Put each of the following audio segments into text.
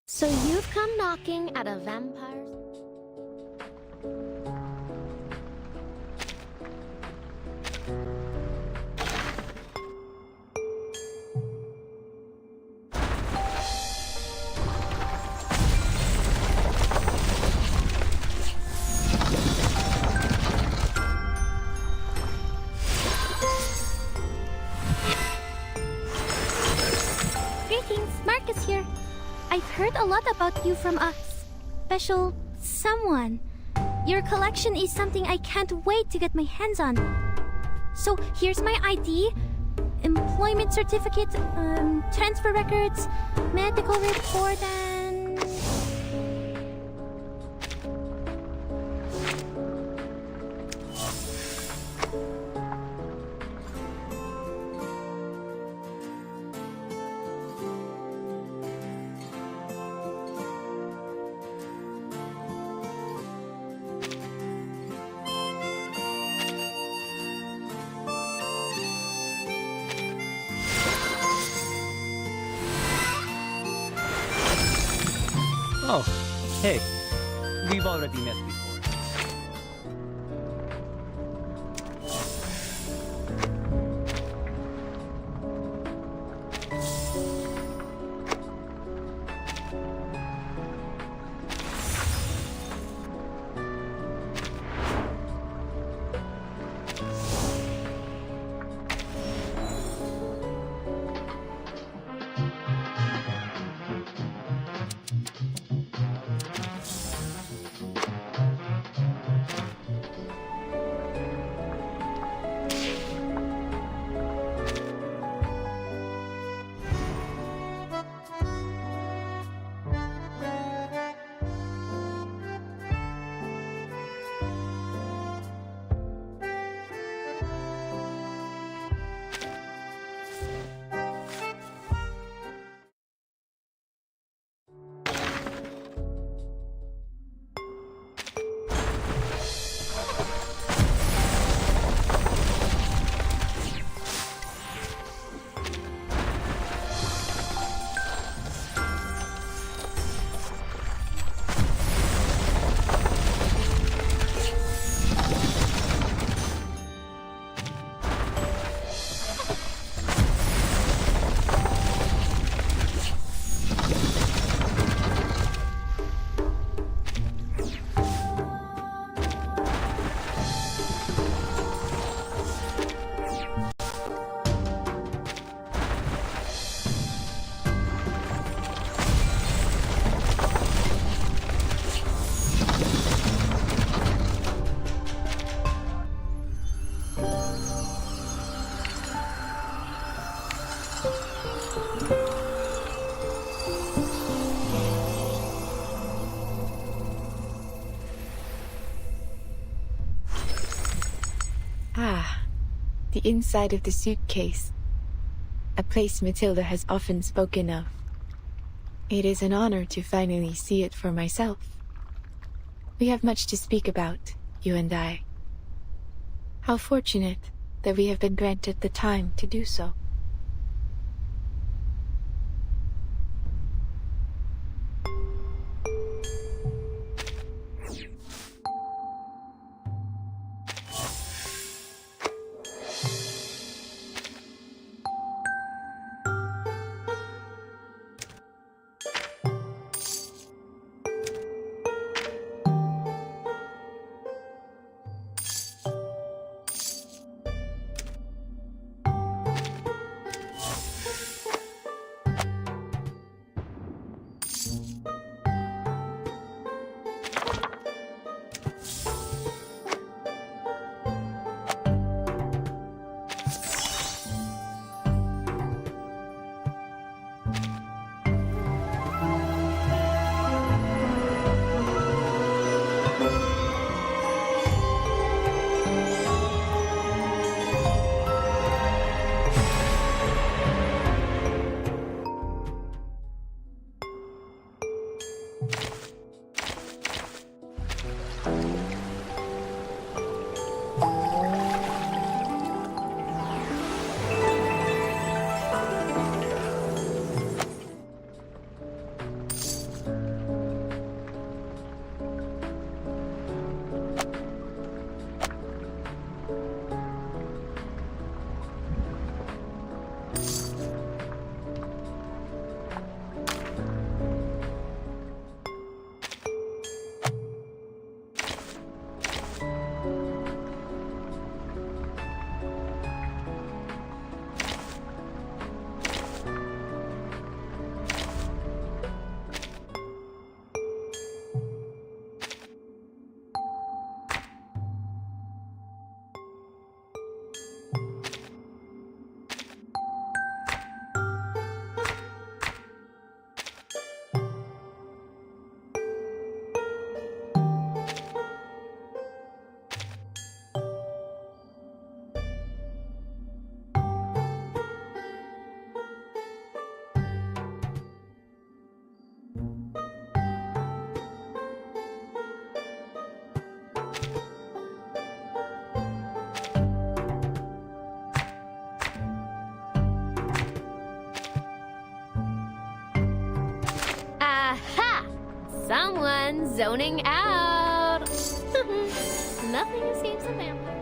So you've come knocking at a vampire's... Greetings, Marcus here. I've heard a lot about you from a special someone. Your collection is something I can't wait to get my hands on. So here's my ID, employment certificate, transfer records, medical report, and... Oh, hey. We've already met before. Ah, the inside of the suitcase. A place Matilda has often spoken of. It is an honor to finally see it for myself. We have much to speak about, you and I. How fortunate that we have been granted the time to do so. and zoning out. Nothing escapes a vampire.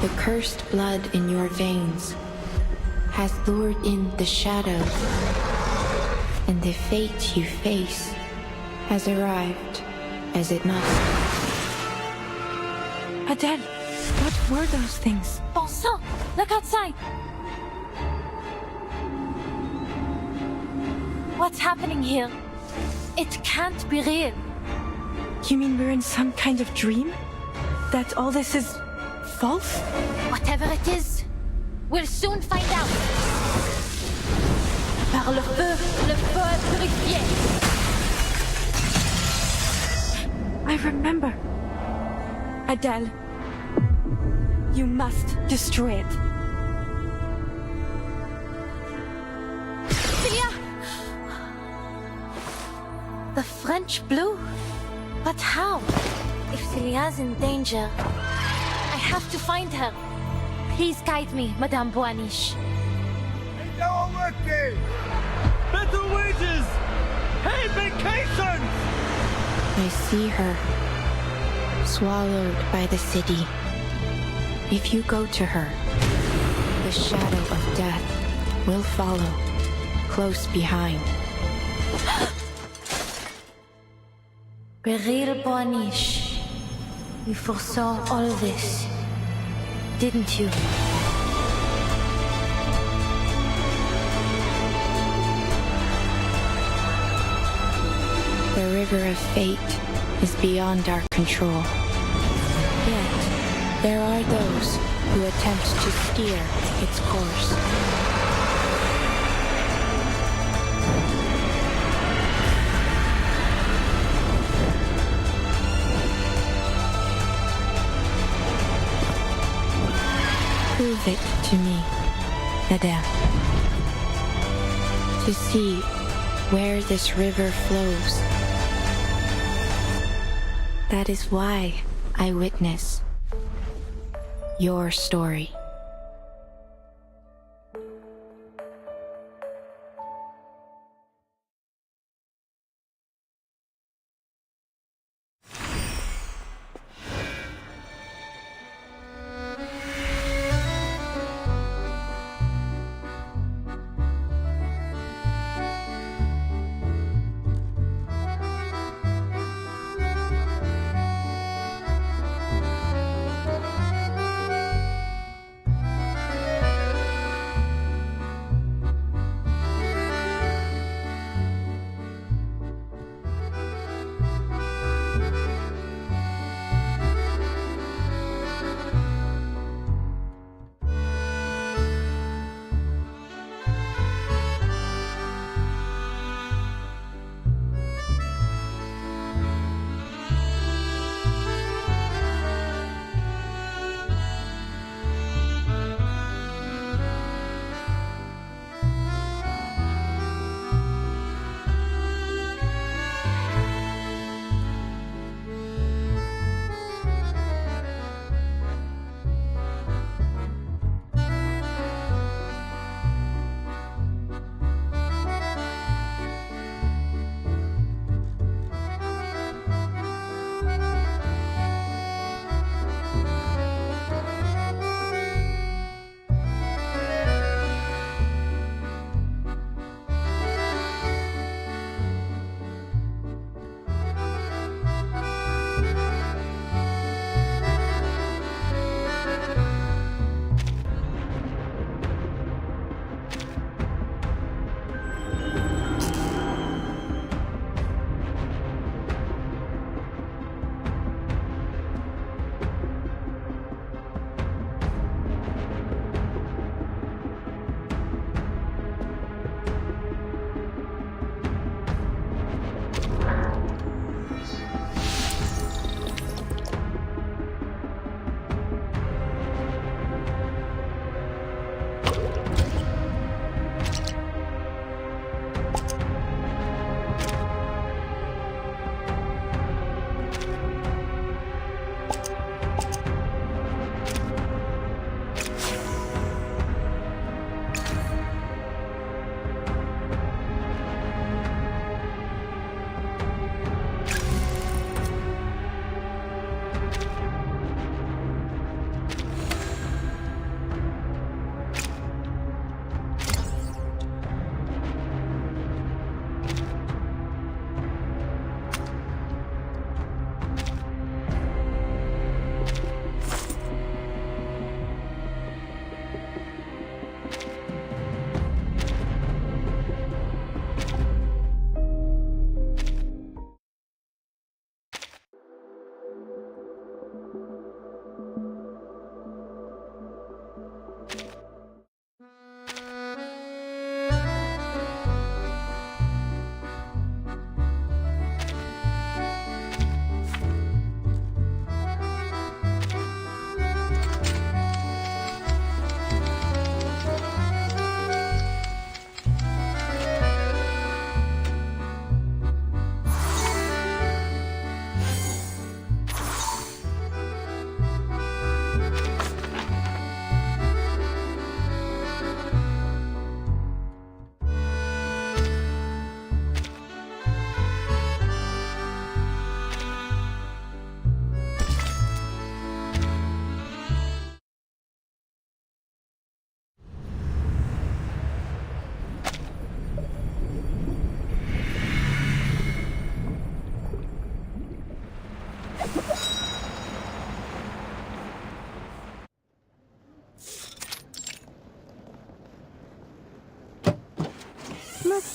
The cursed blood in your veins has lured in the shadows, and the fate you face has arrived as it must. Adele, what were those things? Bon sang! Look outside! What's happening here? It can't be real. You mean we're in some kind of dream? That all this is false? Whatever it is, we'll soon find out. Par le feu est purifié. I remember. Adele, you must destroy it. Celia! The French blue? But how? If Celia's in danger, I have to find her. Please guide me, Madame Boaniche. Better wages! Hey, vacations! I see her, swallowed by the city. If you go to her, the shadow of death will follow, close behind. Beryl Boaniche, you foresaw all this, didn't you? The river of fate is beyond our control. Yet, there are those who attempt to steer its course. Prove it to me, Adele. To see where this river flows. That is why I witness your story.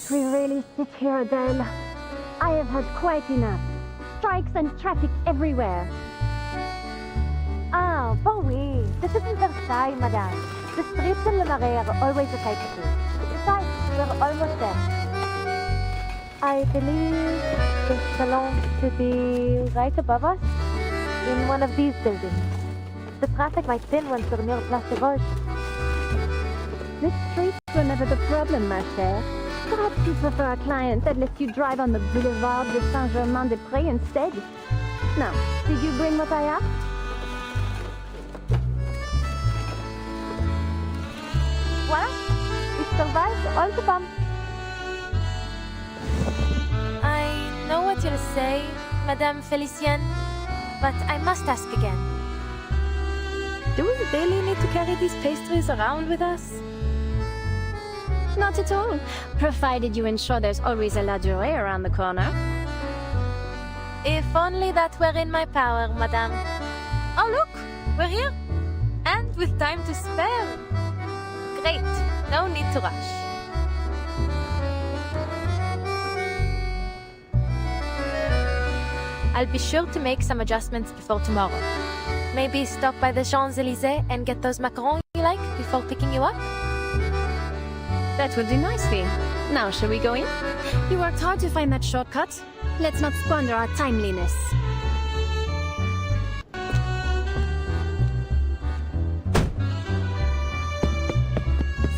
Can't we really sit here, Adele? I have had quite enough. Strikes and traffic everywhere. Ah, bon oui. This isn't Versailles, madame. The streets in Le Marais are always a sight to see. Besides, we're almost there. I believe the salon should be right above us, in one of these buildings. The traffic might thin once we're near Place de Roche. This street were never the problem, ma chère. Perhaps you prefer a client that lets you drive on the Boulevard de Saint-Germain-des-Prés instead? Now, did you bring what I asked? Voilà, it survived all the bumps. I know what you'll say, Madame Felicienne, but I must ask again. Do we really need to carry these pastries around with us? Not at all, provided you ensure there's always a la durée around the corner. If only that were in my power, Madame. Oh look, we're here! And with time to spare. Great, no need to rush. I'll be sure to make some adjustments before tomorrow. Maybe stop by the Champs-Élysées and get those macarons you like before picking you up? That will do nicely. Now, shall we go in? You worked hard to find that shortcut. Let's not squander our timeliness.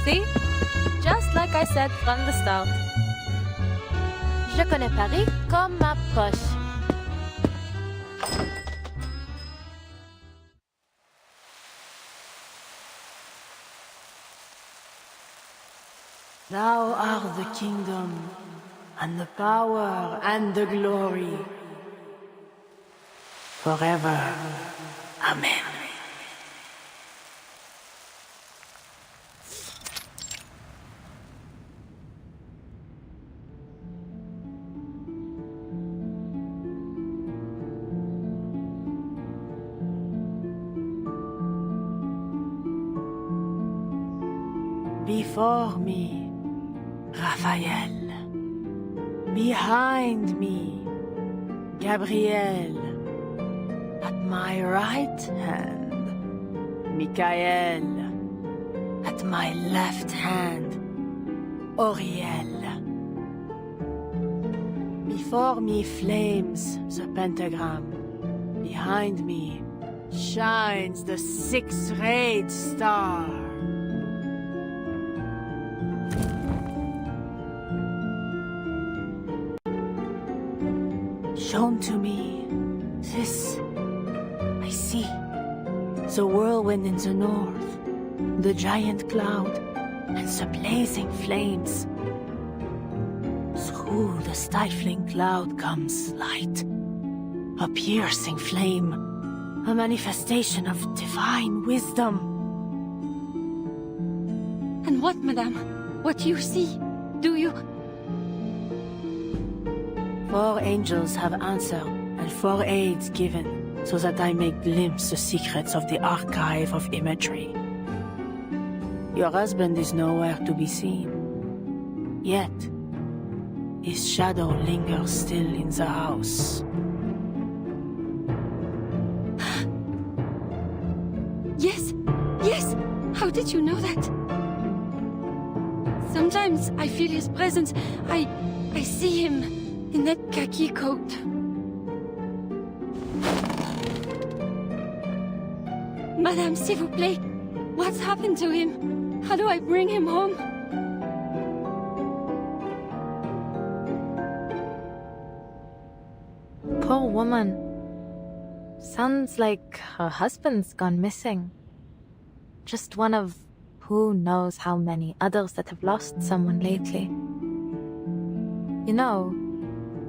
See? Just like I said from the start. Je connais Paris comme ma poche. Thou art the kingdom, and the power, and the glory, forever. Amen. Before me, Raphael. Behind me, Gabriel. At my right hand, Michael. At my left hand, Oriel. Before me flames the pentagram. Behind me shines the six-rayed star. Shown to me, this I see. The whirlwind in the north, the giant cloud, and the blazing flames. Through the stifling cloud comes light, a piercing flame, a manifestation of divine wisdom. And what, madame? What do you see? Do you... 4 angels have answered, and 4 aids given, so that I may glimpse the secrets of the archive of imagery. Your husband is nowhere to be seen. Yet, his shadow lingers still in the house. Yes! Yes! How did you know that? Sometimes I feel his presence. I see him. In that khaki coat. Madame, s'il vous plaît. What's happened to him? How do I bring him home? Poor woman. Sounds like her husband's gone missing. Just one of who knows how many others that have lost someone lately. You know,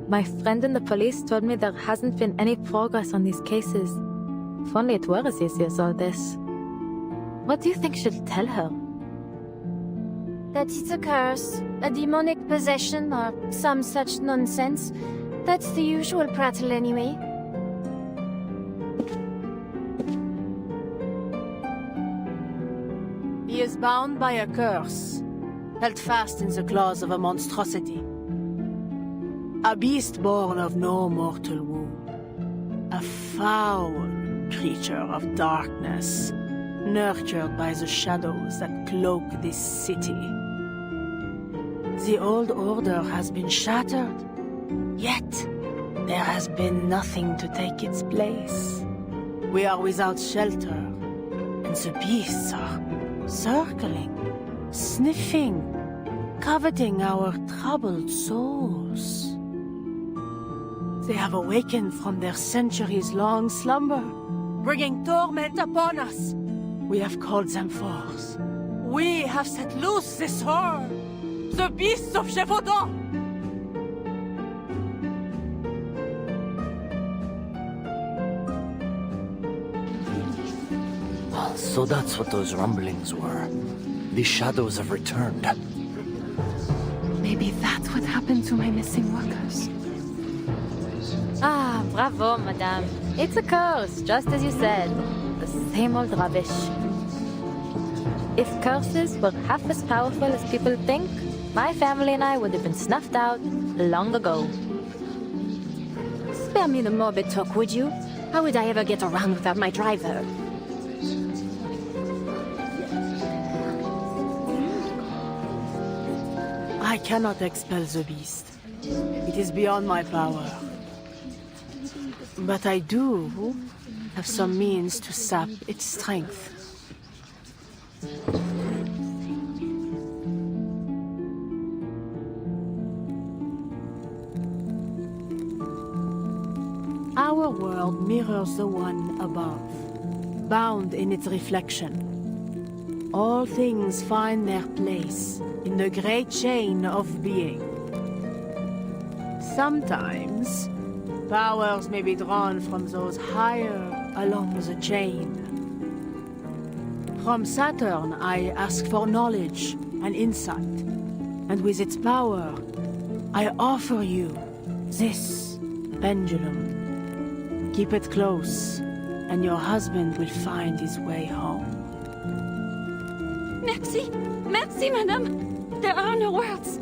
my friend in the police told me there hasn't been any progress on these cases. If only it were as easy as all this. What do you think she'll tell her? That it's a curse, a demonic possession, or some such nonsense. That's the usual prattle anyway. He is bound by a curse. held fast in the claws of a monstrosity. A beast born of no mortal womb. A foul creature of darkness, nurtured by the shadows that cloak this city. The old order has been shattered, yet there has been nothing to take its place. We are without shelter, and the beasts are circling, sniffing, coveting our troubled souls. They have awakened from their centuries-long slumber, bringing torment upon us. We have called them forth. We have set loose this horde, the beasts of Gévaudan! So that's what those rumblings were. The shadows have returned. Maybe that's what happened to my missing workers. Ah, bravo, madame. It's a curse, just as you said. The same old rubbish. If curses were half as powerful as people think, my family and I would have been snuffed out long ago. Spare me the morbid talk, would you? How would I ever get around without my driver? I cannot expel the beast. It is beyond my power. But I do have some means to sap its strength. Our world mirrors the one above, bound in its reflection. All things find their place in the great chain of being. Sometimes, powers may be drawn from those higher along the chain. From Saturn, I ask for knowledge and insight, and with its power, I offer you this pendulum. Keep it close, and your husband will find his way home. Merci! Merci, madame! There are no words.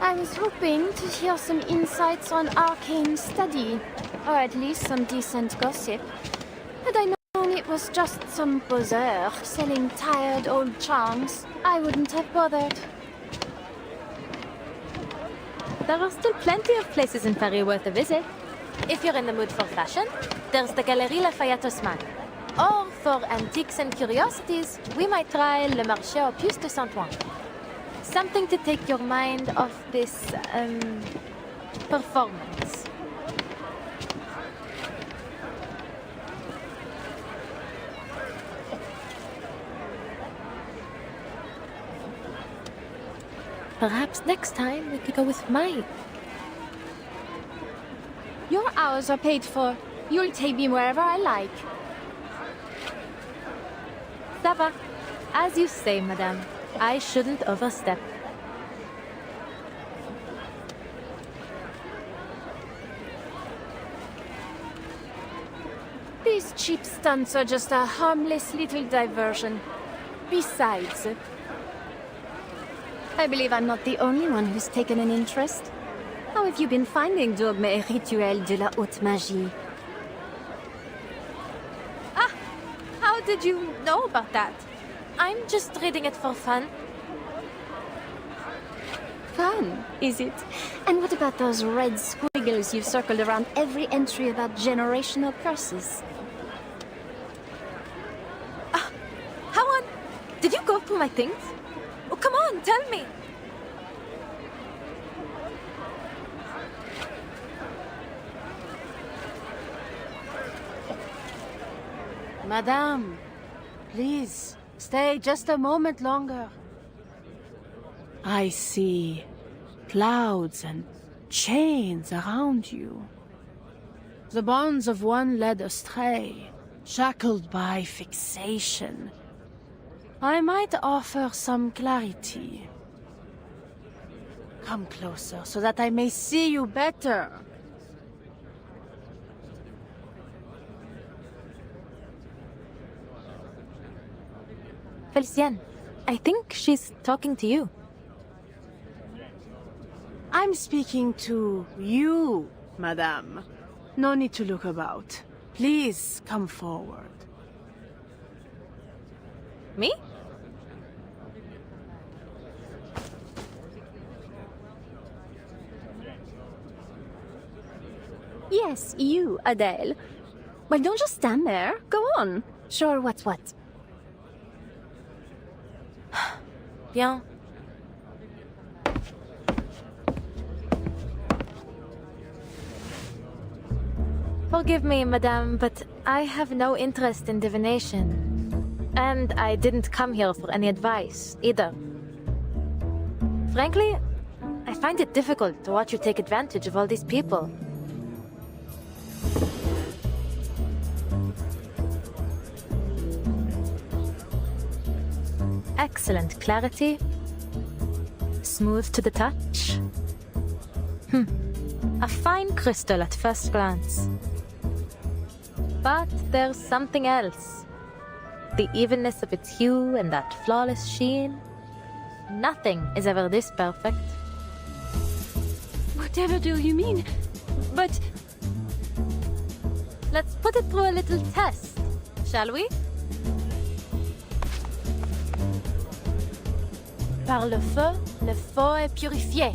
I was hoping to hear some insights on arcane study, or at least some decent gossip. Had I known it was just some poseur selling tired old charms, I wouldn't have bothered. There are still plenty of places in Paris worth a visit. If you're in the mood for fashion, there's the Galerie Lafayette Haussmann. Or for antiques and curiosities, we might try Le Marché aux Puces de Saint-Ouen. Something to take your mind off this, performance. Perhaps next time we could go with Mike. Your hours are paid for. You'll take me wherever I like. Ça va. As you say, madame. I shouldn't overstep. These cheap stunts are just a harmless little diversion. Besides, I believe I'm not the only one who's taken an interest. How have you been finding dogme et rituel de la haute magie? Ah! How did you know about that? I'm just reading it for fun. Fun, is it? And what about those red squiggles you've circled around every entry about generational curses? Ah! How on? Did you go through my things? Oh, come on, tell me! Madame, please, stay just a moment longer. I see clouds and chains around you. The bonds of one led astray, shackled by fixation. I might offer some clarity. Come closer so that I may see you better. Felicien, I think she's talking to you. I'm speaking to you, madame. No need to look about. Please come forward. Me? Yes, you, Adele. Well, don't just stand there. Go on. Sure, what's what? Bien. Forgive me, madame, but I have no interest in divination. And I didn't come here for any advice, either. Frankly, I find it difficult to watch you take advantage of all these people. Excellent clarity. Smooth to the touch. A fine crystal at first glance. But there's something else. The evenness of its hue and that flawless sheen. Nothing is ever this perfect. Whatever do you mean? But... Let's put it through a little test, shall we? Par le feu est purifié.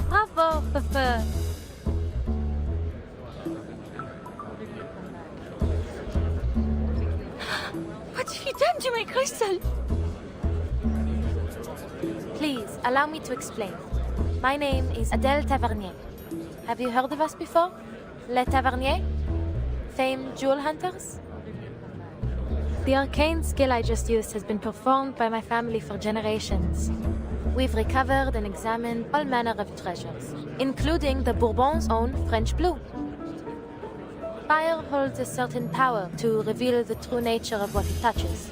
Bravo, the feu. what have you done to my crystal? Please, allow me to explain. My name is Adele Tavernier. Have you heard of us before? Les Taverniers? Famed jewel hunters? The arcane skill I just used has been performed by my family for generations. We've recovered and examined all manner of treasures, including the Bourbon's own French blue. Fire holds a certain power to reveal the true nature of what it touches.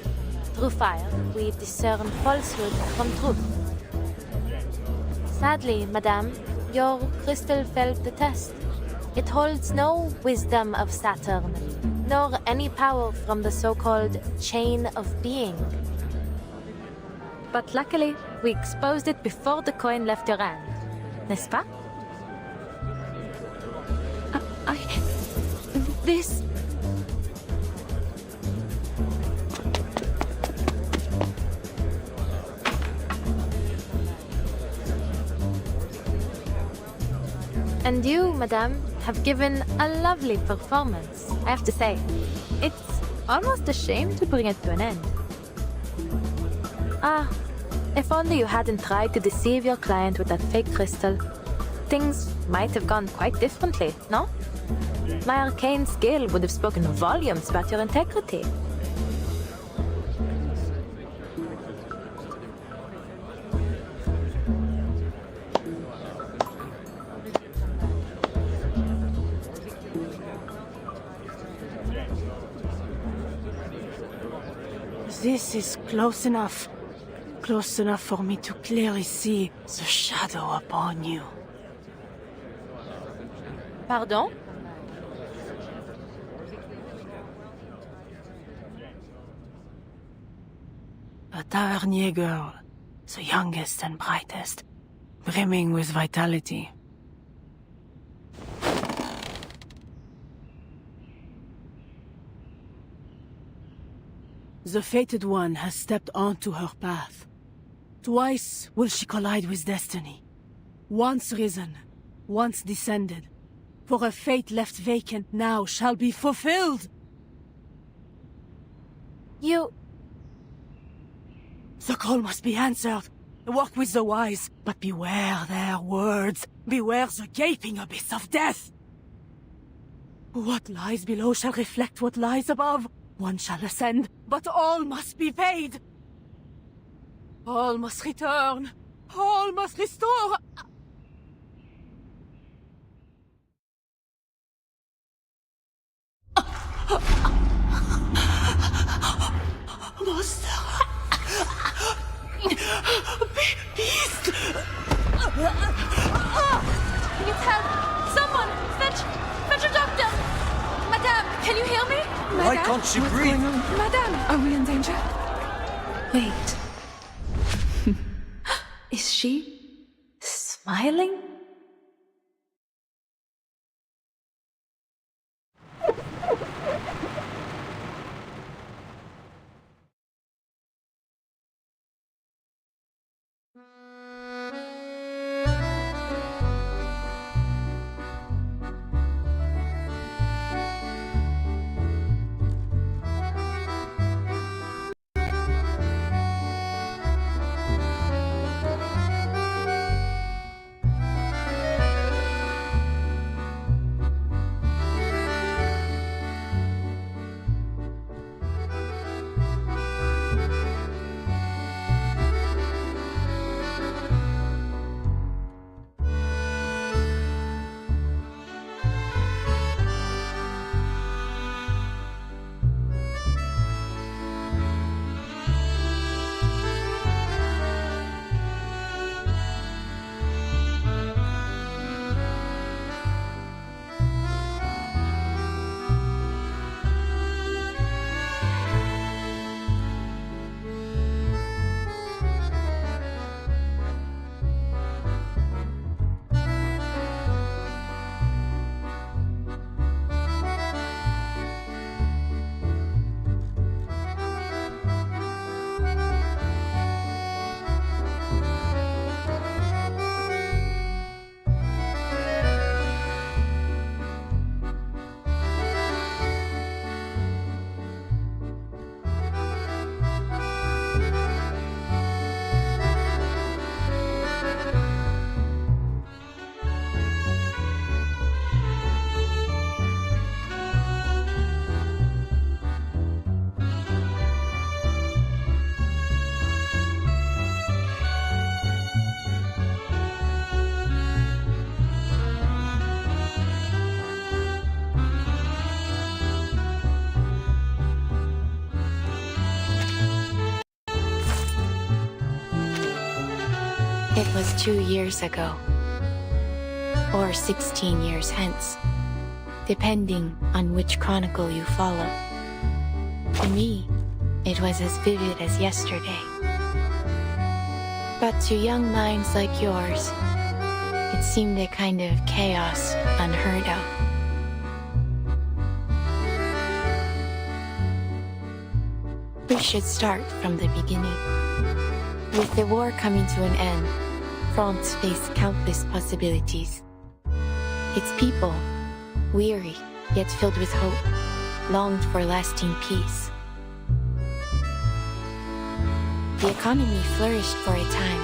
Through fire, we discern falsehood from truth. Sadly, madame, your crystal failed the test. It holds no wisdom of Saturn, nor any power from the so-called chain of being. But luckily, we exposed it before the coin left your hand. N'est-ce pas? This... And you, madame, have given a lovely performance, I have to say. It's almost a shame to bring it to an end. Ah, if only you hadn't tried to deceive your client with that fake crystal. Things might have gone quite differently, no? My arcane skill would have spoken volumes about your integrity. This is close enough. Close enough for me to clearly see the shadow upon you. Pardon? A Tavernier girl, the youngest and brightest, brimming with vitality. The fated one has stepped onto her path. Twice will she collide with destiny. Once risen, once descended. For a fate left vacant now shall be fulfilled! You... The call must be answered. Walk with the wise, but beware their words. Beware the gaping abyss of death! What lies below shall reflect what lies above. One shall ascend, but all must be paid. All must return. All must restore. Monster! Beast! Please help! Someone! Fetch a doctor! Madame, can you hear me? Why can't she What's breathe? going on? Madame, are we in danger? Wait. Is she smiling? It was 2 years ago, or 16 years hence, depending on which chronicle you follow. To me, it was as vivid as yesterday. But to young minds like yours, it seemed a kind of chaos unheard of. We should start from the beginning. With the war coming to an end, France faced countless possibilities. Its people, weary yet filled with hope, longed for lasting peace. The economy flourished for a time,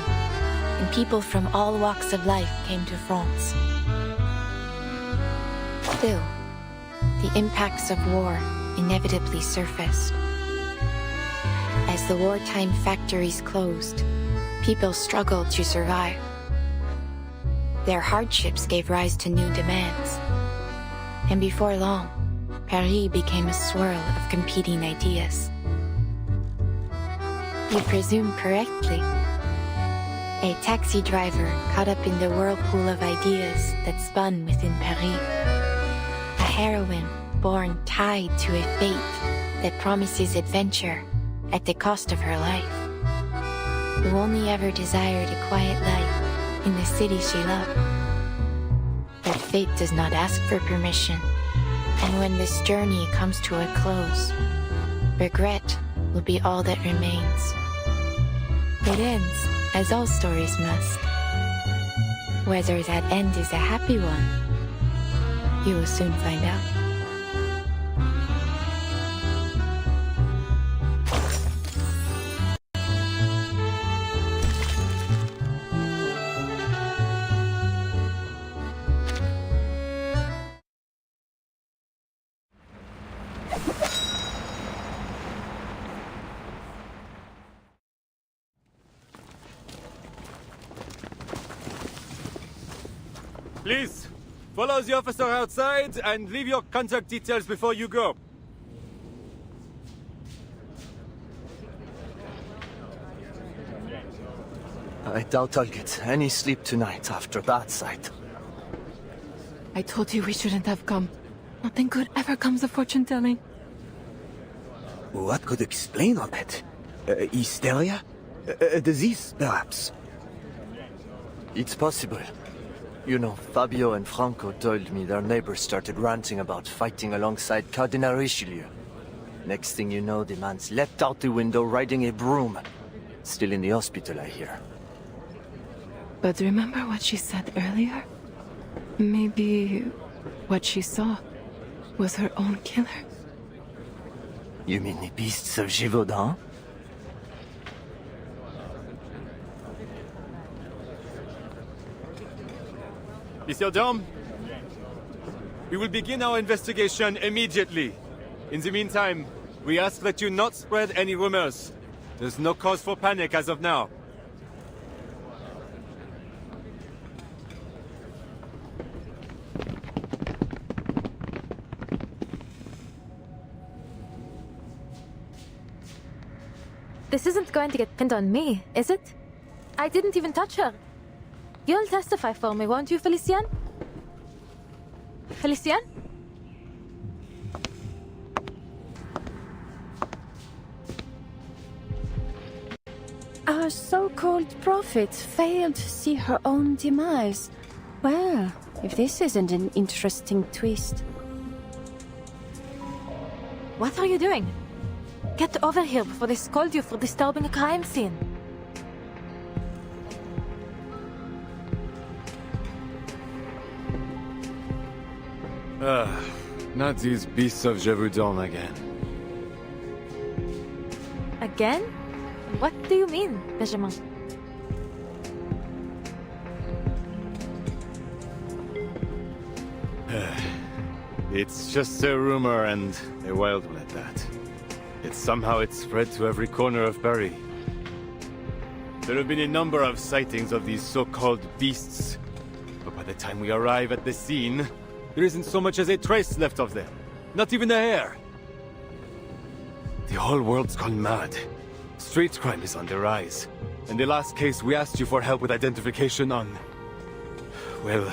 and people from all walks of life came to France. Still, the impacts of war inevitably surfaced. As the wartime factories closed, people struggled to survive. Their hardships gave rise to new demands. And before long, Paris became a swirl of competing ideas. You presume correctly. A taxi driver caught up in the whirlpool of ideas that spun within Paris. A heroine born tied to a fate that promises adventure at the cost of her life, who only ever desired a quiet life in the city she loved. But fate does not ask for permission, and when this journey comes to a close, regret will be all that remains. It ends, as all stories must. Whether that end is a happy one, you will soon find out. Please, follow the officer outside and leave your contact details before you go. I doubt I'll get any sleep tonight after that sight. I told you we shouldn't have come. Nothing good ever comes of fortune-telling. What could explain all that? Hysteria? A disease, perhaps? It's possible. You know, Fabio and Franco told me their neighbors started ranting about fighting alongside Cardinal Richelieu. Next thing you know, the man's leapt out the window riding a broom. Still in the hospital, I hear. But remember what she said earlier? Maybe what she saw was her own killer. You mean the beasts of Gévaudan? Monsieur Dom, we will begin our investigation immediately. In the meantime, we ask that you not spread any rumors. There's no cause for panic as of now. This isn't going to get pinned on me, is it? I didn't even touch her. You'll testify for me, won't you, Felicien? Felicien? Our so-called prophet failed to see her own demise. Well, if this isn't an interesting twist. What are you doing? Get over here before they scold you for disturbing a crime scene. Not these beasts of Gévaudan again. Again? What do you mean, Benjamin? It's just a rumor, and a wild one at that. Somehow it spread to every corner of Paris. There have been a number of sightings of these so-called beasts, but by the time we arrive at the scene, there isn't so much as a trace left of them. Not even a hair. The whole world's gone mad. Street crime is on the rise. And the last case we asked you for help with identification on... well,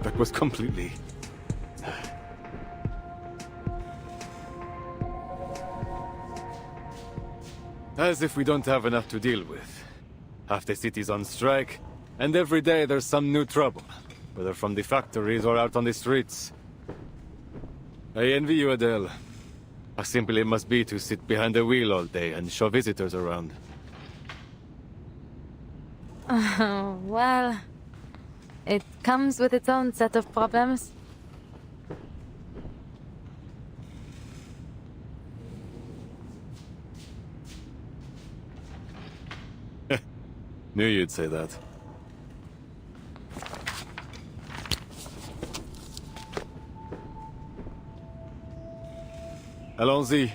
that was completely... as if we don't have enough to deal with. Half the city's on strike, and every day there's some new trouble, whether from the factories or out on the streets. I envy you, Adele. How simple it must be to sit behind the wheel all day and show visitors around. Oh, well... it comes with its own set of problems. Knew you'd say that. Allons-y.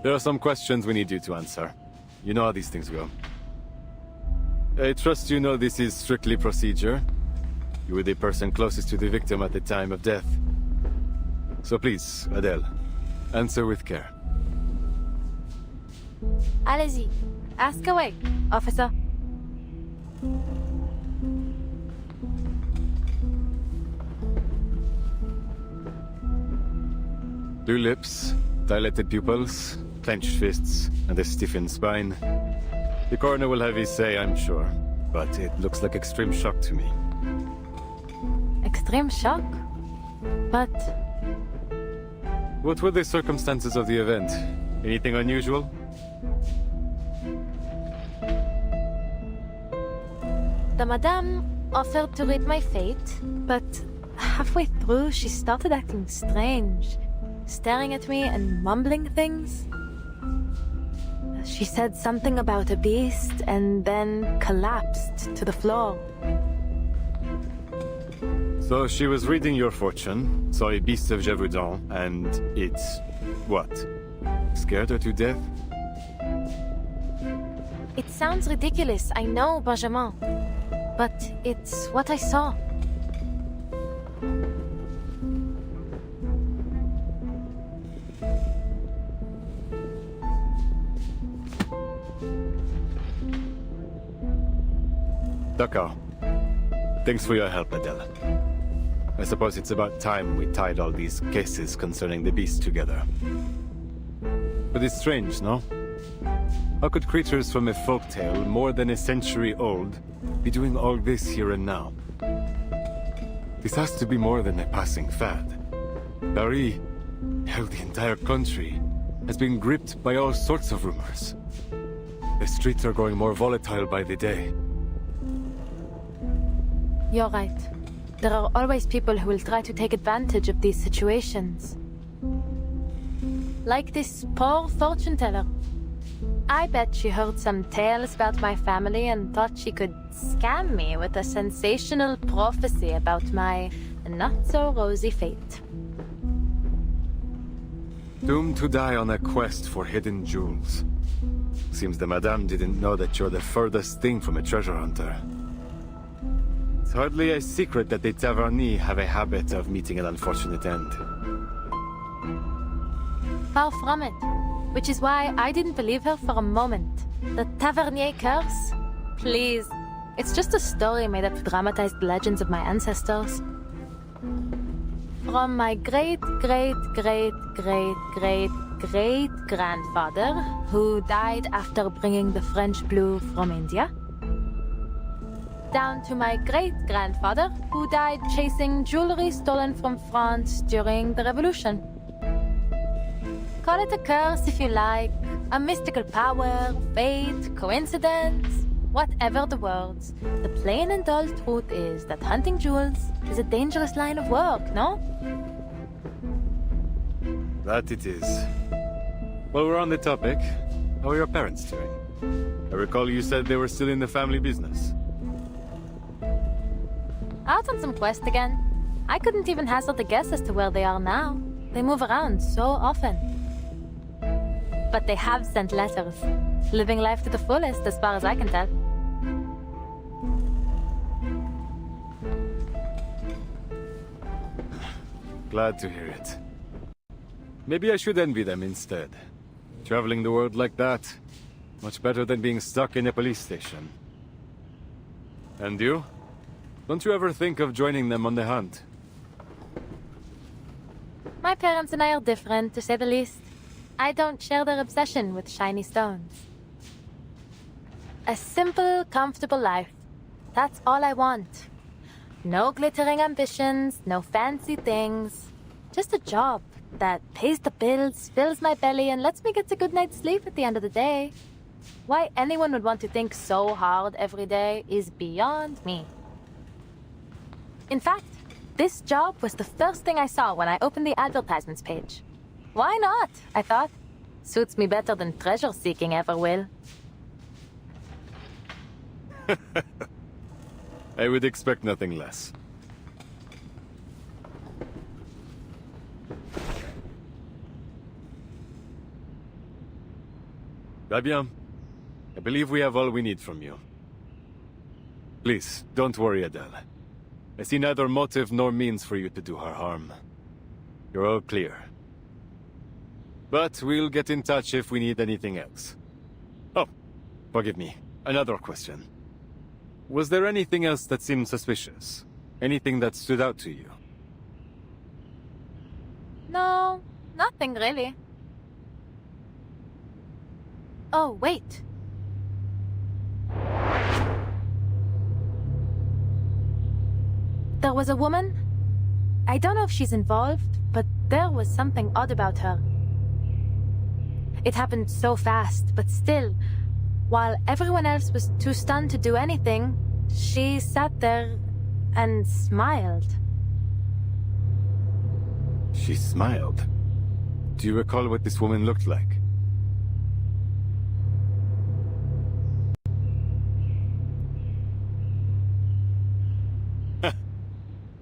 There are some questions we need you to answer. You know how these things go. I trust you know this is strictly procedure. You were the person closest to the victim at the time of death. So please, Adele, answer with care. Allez-y. Ask away, officer. Blue lips, dilated pupils, clenched fists, and a stiffened spine. The coroner will have his say, I'm sure, but it looks like extreme shock to me. Extreme shock? But... what were the circumstances of the event? Anything unusual? the madame offered to read my fate, but halfway through she started acting strange, staring at me and mumbling things. She said something about a beast and then collapsed to the floor. So she was reading your fortune, saw a beast of Gévaudan, and it... what? Scared her to death? It sounds ridiculous, I know, Benjamin. But it's what I saw. D'accord. Thanks for your help, Adele. I suppose it's about time we tied all these cases concerning the beast together. But it's strange, no? How could creatures from a folktale more than a century old be doing all this here and now? This has to be more than a passing fad. Paris, hell, the entire country, has been gripped by all sorts of rumors. The streets are growing more volatile by the day. You're right. There are always people who will try to take advantage of these situations. Like this poor fortune teller. I bet she heard some tales about my family and thought she could scam me with a sensational prophecy about my not-so-rosy fate. Doomed to die on a quest for hidden jewels. Seems the madame didn't know that you're the furthest thing from a treasure hunter. It's hardly a secret that the Taverny have a habit of meeting an unfortunate end. Far from it. Which is why I didn't believe her for a moment. The Tavernier curse? Please. It's just a story made up to dramatize the legends of my ancestors. From my great-great-great-great-great-grandfather, who died after bringing the French blue from India, down to my great-grandfather, who died chasing jewelry stolen from France during the Revolution. Call it a curse if you like, a mystical power, fate, coincidence, whatever the words. The plain and dull truth is that hunting jewels is a dangerous line of work, no? That it is. While we're on the topic, how are your parents doing? I recall you said they were still in the family business. Out on some quest again. I couldn't even hazard a guess as to where they are now. They move around so often. But they have sent letters. Living life to the fullest, as far as I can tell. Glad to hear it. Maybe I should envy them instead. Traveling the world like that, much better than being stuck in a police station. And you? Don't you ever think of joining them on the hunt? My parents and I are different, to say the least. I don't share their obsession with shiny stones. A simple, comfortable life. That's all I want. No glittering ambitions, no fancy things. Just a job that pays the bills, fills my belly, and lets me get a good night's sleep at the end of the day. Why anyone would want to think so hard every day is beyond me. In fact, this job was the first thing I saw when I opened the advertisements page. Why not? I thought. Suits me better than treasure seeking ever will. I would expect nothing less. Eh bien. I believe we have all we need from you. Please, don't worry, Adele. I see neither motive nor means for you to do her harm. You're all clear. But we'll get in touch if we need anything else. Oh, forgive me. Another question. Was there anything else that seemed suspicious? Anything that stood out to you? No, nothing really. Oh, wait. There was a woman. I don't know if she's involved, but there was something odd about her. It happened so fast, but still, while everyone else was too stunned to do anything, she sat there and smiled. She smiled? Do you recall what this woman looked like?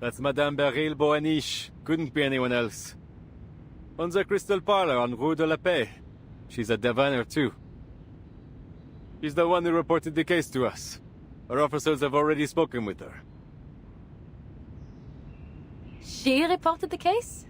That's Madame Beryl Boaniche. Couldn't be anyone else. On the Crystal Parlor on Rue de la Paix. She's a diviner too. She's the one who reported the case to us. Our officers have already spoken with her. She reported the case?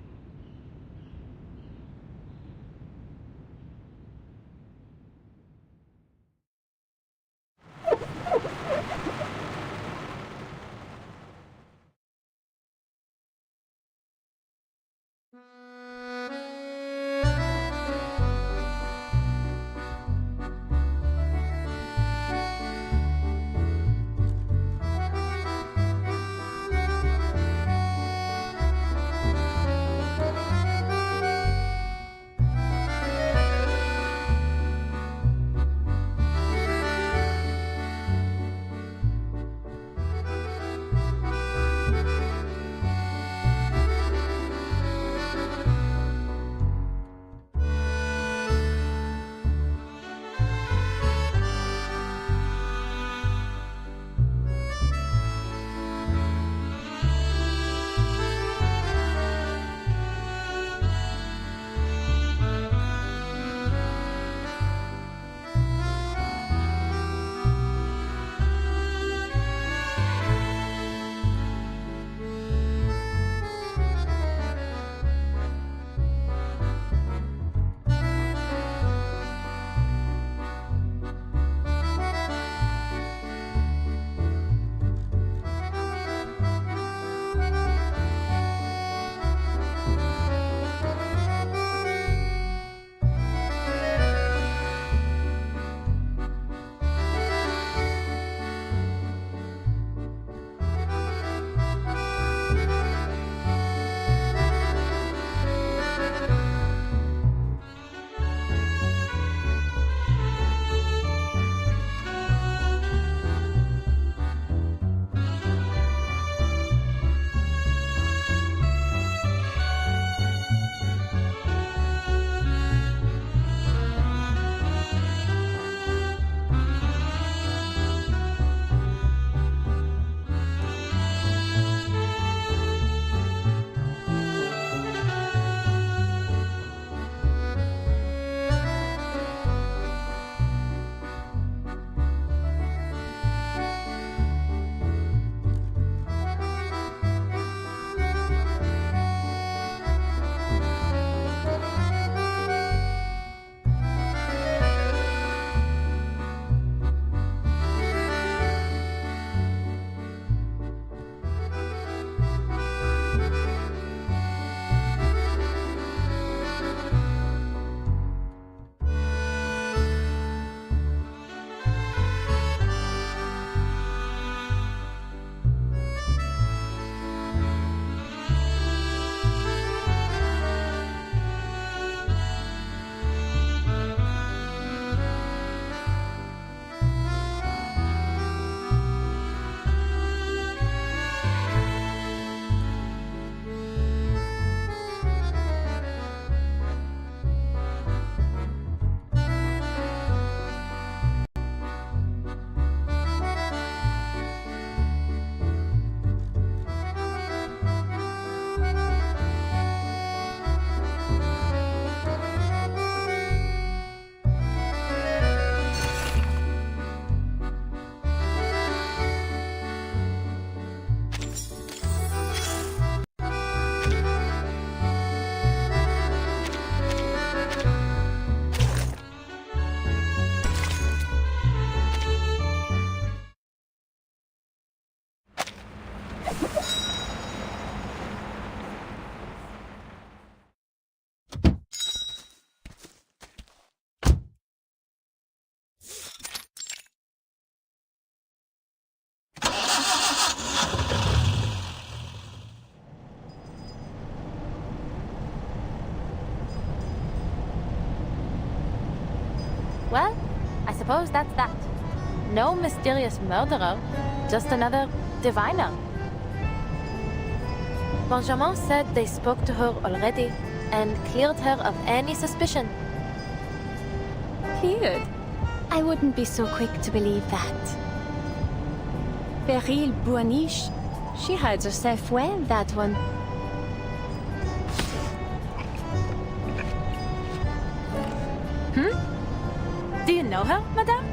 Well, I suppose that's that. No mysterious murderer, just another diviner. Benjamin said they spoke to her already and cleared her of any suspicion. Cleared? I wouldn't be so quick to believe that. Beryl Buaniche, she hides herself well, that one. Do you know her, madame?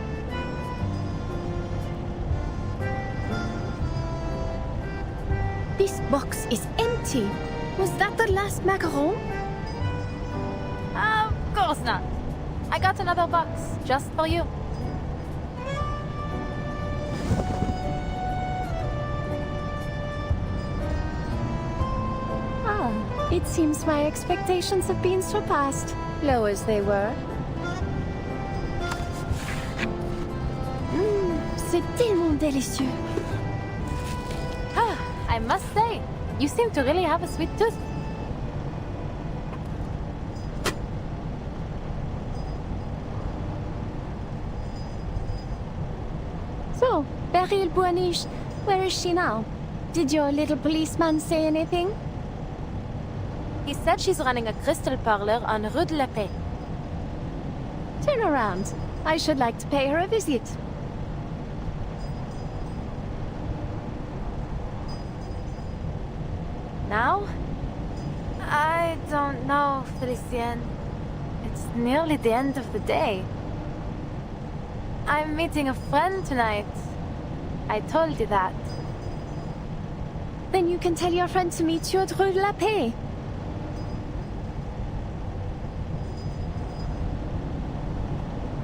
This box is empty. Was that the last macaron? Of course not. I got another box, just for you. It seems my expectations have been surpassed, low as they were. C'est tellement délicieux. I must say, you seem to really have a sweet tooth. So, Beryl Buaniche, where is she now? Did your little policeman say anything? He said she's running a crystal parlor on Rue de la Paix. Turn around. I should like to pay her a visit. Now? I don't know, Felicien. It's nearly the end of the day. I'm meeting a friend tonight. I told you that. Then you can tell your friend to meet you at Rue de la Paix.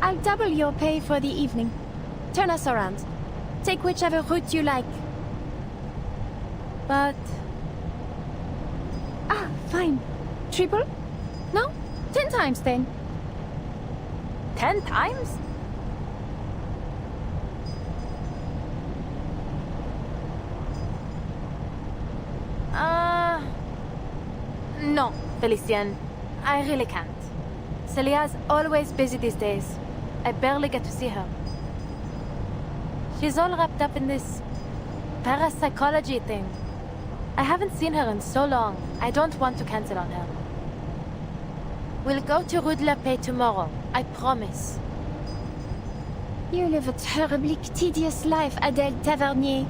I'll double your pay for the evening. Turn us around. Take whichever route you like. But... Ah, fine. Triple? No? 10 times then. 10 times? No, Felicien. I really can't. Celia's always busy these days. I barely get to see her. She's all wrapped up in this parapsychology thing. I haven't seen her in so long. I don't want to cancel on her. We'll go to Rue de la Paix tomorrow. I promise. You live a terribly tedious life, Adèle Tavernier.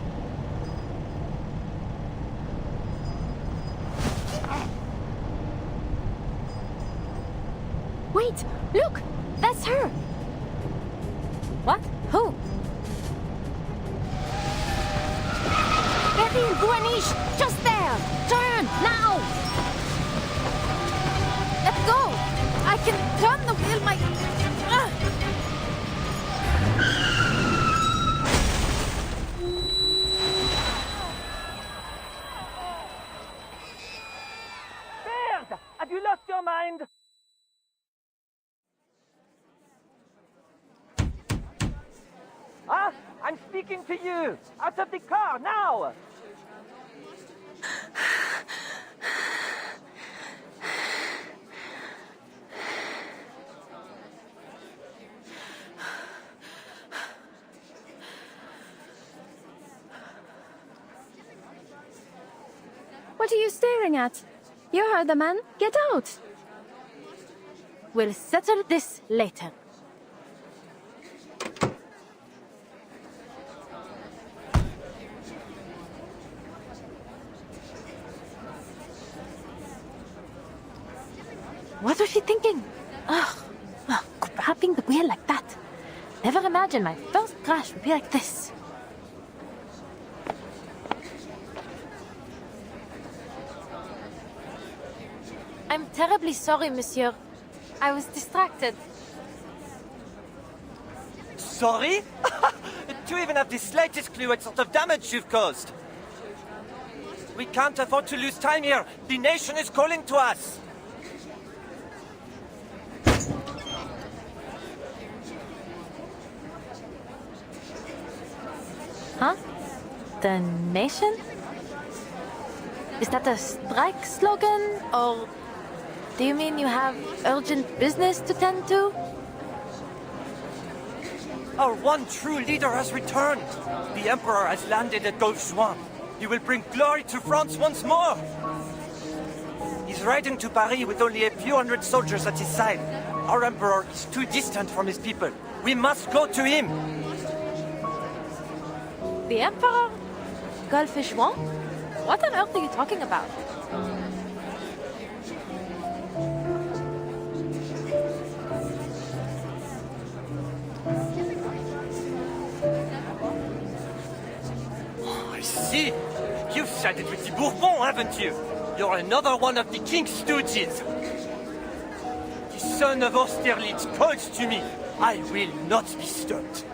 Wait! Look! That's her! What? Who? Beryl Buaniche! Just there! Turn! Now! Let go! I can turn the wheel Merde! Have you lost your mind? Ah! I'm speaking to you! Out of the car, now! What are you staring at? You heard the man. Get out! We'll settle this later. What was she thinking? Ugh, grabbing the wheel like that. Never imagined my first crash would be like this. I'm terribly sorry, monsieur. I was distracted. Sorry? Do you even have the slightest clue what sort of damage you've caused? We can't afford to lose time here. The nation is calling to us. Huh? The nation? Is that a strike slogan, or do you mean you have urgent business to tend to? Our one true leader has returned. The Emperor has landed at Gulf Juan. He will bring glory to France once more. He's riding to Paris with only a few hundred soldiers at his side. Our Emperor is too distant from his people. We must go to him. The Emperor? Gulf Juan? What on earth are you talking about? I see. You've sided with the Bourbons, haven't you? You're another one of the King's stooges. The son of Austerlitz calls to me. I will not be stopped.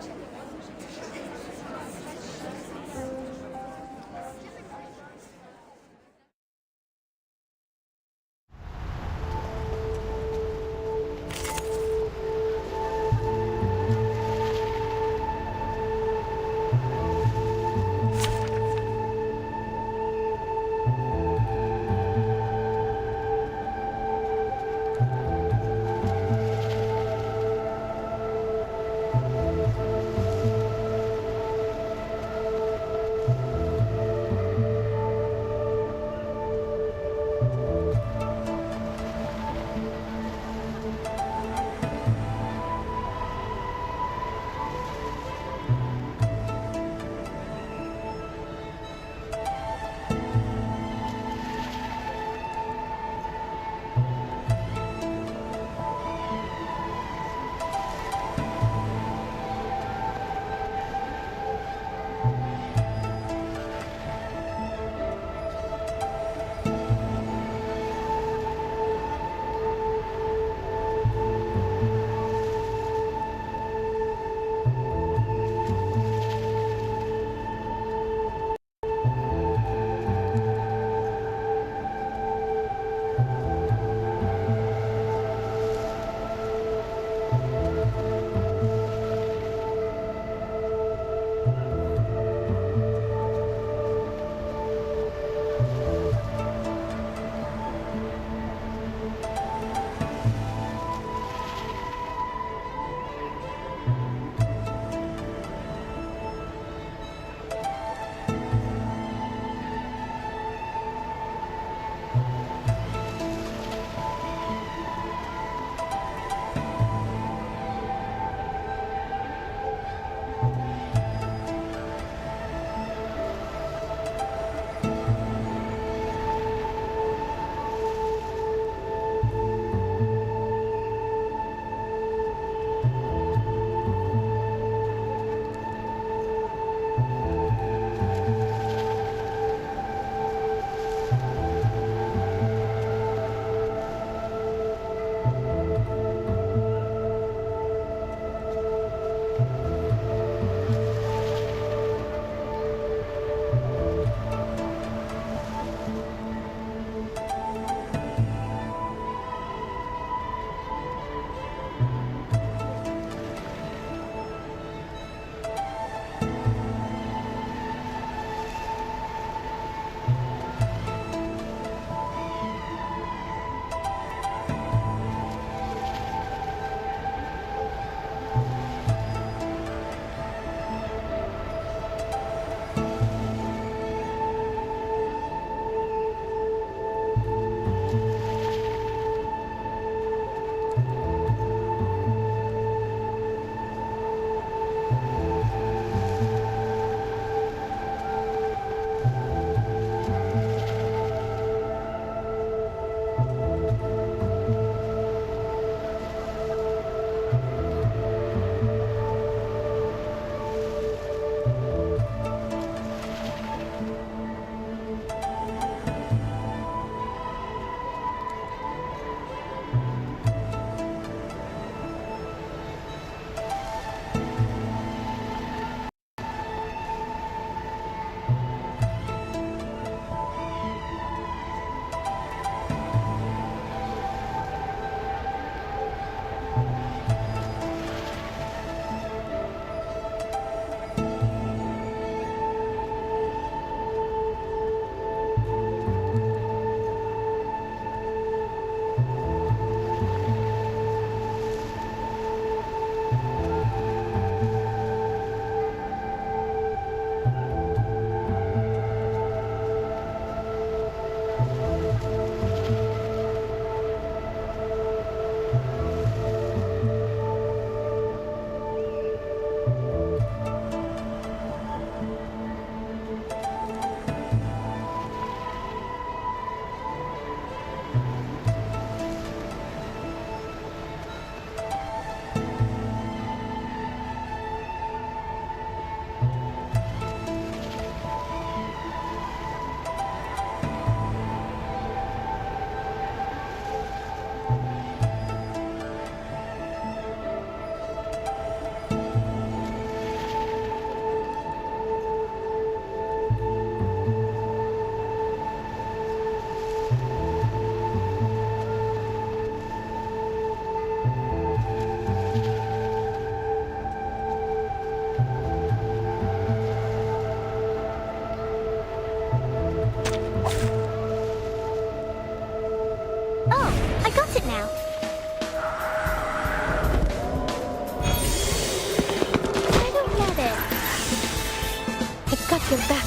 your back.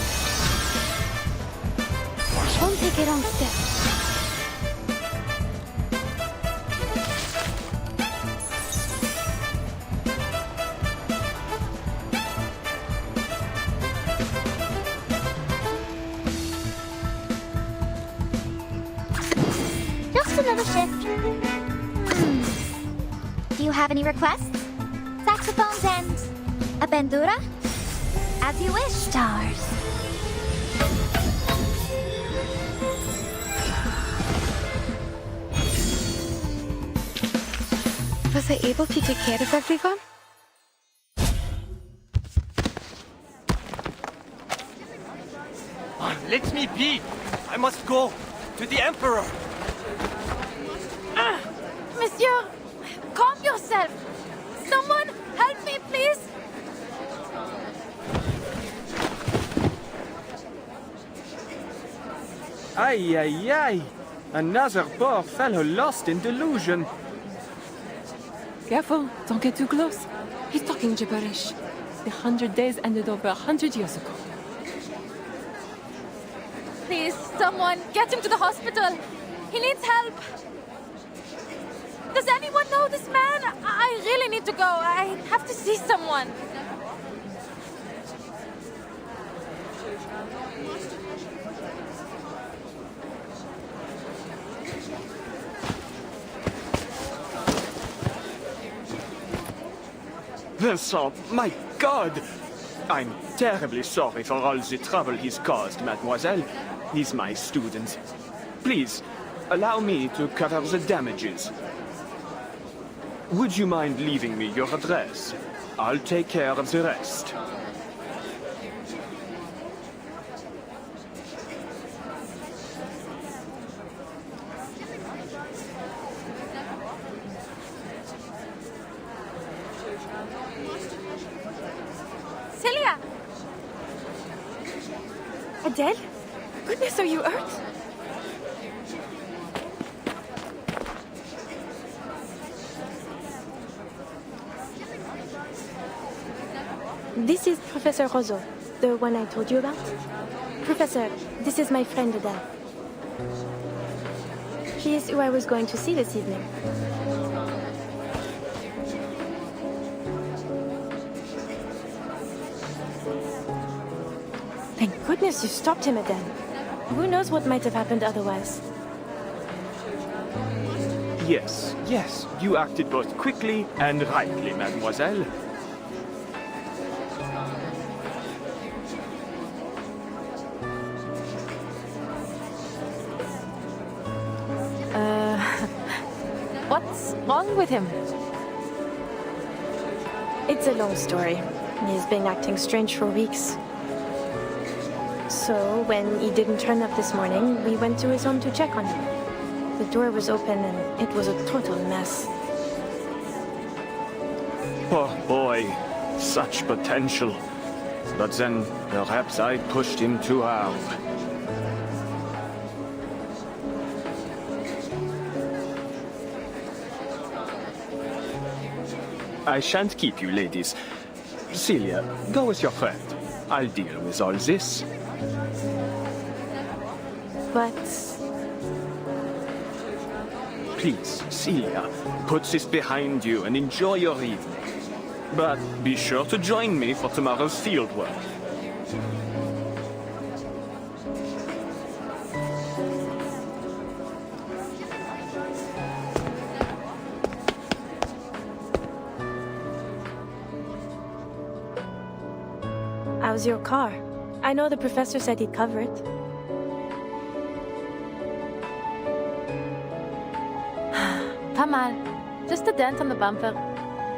Don't take a wrong step. Just another shift. Do you have any requests? Saxophones and a bandura? As you wish, stars. Was I able to take care of everyone? Let me be! I must go! To the Emperor! Monsieur, calm yourself! Someone help me, please! Aye, aye, aye. Another poor fellow lost in delusion. Careful, don't get too close. He's talking gibberish. The 100 days ended over 100 years ago. Please, someone, get him to the hospital. He needs help. Does anyone know this man? I really need to go. I have to see someone. Vincent, my God! I'm terribly sorry for all the trouble he's caused, mademoiselle. He's my student. Please, allow me to cover the damages. Would you mind leaving me your address? I'll take care of the rest. Celia! Adele? Goodness, are you hurt? This is Professor Roseau, the one I told you about. Professor, this is my friend Adele. She is who I was going to see this evening. Thank goodness you stopped him, Adele. Who knows what might have happened otherwise? Yes, yes, you acted both quickly and rightly, mademoiselle. What's wrong with him? It's a long story. He's been acting strange for weeks. So, when he didn't turn up this morning, we went to his home to check on him. The door was open and it was a total mess. Poor boy, such potential. But then, perhaps I pushed him too hard. I shan't keep you, ladies. Celia, go with your friend. I'll deal with all this. But... Please, Celia, put this behind you and enjoy your evening. But be sure to join me for tomorrow's fieldwork. How's your car? I know the professor said he'd cover it. Pas mal. Just a dent on the bumper.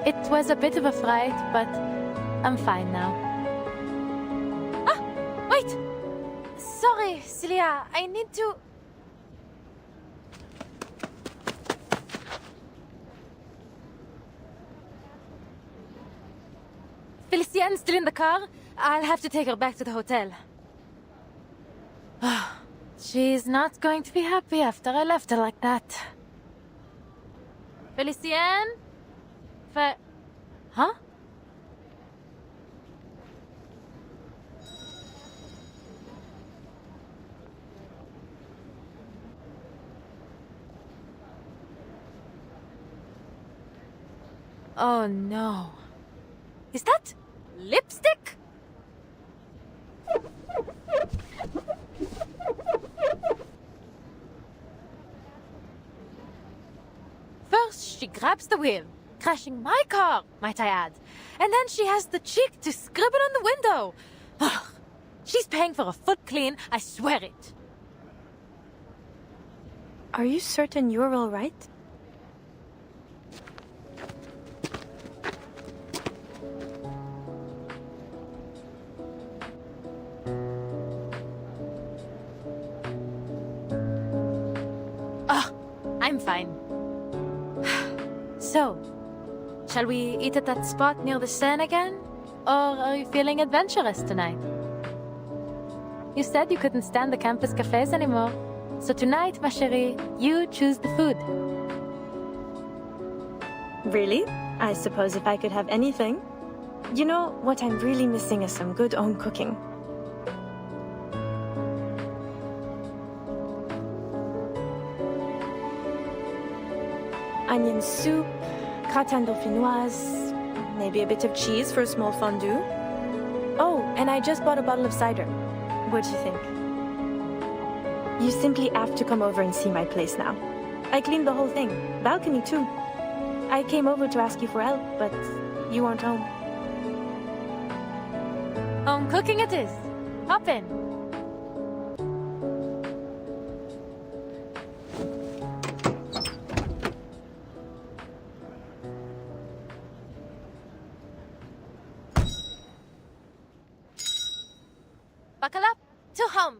It was a bit of a fright, but I'm fine now. Ah! Wait! Sorry, Celia. I need to... Felicienne's still in the car? I'll have to take her back to the hotel. She's not going to be happy after I left her like that. Felicienne? Huh? Oh no. Is that lipstick? First, she grabs the wheel, crashing my car, might I add. And then she has the cheek to scribble on the window. Ugh. She's paying for a foot clean, I swear it. Are you certain you're all right? I'm fine. So, shall we eat at that spot near the Seine again? Or are you feeling adventurous tonight? You said you couldn't stand the campus cafes anymore. So tonight, ma chérie, you choose the food. Really? I suppose if I could have anything. You know, what I'm really missing is some good home cooking. Onion soup, gratin dauphinoise, maybe a bit of cheese for a small fondue. Oh, and I just bought a bottle of cider. What do you think? You simply have to come over and see my place now. I cleaned the whole thing, balcony too. I came over to ask you for help, but you weren't home. Home cooking it is. Hop in. Buckle up to home.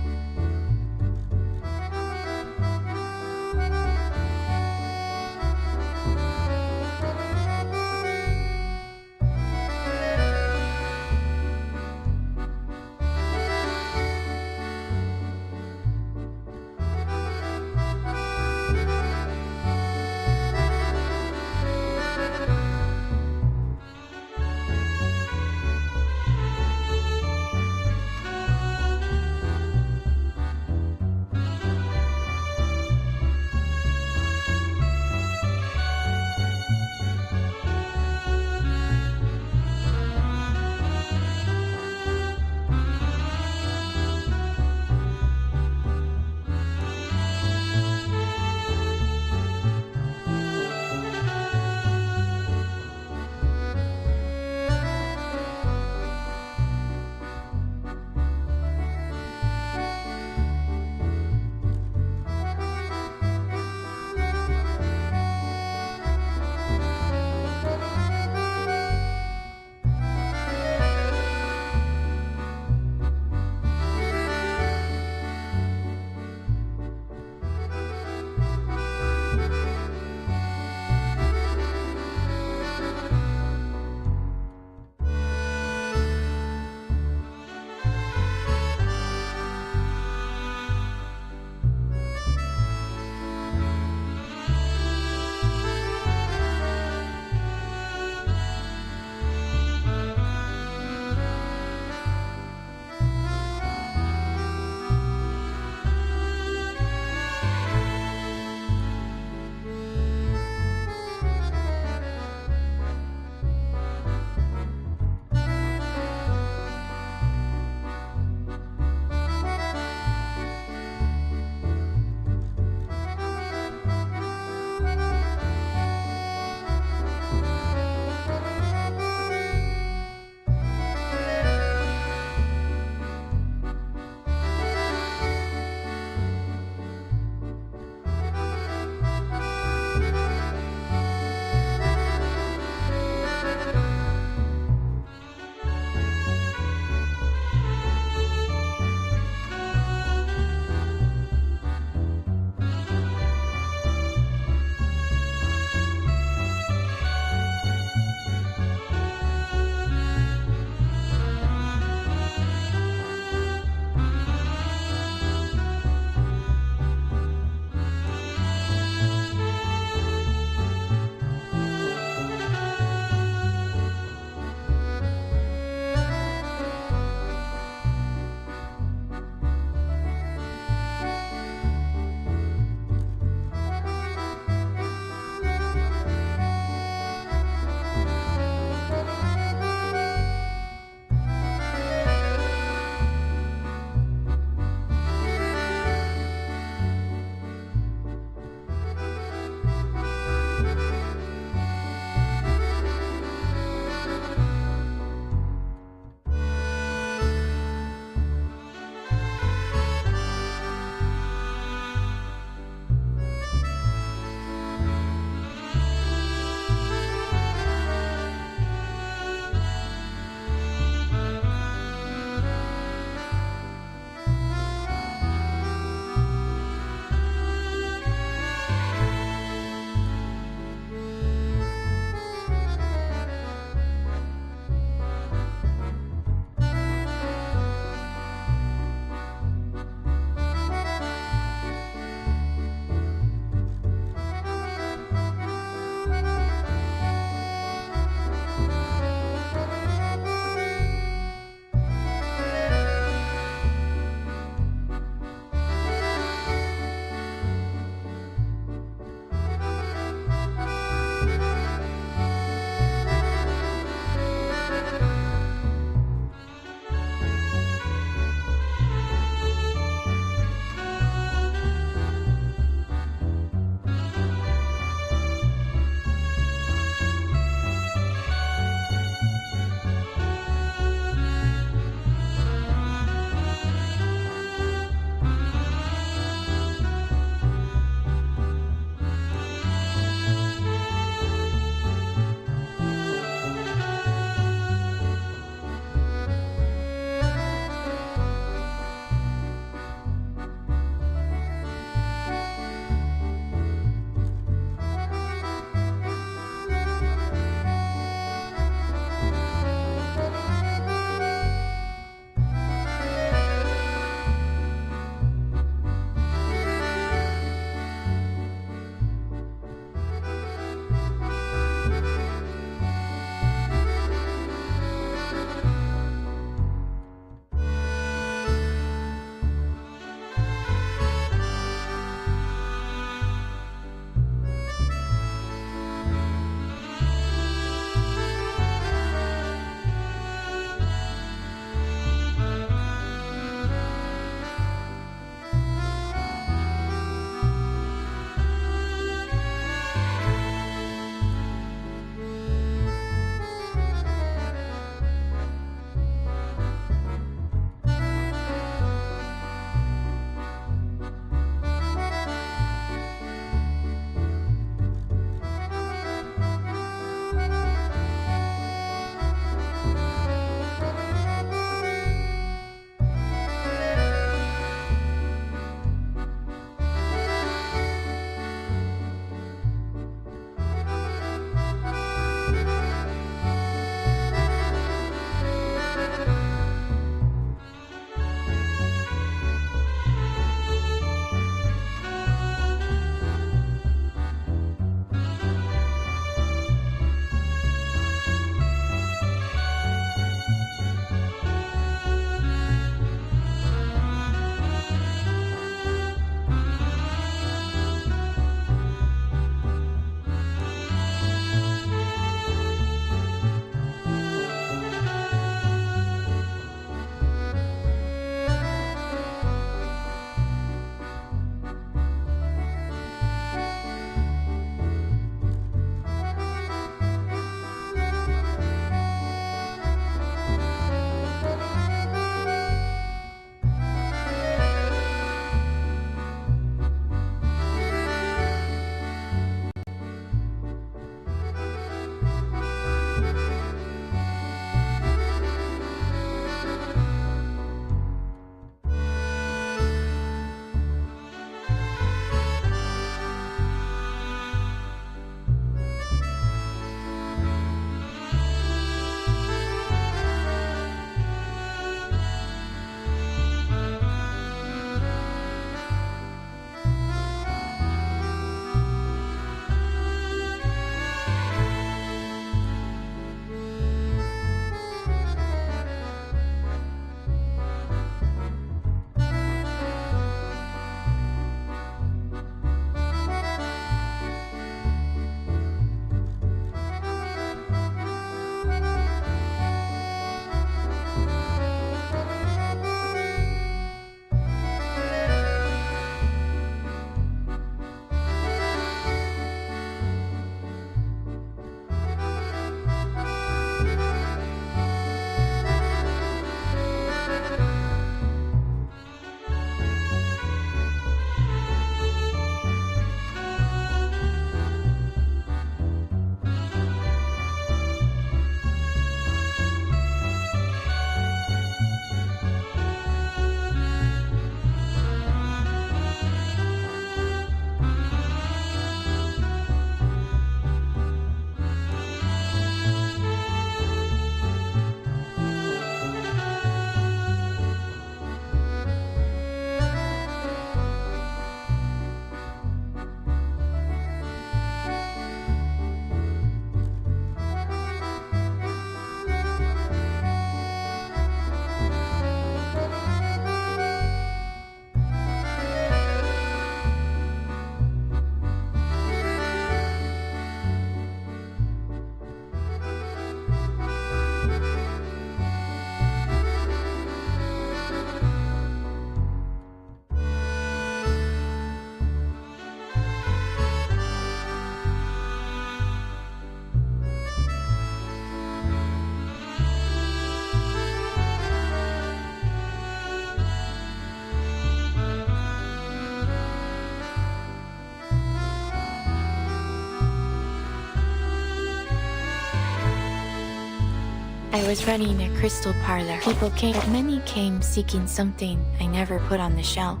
I was running a crystal parlor. People came, but many came seeking something I never put on the shelf.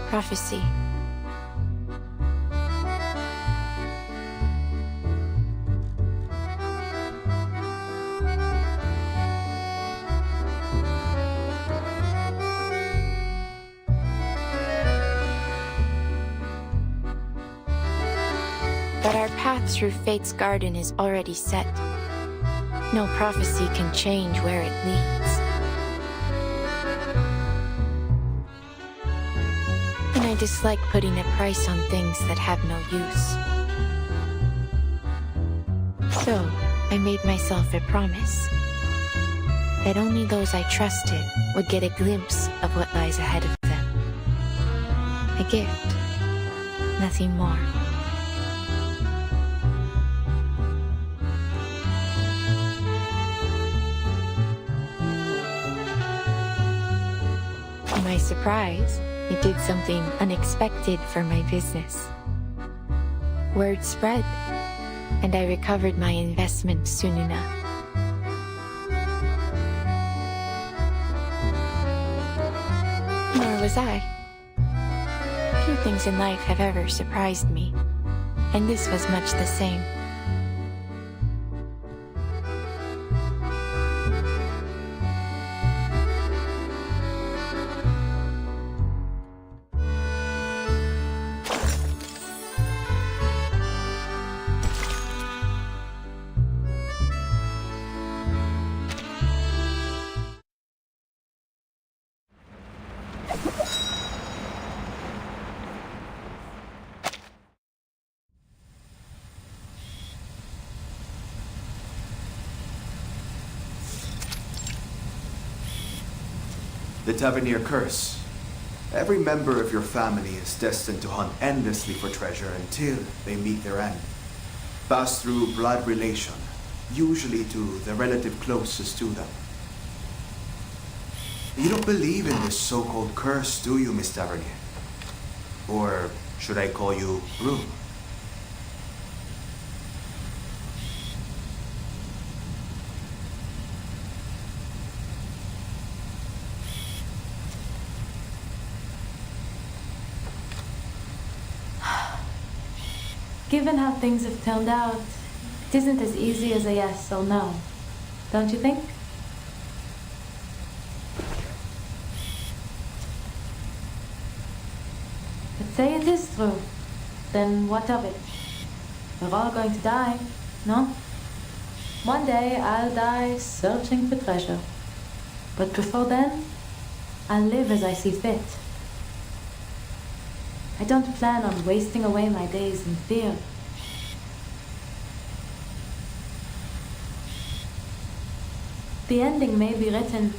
Prophecy. But our path through Fate's garden is already set. No prophecy can change where it leads. And I dislike putting a price on things that have no use. So, I made myself a promise that only those I trusted would get a glimpse of what lies ahead of them. A gift, nothing more. To my surprise, it did something unexpected for my business. Word spread, and I recovered my investment soon enough. Nor was I. Few things in life have ever surprised me, and this was much the same. The Tavernier Curse. Every member of your family is destined to hunt endlessly for treasure until they meet their end. Pass through blood relation, usually to the relative closest to them. You don't believe in this so-called curse, do you, Miss Tavernier? Or should I call you Rue? Given how things have turned out, it isn't as easy as a yes or no. Don't you think? But say it is true. Then what of it? We're all going to die, no? One day I'll die searching for treasure. But before then, I'll live as I see fit. I don't plan on wasting away my days in fear. The ending may be written,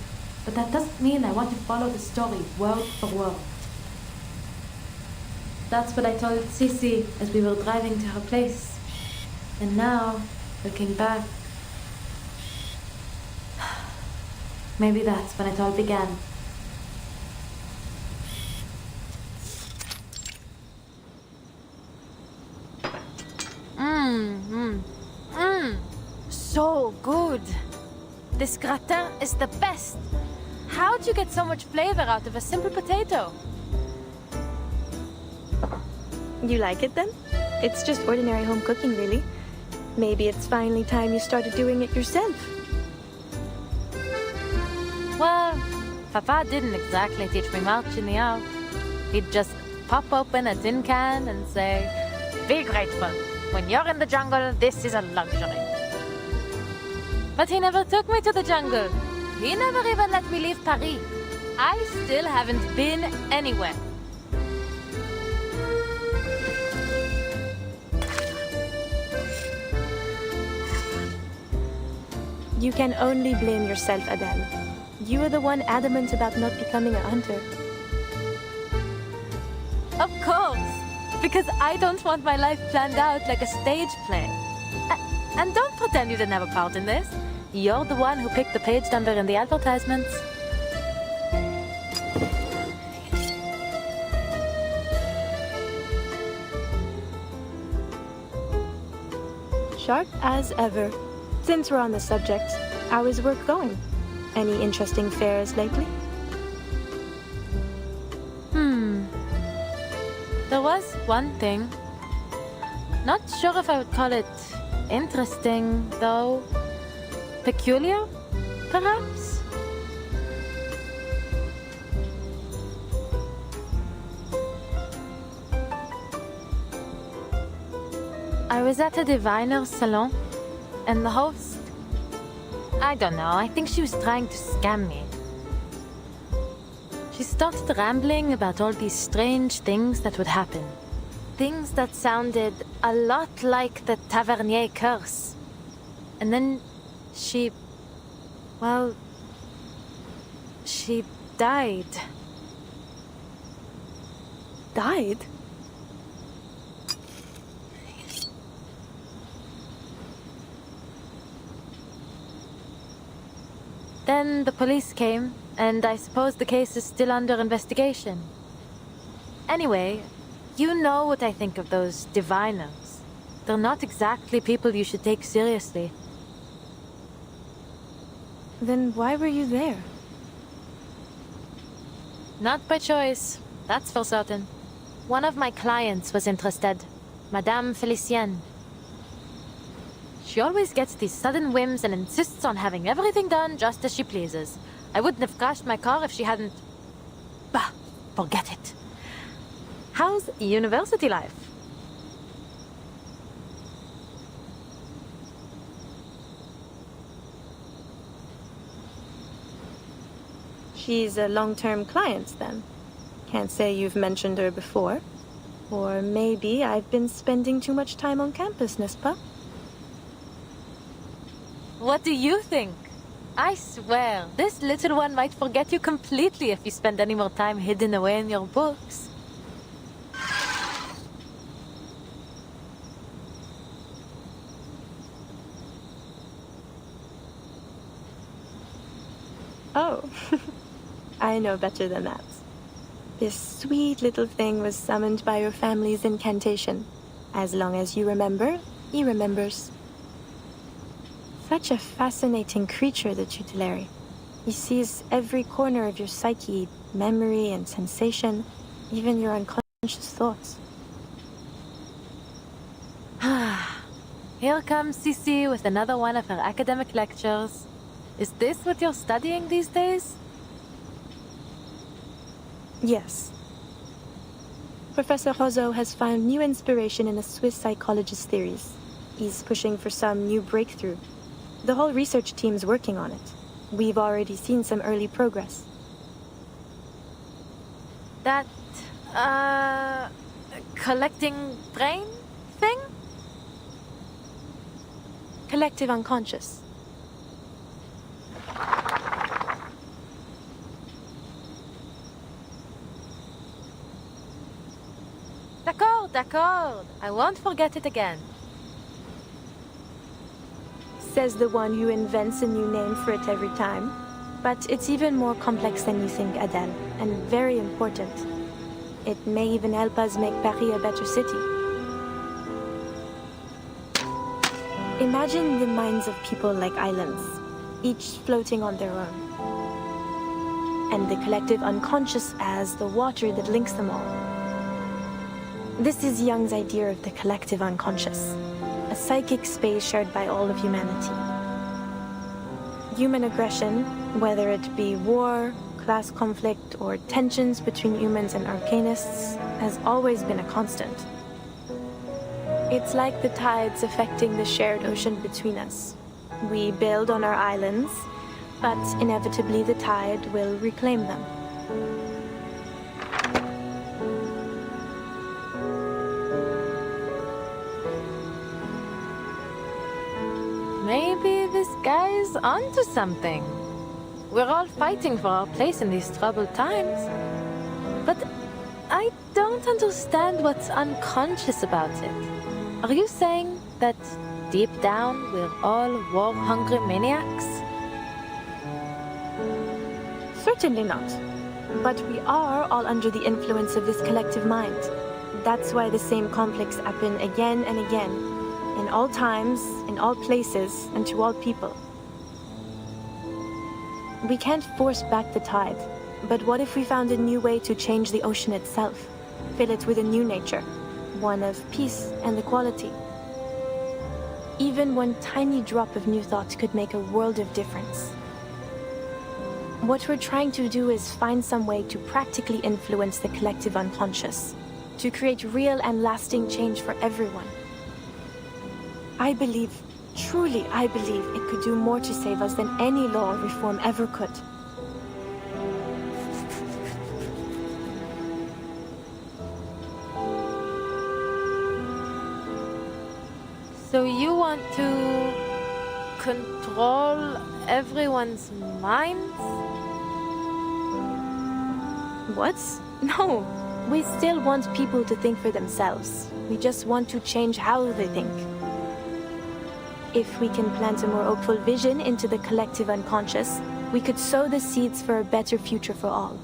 but that doesn't mean I want to follow the story word for word. That's what I told Sissy as we were driving to her place. And now, looking back, maybe that's when it all began. So good. This gratin is the best. How'd you get so much flavor out of a simple potato? You like it then? It's just ordinary home cooking, really. Maybe it's finally time you started doing it yourself. Well, Papa didn't exactly teach me much in the house. He'd just pop open a tin can and say, "Be grateful. When you're in the jungle, this is a luxury." But he never took me to the jungle. He never even let me leave Paris. I still haven't been anywhere. You can only blame yourself, Adele. You were the one adamant about not becoming a hunter. Of course, because I don't want my life planned out like a stage play. And don't pretend you didn't have a part in this. You're the one who picked the page number in the advertisements. Sharp as ever. Since we're on the subject, how is work going? Any interesting fairs lately? There was one thing. Not sure if I would call it interesting, though. Peculiar, perhaps? I was at a diviner's salon, and the host... I don't know, I think she was trying to scam me. She started rambling about all these strange things that would happen. Things that sounded a lot like the Tavernier curse. And then she... well... she died. Died? Then the police came, and I suppose the case is still under investigation. Anyway, you know what I think of those diviners. They're not exactly people you should take seriously. Then why were you there? Not by choice, that's for certain. One of my clients was interested, Madame Felicienne. She always gets these sudden whims and insists on having everything done just as she pleases. I wouldn't have crashed my car if she hadn't... Bah, forget it. How's university life? She's a long-term client, then. Can't say you've mentioned her before. Or maybe I've been spending too much time on campus, n'est-ce pas? What do you think? I swear, this little one might forget you completely if you spend any more time hidden away in your books. Oh, I know better than that. This sweet little thing was summoned by your family's incantation. As long as you remember, he remembers. Such a fascinating creature, the tutelary. He sees every corner of your psyche, memory and sensation, even your unconscious thoughts. Here comes Cici with another one of her academic lectures. Is this what you're studying these days? Yes. Professor Roseau has found new inspiration in a Swiss psychologist's theories. He's pushing for some new breakthrough. The whole research team's working on it. We've already seen some early progress. That, collecting brain thing? Collective unconscious. D'accord. I won't forget it again. Says the one who invents a new name for it every time. But it's even more complex than you think, Adele, and very important. It may even help us make Paris a better city. Imagine the minds of people like islands, each floating on their own. And the collective unconscious as the water that links them all. This is Jung's idea of the collective unconscious, a psychic space shared by all of humanity. Human aggression, whether it be war, class conflict, or tensions between humans and arcanists, has always been a constant. It's like the tides affecting the shared ocean between us. We build on our islands, but inevitably the tide will reclaim them. Maybe this guy's onto something. We're all fighting for our place in these troubled times. But I don't understand what's unconscious about it. Are you saying that deep down we're all war-hungry maniacs? Certainly not. But we are all under the influence of this collective mind. That's why the same conflicts happen again and again. in all times, in all places, and to all people. We can't force back the tide, but what if we found a new way to change the ocean itself? Fill it with a new nature, one of peace and equality. Even one tiny drop of new thought could make a world of difference. What we're trying to do is find some way to practically influence the collective unconscious, to create real and lasting change for everyone. I believe, truly I believe, it could do more to save us than any law or reform ever could. So you want to control everyone's minds? What? No. We still want people to think for themselves. We just want to change how they think. If we can plant a more hopeful vision into the collective unconscious, we could sow the seeds for a better future for all.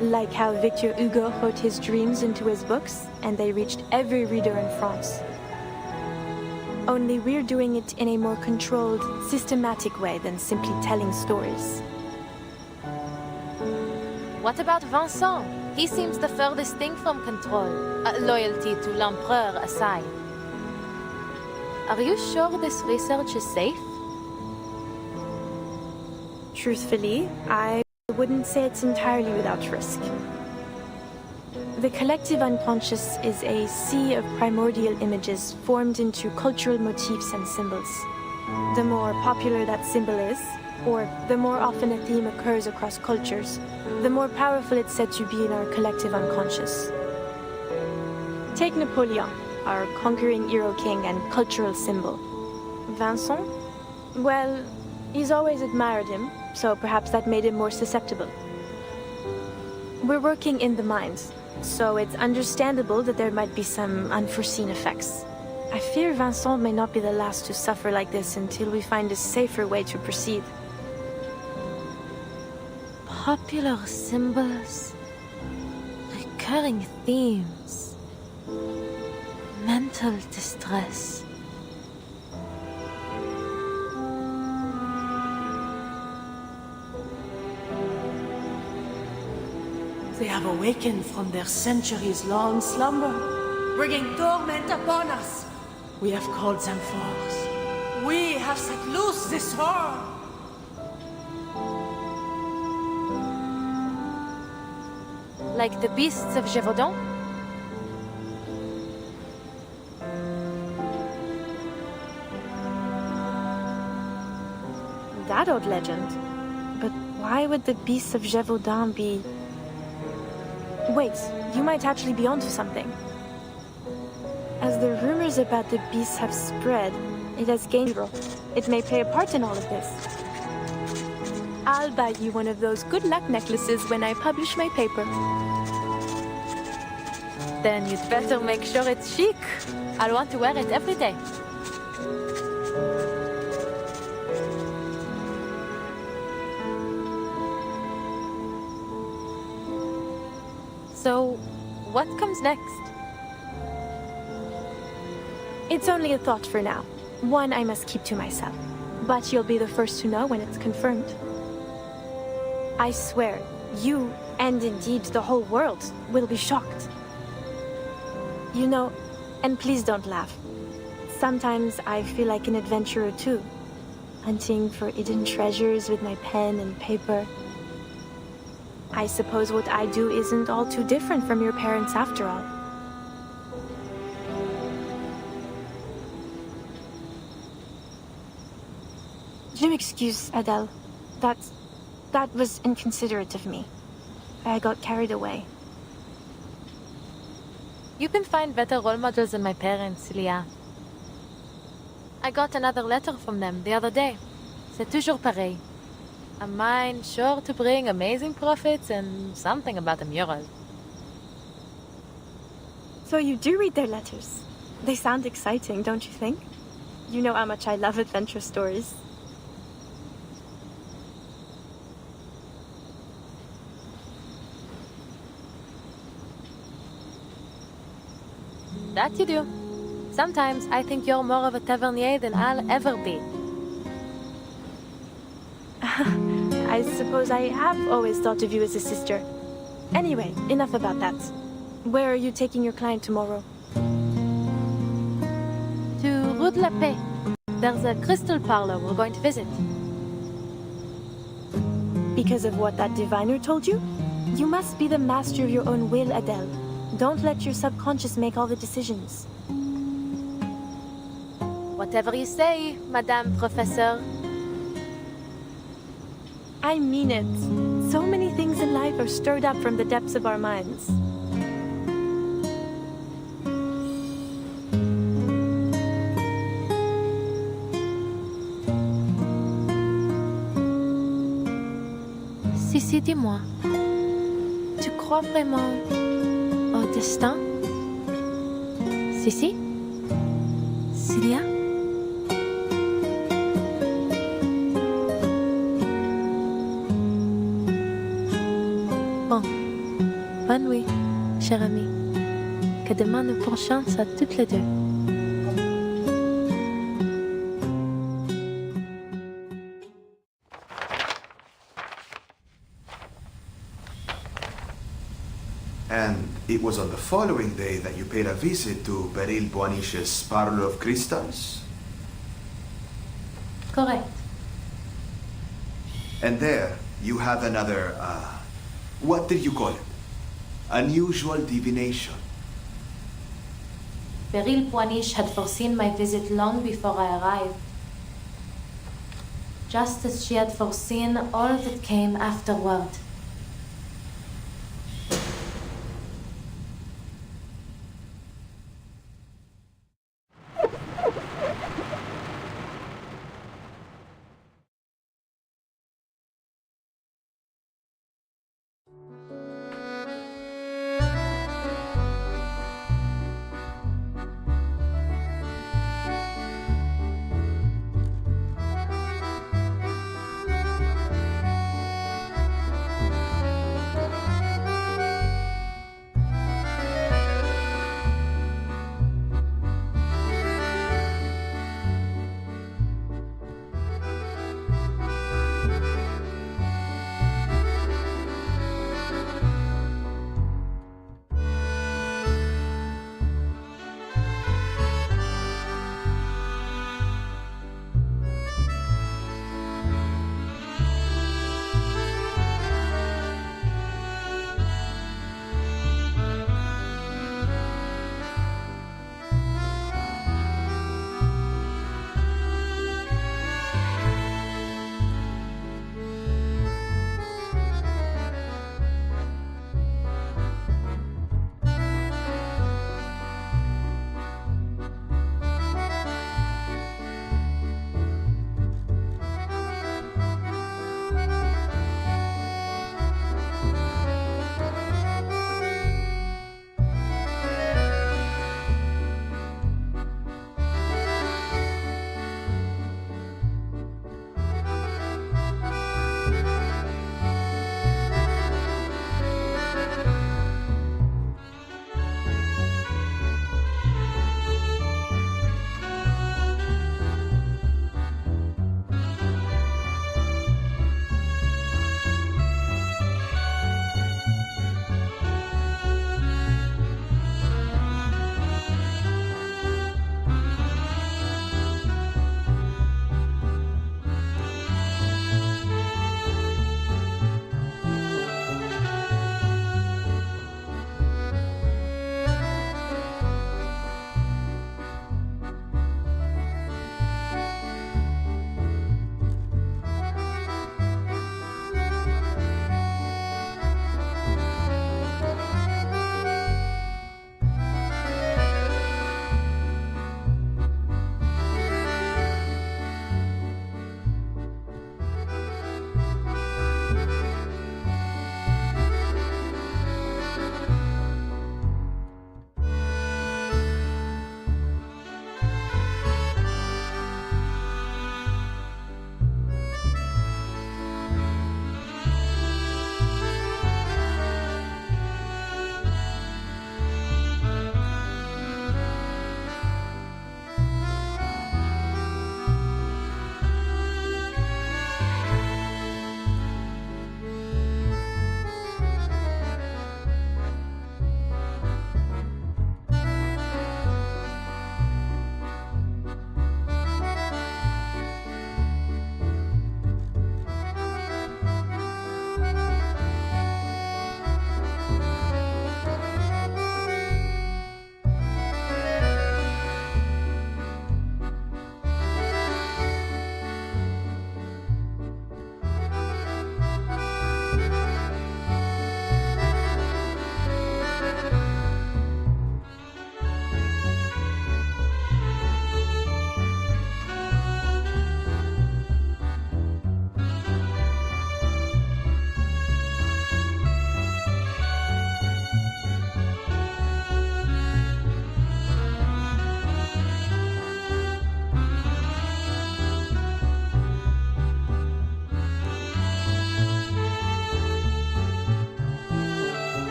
Like how Victor Hugo wrote his dreams into his books, and they reached every reader in France. Only we're doing it in a more controlled, systematic way than simply telling stories. What about Vincent? He seems the furthest thing from control, loyalty to l'Empereur aside. Are you sure this research is safe? Truthfully, I wouldn't say it's entirely without risk. The collective unconscious is a sea of primordial images formed into cultural motifs and symbols. The more popular that symbol is, or the more often a theme occurs across cultures, the more powerful it's said to be in our collective unconscious. Take Napoleon, our conquering hero king and cultural symbol. Vincent? Well, he's always admired him, so perhaps that made him more susceptible. We're working in the mind, so it's understandable that there might be some unforeseen effects. I fear Vincent may not be the last to suffer like this until we find a safer way to proceed. Popular symbols, recurring themes, mental distress. They have awakened from their centuries-long slumber, bringing torment upon us. We have called them forth. We have set loose this horror. Like the beasts of Gévaudan? That old legend. But why would the beasts of Gévaudan be... Wait, you might actually be onto something. As the rumors about the beasts have spread, it has gained role. It may play a part in all of this. I'll buy you one of those good luck necklaces when I publish my paper. Then you'd better make sure it's chic. I'll want to wear it every day. So, what comes next? It's only a thought for now. One I must keep to myself. But you'll be the first to know when it's confirmed. I swear, you, and indeed the whole world, will be shocked. You know, and please don't laugh. Sometimes I feel like an adventurer too, hunting for hidden treasures with my pen and paper. I suppose what I do isn't all too different from your parents after all. Je m'excuse, Adele. That was inconsiderate of me. I got carried away. You can find better role models than my parents, Leah. I got another letter from them the other day. C'est toujours pareil. A mind sure to bring amazing profits and something about a mural. So you do read their letters. They sound exciting, don't you think? You know how much I love adventure stories. That you do. Sometimes I think you're more of a tavernier than I'll ever be. I suppose I have always thought of you as a sister. Anyway, enough about that. Where are you taking your client tomorrow? To Rue de la Paix. There's a crystal parlor we're going to visit. Because of what that diviner told you? You must be the master of your own will, Adele. Don't let your subconscious make all the decisions. Whatever you say, Madame Professeur. I mean it. So many things in life are stirred up from the depths of our minds. Sissi, dis-moi, tu crois vraiment au destin? Sissi? Cilia? Bon, bonne nuit, chère amie. Que demain nous porte chance à toutes les deux. And it was on the following day that you paid a visit to Beryl Boanish's Parlor of Crystals? Correct. And there, you have another, what did you call it? Unusual divination. Beryl Boanish had foreseen my visit long before I arrived. Just as she had foreseen all that came afterward.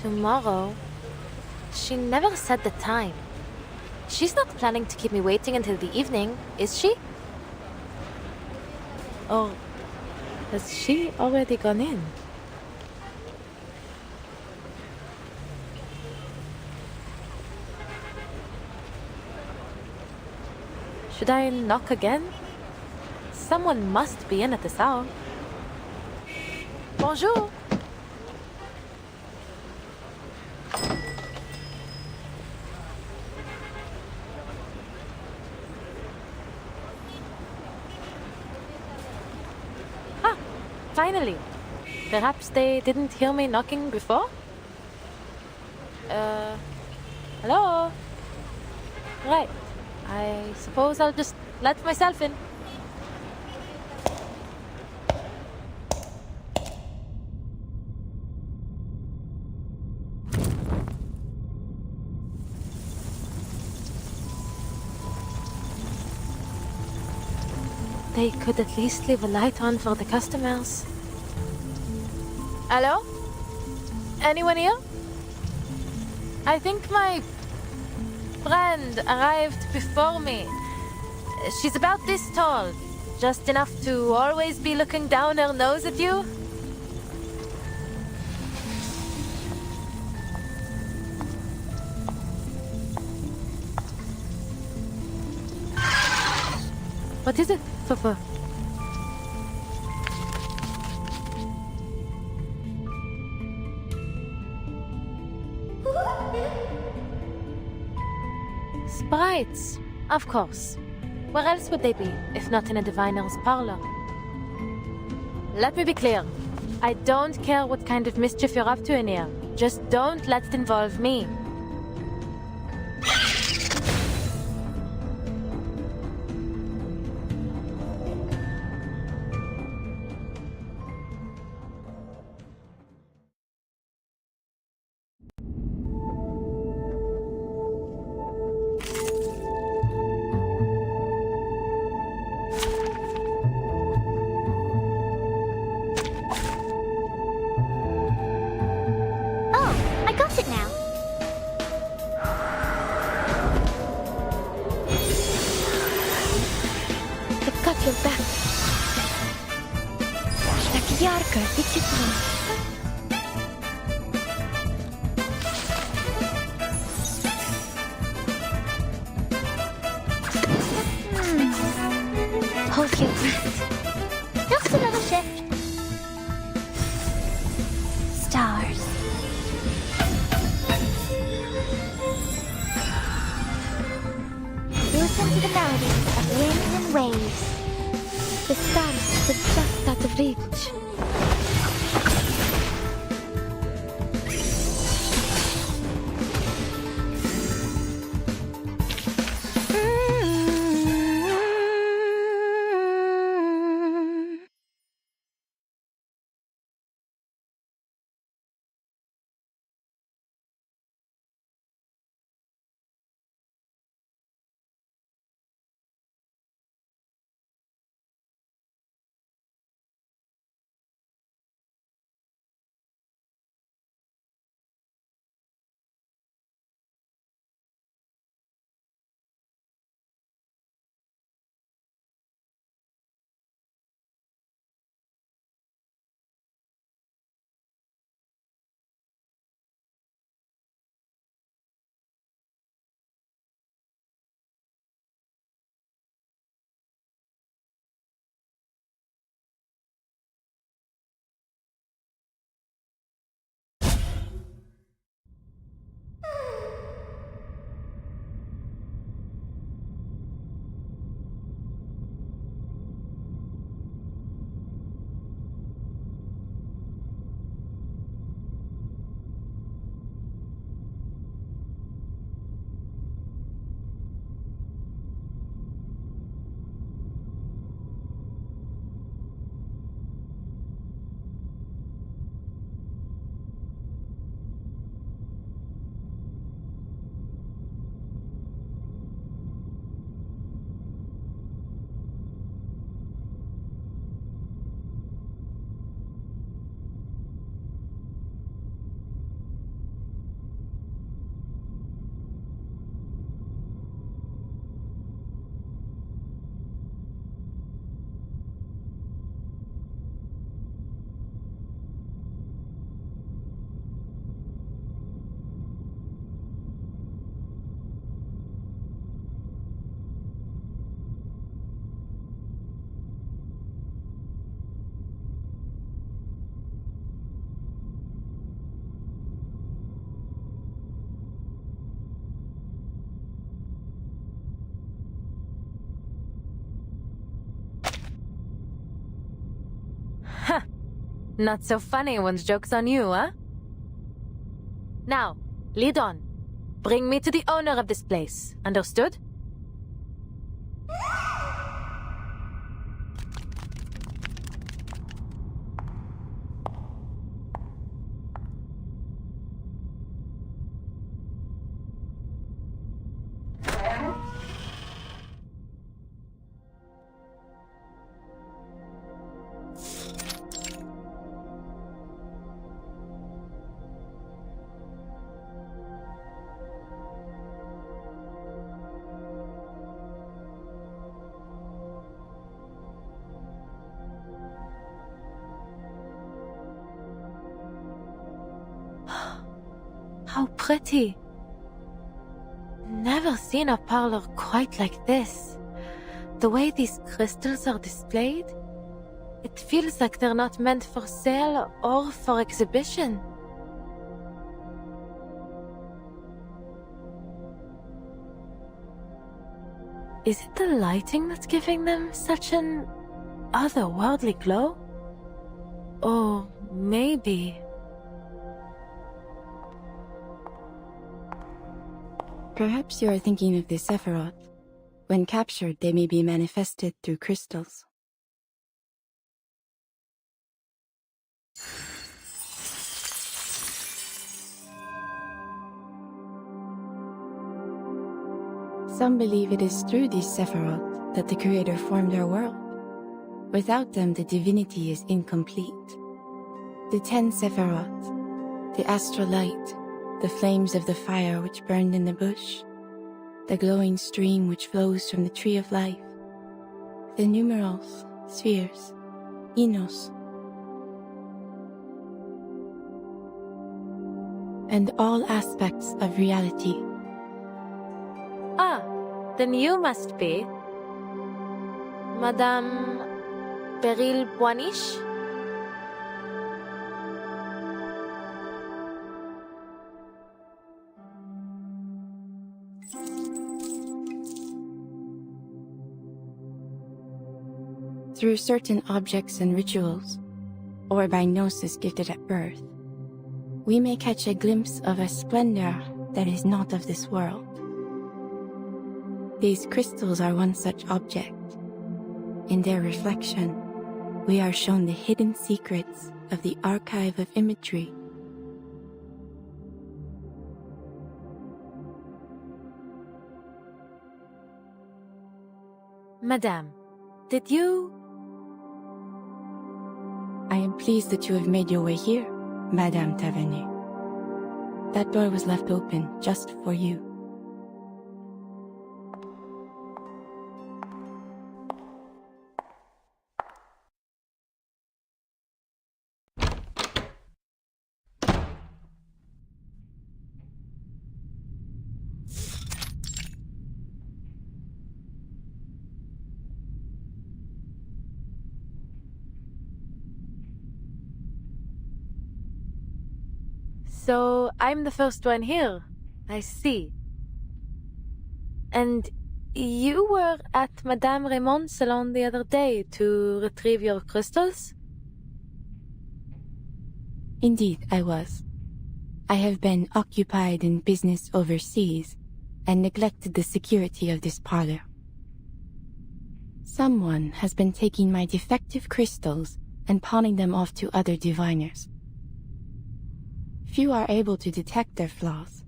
Tomorrow? She never said the time. She's not planning to keep me waiting until the evening, is she? Or has she already gone in? Should I knock again? Someone must be in at this hour. Bonjour! Ah, finally! Perhaps they didn't hear me knocking before? Hello? Right. I suppose I'll just let myself in. They could at least leave a light on for the customers. Hello? Anyone here? I think my friend arrived before me. She's about this tall, just enough to always be looking down her nose at you. What is it, Papa? Sprites, of course. Where else would they be, if not in a diviner's parlor? Let me be clear. I don't care what kind of mischief you're up to in here. Just don't let it involve me. Hold your breath. Just another shift. Stars. Listen to the melodies of wind and waves. The stars were just out of reach. Not so funny when the joke's on you, huh? Now, lead on. Bring me to the owner of this place. Understood? How pretty. Never seen a parlor quite like this. The way these crystals are displayed, it feels like they're not meant for sale or for exhibition. Is it the lighting that's giving them such an otherworldly glow? Or maybe... Perhaps you are thinking of the Sephiroth. When captured, they may be manifested through crystals. Some believe it is through these Sephiroth that the Creator formed our world. Without them, the divinity is incomplete. The 10 Sephiroth, the astral light, the flames of the fire which burned in the bush, the glowing stream which flows from the tree of life, the numerals, spheres, Enos, and all aspects of reality. Ah, then you must be Madame Beryl Boiniche? Through certain objects and rituals, or by gnosis gifted at birth, we may catch a glimpse of a splendor that is not of this world. These crystals are one such object. In their reflection, we are shown the hidden secrets of the archive of imagery. Madame, did you... I am pleased that you have made your way here, Madame Tavernier. That door was left open just for you. So, I'm the first one here. I see. And you were at Madame Raymond's salon the other day to retrieve your crystals? Indeed, I was. I have been occupied in business overseas and neglected the security of this parlor. Someone has been taking my defective crystals and pawning them off to other diviners. Few are able to detect their flaws,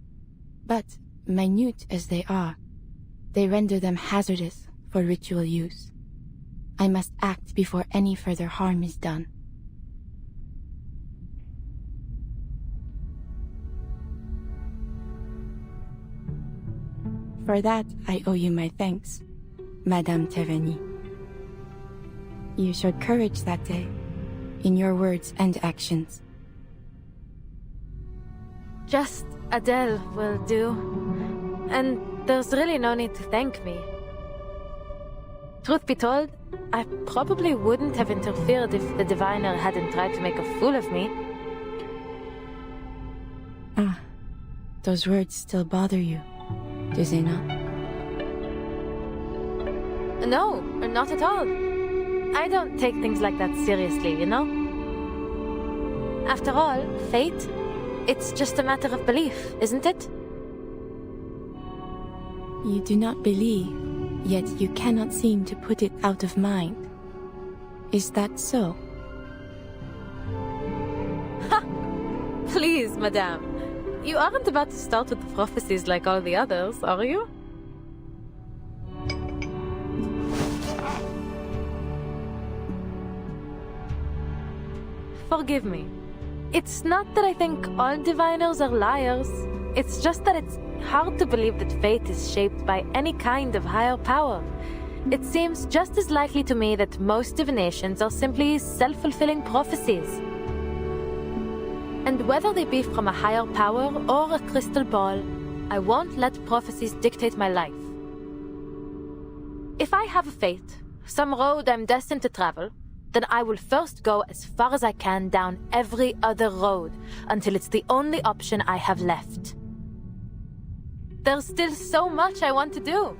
but, minute as they are, they render them hazardous for ritual use. I must act before any further harm is done. For that, I owe you my thanks, Madame Tavernier. You showed courage that day, in your words and actions. Just Adele will do. And there's really no need to thank me. Truth be told, I probably wouldn't have interfered if the diviner hadn't tried to make a fool of me. Ah, those words still bother you, do they not? No, not at all. I don't take things like that seriously, you know? After all, fate, it's just a matter of belief, isn't it? You do not believe, yet you cannot seem to put it out of mind. Is that so? Ha! Please, madame. You aren't about to start with the prophecies like all the others, are you? Forgive me. It's not that I think all diviners are liars. It's just that it's hard to believe that fate is shaped by any kind of higher power. It seems just as likely to me that most divinations are simply self-fulfilling prophecies. And whether they be from a higher power or a crystal ball, I won't let prophecies dictate my life. If I have a fate, some road I'm destined to travel, then I will first go as far as I can down every other road until it's the only option I have left. There's still so much I want to do.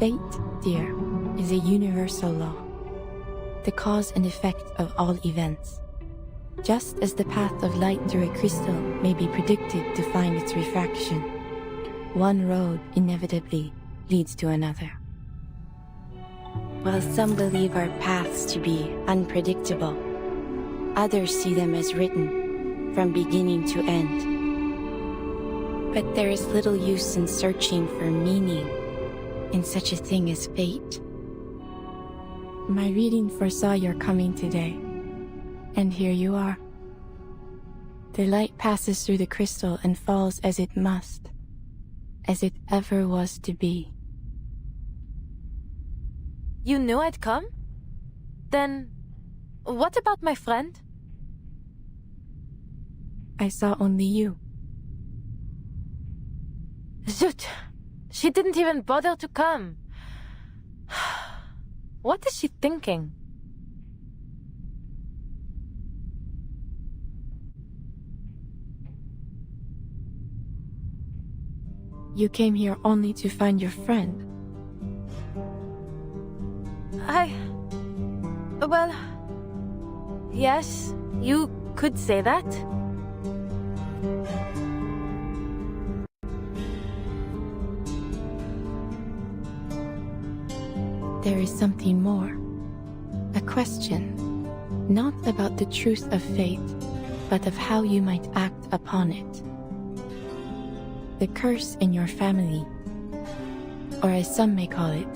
Fate, dear, is a universal law, the cause and effect of all events. Just as the path of light through a crystal may be predicted to find its refraction, one road inevitably leads to another. While some believe our paths to be unpredictable, others see them as written, from beginning to end. But there is little use in searching for meaning in such a thing as fate. My reading foresaw your coming today. And here you are. The light passes through the crystal and falls as it must, as it ever was to be. You knew I'd come? Then, what about my friend? I saw only you. Zut! She didn't even bother to come. What is she thinking? You came here only to find your friend. Well, yes, you could say that. There is something more. A question, not about the truth of fate, but of how you might act upon it. The curse in your family, or as some may call it,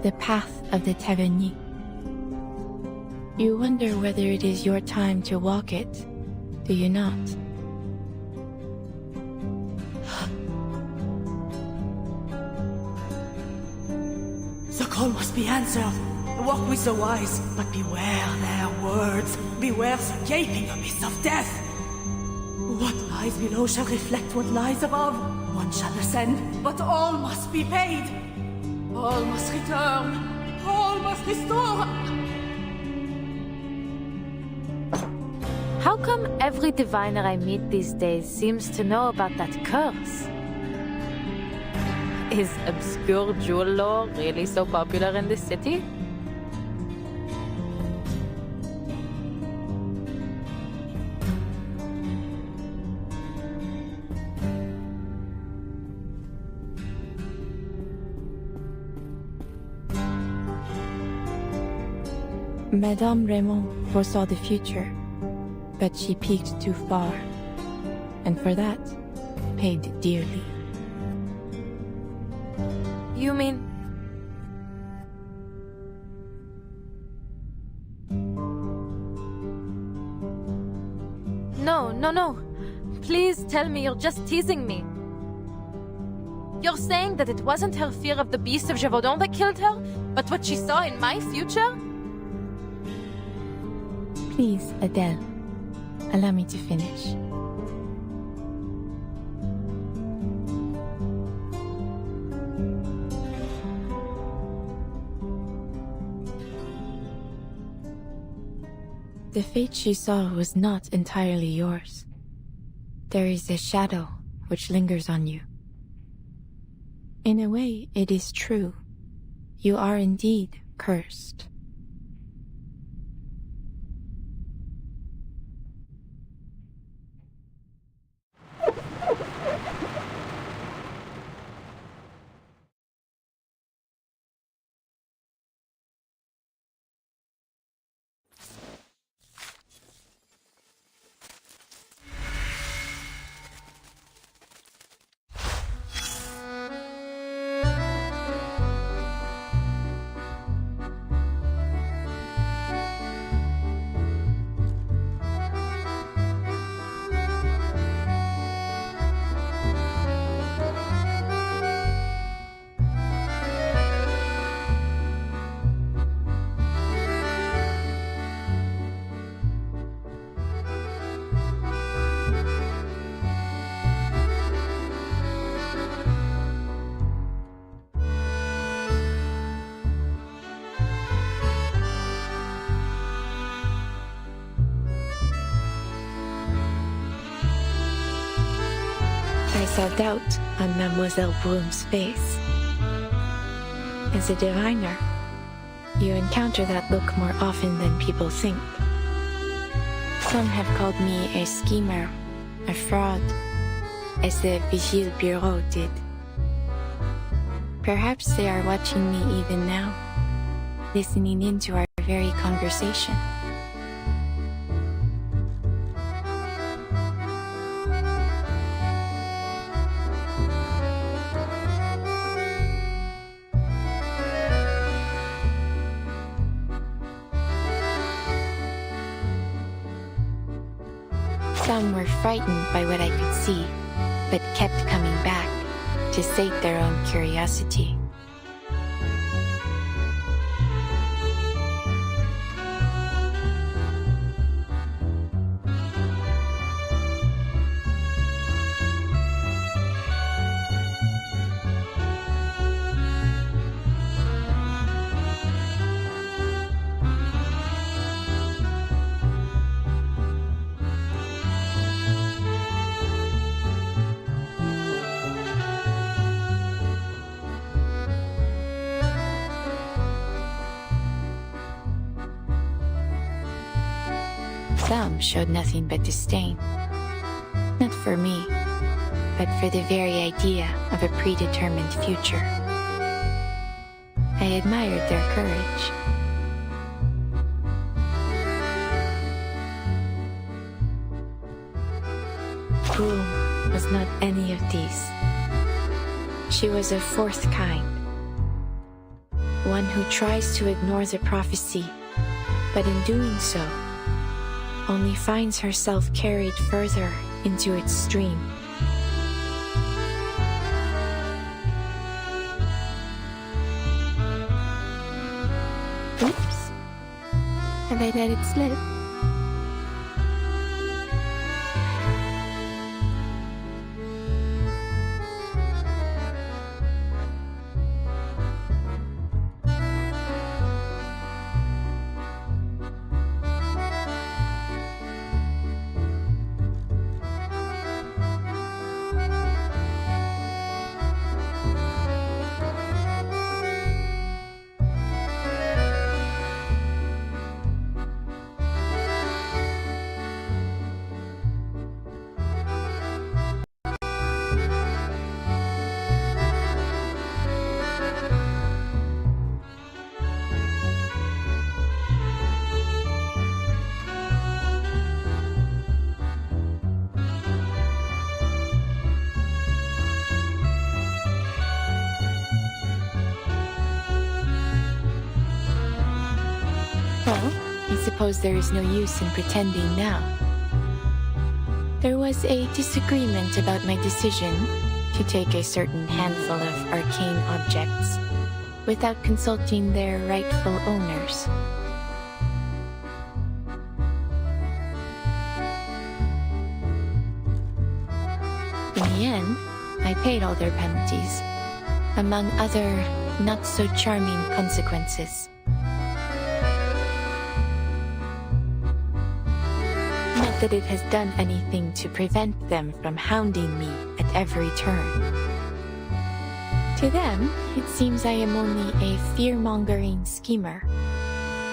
the path of the Tavernier. You wonder whether it is your time to walk it, do you not? The call must be answered. Walk with the wise, but beware their words. Beware the gaping abyss of death. What lies below shall reflect what lies above. One shall ascend, but all must be paid. All must return. All must restore. How come every diviner I meet these days seems to know about that curse? Is obscure jewel lore really so popular in this city? Madame Raymond foresaw the future, but she peeked too far, and for that, paid dearly. You mean... No. Please tell me you're just teasing me. You're saying that it wasn't her fear of the beast of Gévaudan that killed her, but what she saw in my future? Please, Adele, allow me to finish. The fate she saw was not entirely yours. There is a shadow which lingers on you. In a way, it is true. You are indeed cursed. I saw doubt on Mademoiselle Broom's face. As a diviner, you encounter that look more often than people think. Some have called me a schemer, a fraud, as the Vigile Bureau did. Perhaps they are watching me even now, listening into our very conversation. Some were frightened by what I could see, but kept coming back to sate their own curiosity. Some showed nothing but disdain. Not for me, but for the very idea of a predetermined future. I admired their courage. Broom was not any of these. She was a fourth kind. One who tries to ignore the prophecy, but in doing so, only finds herself carried further into its stream. Oops. Have I let it slip? Well, I suppose there is no use in pretending now. There was a disagreement about my decision to take a certain handful of arcane objects without consulting their rightful owners. In the end, I paid all their penalties, among other not-so-charming consequences. Not that it has done anything to prevent them from hounding me at every turn. To them, it seems I am only a fear-mongering schemer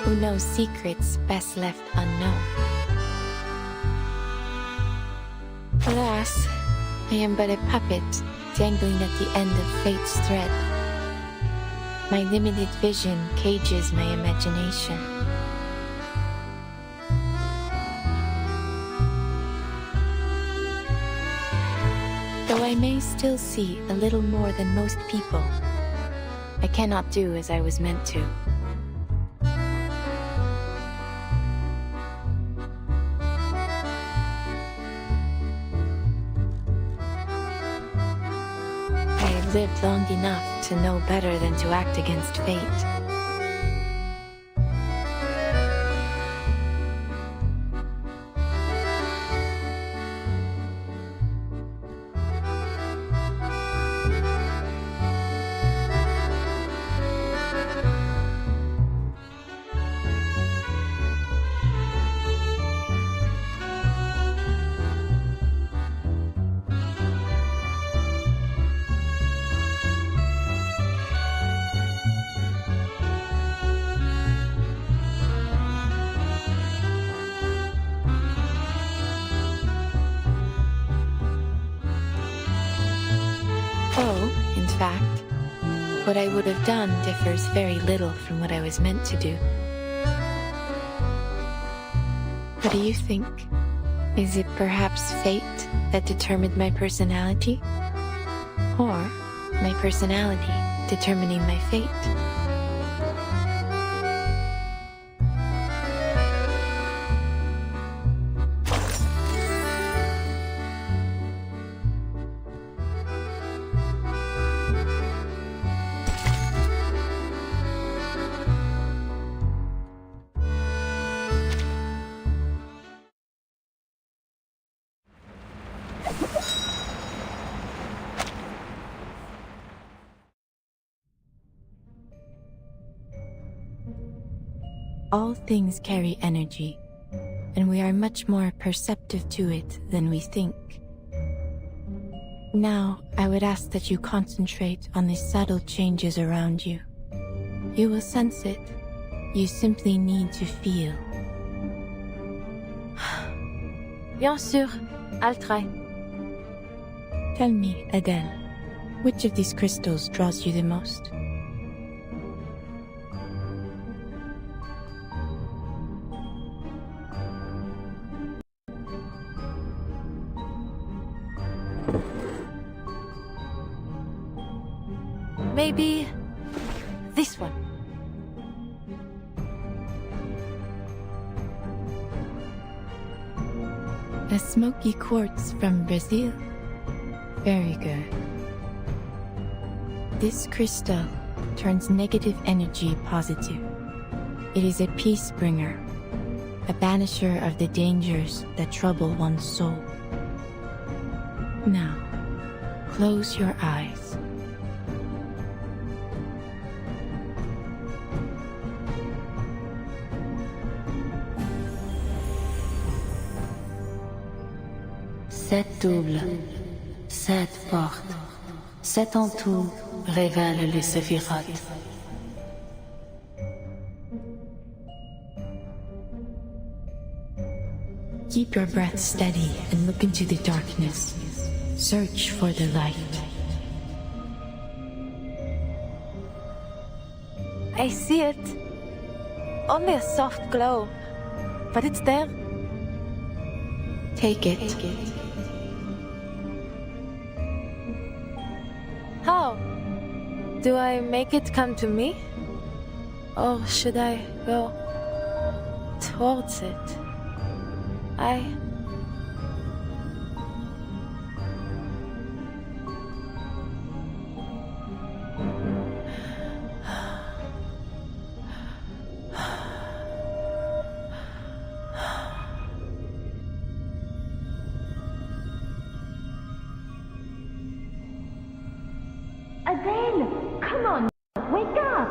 who knows secrets best left unknown. Alas, I am but a puppet dangling at the end of fate's thread. My limited vision cages my imagination. Though I may still see a little more than most people, I cannot do as I was meant to. I have lived long enough to know better than to act against fate. In fact, what I would have done differs very little from what I was meant to do. What do you think? Is it perhaps fate that determined my personality? Or my personality determining my fate? All things carry energy, and we are much more perceptive to it than we think. Now, I would ask that you concentrate on the subtle changes around you. You will sense it. You simply need to feel. Bien sûr, I'll try. Tell me, Adele, which of these crystals draws you the most? Maybe this one. A smoky quartz from Brazil. Very good. This crystal turns negative energy positive. It is a peace bringer, a banisher of the dangers that trouble one's soul. Now, close your eyes. Sept doubles, sept portes, sept en tout révèlent les séphirotes. Keep your breath steady and look into the darkness. Search for the light. I see it. Only a soft glow, but it's there. Take it. How? Do I make it come to me? Or should I go towards it? Adele, come on, wake up!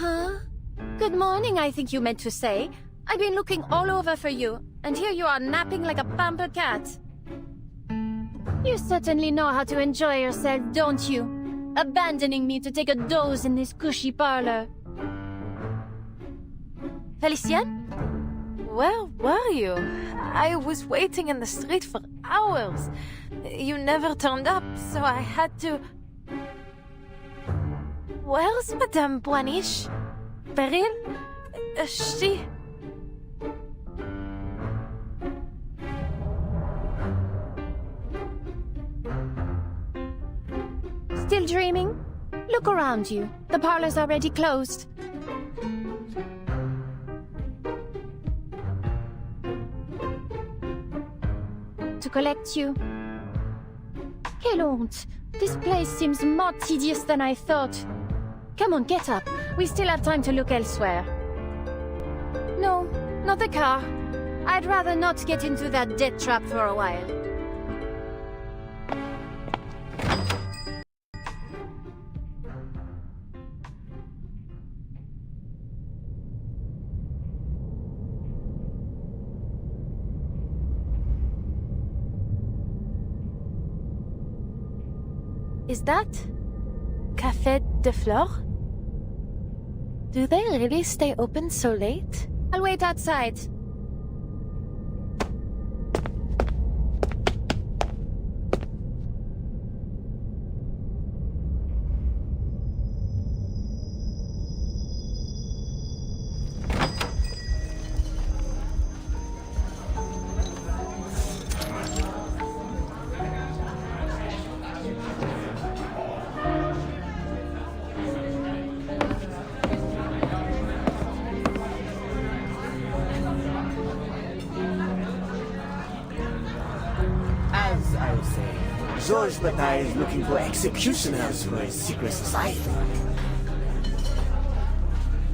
Huh? Good morning, I think you meant to say. I've been looking all over for you, and here you are napping like a pampered cat. You certainly know how to enjoy yourself, don't you? Abandoning me to take a doze in this cushy parlor. Felicienne? Where were you? I was waiting in the street for hours. You never turned up, so I had to... Where's Madame Boiniche? Peril? She... Still dreaming? Look around you. The parlor's already closed. To collect you. Quelle honte! This place seems more tedious than I thought. Come on, get up. We still have time to look elsewhere. No, not the car. I'd rather not get into that death trap for a while. Is that Café de Flore? Do they really stay open so late? I'll wait outside. Georges Bataille is looking for executioners for his secret society.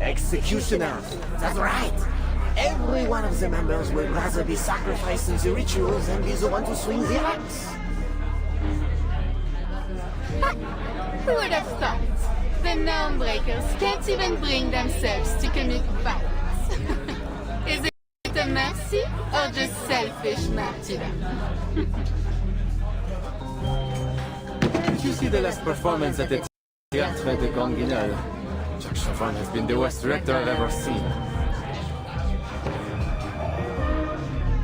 Executioners, that's right! Every one of the members will rather be sacrificed in the rituals than be the one to swing the axe. Who would have thought? The Normbreakers can't even bring themselves to commit violence. Is it a mercy or just selfish martyrdom? Did you see the last performance at the Théâtre de Ganguinel? Jacques Chauvin has been the worst director I've ever seen.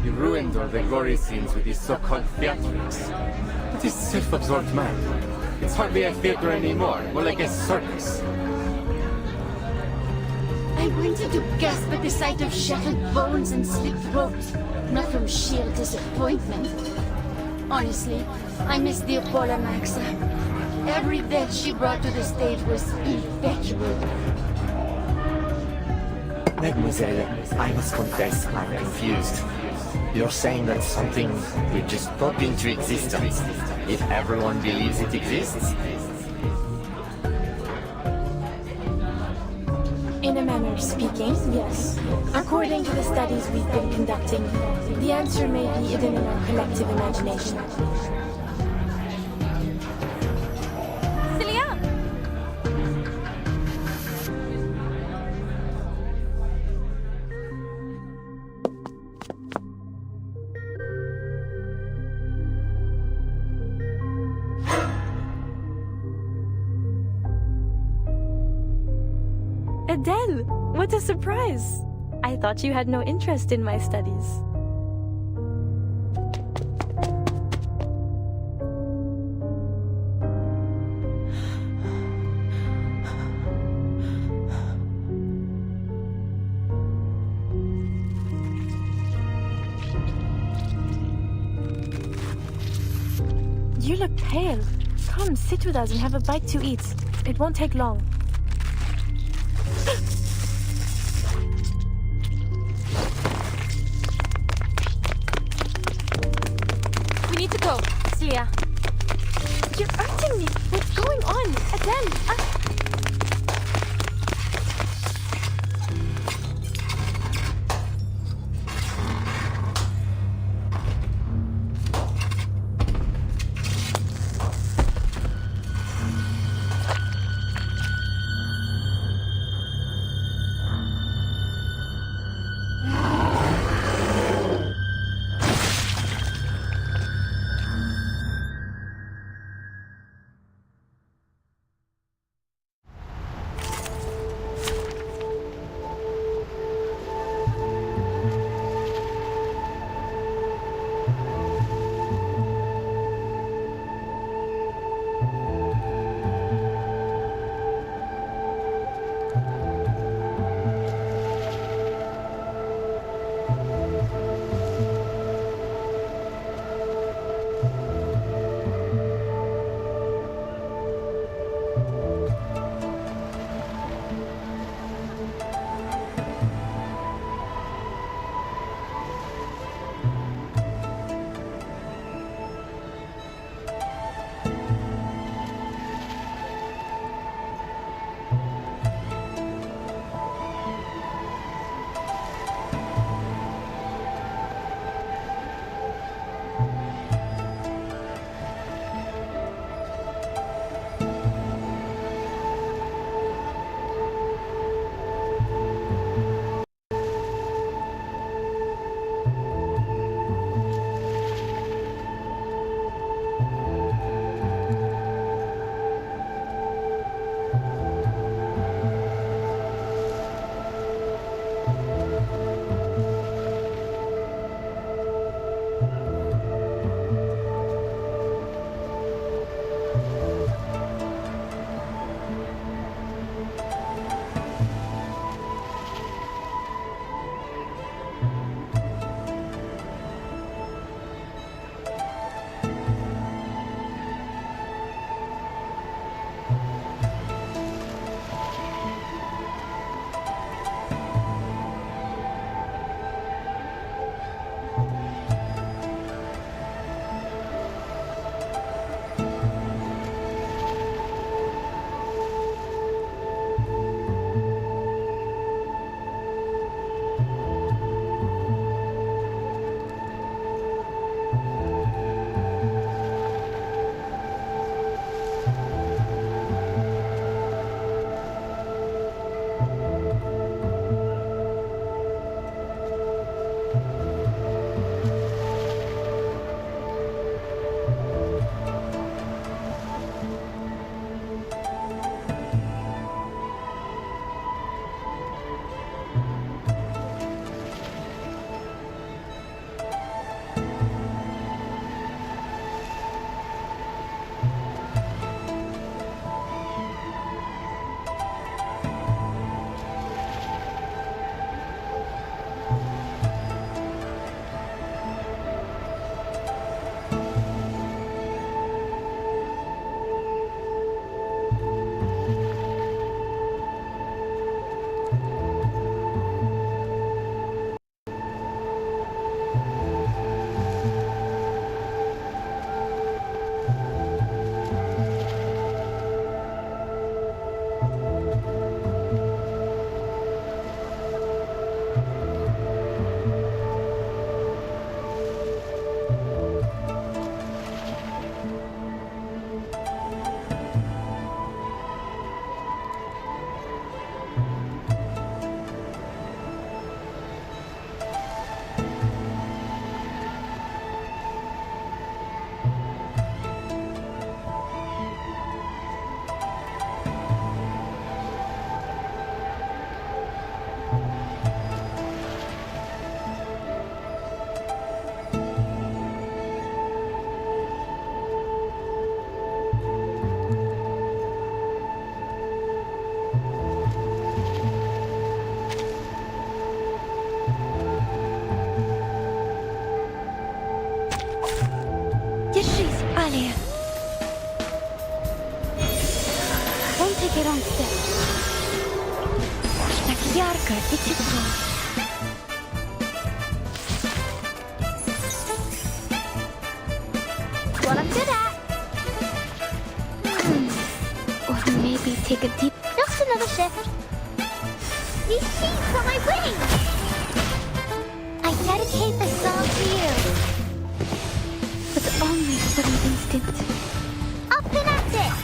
He ruined all the gory scenes with his so-called theatrics. But this self-absorbed man, it's hardly a theater anymore, more like a circus. I wanted to gasp at the sight of shattered bones and slit throats, not from sheer disappointment. Honestly, I miss the Apollo Maxa. Every death she brought to the stage was infectious. Mademoiselle, I must confess I'm confused. You're saying that something will just pop into existence if everyone believes it exists? In a manner of speaking, yes. According to the studies we've been conducting, the answer may be hidden in our collective imagination. Celia! Adele! What a surprise! I thought you had no interest in my studies. You look pale. Come, sit with us and have a bite to eat. It won't take long. We need to go, Celia. You're hurting me. What's going on? Adele, Good to What I'm good at. Or maybe take a deep... Just another shift. These sheets are my wings. I dedicate this song to you. But only for an instant. Up and at it.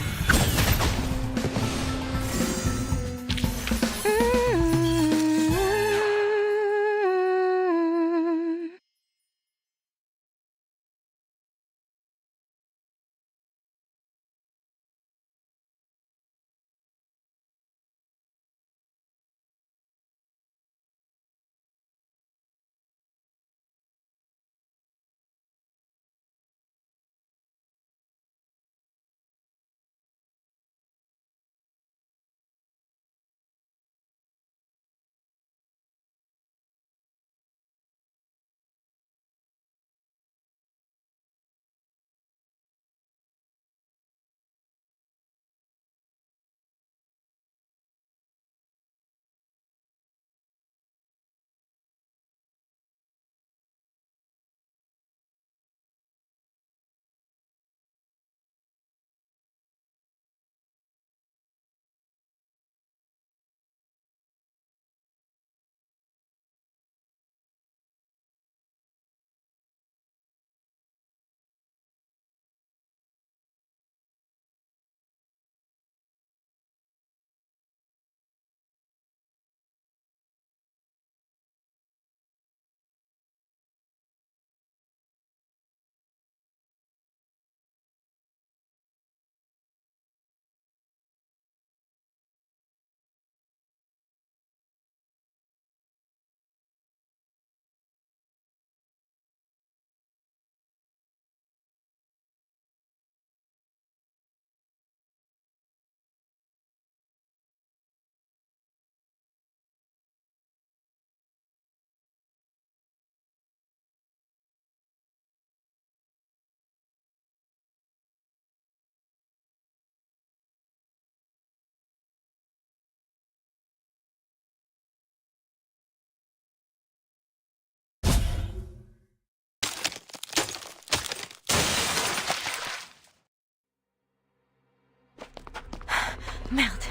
Merde.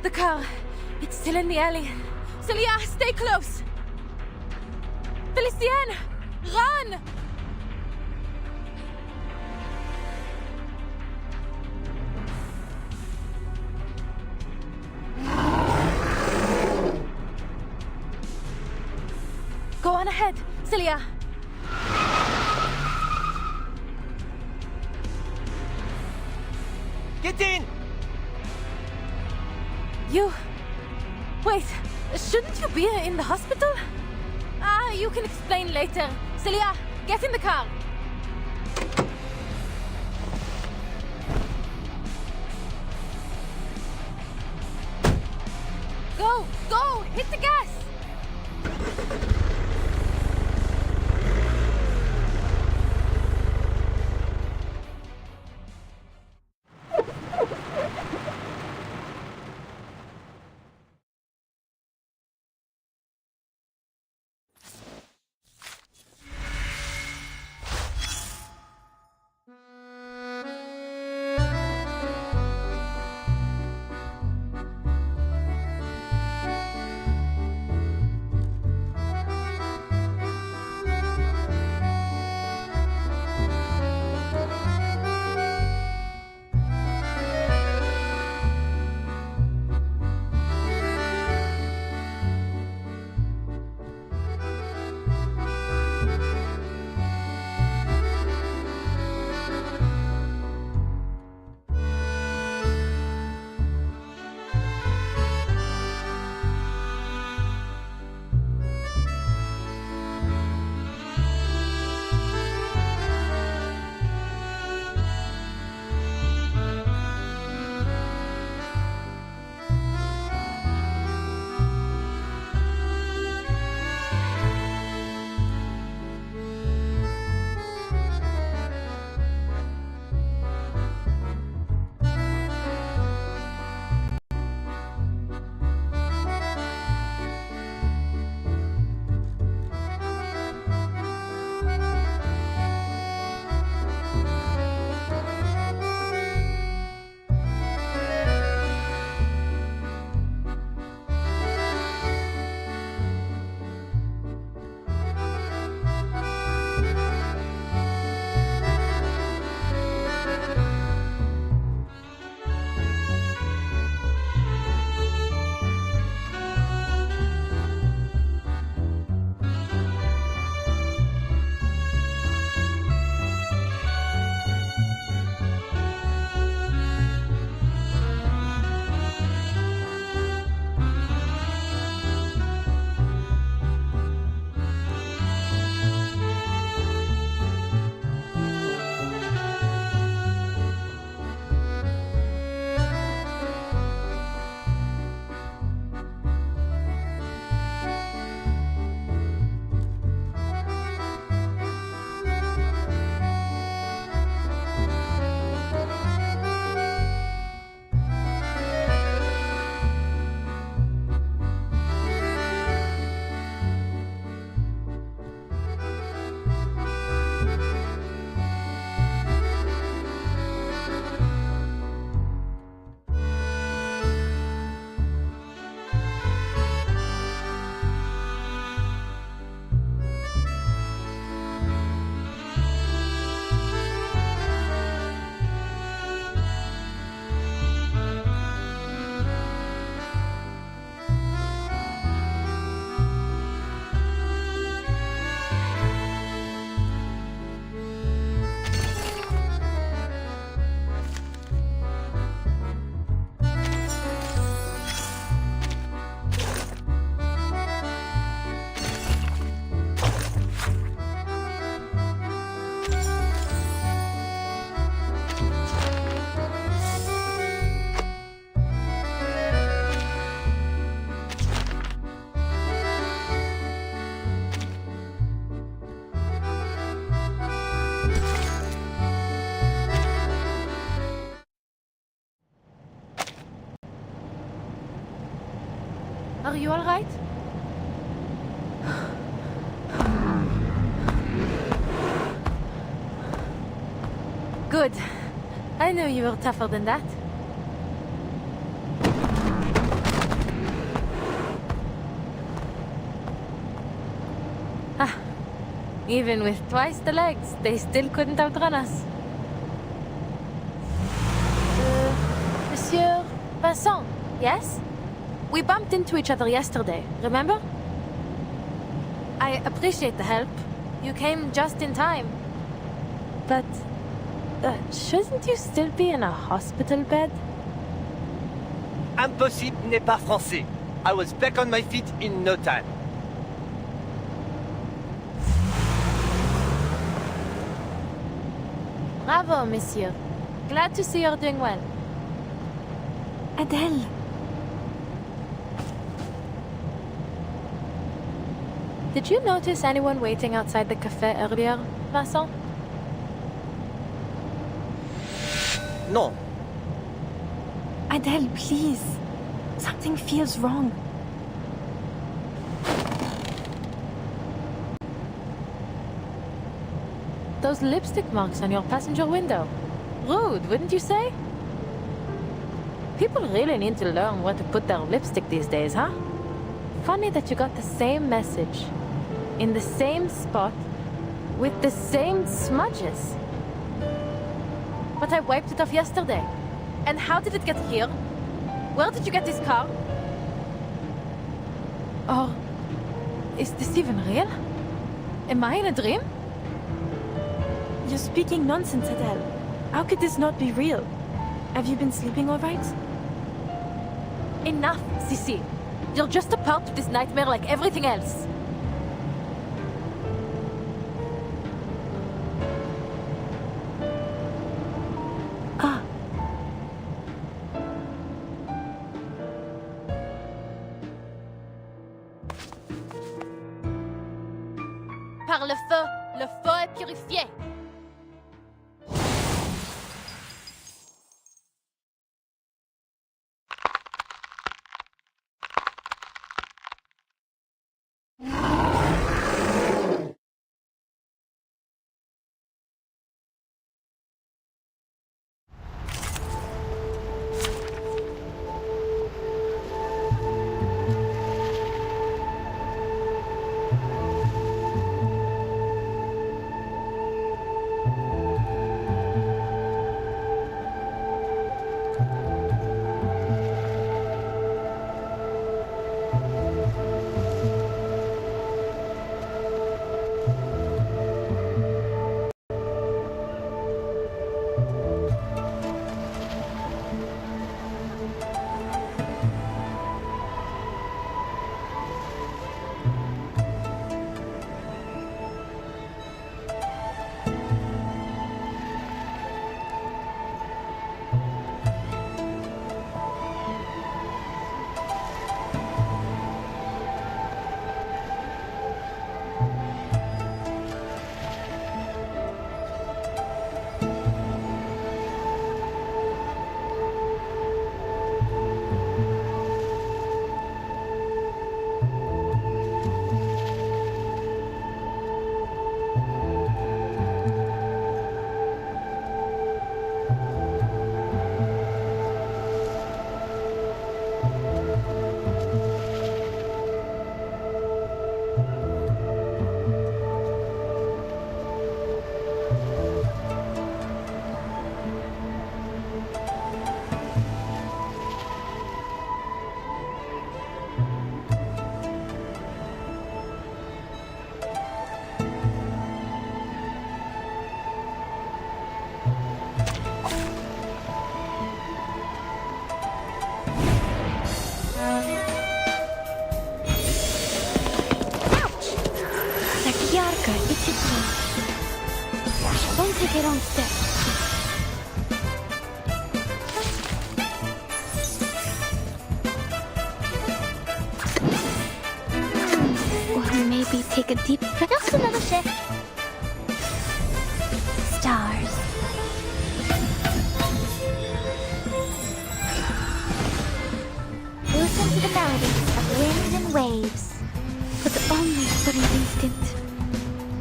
The car. It's still in the alley. Celia, stay close. Felicien, run! Go on ahead, Celia. Get in! You... Wait, shouldn't you be in the hospital? You can explain later. Celia, get in the car. Go! Hit the gas! you all right? Good. I knew you were tougher than that. Even with twice the legs, they still couldn't outrun us. Monsieur Vincent, yes? We bumped into each other yesterday, remember? I appreciate the help. You came just in time. But, shouldn't you still be in a hospital bed? Impossible n'est pas français. I was back on my feet in no time. Bravo, monsieur. Glad to see you're doing well. Adele. Did you notice anyone waiting outside the cafe earlier, Vincent? No. Adele, please. Something feels wrong. Those lipstick marks on your passenger window. Rude, wouldn't you say? People really need to learn where to put their lipstick these days, huh? Funny that you got the same message, in the same spot, with the same smudges. But I wiped it off yesterday. And how did it get here? Where did you get this car? Or is this even real? Am I in a dream? You're speaking nonsense, Adele. How could this not be real? Have you been sleeping all right? Enough, Sissi. You're just a part of this nightmare like everything else. Ah. Par le feu est purifié. Don't take it on step. Or maybe take a deep breath. Just another shift. Stars. Listen to the melodies of wind waves. But only for an instant.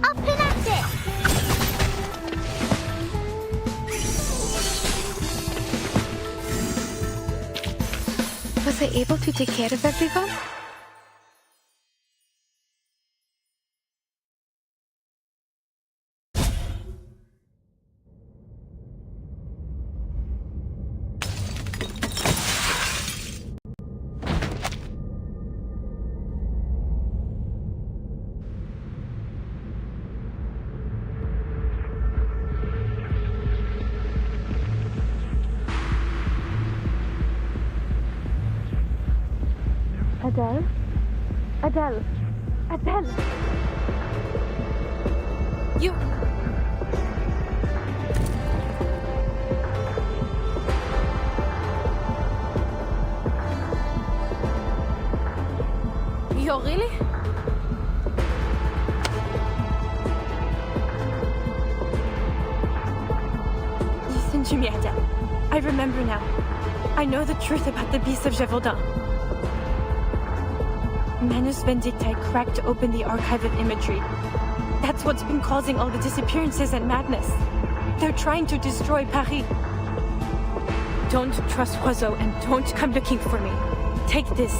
Up and at it! Was I able to take care of everyone? Adele? Adele? Adele? You... You're really? Listen to me, Adele. I remember now. I know the truth about the beast of Gévaudan. Manus Vindictae cracked open the archive of imagery. That's what's been causing all the disappearances and madness. They're trying to destroy Paris. Don't trust Oiseau and don't come looking for me. Take this.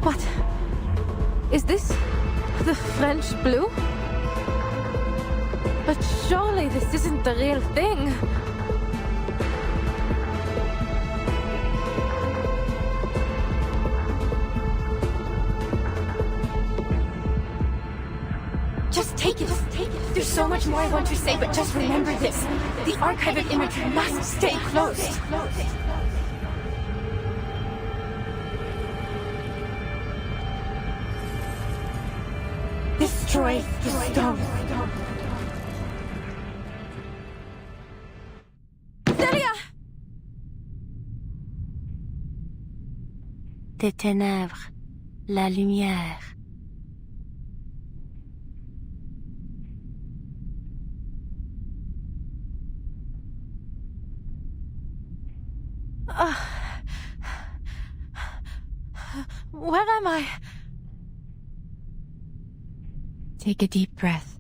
What? Is this the French blue? But surely this isn't the real thing. Just take it. There's so much more I want to say, but just remember this. The archive of imagery must stay closed. Destroy the stone. Celia! Des ténèbres, la lumière. Where am I? Take a deep breath.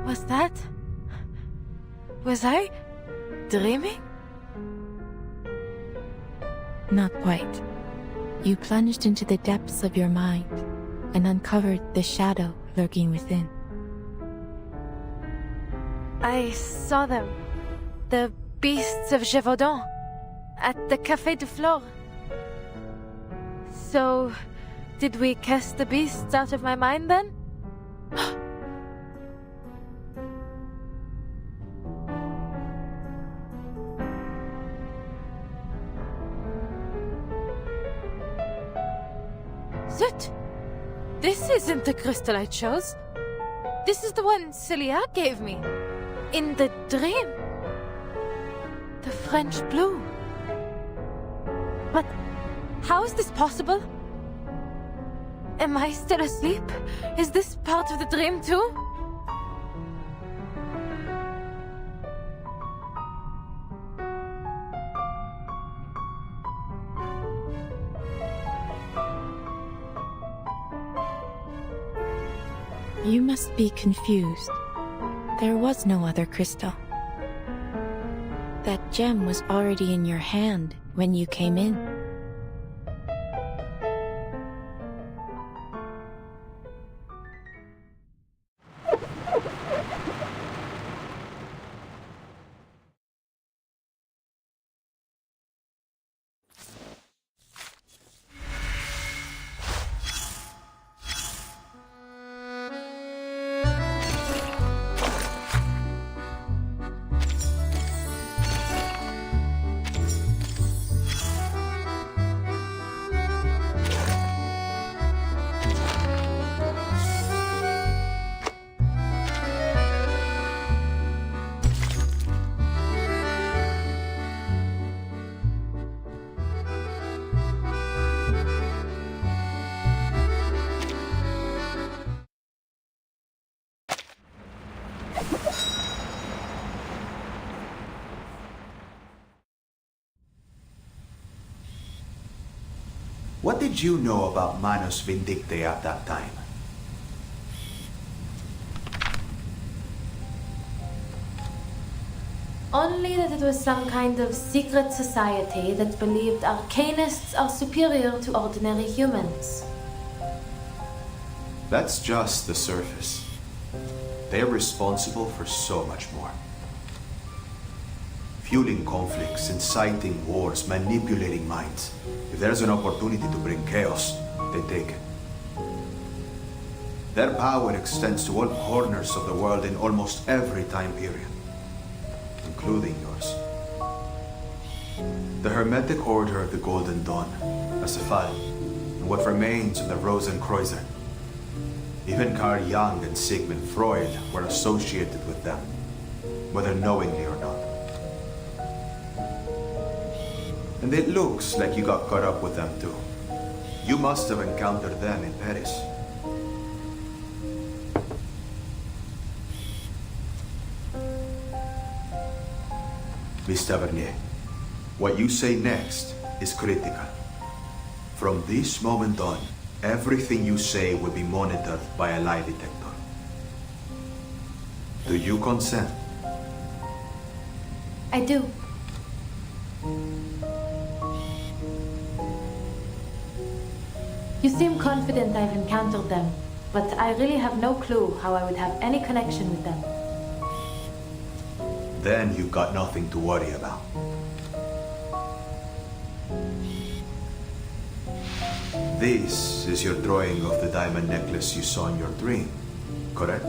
Was that? Was I dreaming? Not quite. You plunged into the depths of your mind and uncovered the shadow lurking within. I saw them. The beasts of Gévaudan. At the Café du Flore. So, did we cast the beasts out of my mind then? Zut! This isn't the crystal I chose. This is the one Celia gave me. In the dream. The French blue. But how is this possible? Am I still asleep? Is this part of the dream too? You must be confused. There was no other crystal. That gem was already in your hand when you came in. What did you know about Manus Vindictae at that time? Only that it was some kind of secret society that believed arcanists are superior to ordinary humans. That's just the surface. They're responsible for so much more. Fueling conflicts, inciting wars, manipulating minds. If there's an opportunity to bring chaos, they take it. Their power extends to all corners of the world in almost every time period, including yours. The Hermetic Order of the Golden Dawn, Asafal, and what remains of the Rosenkreuzer. Even Carl Jung and Sigmund Freud were associated with them, whether knowingly or not. And it looks like you got caught up with them too. You must have encountered them in Paris. Miss Tavernier, what you say next is critical. From this moment on, everything you say will be monitored by a lie detector. Do you consent? I do. You seem confident I've encountered them, but I really have no clue how I would have any connection with them. Then you've got nothing to worry about. This is your drawing of the diamond necklace you saw in your dream, correct?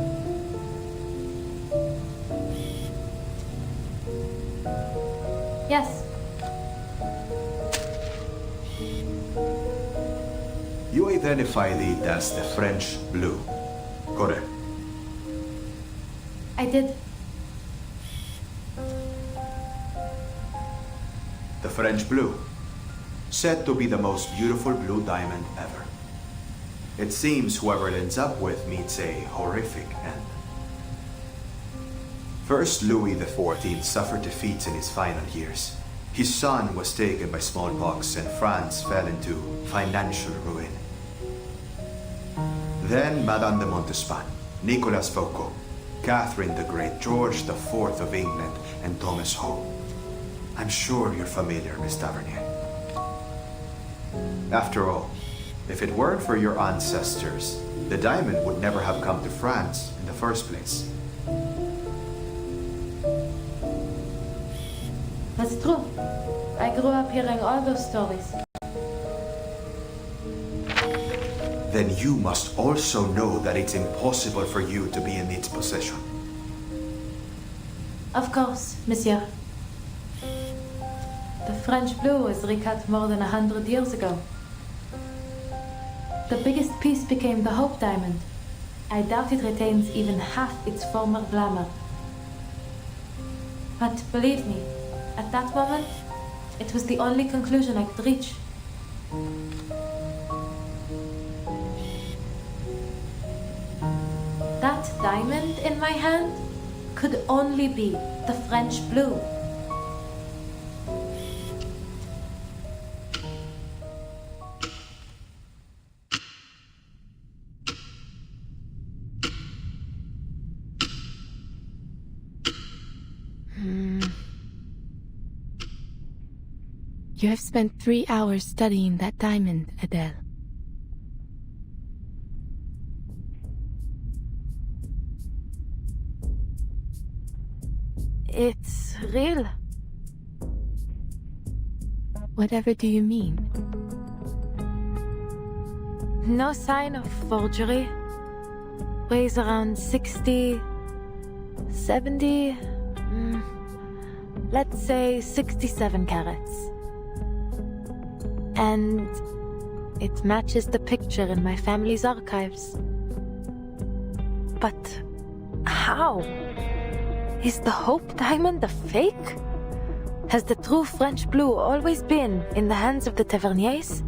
Yes. You identified it as the French blue, correct? I did. The French blue, said to be the most beautiful blue diamond ever. It seems whoever it ends up with meets a horrific end. First Louis XIV suffered defeats in his final years. His son was taken by smallpox and France fell into financial ruin. Then Madame de Montespan, Nicolas Foucault, Catherine the Great, George IV of England, and Thomas Howe. I'm sure you're familiar, Miss Tavernier. After all, if it weren't for your ancestors, the diamond would never have come to France in the first place. That's true. I grew up hearing all those stories. Then you must also know that it's impossible for you to be in its possession. Of course, monsieur. The French blue was recut more than 100 years ago. The biggest piece became the Hope Diamond. I doubt it retains even half its former glamour. But believe me, at that moment, it was the only conclusion I could reach. That diamond in my hand could only be the French blue. You have spent 3 hours studying that diamond, Adele. It's real. Whatever do you mean? No sign of forgery. Weighs around 60, 70, let's say 67 carats. And it matches the picture in my family's archives. But how? Is the Hope Diamond a fake? Has the true French blue always been in the hands of the Taverniers?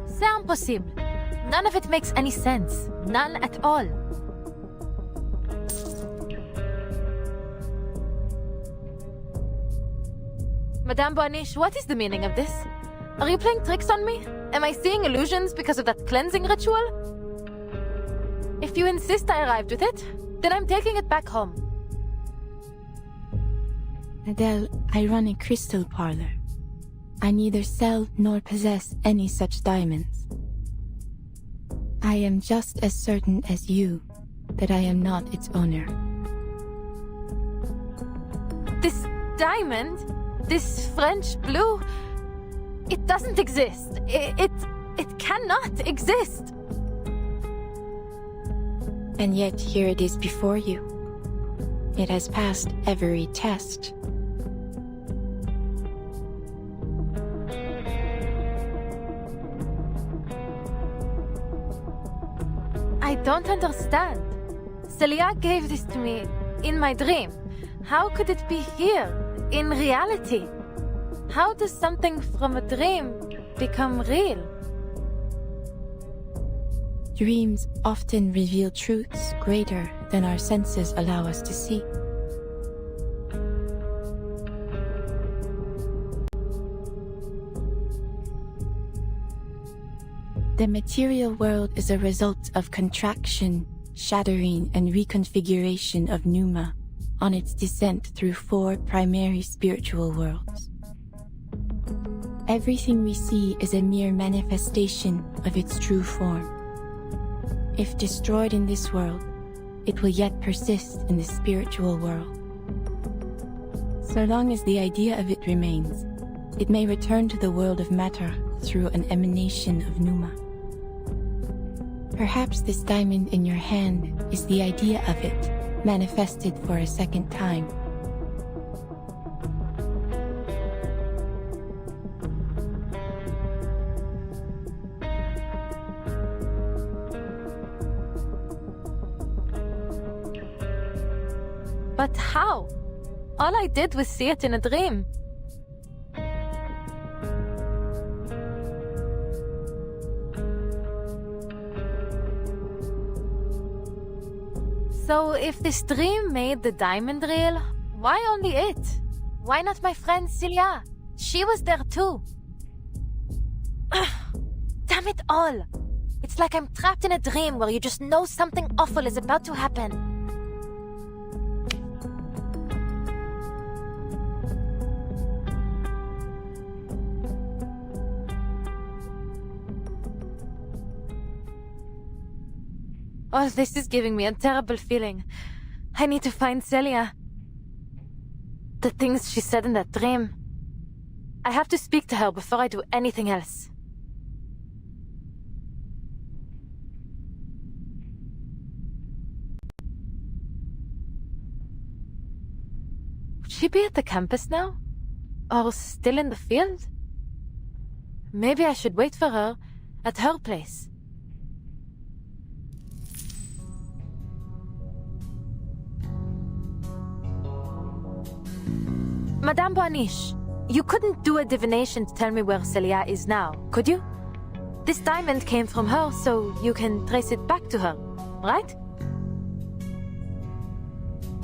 C'est impossible. None of it makes any sense. None at all. Madame Boaniche, what is the meaning of this? Are you playing tricks on me? Am I seeing illusions because of that cleansing ritual? If you insist I arrived with it, then I'm taking it back home. Adele, I run a crystal parlor. I neither sell nor possess any such diamonds. I am just as certain as you that I am not its owner. This diamond, this French blue, it doesn't exist. It cannot exist. And yet here it is before you. It has passed every test. I don't understand. Celia gave this to me in my dream. How could it be here, in reality? How does something from a dream become real? Dreams often reveal truths greater than our senses allow us to see. The material world is a result of contraction, shattering, and reconfiguration of Pneuma on its descent through 4 primary spiritual worlds. Everything we see is a mere manifestation of its true form. If destroyed in this world, it will yet persist in the spiritual world. So long as the idea of it remains, it may return to the world of matter through an emanation of Pneuma. Perhaps this diamond in your hand is the idea of it, manifested for a second time. But how? All I did was see it in a dream. So if this dream made the diamond real, why only it? Why not my friend Celia? She was there too. Damn it all! It's like I'm trapped in a dream where you just know something awful is about to happen. Oh, this is giving me a terrible feeling. I need to find Celia. The things she said in that dream. I have to speak to her before I do anything else. Would she be at the campus now? Or still in the field? Maybe I should wait for her at her place. Madame Boaniche, you couldn't do a divination to tell me where Celia is now, could you? This diamond came from her, so you can trace it back to her, right?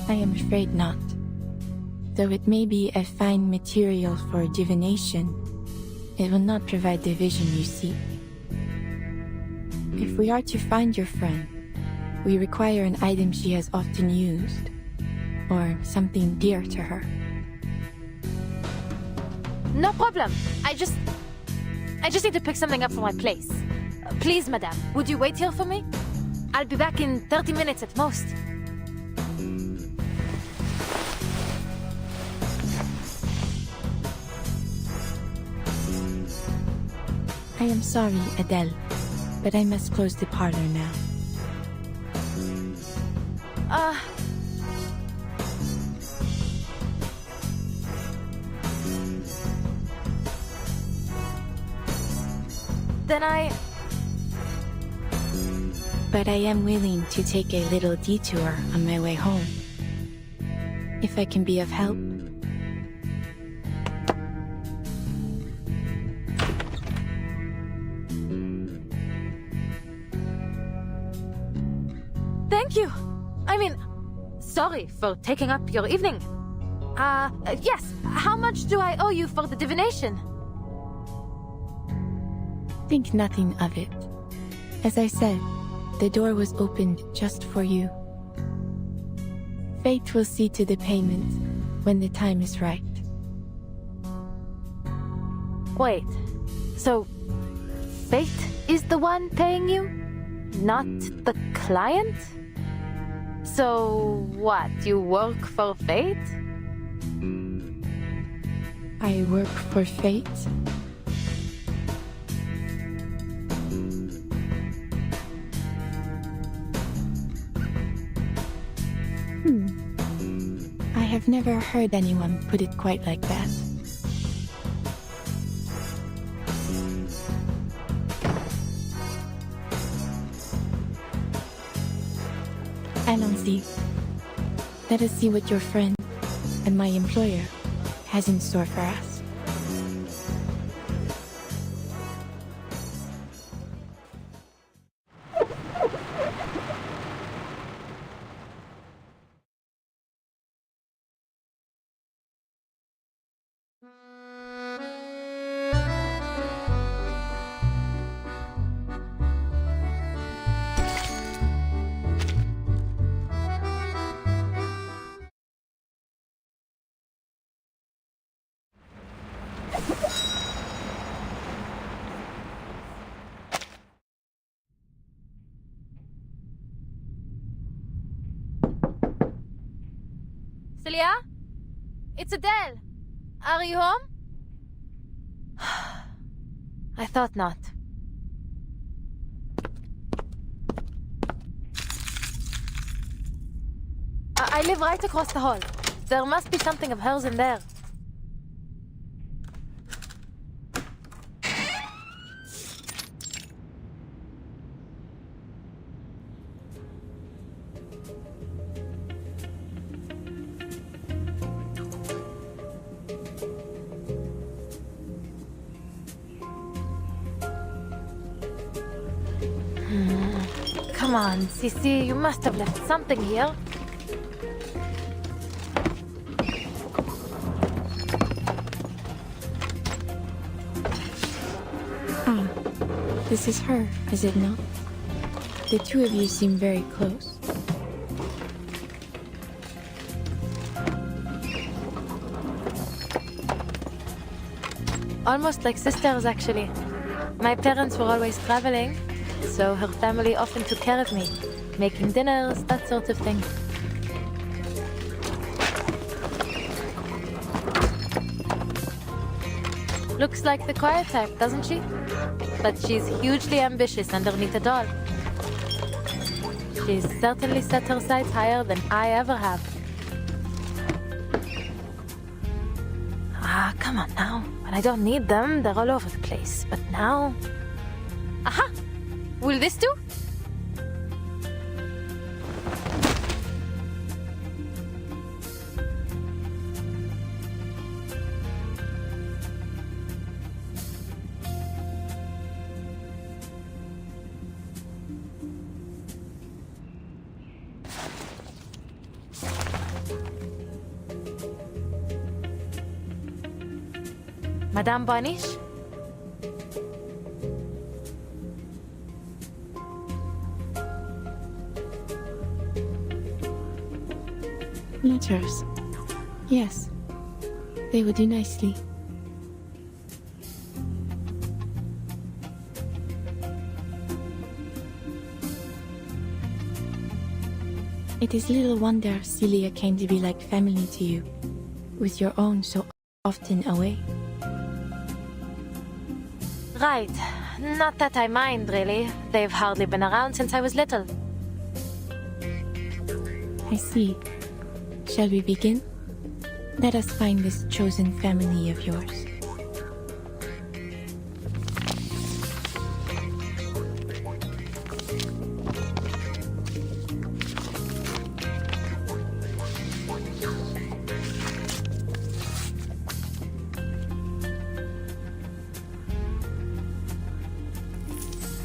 I am afraid not. Though it may be a fine material for divination, it will not provide the vision you seek. If we are to find your friend, we require an item she has often used, or something dear to her. No problem. I just need to pick something up from my place. Please, madame, would you wait here for me? I'll be back in 30 minutes at most. I am sorry, Adele, but I must close the parlor now. But I am willing to take a little detour on my way home. If I can be of help. Thank you. I mean, sorry for taking up your evening. Yes, how much do I owe you for the divination? Think nothing of it. As I said, the door was opened just for you. Fate will see to the payment when the time is right. Wait, so Fate is the one paying you? Not the client? So what, you work for Fate? I work for Fate? I have never heard anyone put it quite like that. Allons-y. Let us see what your friend and my employer has in store for us. Celia? It's Adele. Are you home? I thought not. I live right across the hall. There must be something of hers in there. Come on, Sissy, you must have left something here. Ah, this is her, is it not? The two of you seem very close. Almost like sisters, actually. My parents were always traveling, so her family often took care of me, making dinners, that sort of thing. Looks like the quiet type, doesn't she? But she's hugely ambitious underneath it all. She's certainly set her sights higher than I ever have. Ah, come on now. When I don't need them, they're all over the place. But now... Aha! Will this do? Madame Bonish? Letters. Yes. They would do nicely. It is little wonder Celia came to be like family to you, with your own so often away. Right. Not that I mind, really. They've hardly been around since I was little. I see. Shall we begin? Let us find this chosen family of yours.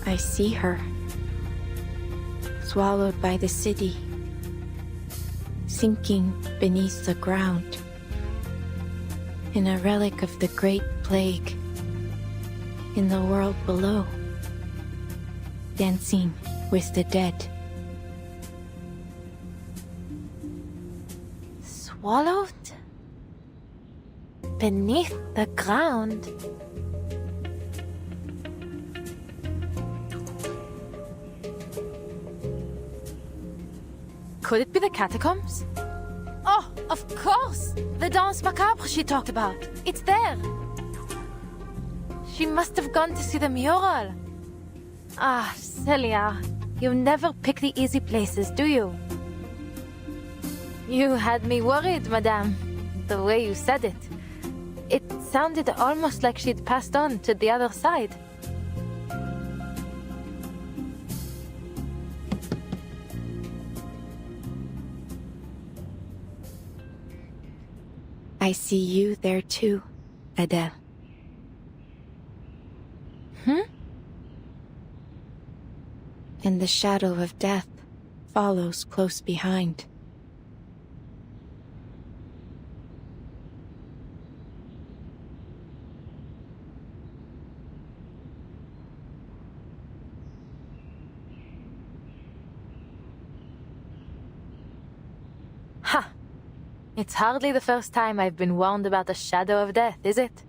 I see her, swallowed by the city, sinking beneath the ground, in a relic of the Great Plague, in the world below. dancing with the dead. Swallowed? Beneath the ground? Could it be the catacombs? Oh, of course! The Danse Macabre she talked about. It's there! She must have gone to see the mural. Ah, Celia, you never pick the easy places, do you? You had me worried, madame. The way you said it. It sounded almost like she'd passed on to the other side. I see you there too, Adele. And the shadow of death follows close behind. Ha! It's hardly the first time I've been warned about the shadow of death, is it?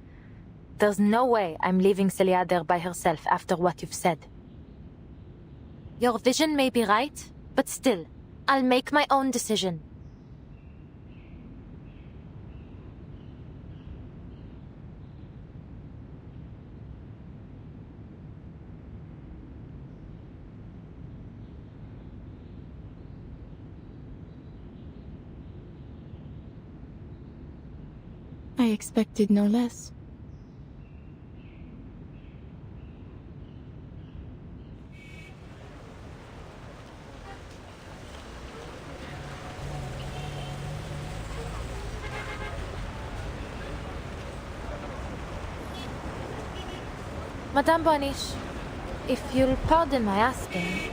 There's no way I'm leaving Celia there by herself after what you've said. Your vision may be right, but still, I'll make my own decision. I expected no less. Madame Boniche, if you'll pardon my asking,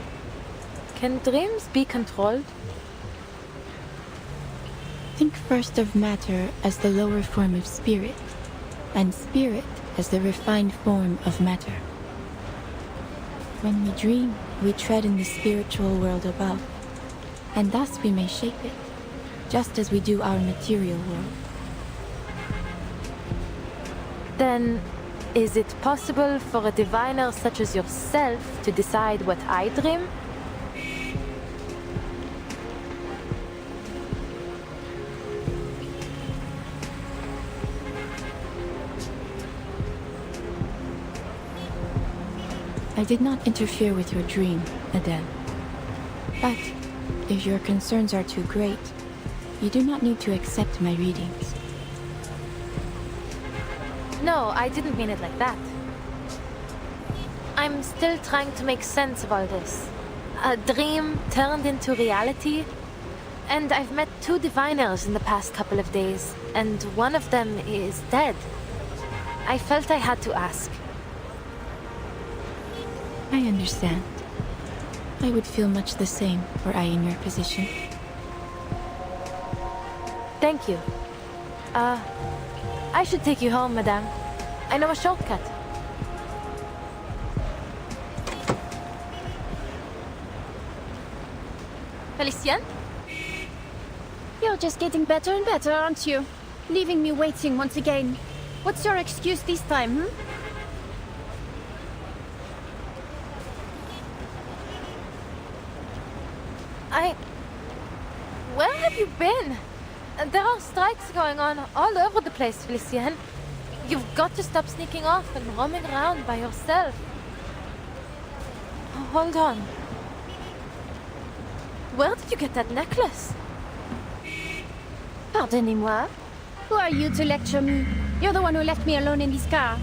can dreams be controlled? Think first of matter as the lower form of spirit, and spirit as the refined form of matter. When we dream, we tread in the spiritual world above, and thus we may shape it, just as we do our material world. Then, is it possible for a diviner such as yourself to decide what I dream? I did not interfere with your dream, Adele. But, if your concerns are too great, you do not need to accept my readings. No, I didn't mean it like that. I'm still trying to make sense of all this. A dream turned into reality, and I've met 2 diviners in the past couple of days, and one of them is dead. I felt I had to ask. I understand. I would feel much the same were I in your position. Thank you. I should take you home, madame. I know a shortcut. Felicien? You're just getting better and better, aren't you? Leaving me waiting once again. What's your excuse this time, Where have you been? There are strikes going on all over the place, Felicien. You've got to stop sneaking off and roaming around by yourself. Hold on. Where did you get that necklace? Pardonnez-moi. Who are you to lecture me? You're the one who left me alone in this car.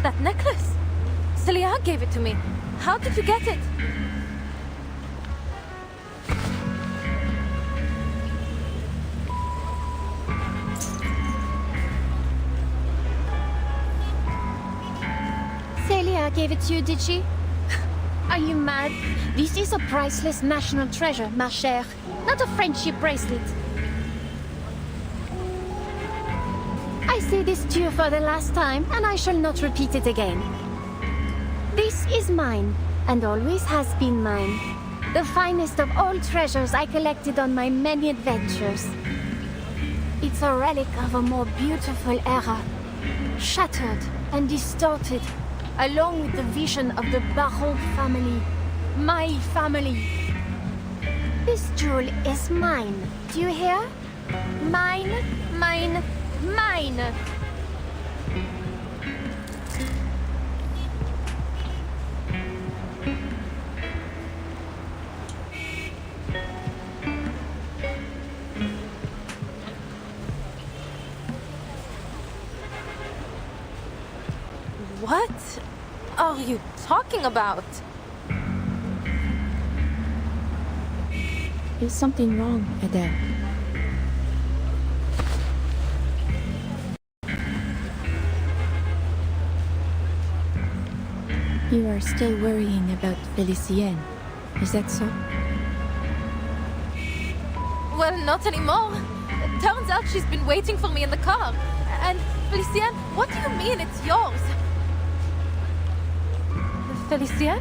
That necklace? Celia gave it to me. How did you get it? Celia gave it to you, did she? Are you mad? This is a priceless national treasure, ma chère. Not a friendship bracelet. I say this to you for the last time, and I shall not repeat it again. This is mine, and always has been mine. The finest of all treasures I collected on my many adventures. It's a relic of a more beautiful era, shattered and distorted, along with the vision of the Baron family, my family. This jewel is mine, do you hear? Mine, mine, mine! What are you talking about? Is something wrong, Adele? You are still worrying about Felicienne, is that so? Well, not anymore. Turns out she's been waiting for me in the car. And, Felicienne, what do you mean it's yours? Felicienne?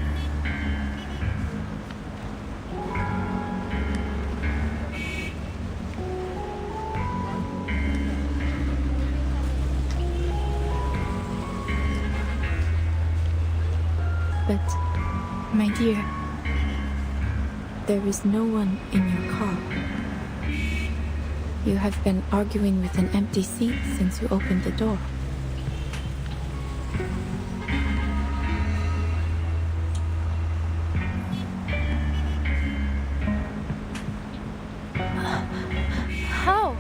But, my dear, there is no one in your car. You have been arguing with an empty seat since you opened the door. How?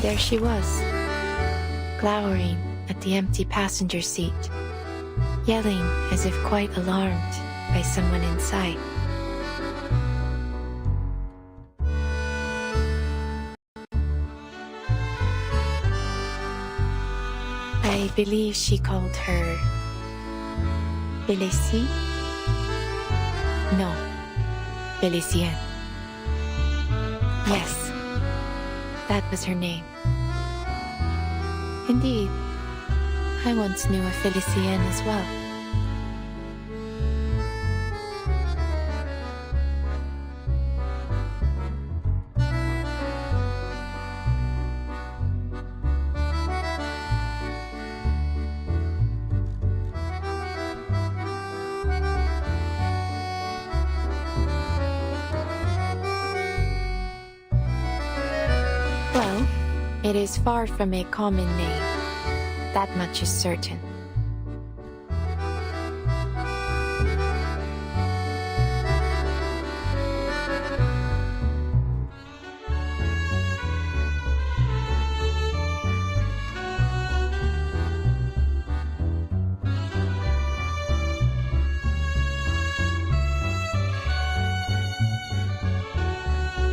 There she was, glowering at the empty passenger seat, yelling as if quite alarmed by someone inside. I believe she called her Félicie? No, Felicienne. Yes, that was her name. Indeed, I once knew a Felicienne as well. Well, it is far from a common name. That much is certain.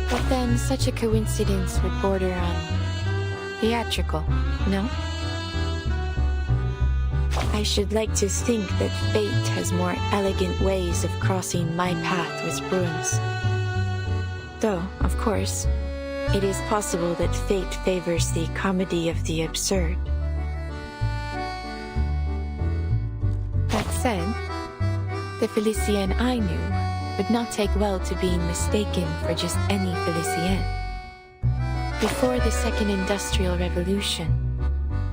But then such a coincidence would border on theatrical, no? I should like to think that fate has more elegant ways of crossing my path with Bruins. Though, of course, it is possible that fate favors the comedy of the absurd. That said, the Felicienne I knew would not take well to being mistaken for just any Felicienne. Before the Second Industrial Revolution,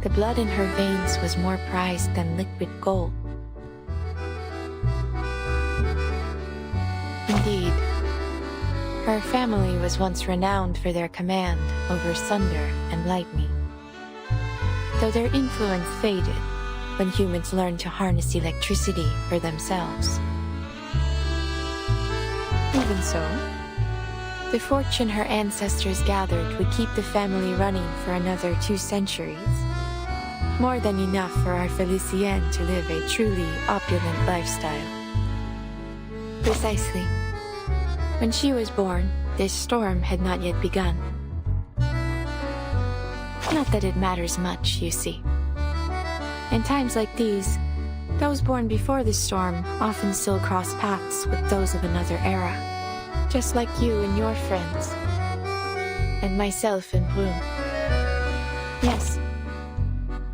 the blood in her veins was more prized than liquid gold. Indeed, her family was once renowned for their command over thunder and lightning. Though their influence faded when humans learned to harness electricity for themselves. Even so, The fortune her ancestors gathered would keep the family running for another 2 centuries. More than enough for our Felicienne to live a truly opulent lifestyle. Precisely. When she was born, this storm had not yet begun. Not that it matters much, you see. In times like these, those born before the storm often still cross paths with those of another era. Just like you and your friends. And myself and Brune. Yes.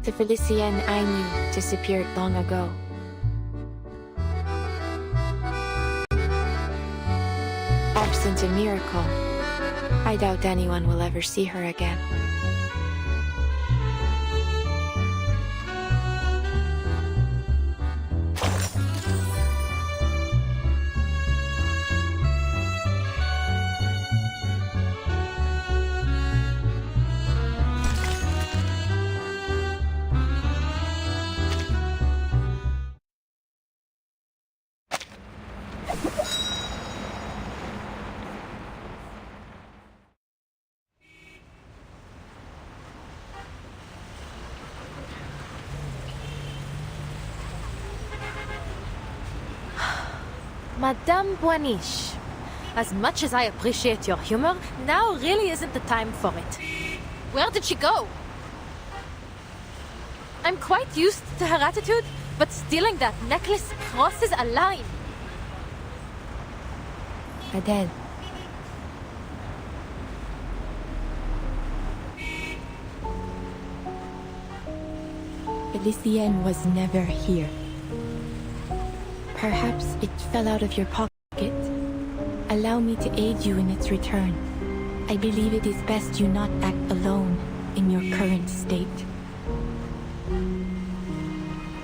The Felicienne I knew disappeared long ago. Absent a miracle, I doubt anyone will ever see her again. Madame Boiniche, as much as I appreciate your humor, now really isn't the time for it. Where did she go? I'm quite used to her attitude, but stealing that necklace crosses a line. Adele. Felicienne was never here. Perhaps it fell out of your pocket. Allow me to aid you in its return. I believe it is best you not act alone in your current state.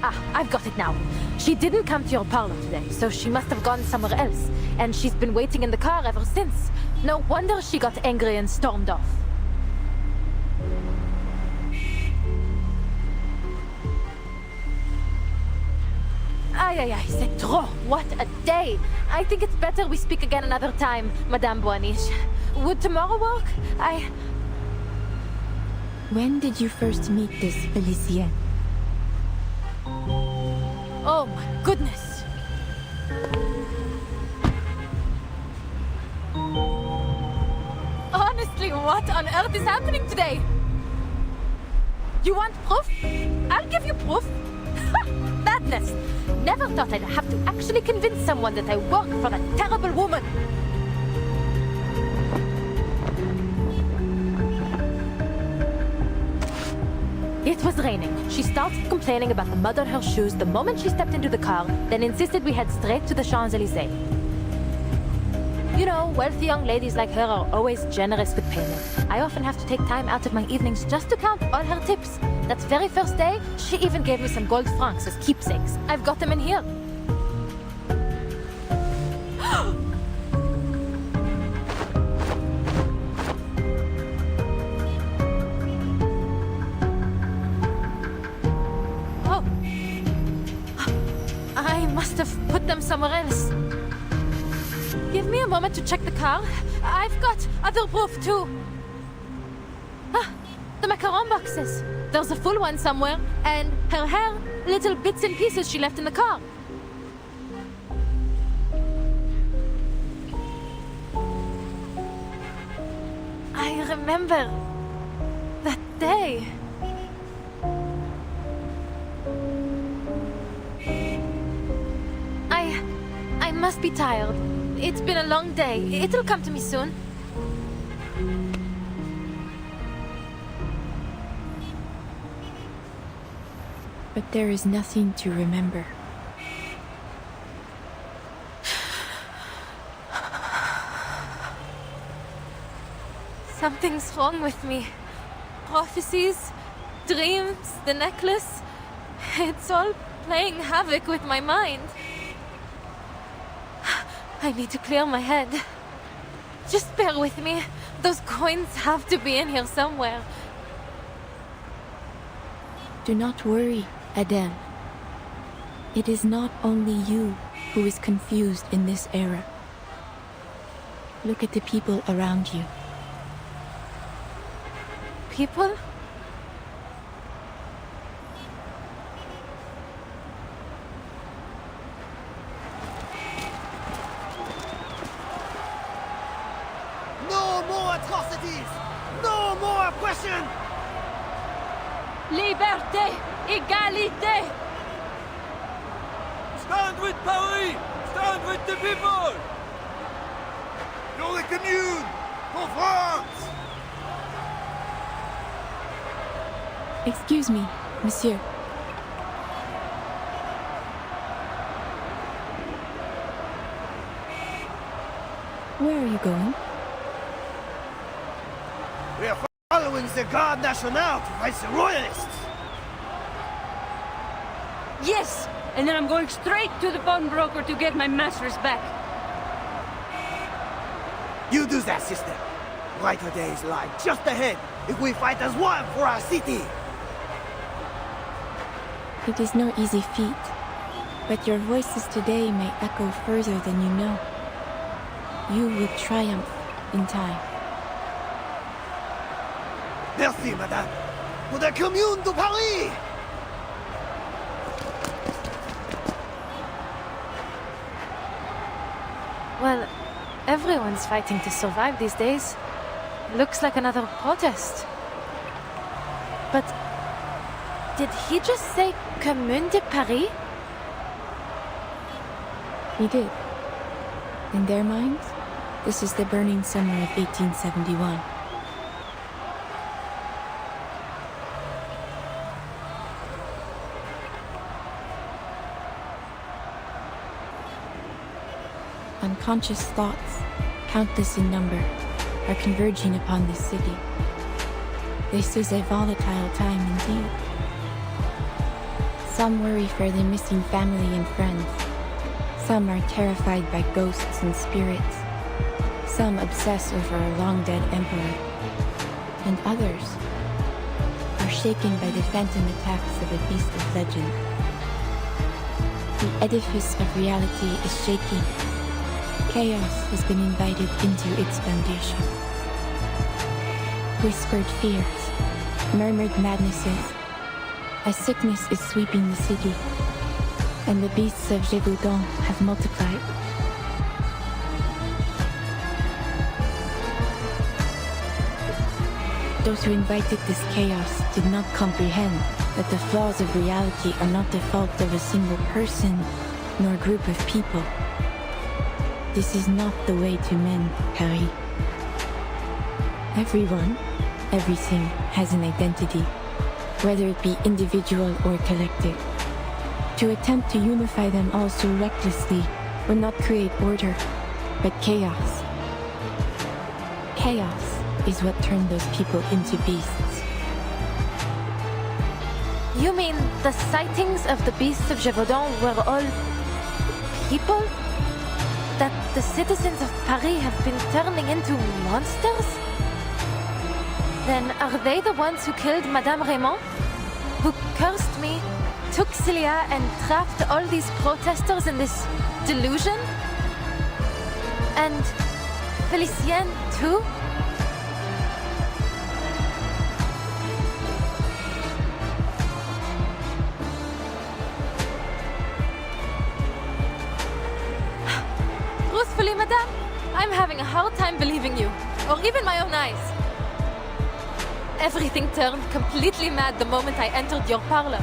Ah, I've got it now. She didn't come to your parlor today, so she must have gone somewhere else. And she's been waiting in the car ever since. No wonder she got angry and stormed off. Aïe, c'est trop. What a day. I think it's better we speak again another time, Madame Boiniche. Would tomorrow work? When did you first meet this Felicienne? Oh my goodness. Honestly, what on earth is happening today? You want proof? I'll give you proof. Madness. Never thought I'd have to actually convince someone that I work for that terrible woman. It was raining. She started complaining about the mud on her shoes the moment she stepped into the car, then insisted we head straight to the Champs-Élysées. You know, wealthy young ladies like her are always generous with payment. I often have to take time out of my evenings just to count all her tips. That very first day, she even gave me some gold francs as keepsakes. I've got them in here. Oh. I must have put them somewhere else. Give me a moment to check the car. I've got other proof too. Ah, the macaron boxes. There's a full one somewhere, and her hair, little bits and pieces she left in the car. I remember that day. I must be tired. It's been a long day. It'll come to me soon. But there is nothing to remember. Something's wrong with me. Prophecies, dreams, the necklace. It's all playing havoc with my mind. I need to clear my head. Just bear with me. Those coins have to be in here somewhere. Do not worry, Adele. It is not only you who is confused in this era. Look at the people around you. People? No more atrocities! No more oppression! Liberté! Égalité! Stand with Paris! Stand with the people! Pour the commune! For France! Excuse me, monsieur. Where are you going? We are following the Garde Nationale to fight the Royalists! Yes! And then I'm going straight to the pawnbroker to get my masters back. You do that, sister. Brighter days lie just ahead if we fight as one for our city! It is no easy feat, but your voices today may echo further than you know. You will triumph in time. Merci, madame. Pour the commune de Paris! Well, everyone's fighting to survive these days. Looks like another protest. But did he just say Commune de Paris? He did. In their minds, this is the burning summer of 1871. Unconscious thoughts, countless in number, are converging upon this city. This is a volatile time indeed. Some worry for their missing family and friends. Some are terrified by ghosts and spirits. Some obsess over a long-dead emperor. And others are shaken by the phantom attacks of a beast of legend. The edifice of reality is shaking. Chaos has been invited into its foundation. Whispered fears, murmured madnesses. A sickness is sweeping the city, and the beasts of Gévaudan have multiplied. Those who invited this chaos did not comprehend that the flaws of reality are not the fault of a single person, nor group of people. This is not the way to mend Paris. Everyone, everything has an identity, whether it be individual or collective. To attempt to unify them all so recklessly would not create order, but chaos. Chaos is what turned those people into beasts. You mean the sightings of the beasts of Gévaudan were all people? That the citizens of Paris have been turning into monsters? Then are they the ones who killed Madame Raymond? Who cursed me, took Celia, and trapped all these protesters in this delusion? And Félicien too? Truthfully, madame, I'm having a hard time believing you, or even my own eyes. Everything turned completely mad the moment I entered your parlor.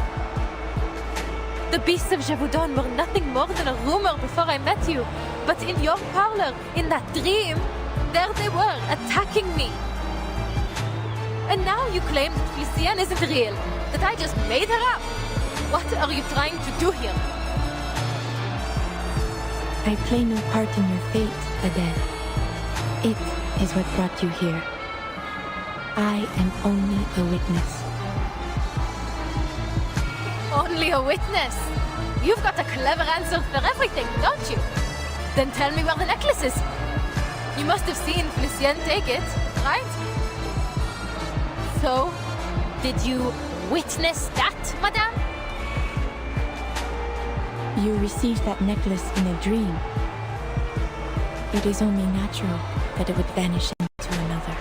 The beasts of Gévaudan were nothing more than a rumor before I met you, but in your parlor, in that dream, there they were, attacking me. And now you claim that Félicien isn't real, that I just made her up. What are you trying to do here? I play no part in your fate, Adele. It is what brought you here. I am only a witness. Only a witness? You've got a clever answer for everything, don't you? Then tell me where the necklace is. You must have seen Félicien take it, right? So, did you witness that, madame? You received that necklace in a dream. It is only natural. that it would vanish into another.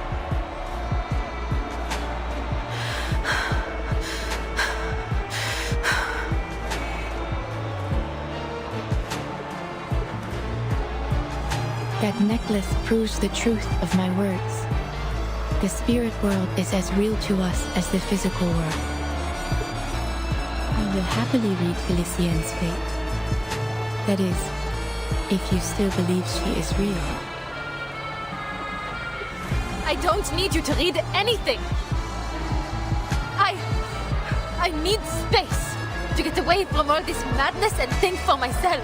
That necklace proves the truth of my words. The spirit world is as real to us as the physical world. I will happily read Felicienne's fate. That is, if you still believe she is real. I don't need you to read anything. I need space to get away from all this madness and think for myself.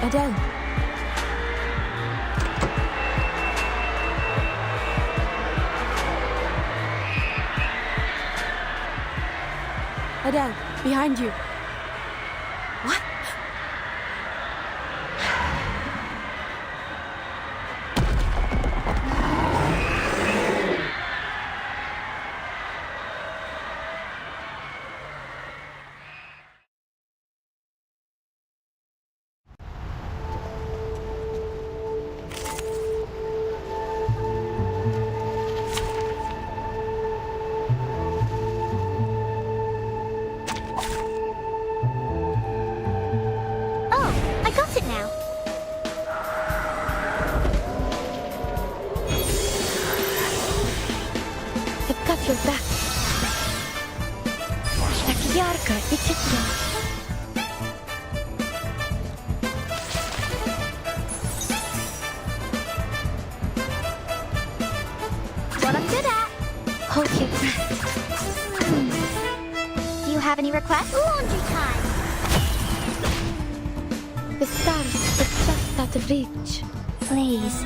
Adele. Adele, behind you. What? What I'm good at. Hold your breath. Do you have any requests? Laundry time. The stars are just out of reach. Please.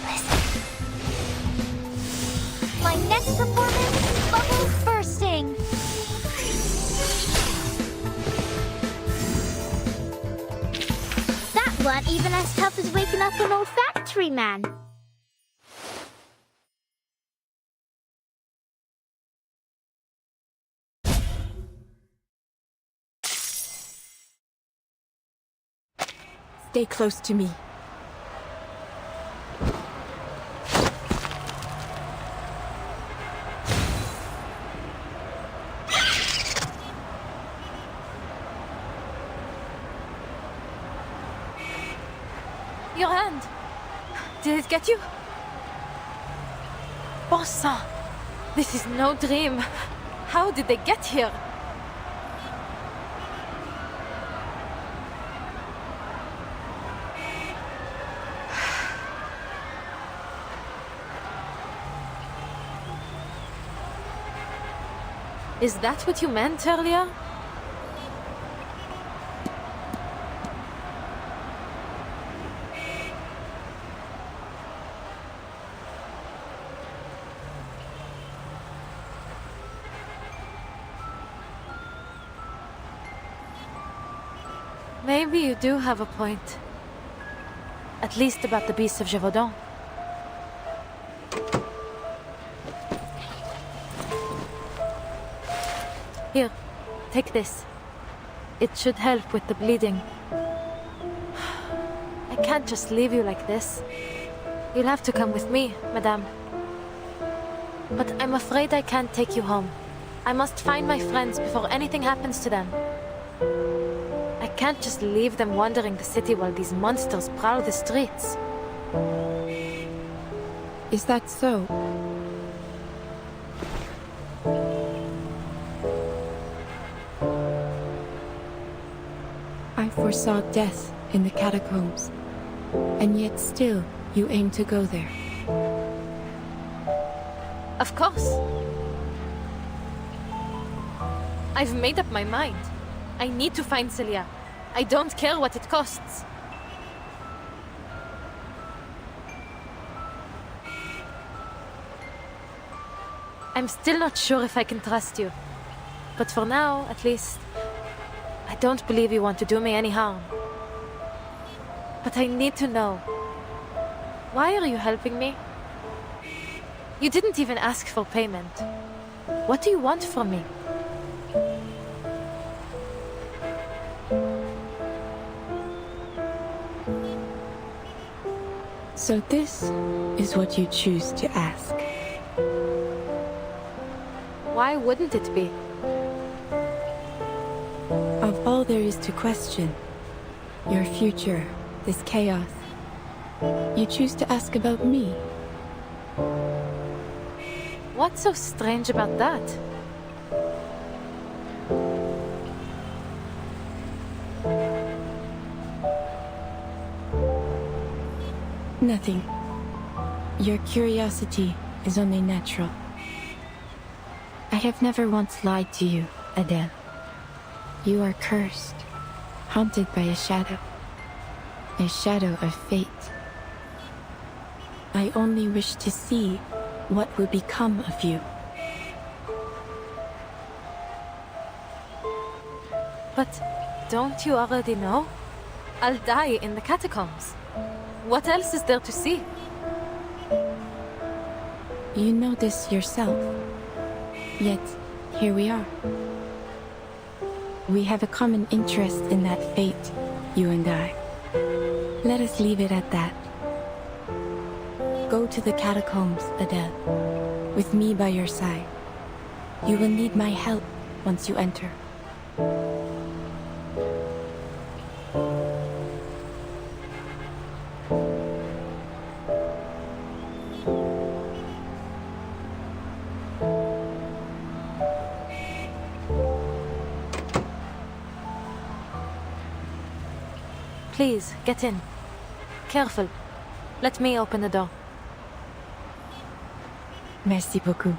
Listen. My next performance, bubbles bursting. That one even as tough as waking up an old factory man. Stay close to me. Your hand. Did it get you? Bon sang. This is no dream. How did they get here? Is that what you meant earlier? Maybe you do have a point. At least about the beasts of Gévaudan. Here, take this. It should help with the bleeding. I can't just leave you like this. You'll have to come with me, madame. But I'm afraid I can't take you home. I must find my friends before anything happens to them. I can't just leave them wandering the city while these monsters prowl the streets. Is that so? I foresaw death in the catacombs, and yet still you aim to go there. Of course. I've made up my mind. I need to find Celia. I don't care what it costs. I'm still not sure if I can trust you. But for now, at least, I don't believe you want to do me any harm. But I need to know. Why are you helping me? You didn't even ask for payment. What do you want from me? So this is what you choose to ask. Why wouldn't it be? Of all there is to question, your future, this chaos, you choose to ask about me. What's so strange about that? Nothing. Your curiosity is only natural. I have never once lied to you, Adele. You are cursed, haunted by a shadow of fate. I only wish to see what will become of you. But don't you already know? I'll die in the catacombs. What else is there to see? You know this yourself. Yet, here we are. We have a common interest in that fate, you and I. Let us leave it at that. Go to the catacombs, Adele, with me by your side. You will need my help once you enter. Please, get in. Careful. Let me open the door. Merci beaucoup.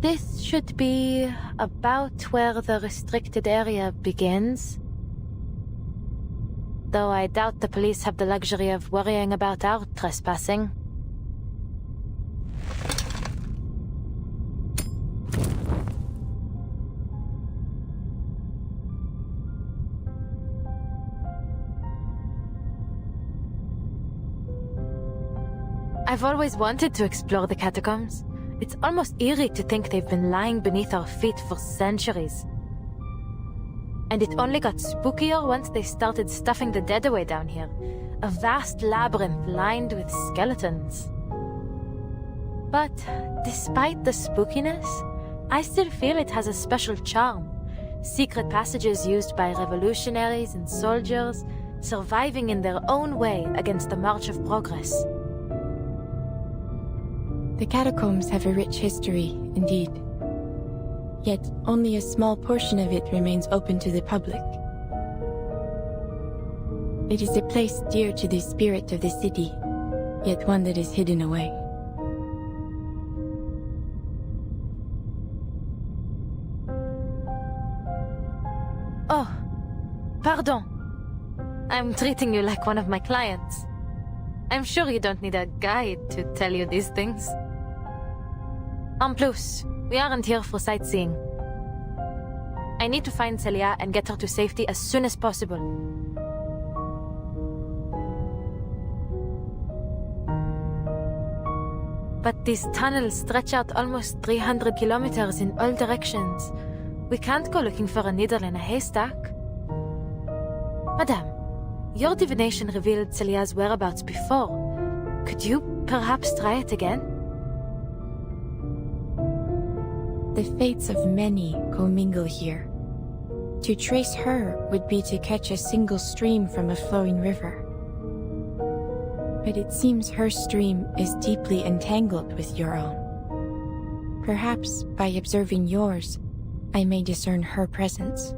This should be about where the restricted area begins. Though I doubt the police have the luxury of worrying about our trespassing. I've always wanted to explore the catacombs. It's almost eerie to think they've been lying beneath our feet for centuries. And it only got spookier once they started stuffing the dead away down here. A vast labyrinth lined with skeletons. But despite the spookiness, I still feel it has a special charm. Secret passages used by revolutionaries and soldiers, surviving in their own way against the march of progress. The catacombs have a rich history, indeed. Yet only a small portion of it remains open to the public. It is a place dear to the spirit of the city, yet one that is hidden away. Oh, pardon. I'm treating you like one of my clients. I'm sure you don't need a guide to tell you these things. En plus, we aren't here for sightseeing. I need to find Celia and get her to safety as soon as possible. But these tunnels stretch out almost 300 kilometers in all directions. We can't go looking for a needle in a haystack. Madame, your divination revealed Celia's whereabouts before. Could you perhaps try it again? The fates of many commingle here. To trace her would be to catch a single stream from a flowing river. But it seems her stream is deeply entangled with your own. Perhaps by observing yours, I may discern her presence.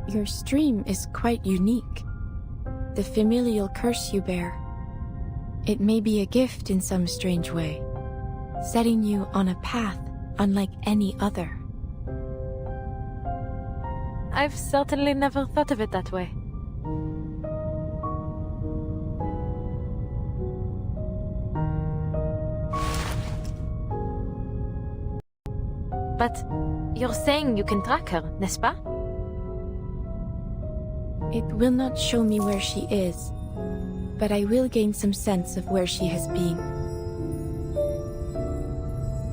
Your stream is quite unique. The familial curse you bear. It may be a gift in some strange way, setting you on a path unlike any other. I've certainly never thought of it that way. But you're saying you can track her, n'est-ce pas? It will not show me where she is, but I will gain some sense of where she has been.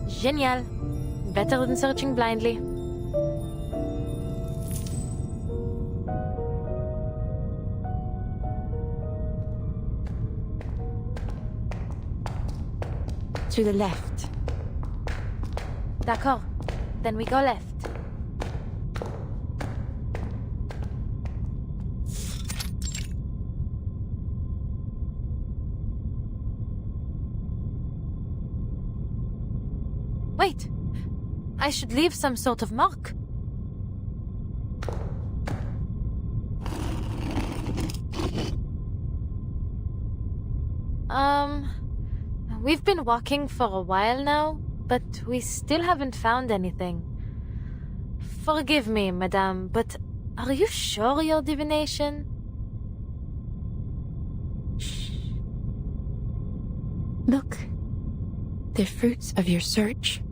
Génial. Better than searching blindly. To the left. D'accord. Then we go left. Wait. I should leave some sort of mark. We've been walking for a while now, but we still haven't found anything. Forgive me, madame, but are you sure your divination? Shh. Look. The fruits of your search.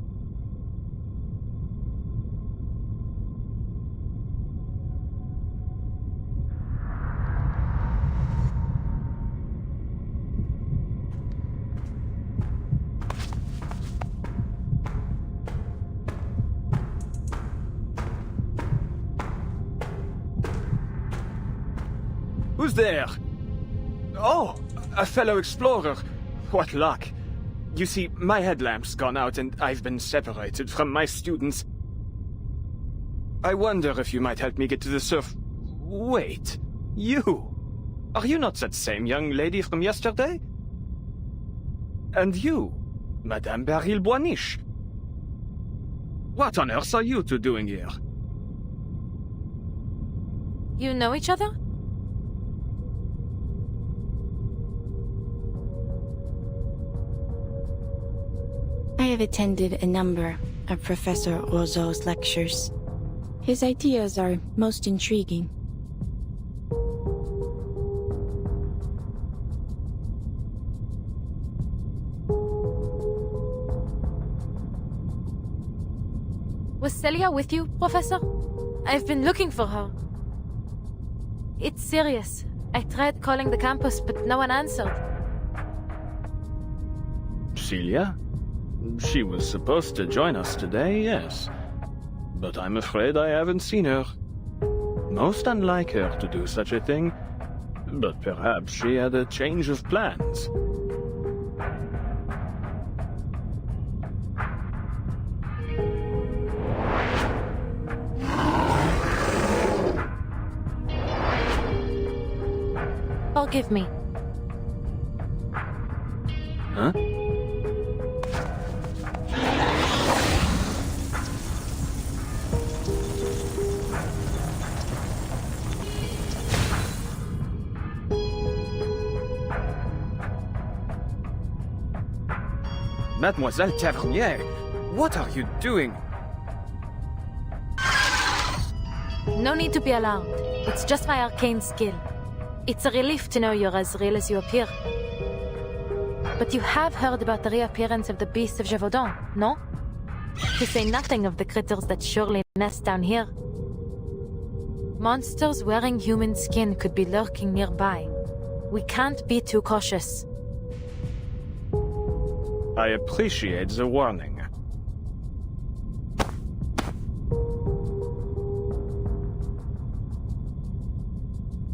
Who's there? Oh, a fellow explorer. What luck. You see, my headlamp's gone out and I've been separated from my students. I wonder if you might help me get to the surf... Wait, you? Are you not that same young lady from yesterday? And you, Madame Baril-Boiniche? What on earth are you two doing here? You know each other? I have attended a number of Professor Roseau's lectures. His ideas are most intriguing. Was Celia with you, Professor? I've been looking for her. It's serious. I tried calling the campus, but no one answered. Celia? She was supposed to join us today, yes. But I'm afraid I haven't seen her. Most unlike her to do such a thing, but perhaps she had a change of plans. Forgive me. Huh? Mademoiselle Tavernier, what are you doing? No need to be alarmed. It's just my arcane skill. It's a relief to know you're as real as you appear. But you have heard about the reappearance of the beasts of Gévaudan, no? To say nothing of the critters that surely nest down here. Monsters wearing human skin could be lurking nearby. We can't be too cautious. I appreciate the warning.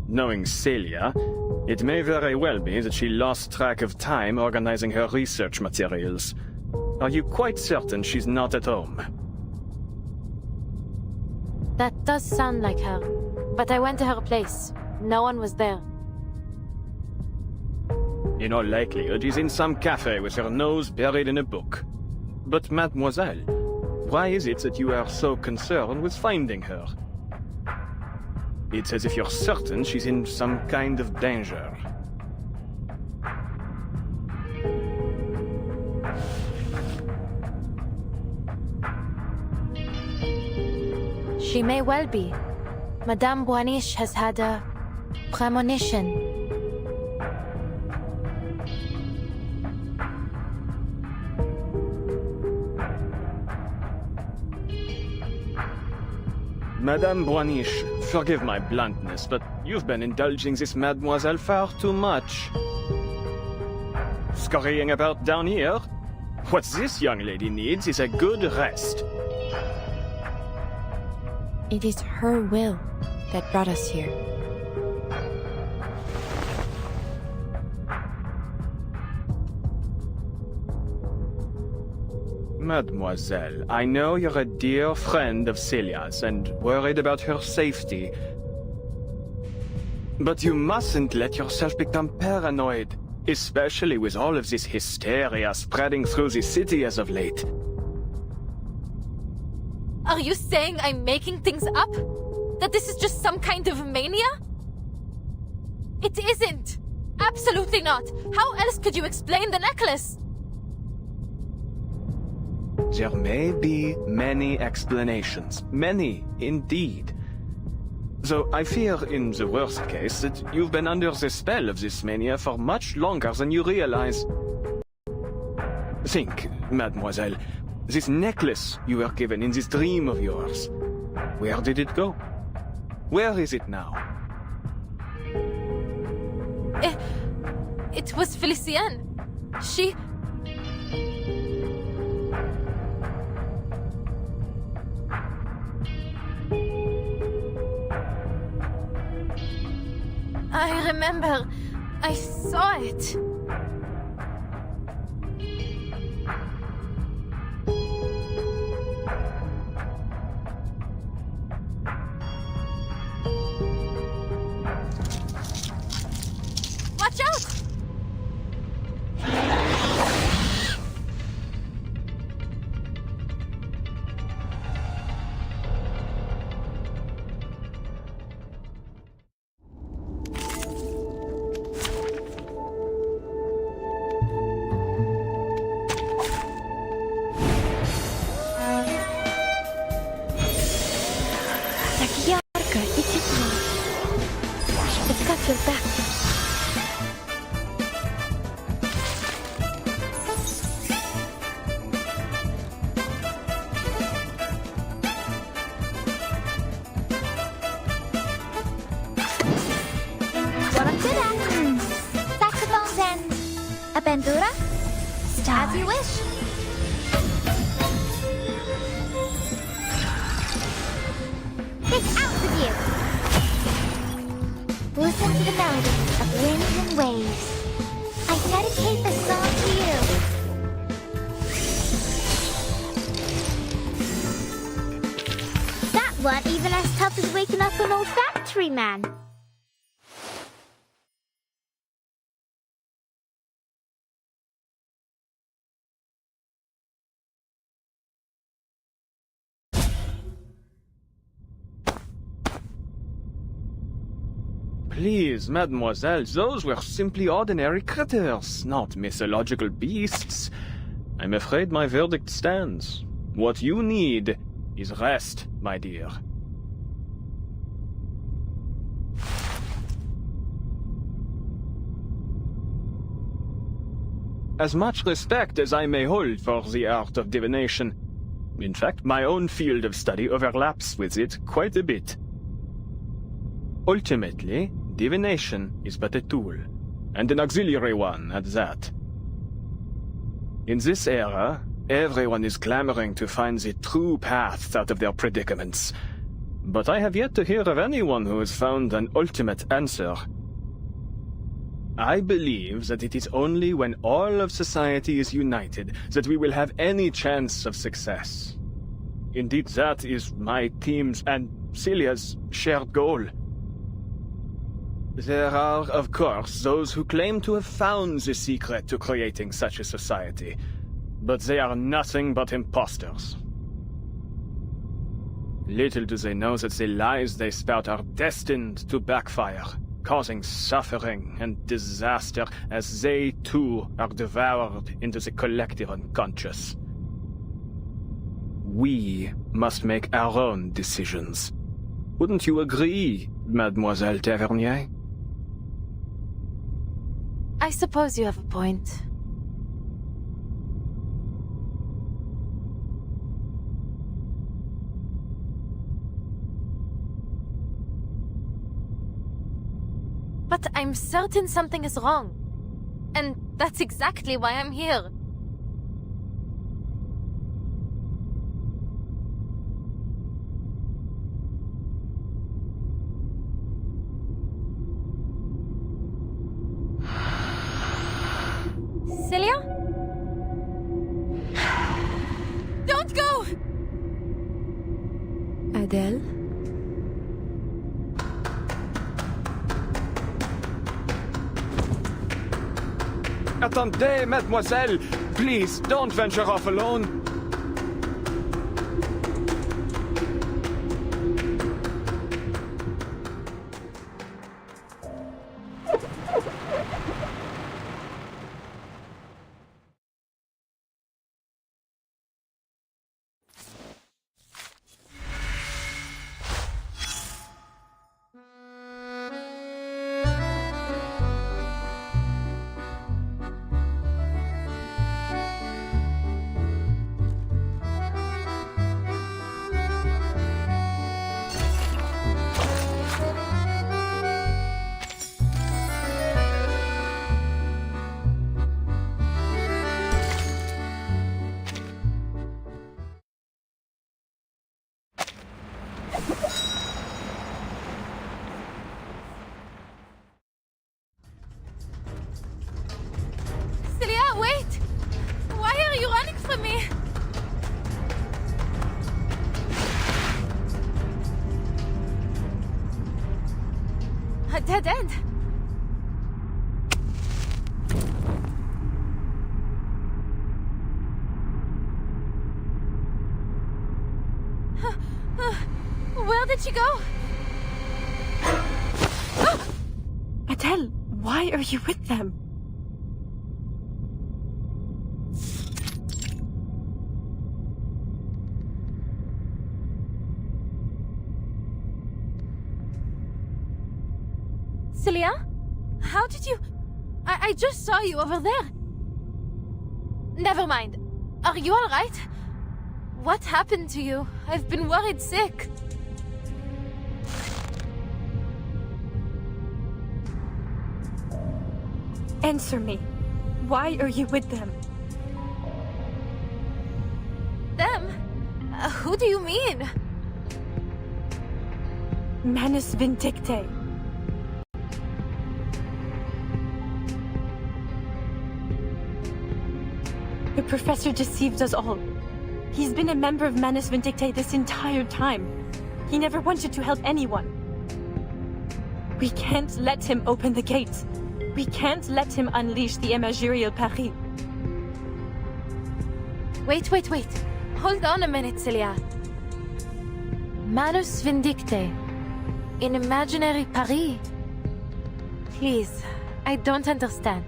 Knowing Celia, it may very well be that she lost track of time organizing her research materials. Are you quite certain she's not at home? That does sound like her. But I went to her place. No one was there. In all likelihood, she's in some cafe with her nose buried in a book. But mademoiselle, why is it that you are so concerned with finding her? It's as if you're certain she's in some kind of danger. She may well be. Madame Boaniche has had a premonition. Madame Boaniche, forgive my bluntness, but you've been indulging this mademoiselle far too much. Scurrying about down here? What this young lady needs is a good rest. It is her will that brought us here. Mademoiselle, I know you're a dear friend of Celia's and worried about her safety. But you mustn't let yourself become paranoid, especially with all of this hysteria spreading through the city as of late. Are you saying I'm making things up? That this is just some kind of mania? It isn't! Absolutely not! How else could you explain the necklace? There may be many explanations. Many, indeed. Though I fear, in the worst case, that you've been under the spell of this mania for much longer than you realize. Think, mademoiselle, this necklace you were given in this dream of yours. Where did it go? Where is it now? It was Felicienne. She... I remember. I saw it. Watch out! Aventura? As you wish. It's out with you! Listen to the melodies of winds and waves. I dedicate this song to you. That one even as tough as waking up an old factory man. Please, mademoiselle, those were simply ordinary critters, not mythological beasts. I'm afraid my verdict stands. What you need is rest, my dear. As much respect as I may hold for the art of divination, in fact, my own field of study overlaps with it quite a bit. Ultimately, divination is but a tool, and an auxiliary one at that. In this era, everyone is clamoring to find the true path out of their predicaments. But I have yet to hear of anyone who has found an ultimate answer. I believe that it is only when all of society is united that we will have any chance of success. Indeed, that is my team's and Celia's shared goal. There are, of course, those who claim to have found the secret to creating such a society, but they are nothing but imposters. Little do they know that the lies they spout are destined to backfire, causing suffering and disaster as they too are devoured into the collective unconscious. We must make our own decisions. Wouldn't you agree, Mademoiselle Tavernier? I suppose you have a point. But I'm certain something is wrong. And that's exactly why I'm here. Celia? Don't go! Adele? Attendez, mademoiselle! Please, don't venture off alone! A dead end. Where did she go? Adele, why are you with them? Celia? How did you... I just saw you over there. Never mind. Are you all right? What happened to you? I've been worried sick. Answer me. Why are you with them? Them? Who do you mean? Manus Vindictae. The professor deceived us all. He's been a member of Manus Vindictae this entire time. He never wanted to help anyone. We can't let him open the gate. We can't let him unleash the Imagirial Paris. Wait. Hold on a minute, Celia. Manus Vindictae. In imaginary Paris? Please, I don't understand.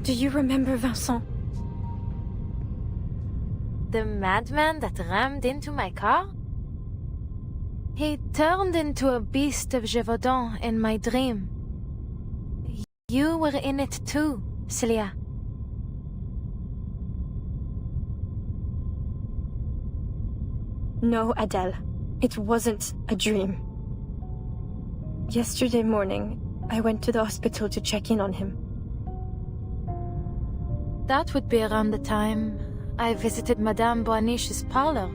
Do you remember Vincent? The madman that rammed into my car? He turned into a beast of Gévaudan in my dream. You were in it too, Celia. No, Adele. It wasn't a dream. Yesterday morning, I went to the hospital to check in on him. That would be around the time I visited Madame Boaniche's parlor.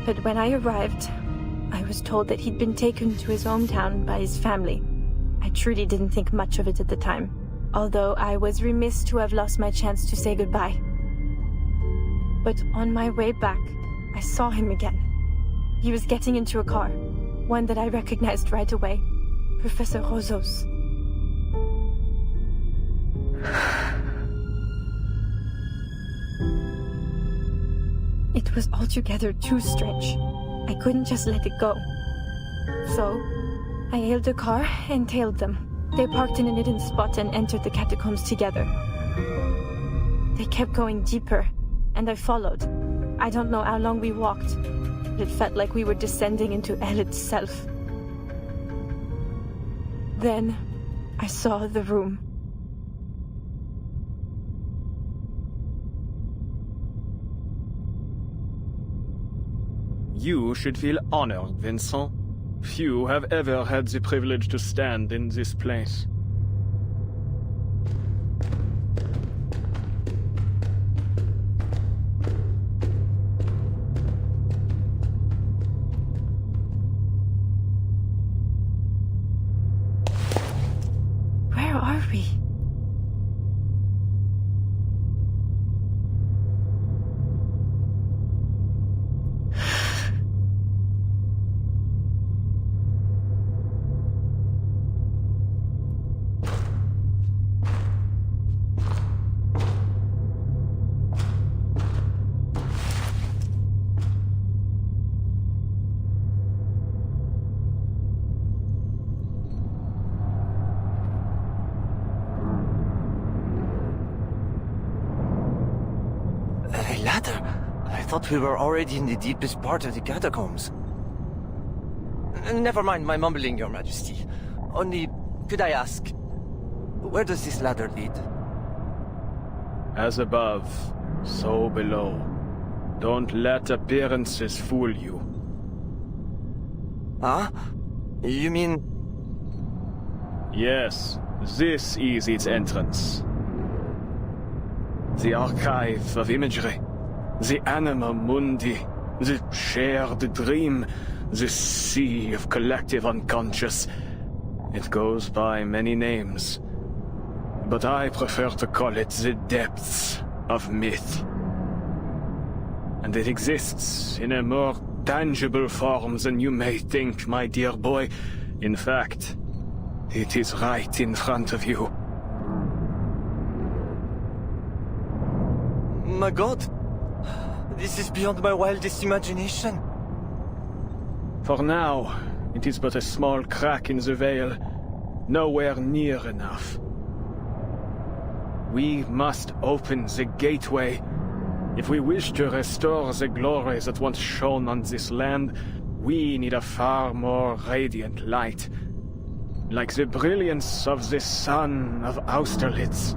But when I arrived, I was told that he'd been taken to his hometown by his family. I truly didn't think much of it at the time, although I was remiss to have lost my chance to say goodbye. But on my way back, I saw him again. He was getting into a car, one that I recognized right away, Professor Roseau's. It was altogether too strange. I couldn't just let it go. So, I hailed a car and tailed them. They parked in a hidden spot and entered the catacombs together. They kept going deeper, and I followed. I don't know how long we walked, but it felt like we were descending into hell itself. Then, I saw the room. You should feel honored, Vincent. Few have ever had the privilege to stand in this place. Where are we? I thought we were already in the deepest part of the catacombs. Never mind my mumbling, Your Majesty. Only, could I ask, where does this ladder lead? As above, so below. Don't let appearances fool you. Huh? You mean... Yes, this is its entrance. The archive of imagery. The anima mundi, the shared dream, the sea of collective unconscious. It goes by many names, but I prefer to call it the depths of myth. And it exists in a more tangible form than you may think, my dear boy. In fact, it is right in front of you. My God! This is beyond my wildest imagination. For now, it is but a small crack in the veil, nowhere near enough. We must open the gateway. If we wish to restore the glory that once shone on this land, we need a far more radiant light. Like the brilliance of the sun of Austerlitz.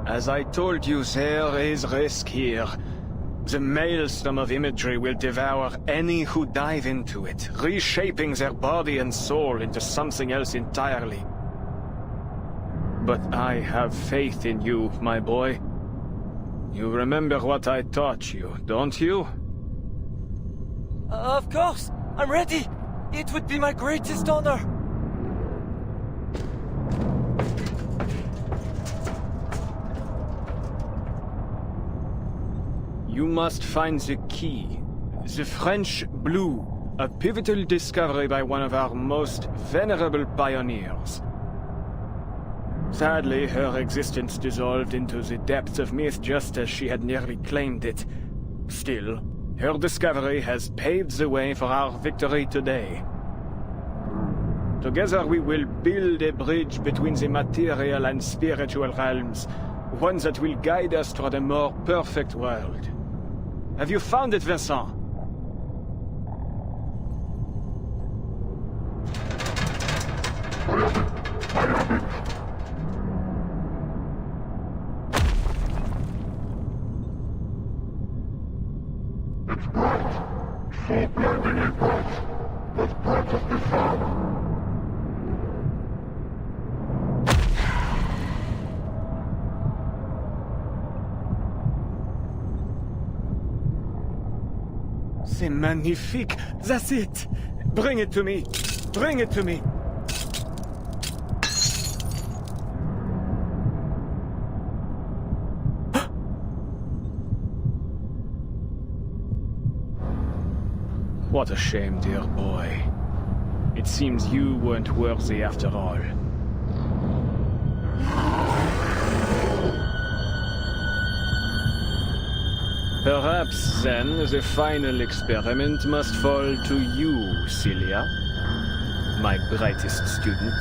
As I told you, there is risk here. The maelstrom of imagery will devour any who dive into it, reshaping their body and soul into something else entirely. But I have faith in you, my boy. You remember what I taught you, don't you? Of course! I'm ready! It would be my greatest honor! You must find the key. The French blue, a pivotal discovery by one of our most venerable pioneers. Sadly, her existence dissolved into the depths of myth just as she had nearly claimed it. Still, her discovery has paved the way for our victory today. Together we will build a bridge between the material and spiritual realms, one that will guide us toward a more perfect world. Have you found it, Vincent? It's bright, so blindingly bright, but bright as the sun. C'est magnifique! That's it! Bring it to me! Bring it to me! What a shame, dear boy. It seems you weren't worthy after all. Perhaps, then, the final experiment must fall to you, Celia, my brightest student.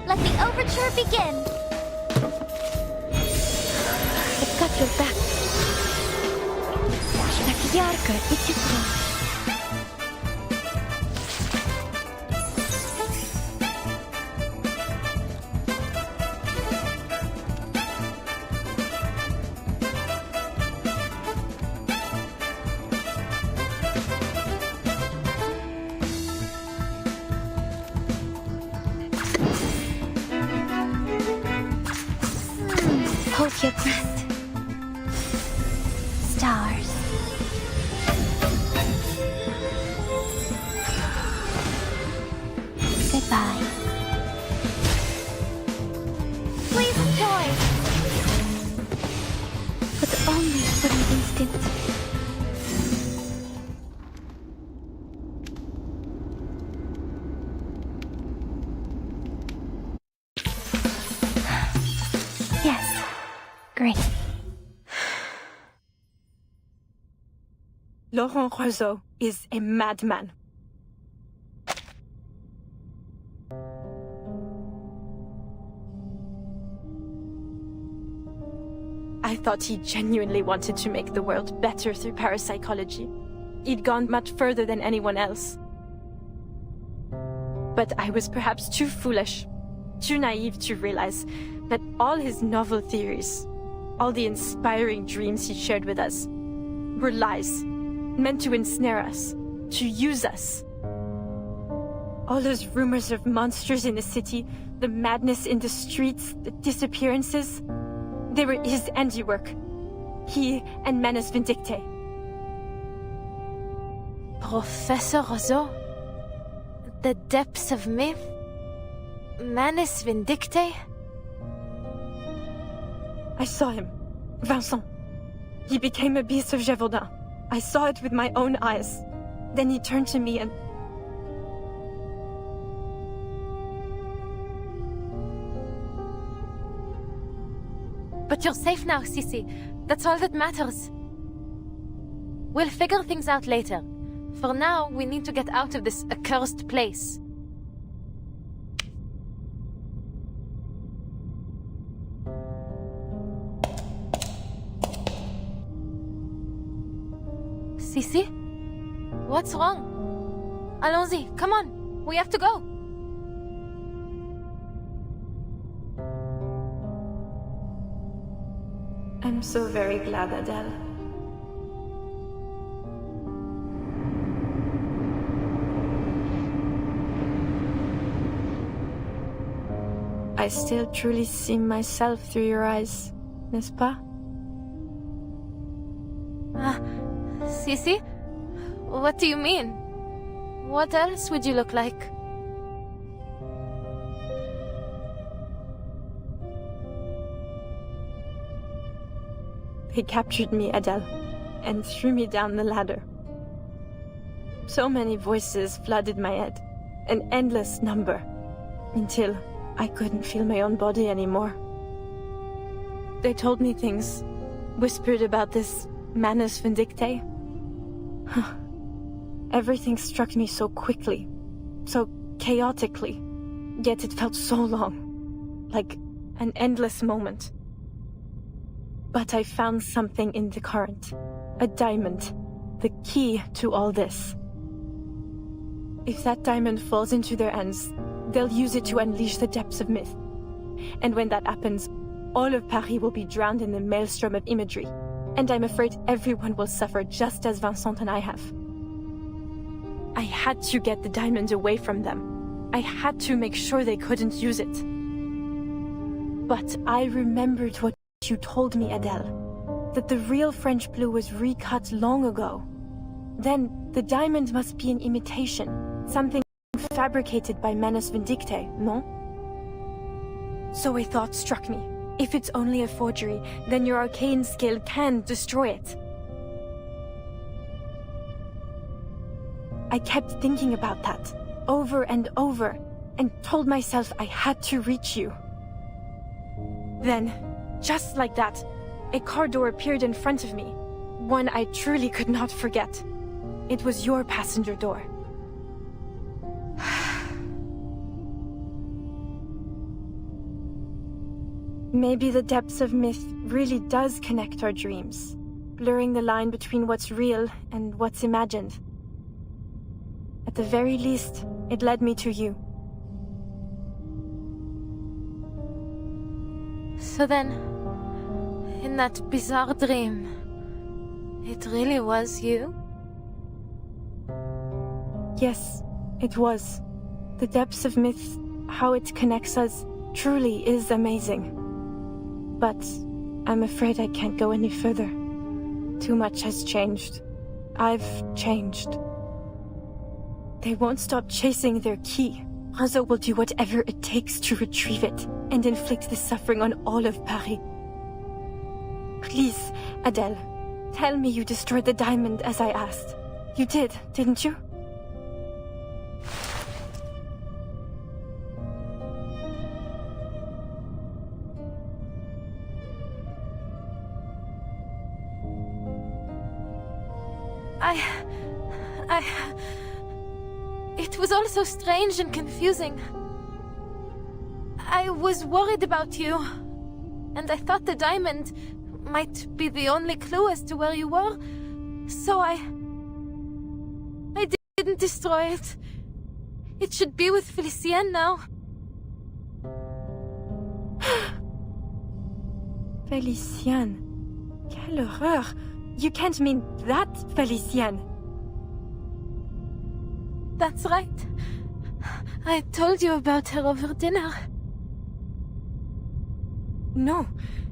Let the overture begin. I've got your back. Так ярко и тепло. Hold your breath. Stars. Goodbye. Please join. But only for an instant. Yes, Great. Laurent Roiseau is a madman. I thought he genuinely wanted to make the world better through parapsychology. He'd gone much further than anyone else. But I was perhaps too foolish, too naive to realize that all his novel theories, all the inspiring dreams he shared with us, were lies, meant to ensnare us, to use us. All those rumors of monsters in the city, the madness in the streets, the disappearances, they were his handiwork. He and Manus Vindicte. Professor Rousseau? The depths of myth? Manus Vindicte? I saw him. Vincent. He became a beast of Gévaudan. I saw it with my own eyes. Then he turned to me and... But you're safe now, Sissy. That's all that matters. We'll figure things out later. For now, we need to get out of this accursed place. Sissy? What's wrong? Allons-y, come on. We have to go. I'm so very glad, Adele. I still truly see myself through your eyes, n'est-ce pas? Sissy? What do you mean? What else would you look like? They captured me, Adele, and threw me down the ladder. So many voices flooded my head, an endless number, until I couldn't feel my own body anymore. They told me things, whispered about this Manus Vindicte. Everything struck me so quickly, so chaotically, yet it felt so long, like an endless moment. But I found something in the current, a diamond, the key to all this. If that diamond falls into their hands, they'll use it to unleash the depths of myth. And when that happens, all of Paris will be drowned in the maelstrom of imagery. And I'm afraid everyone will suffer just as Vincent and I have. I had to get the diamond away from them. I had to make sure they couldn't use it. But I remembered what you told me, Adele, that the real French blue was recut long ago. Then the diamond must be an imitation, something fabricated by Manus Vindicte, no? So a thought struck me. If it's only a forgery, then your arcane skill can destroy it. I kept thinking about that, over and over, and told myself I had to reach you. Then, just like that, a car door appeared in front of me, one I truly could not forget. It was your passenger door. Maybe the depths of myth really does connect our dreams, blurring the line between what's real and what's imagined. At the very least, it led me to you. So then, in that bizarre dream, it really was you? Yes, it was. The depths of myth, how it connects us, truly is amazing. But I'm afraid I can't go any further. Too much has changed. I've changed. They won't stop chasing their key. Rousseau will do whatever it takes to retrieve it and inflict the suffering on all of Paris. Please, Adele, tell me you destroyed the diamond as I asked. You did, didn't you? It was all so strange and confusing. I was worried about you, and I thought the diamond might be the only clue as to where you were, so I didn't destroy it. It should be with Felicienne now. Felicienne. Quelle horreur! You can't mean that, Felicienne! That's right. I told you about her over dinner. No,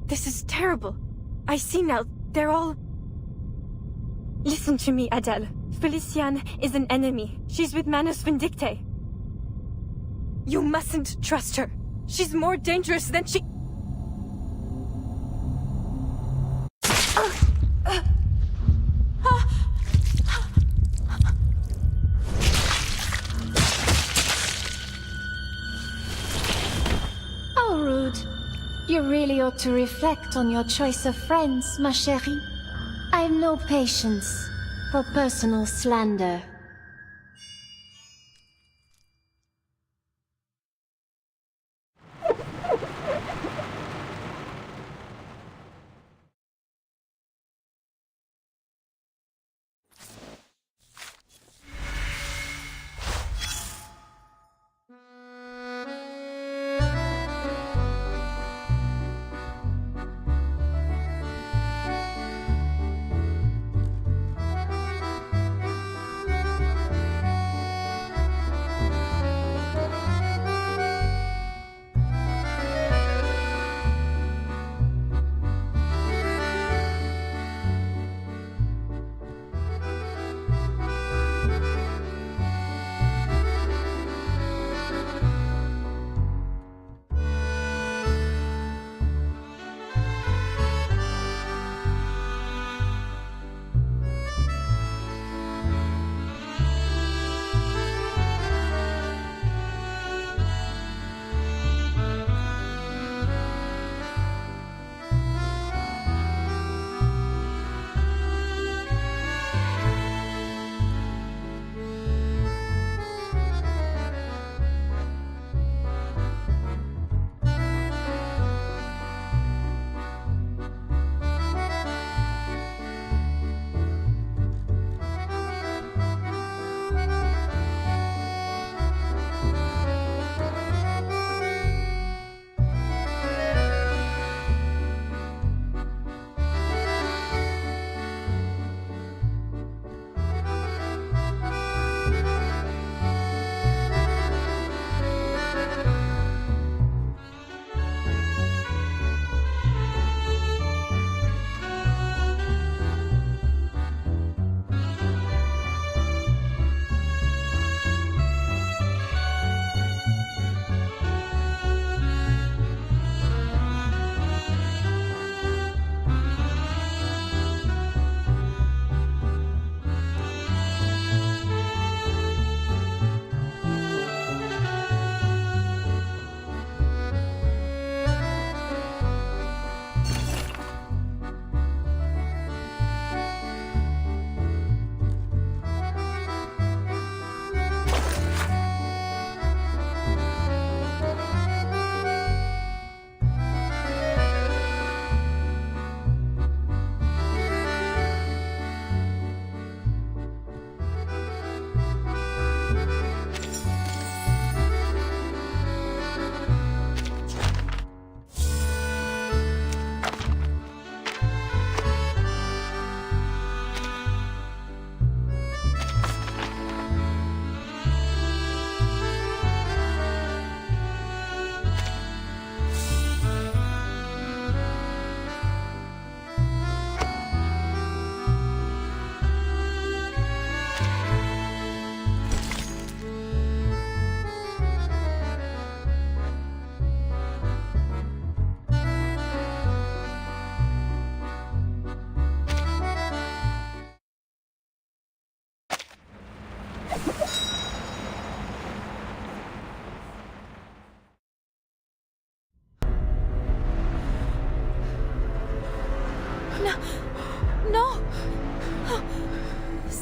this is terrible. I see now, they're all... Listen to me, Adele. Felicienne is an enemy. She's with Manus Vindicte. You mustn't trust her. She's more dangerous than she... How rude. You really ought to reflect on your choice of friends, ma chérie. I have no patience for personal slander.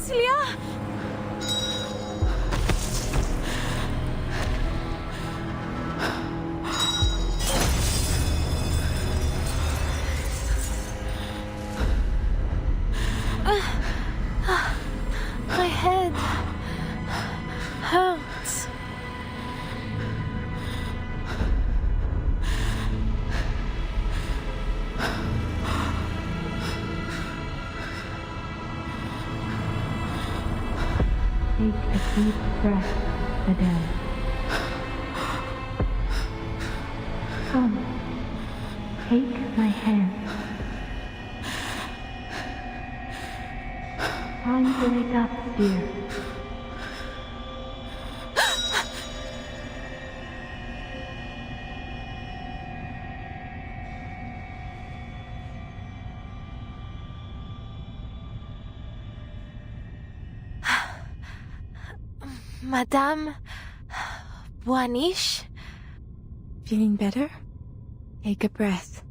Celia! My head hurts. Take a deep breath, Madame. Come, take my hand. Time to wake up, dear. Madame Boaniche? Feeling better? Take a breath.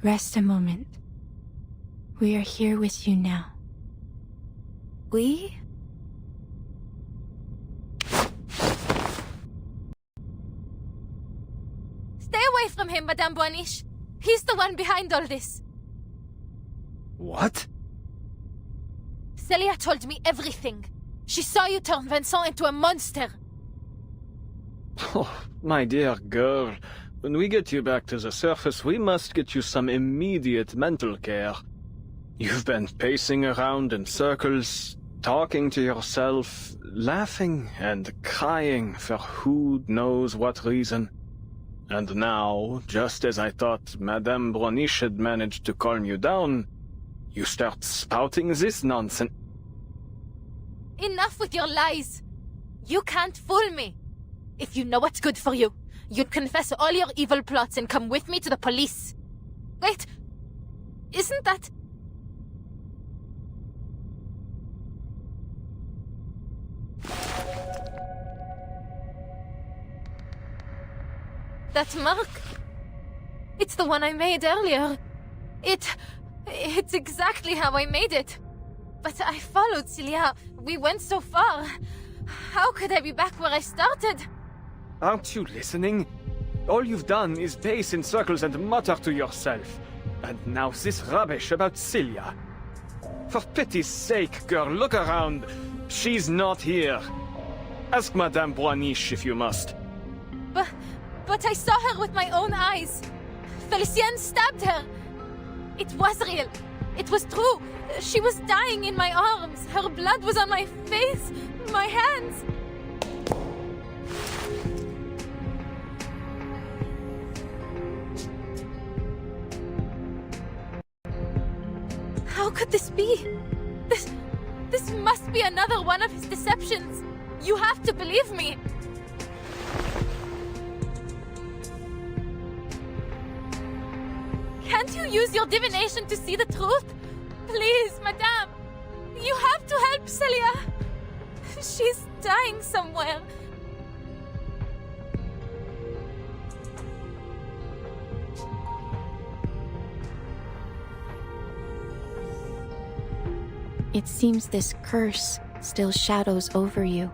Rest a moment. We are here with you now. We? Stay away from him, Madame Boaniche. He's the one behind all this. What? Celia told me everything. She saw you turn Vincent into a monster. Oh, my dear girl. When we get you back to the surface, we must get you some immediate mental care. You've been pacing around in circles, talking to yourself, laughing and crying for who knows what reason. And now, just as I thought Madame Boaniche had managed to calm you down, you start spouting this nonsense. Enough with your lies. You can't fool me. If you know what's good for you, you'd confess all your evil plots and come with me to the police. Wait, isn't that... that mark? It's the one I made earlier. It's exactly how I made it. But I followed Celia. We went so far. How could I be back where I started? Aren't you listening? All you've done is pace in circles and mutter to yourself. And now this rubbish about Celia. For pity's sake, girl, look around. She's not here. Ask Madame Boaniche if you must. But I saw her with my own eyes. Felicien stabbed her. It was real. It was true. She was dying in my arms. Her blood was on my face, my hands. How could this be? This must be another one of his deceptions. You have to believe me. Can't you use your divination to see the truth? Please, Madame. You have to help Celia. She's dying somewhere. It seems this curse still shadows over you.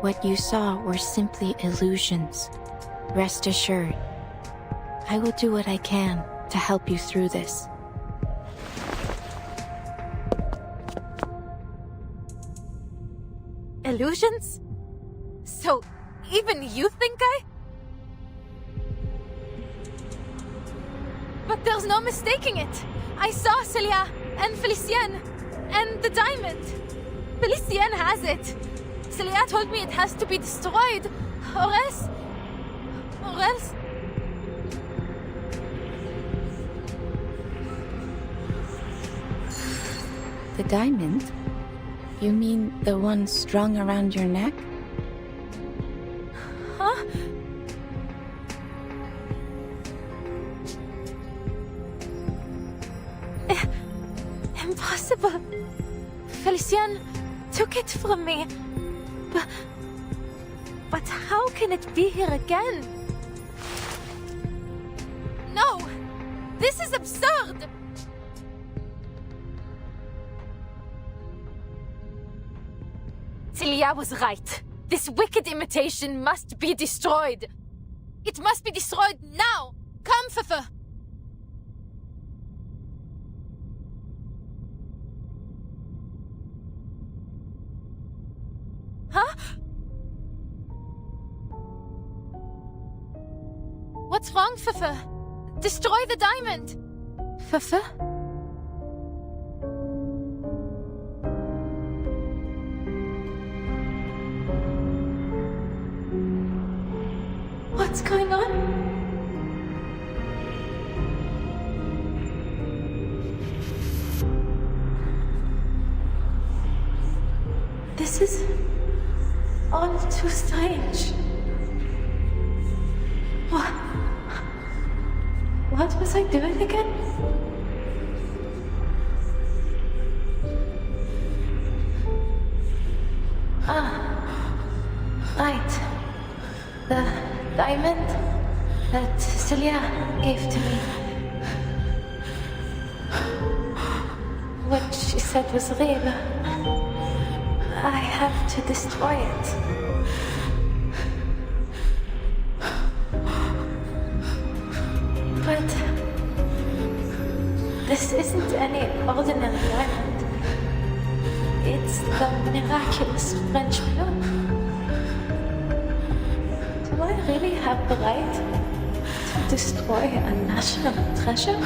What you saw were simply illusions. Rest assured, I will do what I can to help you through this. Illusions? So, even you think I... But there's no mistaking it. I saw Celia and Felicien and the diamond. Felicien has it. Celia told me it has to be destroyed, or else... The diamond? You mean the one strung around your neck? Huh? Impossible. Felicien took it from me. But how can it be here again? No! This is absurd! Celia was right. This wicked imitation must be destroyed. It must be destroyed now! Come, Fefe! Huh? What's wrong, Fefe? Destroy the diamond! Fefe? What's going on? This is all too strange. What was I doing again? Right. The diamond that Celia gave to me. What she said was real. I have to destroy it. But this isn't any ordinary diamond. It's the miraculous French blood. Do I really have the right to destroy a national treasure?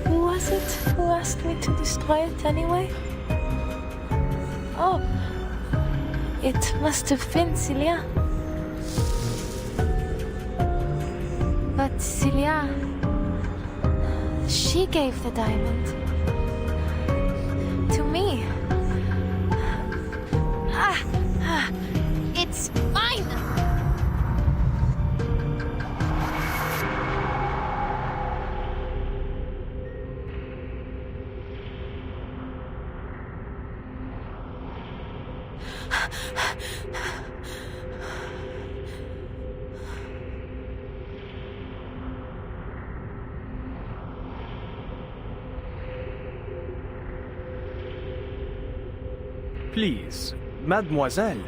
Who was it who asked me to destroy it anyway? Oh, it must have been Celia. But Celia, she gave the diamond to me. It's mine! Please, mademoiselle,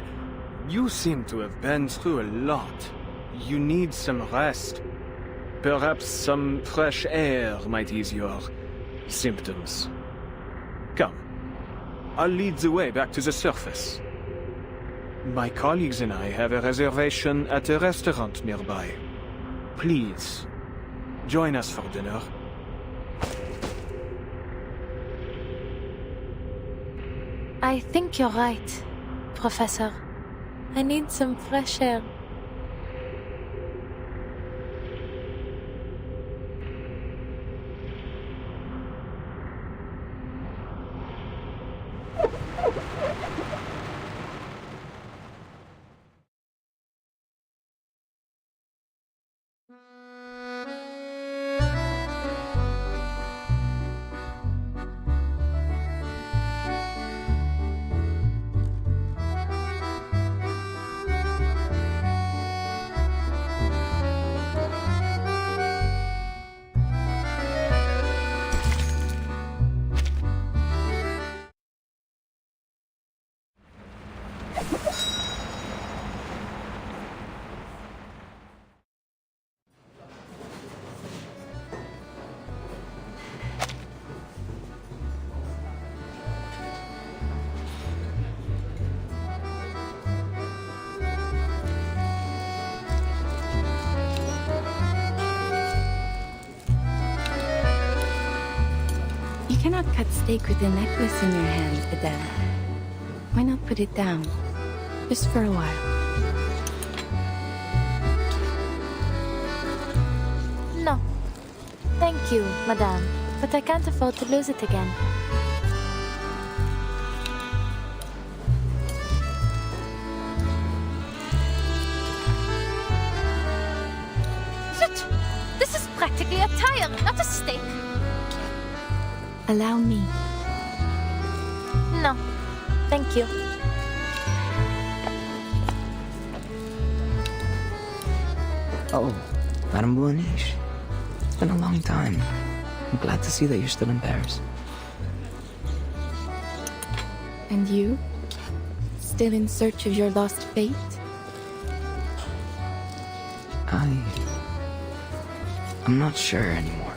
you seem to have been through a lot. You need some rest. Perhaps some fresh air might ease your symptoms. Come, I'll lead the way back to the surface. My colleagues and I have a reservation at a restaurant nearby. Please, join us for dinner. I think you're right, Professor. I need some fresh air. You cannot cut steak with a necklace in your hand, Madame. Why not put it down? Just for a while. No. Thank you, Madame. But I can't afford to lose it again. Zut! This is practically a tire, not a steak. Allow me. No. Thank you. Oh, Madame Bourniche. It's been a long time. I'm glad to see that you're still in Paris. And you? Still in search of your lost fate? I'm not sure anymore.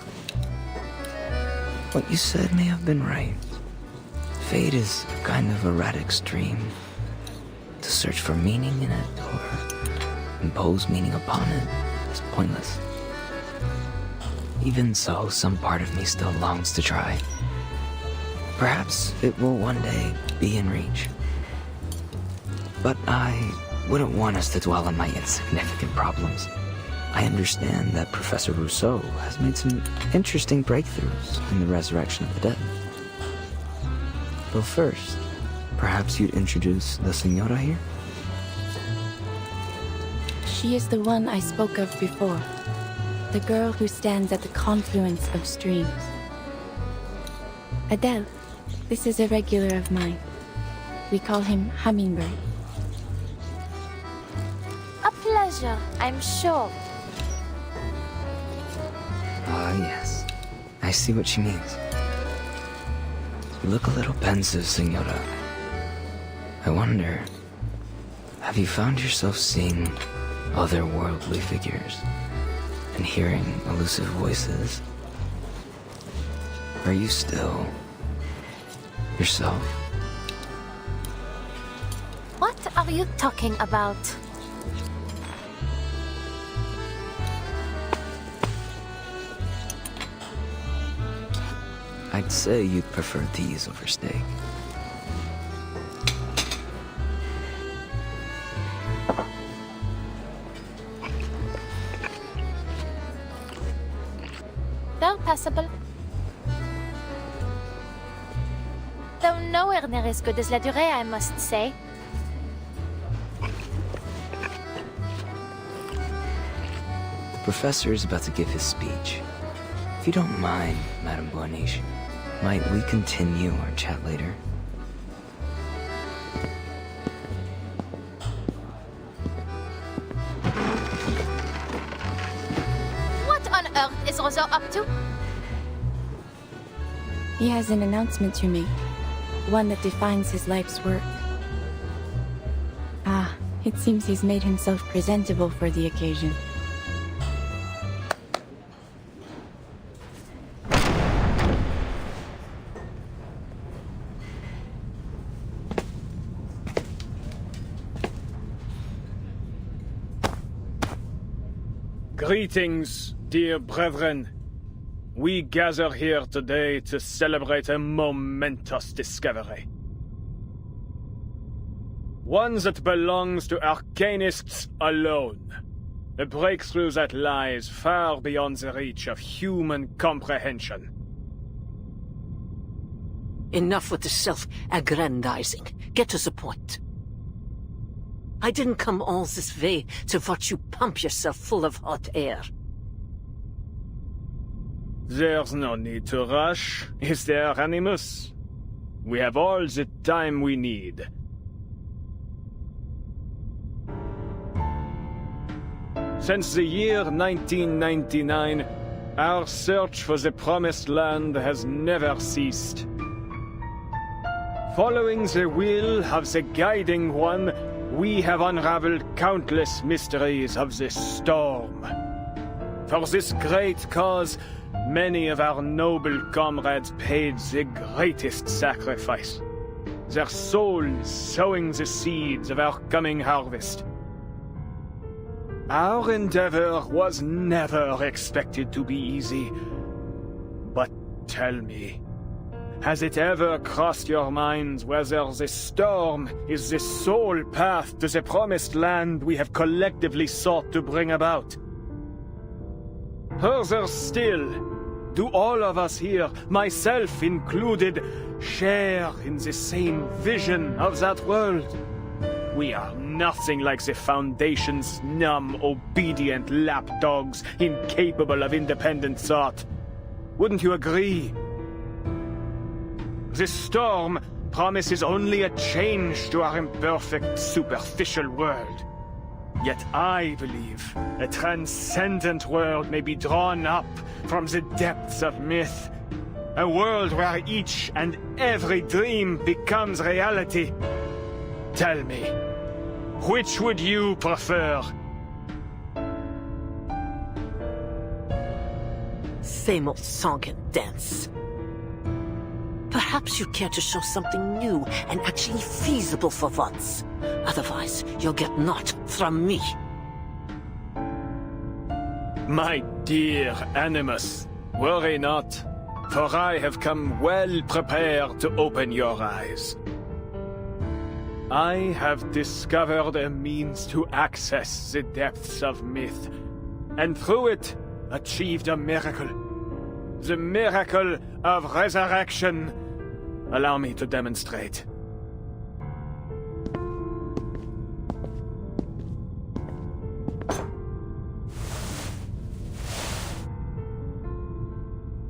What you said may have been right. Fate is a kind of erratic stream. To search for meaning in it, or impose meaning upon it, is pointless. Even so, some part of me still longs to try. Perhaps it will one day be in reach. But I wouldn't want us to dwell on my insignificant problems. I understand that Professor Rousseau has made some interesting breakthroughs in the resurrection of the dead. Well, first, perhaps you'd introduce the Senora here? She is the one I spoke of before. The girl who stands at the confluence of streams. Adele, this is a regular of mine. We call him Hummingbird. A pleasure, I'm sure. Ah, yes. I see what she means. You look a little pensive, Senora. I wonder, have you found yourself seeing otherworldly figures and hearing elusive voices? Are you still yourself? What are you talking about? I'd say you'd prefer these over steak. They're passable. Though nowhere near as good as La Durée, I must say. The professor is about to give his speech. If you don't mind, Madame Boaniche, might we continue our chat later? What on earth is Rousseau up to? He has an announcement to make. One that defines his life's work. Ah, it seems he's made himself presentable for the occasion. Greetings, dear brethren. We gather here today to celebrate a momentous discovery. One that belongs to arcanists alone. A breakthrough that lies far beyond the reach of human comprehension. Enough with the self-aggrandizing. Get to the point. I didn't come all this way to watch you pump yourself full of hot air. There's no need to rush, is there, Animus? We have all the time we need. Since the year 1999, our search for the Promised Land has never ceased. Following the will of the Guiding One, we have unraveled countless mysteries of this storm. For this great cause, many of our noble comrades paid the greatest sacrifice, their souls sowing the seeds of our coming harvest. Our endeavor was never expected to be easy. But tell me, has it ever crossed your minds whether this storm is the sole path to the Promised Land we have collectively sought to bring about? Further still, do all of us here, myself included, share in the same vision of that world? We are nothing like the Foundation's numb, obedient lapdogs, incapable of independent thought. Wouldn't you agree? This storm promises only a change to our imperfect, superficial world. Yet I believe a transcendent world may be drawn up from the depths of myth. A world where each and every dream becomes reality. Tell me, which would you prefer? Same old song and dance. Perhaps you care to show something new and actually feasible for once. Otherwise, you'll get naught from me. My dear Animus, worry not, for I have come well prepared to open your eyes. I have discovered a means to access the depths of myth, and through it, achieved a miracle. The miracle of resurrection. Allow me to demonstrate.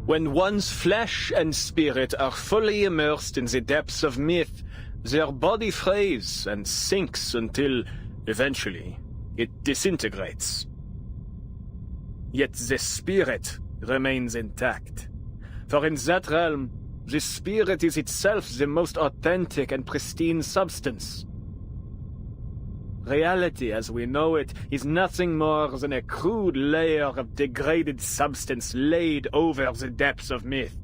When one's flesh and spirit are fully immersed in the depths of myth, their body frays and sinks until, eventually, it disintegrates. Yet the spirit remains intact. For in that realm, the spirit is itself the most authentic and pristine substance. Reality as we know it is nothing more than a crude layer of degraded substance laid over the depths of myth.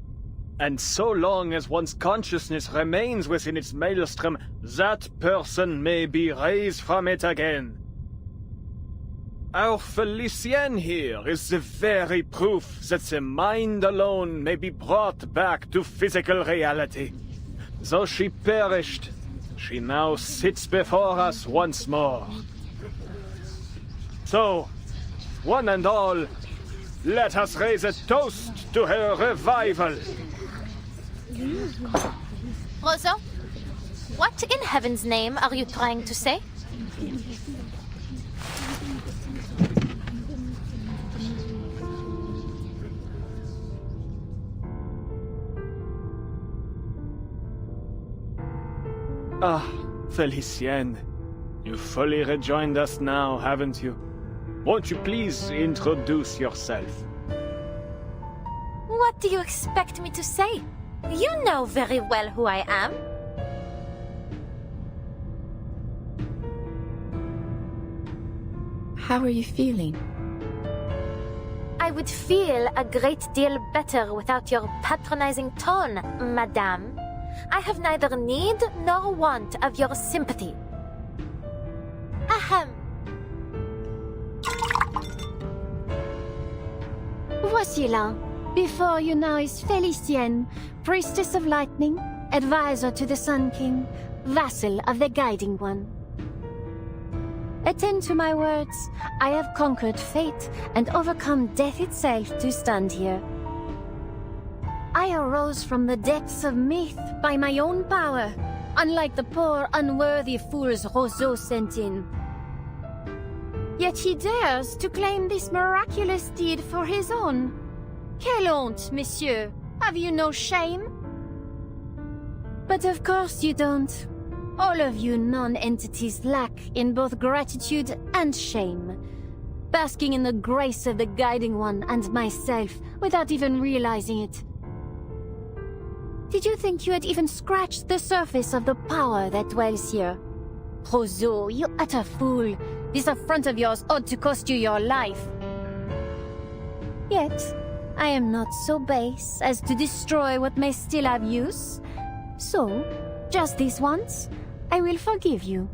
And so long as one's consciousness remains within its maelstrom, that person may be raised from it again. Our Felicienne here is the very proof that the mind alone may be brought back to physical reality. Though she perished, she now sits before us once more. So, one and all, let us raise a toast to her revival. Roseau, what in heaven's name are you trying to say? Ah, Felicienne, you've fully rejoined us now, haven't you? Won't you please introduce yourself? What do you expect me to say? You know very well who I am. How are you feeling? I would feel a great deal better without your patronizing tone, madame. I have neither need nor want of your sympathy. Ahem. Voici là. Before you now is Felicienne, Priestess of Lightning, Advisor to the Sun King, Vassal of the Guiding One. Attend to my words. I have conquered fate and overcome death itself to stand here. I arose from the depths of myth by my own power, unlike the poor, unworthy fools Roseau sent in. Yet he dares to claim this miraculous deed for his own. Quelle honte, monsieur! Have you no shame? But of course you don't. All of you non-entities lack in both gratitude and shame, basking in the grace of the Guiding One and myself without even realizing it. Did you think you had even scratched the surface of the power that dwells here? Roseau, you utter fool! This affront of yours ought to cost you your life. Yet, I am not so base as to destroy what may still have use. So, just this once, I will forgive you.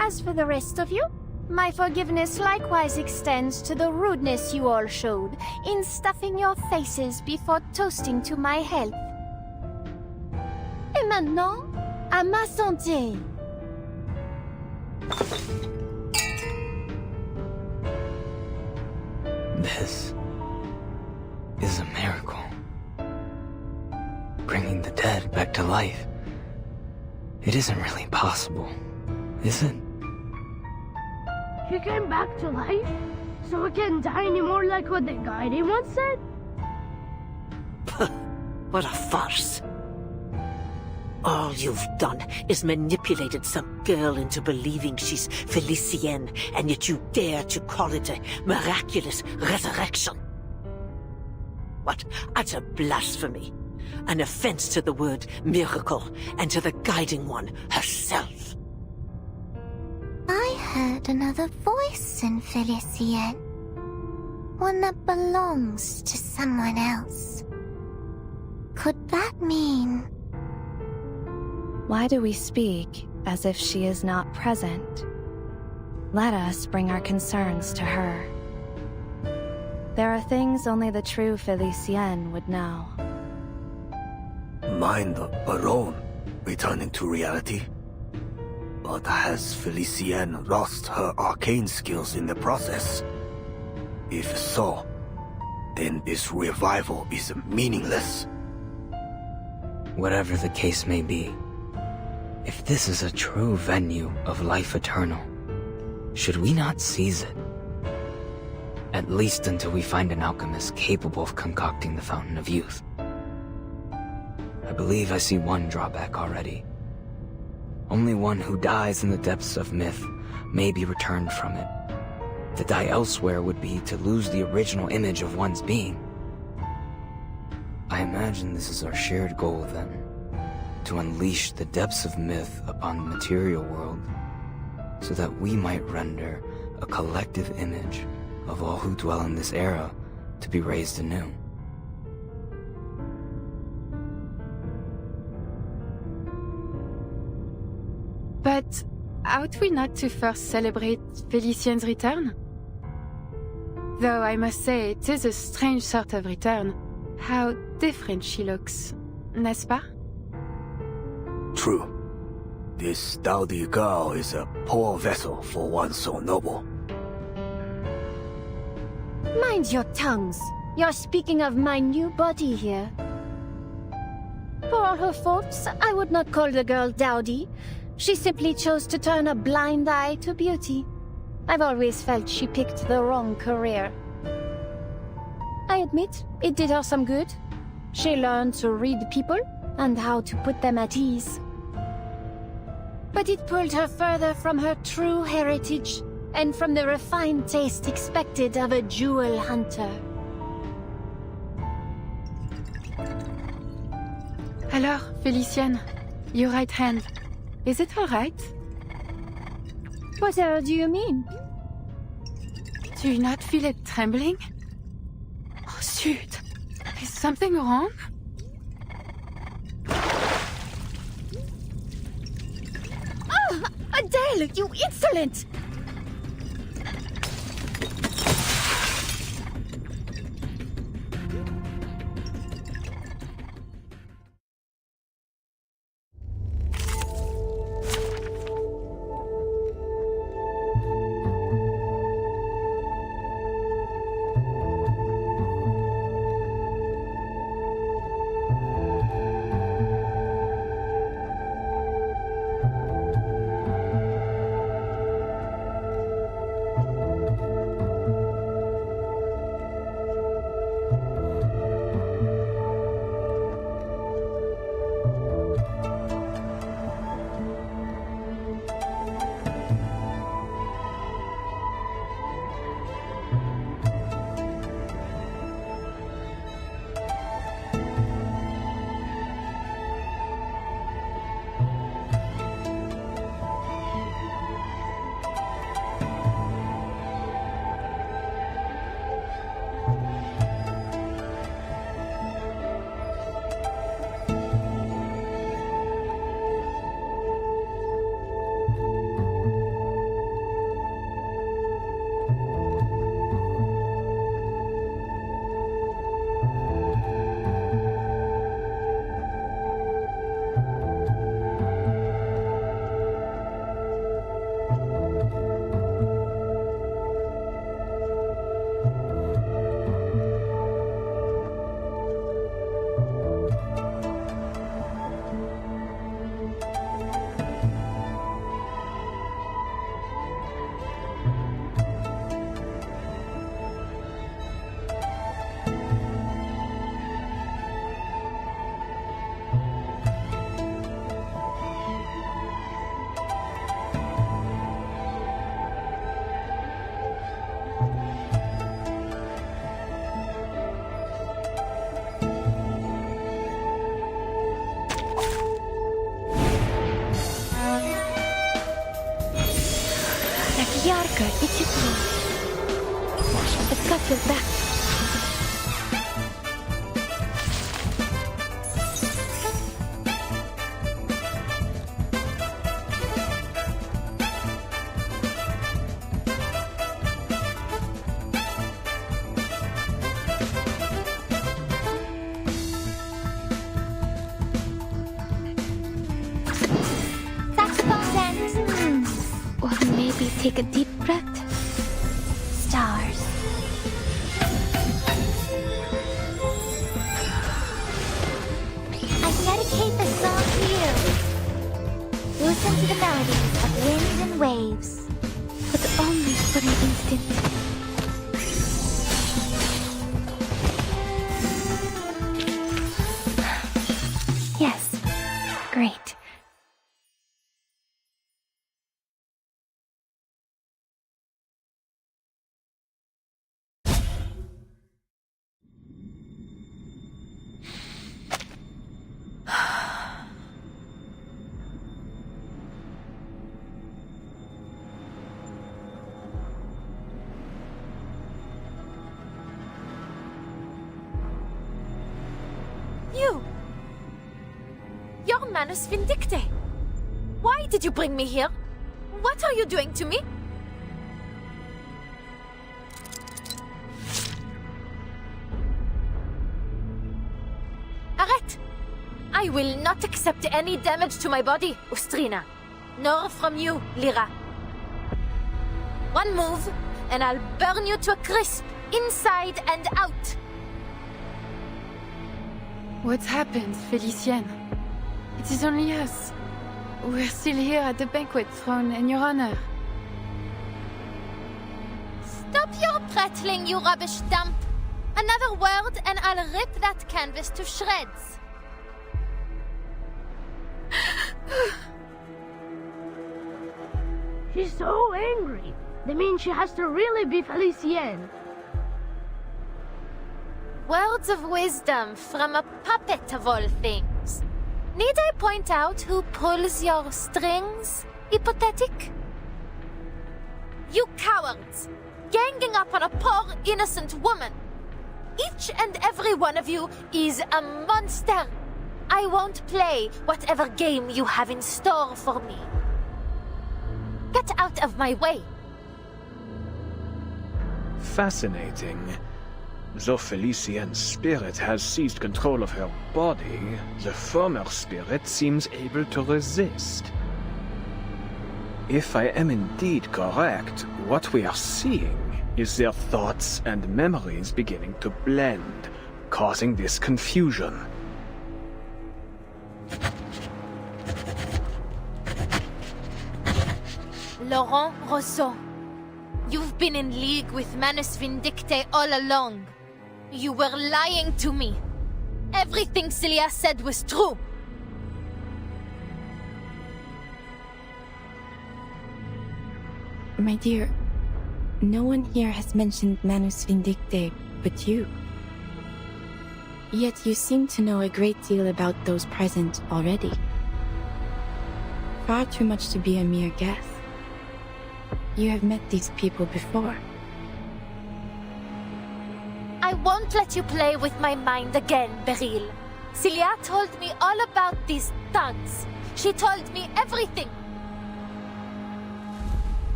As for the rest of you, my forgiveness likewise extends to the rudeness you all showed in stuffing your faces before toasting to my health. Et maintenant, à ma santé! This is a miracle. Bringing the dead back to life. It isn't really possible, is it? He came back to life? So it can't die anymore like what the Guiding One said? What a farce. All you've done is manipulated some girl into believing she's Felicienne, and yet you dare to call it a miraculous resurrection. What utter blasphemy! An offense to the word miracle and to the Guiding One herself. I heard another voice in Felicienne. One that belongs to someone else. Could that mean... Why do we speak as if she is not present? Let us bring our concerns to her. There are things only the true Felicienne would know. Mind alone, returning to reality? But has Felicienne lost her arcane skills in the process? If so, then this revival is meaningless. Whatever the case may be, if this is a true venue of life eternal, should we not seize it? At least until we find an alchemist capable of concocting the Fountain of Youth. I believe I see one drawback already. Only one who dies in the depths of myth may be returned from it. To die elsewhere would be to lose the original image of one's being. I imagine this is our shared goal then. To unleash the depths of myth upon the material world, so that we might render a collective image of all who dwell in this era to be raised anew. But ought we not to first celebrate Felicienne's return? Though I must say, it is a strange sort of return. How different she looks, n'est-ce pas? True. This dowdy girl is a poor vessel for one so noble. Mind your tongues. You're speaking of my new body here. For all her faults, I would not call the girl dowdy. She simply chose to turn a blind eye to beauty. I've always felt she picked the wrong career. I admit, it did her some good. She learned to read people and how to put them at ease. But it pulled her further from her true heritage and from the refined taste expected of a jewel hunter. Alors, Felicienne, your right hand, is it all right? Whatever do you mean? Do you not feel it trembling? Oh, shoot. Is something wrong? Oh, Adele, you insolent! Yarka, it's you. I've got your back. Or maybe take a deep breath. Stars. I dedicate the song to you. Listen to the melodies of winds and waves. But only for an instant. Yes. Great. You're Manus Vindicte. Why did you bring me here? What are you doing to me? Arrête! I will not accept any damage to my body, Ustrina. Nor from you, Lyra. One move, and I'll burn you to a crisp, inside and out. What's happened, Felicienne? It is only us. We're still here at the banquet thrown in your honor. Stop your prattling, you rubbish dump. Another word and I'll rip that canvas to shreds. She's so angry. That means she has to really be Felicienne. Words of wisdom from a puppet of all things. Need I point out who pulls your strings, hypothetic? You cowards! Ganging up on a poor, innocent woman! Each and every one of you is a monster! I won't play whatever game you have in store for me. Get out of my way! Fascinating. Though Felicienne's spirit has seized control of her body, the former spirit seems able to resist. If I am indeed correct, what we are seeing is their thoughts and memories beginning to blend, causing this confusion. Laurent Rousseau, you've been in league with Manus Vindicte all along. You were lying to me. Everything Celia said was true. My dear, no one here has mentioned Manus Vindicte but you. Yet you seem to know a great deal about those present already. Far too much to be a mere guess. You have met these people before. I won't let you play with my mind again, Beryl. Celia told me all about these thugs. She told me everything.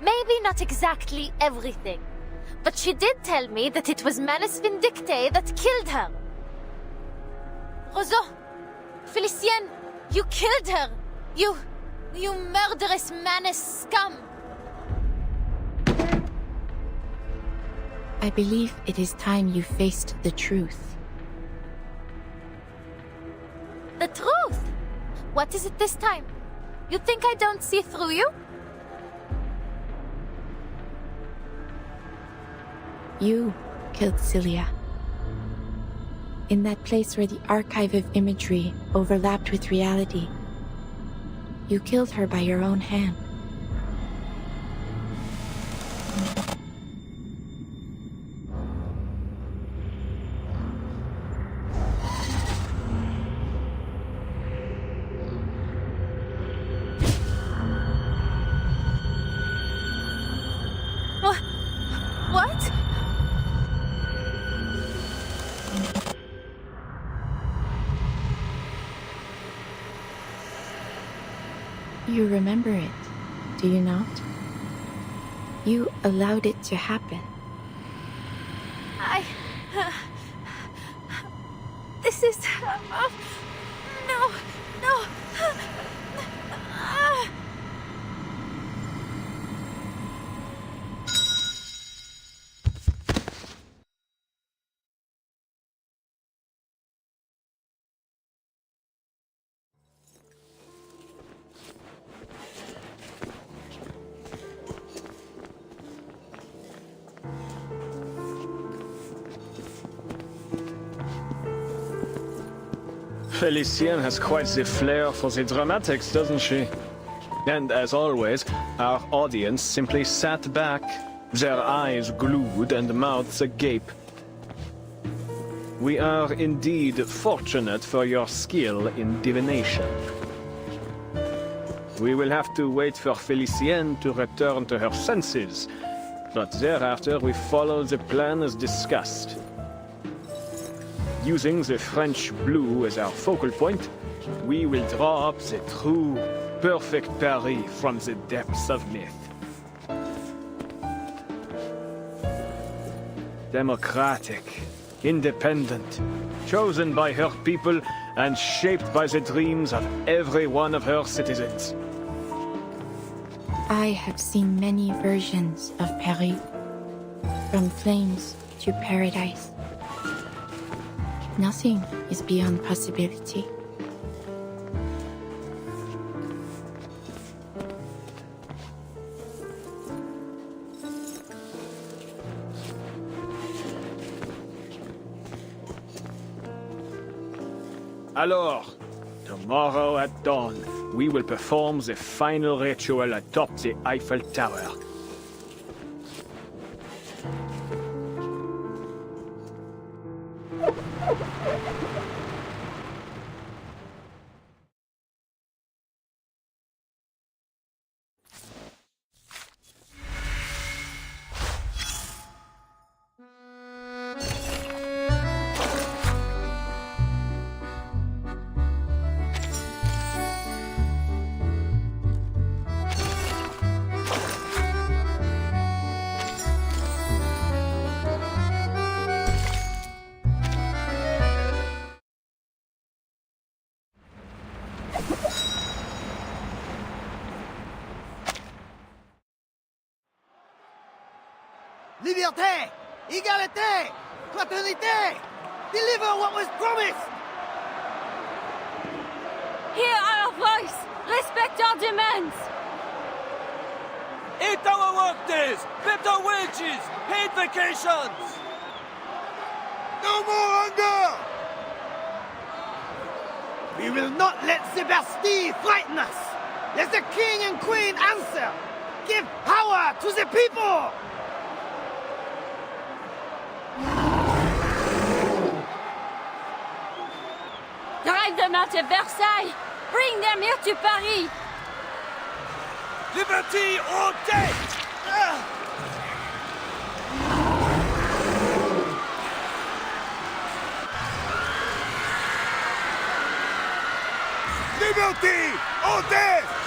Maybe not exactly everything, but she did tell me that it was Manus Vindicte that killed her. Rousseau, Felicienne, you killed her. You murderous Manus scum. I believe it is time you faced the truth. The truth? What is it this time? You think I don't see through you? You killed Celia. In that place where the archive of imagery overlapped with reality. You killed her by your own hand. You remember it, do you not? You allowed it to happen. This is... no, no. Felicienne has quite the flair for the dramatics, doesn't she? And as always, our audience simply sat back, their eyes glued and mouths agape. We are indeed fortunate for your skill in divination. We will have to wait for Felicienne to return to her senses, but thereafter we follow the plan as discussed. Using the French blue as our focal point, we will draw up the true, perfect Paris from the depths of myth. Democratic, independent, chosen by her people and shaped by the dreams of every one of her citizens. I have seen many versions of Paris, from flames to paradise. Nothing is beyond possibility. Alors, tomorrow at dawn, we will perform the final ritual atop the Eiffel Tower. Liberté! Égalité! Fraternité! Deliver what was promised! Hear our voice! Respect our demands! Eat our work days! Better wages! Paid vacations! No more hunger! We will not let the Bastille frighten us! Let the king and queen answer! Give power to the people! Drive them out of Versailles! Bring them here to Paris! Liberty or death! Liberty or death!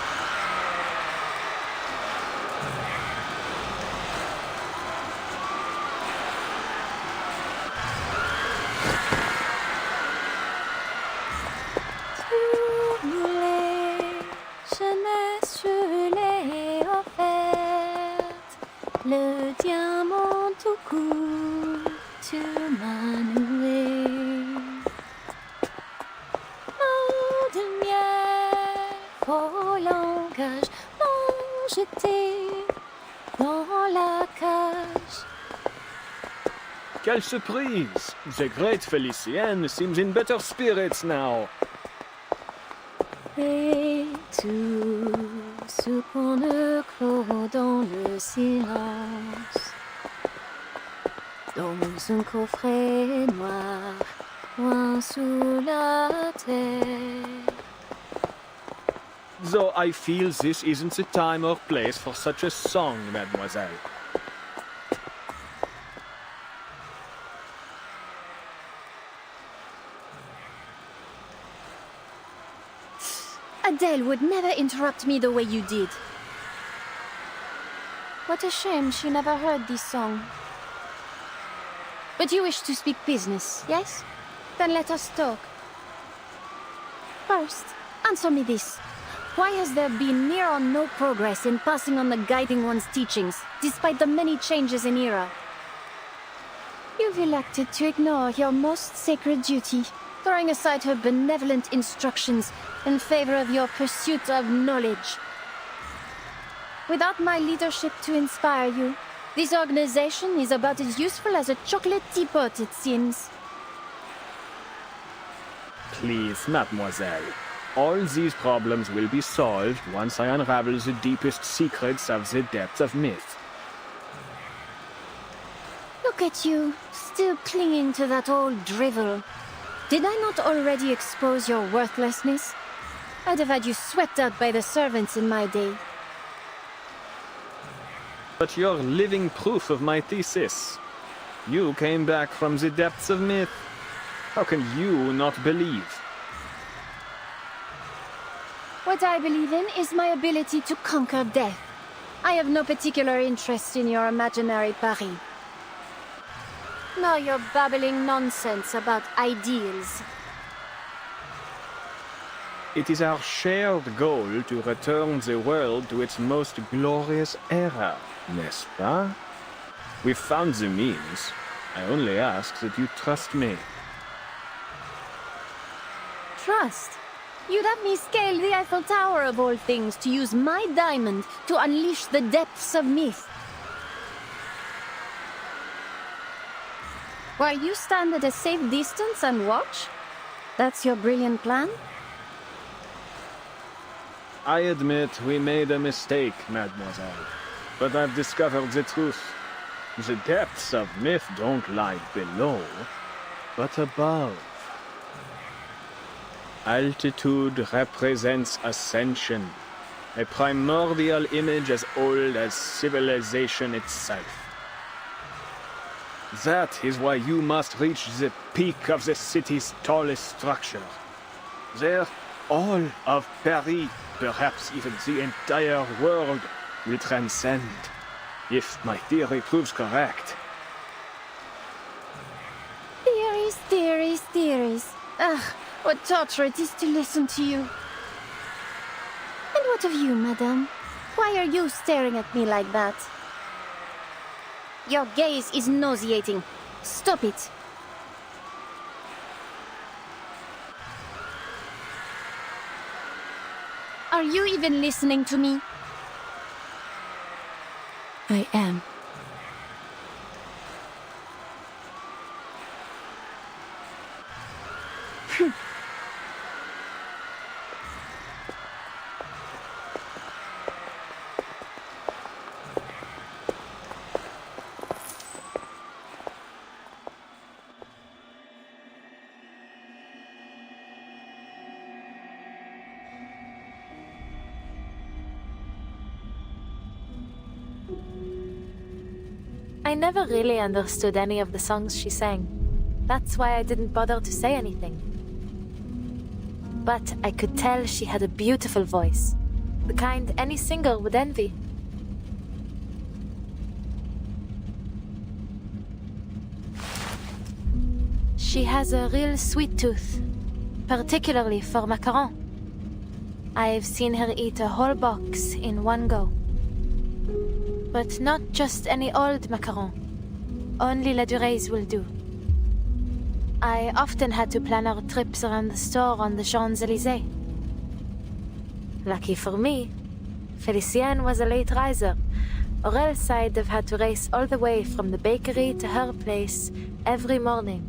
Le diamant tout court, tu m'as noué. Mot de miel, faux langage, non jeté dans la cage. Quelle surprise! The great Felicienne seems in better spirits now. Et tout ce qu'on ne clôt dans le silence, dans un coffret noir, loin sous la terre. Though I feel this isn't the time or place for such a song, mademoiselle. Adele would never interrupt me the way you did. What a shame she never heard this song. But you wish to speak business, yes? Then let us talk. First, answer me this. Why has there been near or no progress in passing on the Guiding One's teachings, despite the many changes in era? You've elected to ignore your most sacred duty, throwing aside her benevolent instructions in favor of your pursuit of knowledge. Without my leadership to inspire you, this organization is about as useful as a chocolate teapot, it seems. Please, mademoiselle. All these problems will be solved once I unravel the deepest secrets of the depths of myth. Look at you, still clinging to that old drivel. Did I not already expose your worthlessness? I'd have had you swept out by the servants in my day. But you're living proof of my thesis. You came back from the depths of myth. How can you not believe? What I believe in is my ability to conquer death. I have no particular interest in your imaginary Paris. Nor your babbling nonsense about ideals. It is our shared goal to return the world to its most glorious era, n'est-ce pas? We've found the means. I only ask that you trust me. Trust? You'd have me scale the Eiffel Tower of all things to use my diamond to unleash the depths of myth. While you stand at a safe distance and watch? That's your brilliant plan? I admit we made a mistake, mademoiselle. But I've discovered the truth. The depths of myth don't lie below, but above. Altitude represents ascension, a primordial image as old as civilization itself. That is why you must reach the peak of the city's tallest structure. There, all of Paris, perhaps even the entire world, will transcend, if my theory proves correct. Theories, theories, theories. Ugh, what torture it is to listen to you. And what of you, madame? Why are you staring at me like that? Your gaze is nauseating. Stop it. Are you even listening to me? I am. I never really understood any of the songs she sang. That's why I didn't bother to say anything. But I could tell she had a beautiful voice, the kind any singer would envy. She has a real sweet tooth, particularly for macarons. I've seen her eat a whole box in one go. But not just any old macaron. Only La Dure's will do. I often had to plan our trips around the store on the Champs-Élysées. Lucky for me, Felicienne was a late riser, or else I'd have had to race all the way from the bakery to her place every morning.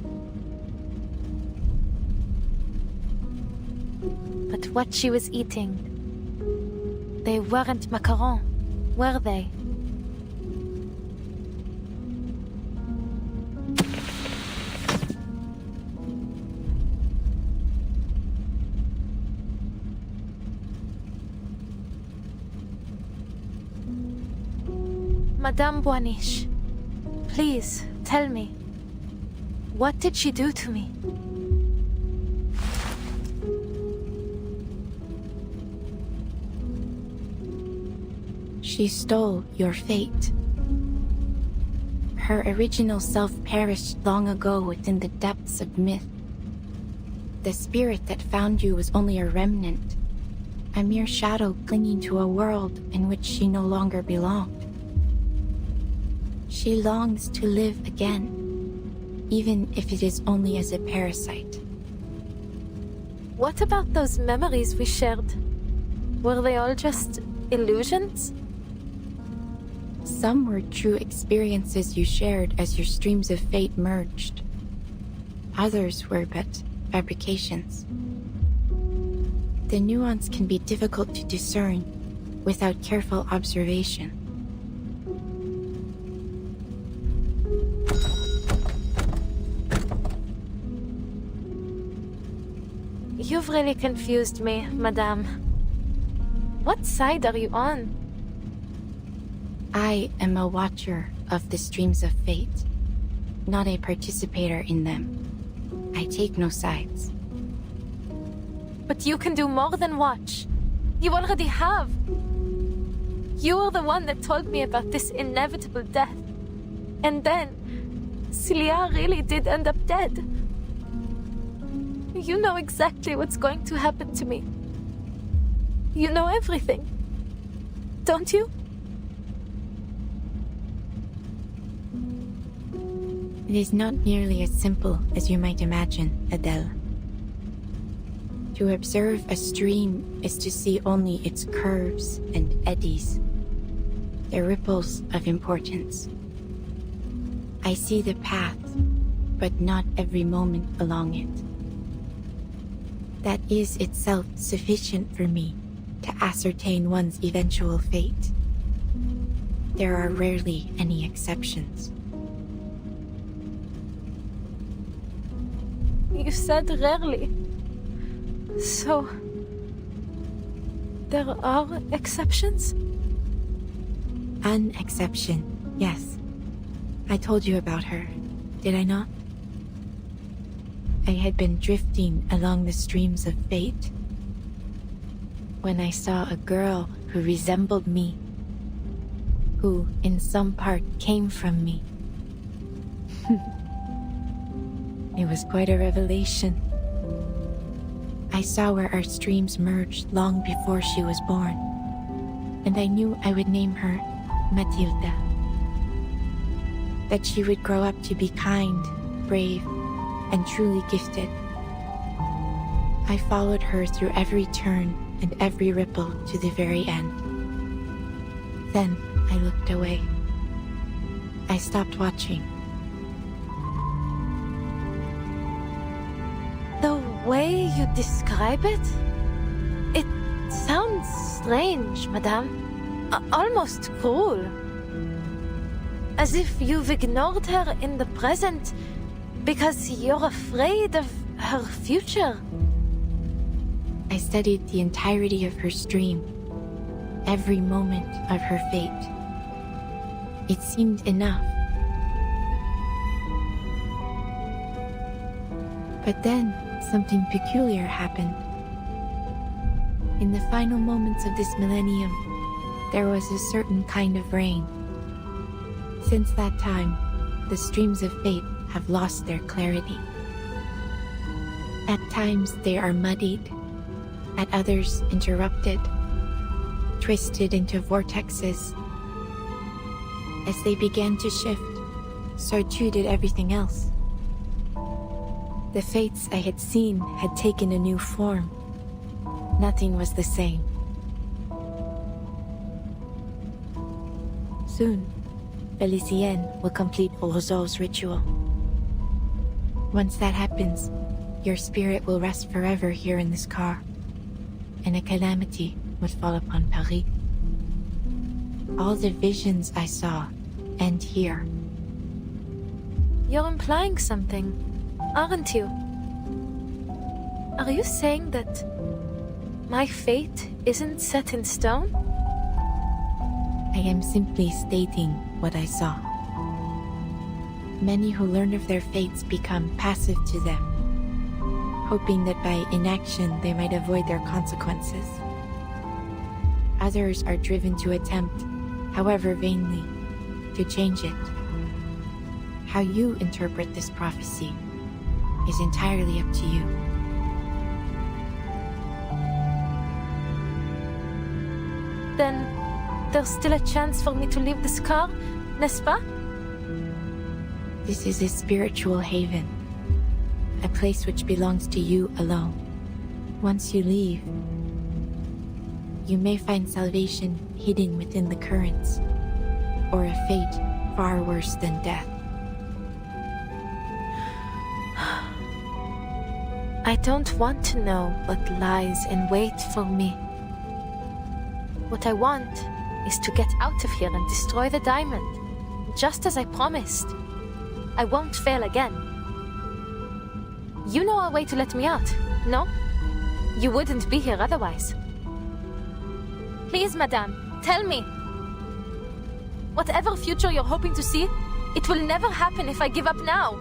But what she was eating, they weren't macarons, were they? Madame Boaniche, please tell me, what did she do to me? She stole your fate. Her original self perished long ago within the depths of myth. The spirit that found you was only a remnant, a mere shadow clinging to a world in which she no longer belonged. She longs to live again, even if it is only as a parasite. What about those memories we shared? Were they all just illusions? Some were true experiences you shared as your streams of fate merged. Others were but fabrications. The nuance can be difficult to discern without careful observation. You've really confused me, Madame. What side are you on? I am a watcher of the streams of fate, not a participator in them. I take no sides. But you can do more than watch. You already have. You were the one that told me about this inevitable death. And then, Celia really did end up dead. You know exactly what's going to happen to me. You know everything. Don't you? It is not nearly as simple as you might imagine, Adele. To observe a stream is to see only its curves and eddies, the ripples of importance. I see the path, but not every moment along it. That is itself sufficient for me to ascertain one's eventual fate. There are rarely any exceptions. You said rarely. So, there are exceptions? An exception, yes. I told you about her, did I not? I had been drifting along the streams of fate when I saw a girl who resembled me, who in some part came from me. It was quite a revelation. I saw where our streams merged long before she was born, and I knew I would name her Matilda. That she would grow up to be kind, brave, and truly gifted. I followed her through every turn and every ripple to the very end. Then I looked away. I stopped watching. The way you describe it? It sounds strange, Madame. Almost cruel. As if you've ignored her in the present because you're afraid of her future. I studied the entirety of her stream, every moment of her fate. It seemed enough. But then, something peculiar happened. In the final moments of this millennium, there was a certain kind of rain. Since that time, the streams of fate have lost their clarity. At times they are muddied, at others interrupted, twisted into vortexes. As they began to shift, so too did everything else. The fates I had seen had taken a new form. Nothing was the same. Soon, Felicienne will complete Roseau's ritual. Once that happens, your spirit will rest forever here in this car, and a calamity would fall upon Paris. All the visions I saw end here. You're implying something, aren't you? Are you saying that my fate isn't set in stone? I am simply stating what I saw. Many who learn of their fates become passive to them, hoping that by inaction they might avoid their consequences. Others are driven to attempt however vainly, to change it. How you interpret this prophecy is entirely up to you. Then there's still a chance for me to leave this car, n'est-ce pas? This is a spiritual haven, a place which belongs to you alone. Once you leave, you may find salvation hidden within the currents, or a fate far worse than death. I don't want to know what lies in wait for me. What I want is to get out of here and destroy the diamond, just as I promised. I won't fail again. You know a way to let me out, no? You wouldn't be here otherwise. Please, madame, tell me. Whatever future you're hoping to see, it will never happen if I give up now.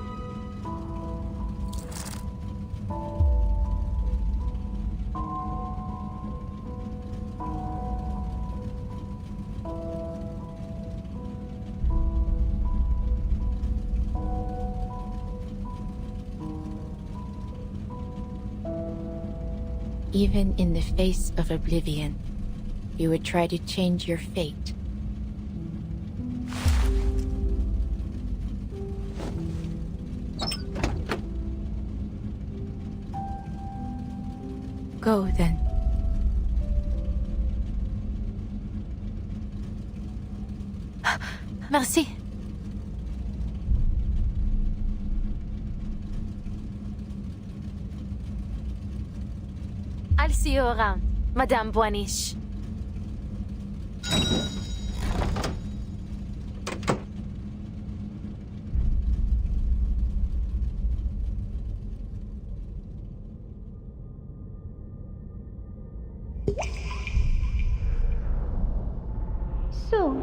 Even in the face of oblivion, you would try to change your fate. Go then. Merci. I'll see you around, Madame Boiniche. So,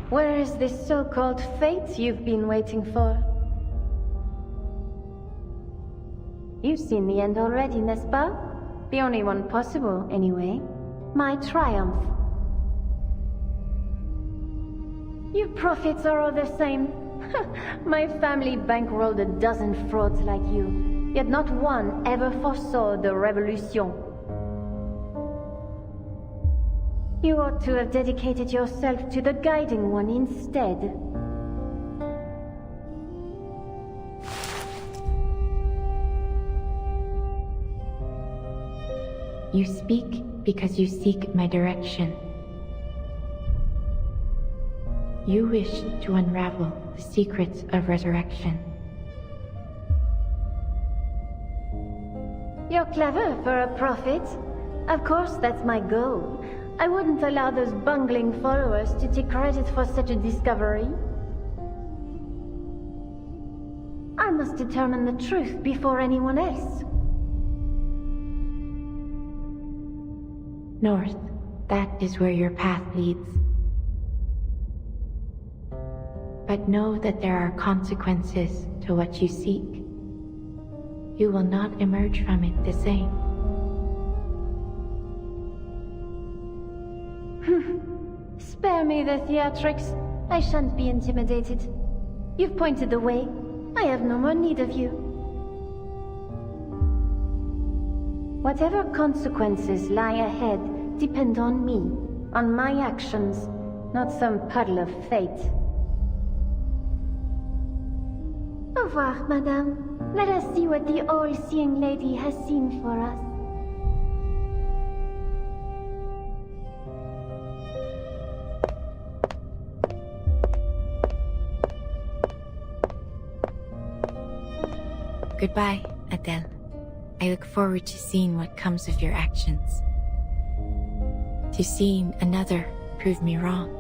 where is this so-called fate you've been waiting for? You've seen the end already, n'est-ce pas? The only one possible, anyway. My triumph. You prophets are all the same. My family bankrolled a dozen frauds like you, yet not one ever foresaw the revolution. You ought to have dedicated yourself to the guiding one instead. You speak because you seek my direction. You wish to unravel the secrets of resurrection. You're clever for a prophet. Of course, that's my goal. I wouldn't allow those bungling followers to take credit for such a discovery. I must determine the truth before anyone else. North, that is where your path leads. But know that there are consequences to what you seek. You will not emerge from it the same. Spare me the theatrics. I shan't be intimidated. You've pointed the way. I have no more need of you. Whatever consequences lie ahead depend on me, on my actions, not some puddle of fate. Au revoir, madame. Let us see what the all-seeing lady has seen for us. Goodbye, Adele. I look forward to seeing what comes of your actions. To seeing another prove me wrong.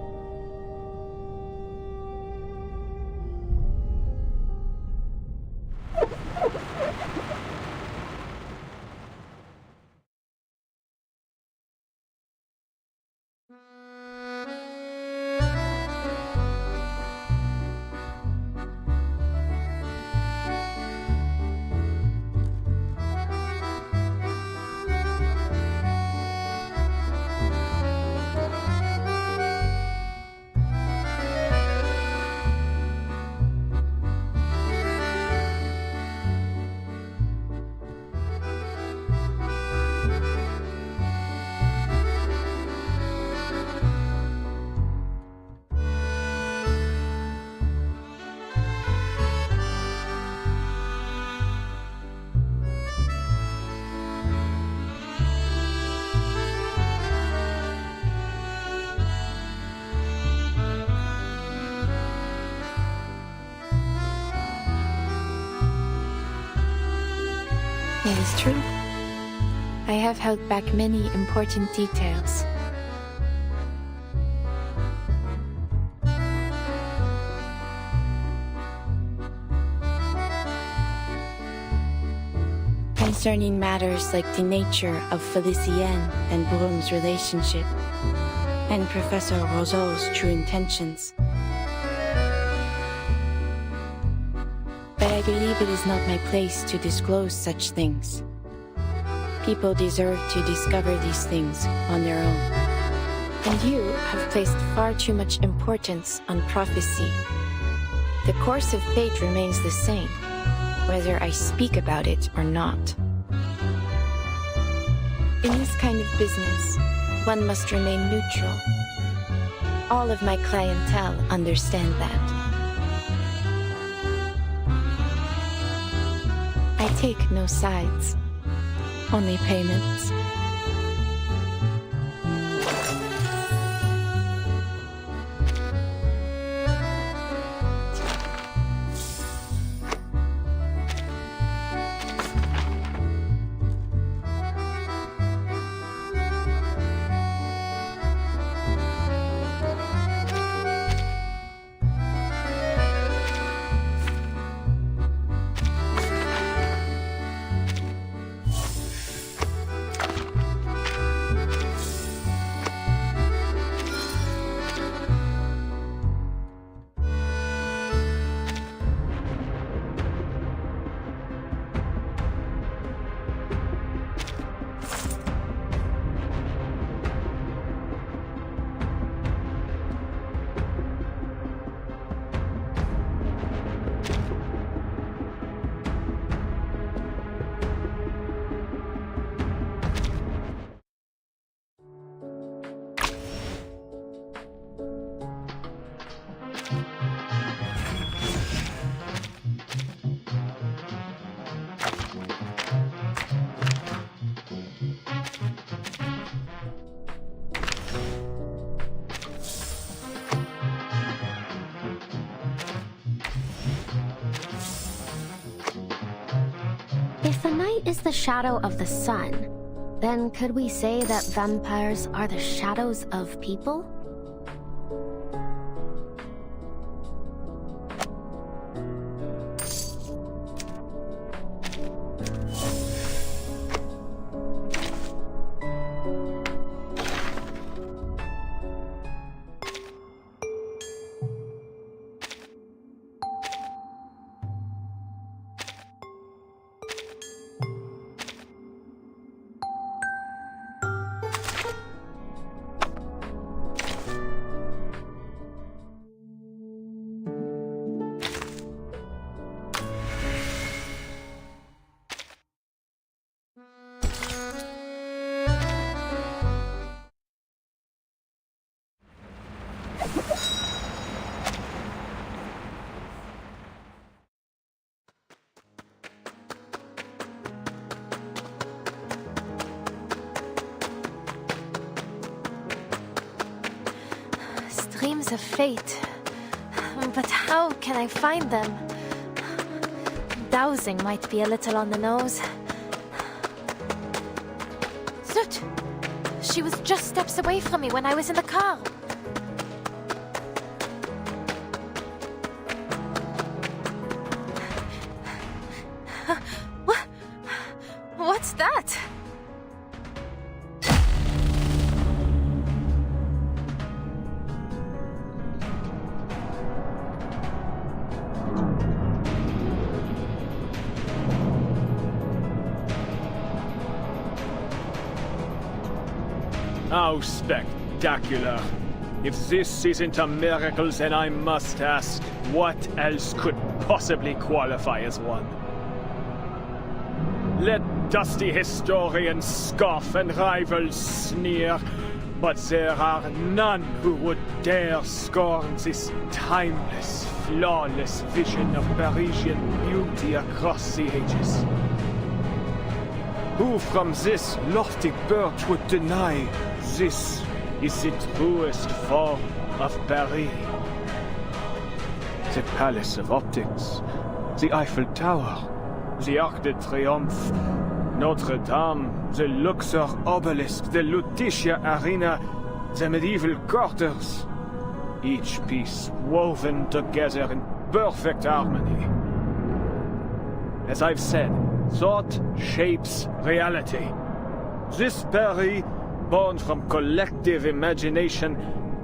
It is true. I have held back many important details. Concerning matters like the nature of Felicienne and Brum's relationship, and Professor Roseau's true intentions. But I believe it is not my place to disclose such things. People deserve to discover these things on their own. And you have placed far too much importance on prophecy. The course of fate remains the same, whether I speak about it or not. In this kind of business, one must remain neutral. All of my clientele understand that. I take no sides, only payments. If the night is the shadow of the sun, then could we say that vampires are the shadows of people? Streams of fate. But how can I find them? Dowsing might be a little on the nose. Zut! She was just steps away from me when I was in the car. What's that? How spectacular. If this isn't a miracle, then I must ask, what else could possibly qualify as one? Let dusty historians scoff and rivals sneer, but there are none who would dare scorn this timeless, flawless vision of Parisian beauty across the ages. Who from this lofty perch would deny this is the truest form of Paris? The Palace of Optics, the Eiffel Tower, the Arc de Triomphe, Notre Dame, the Luxor Obelisk, the Lutetia Arena, the medieval quarters. Each piece woven together in perfect harmony. As I've said, thought shapes reality. This Paris, born from collective imagination,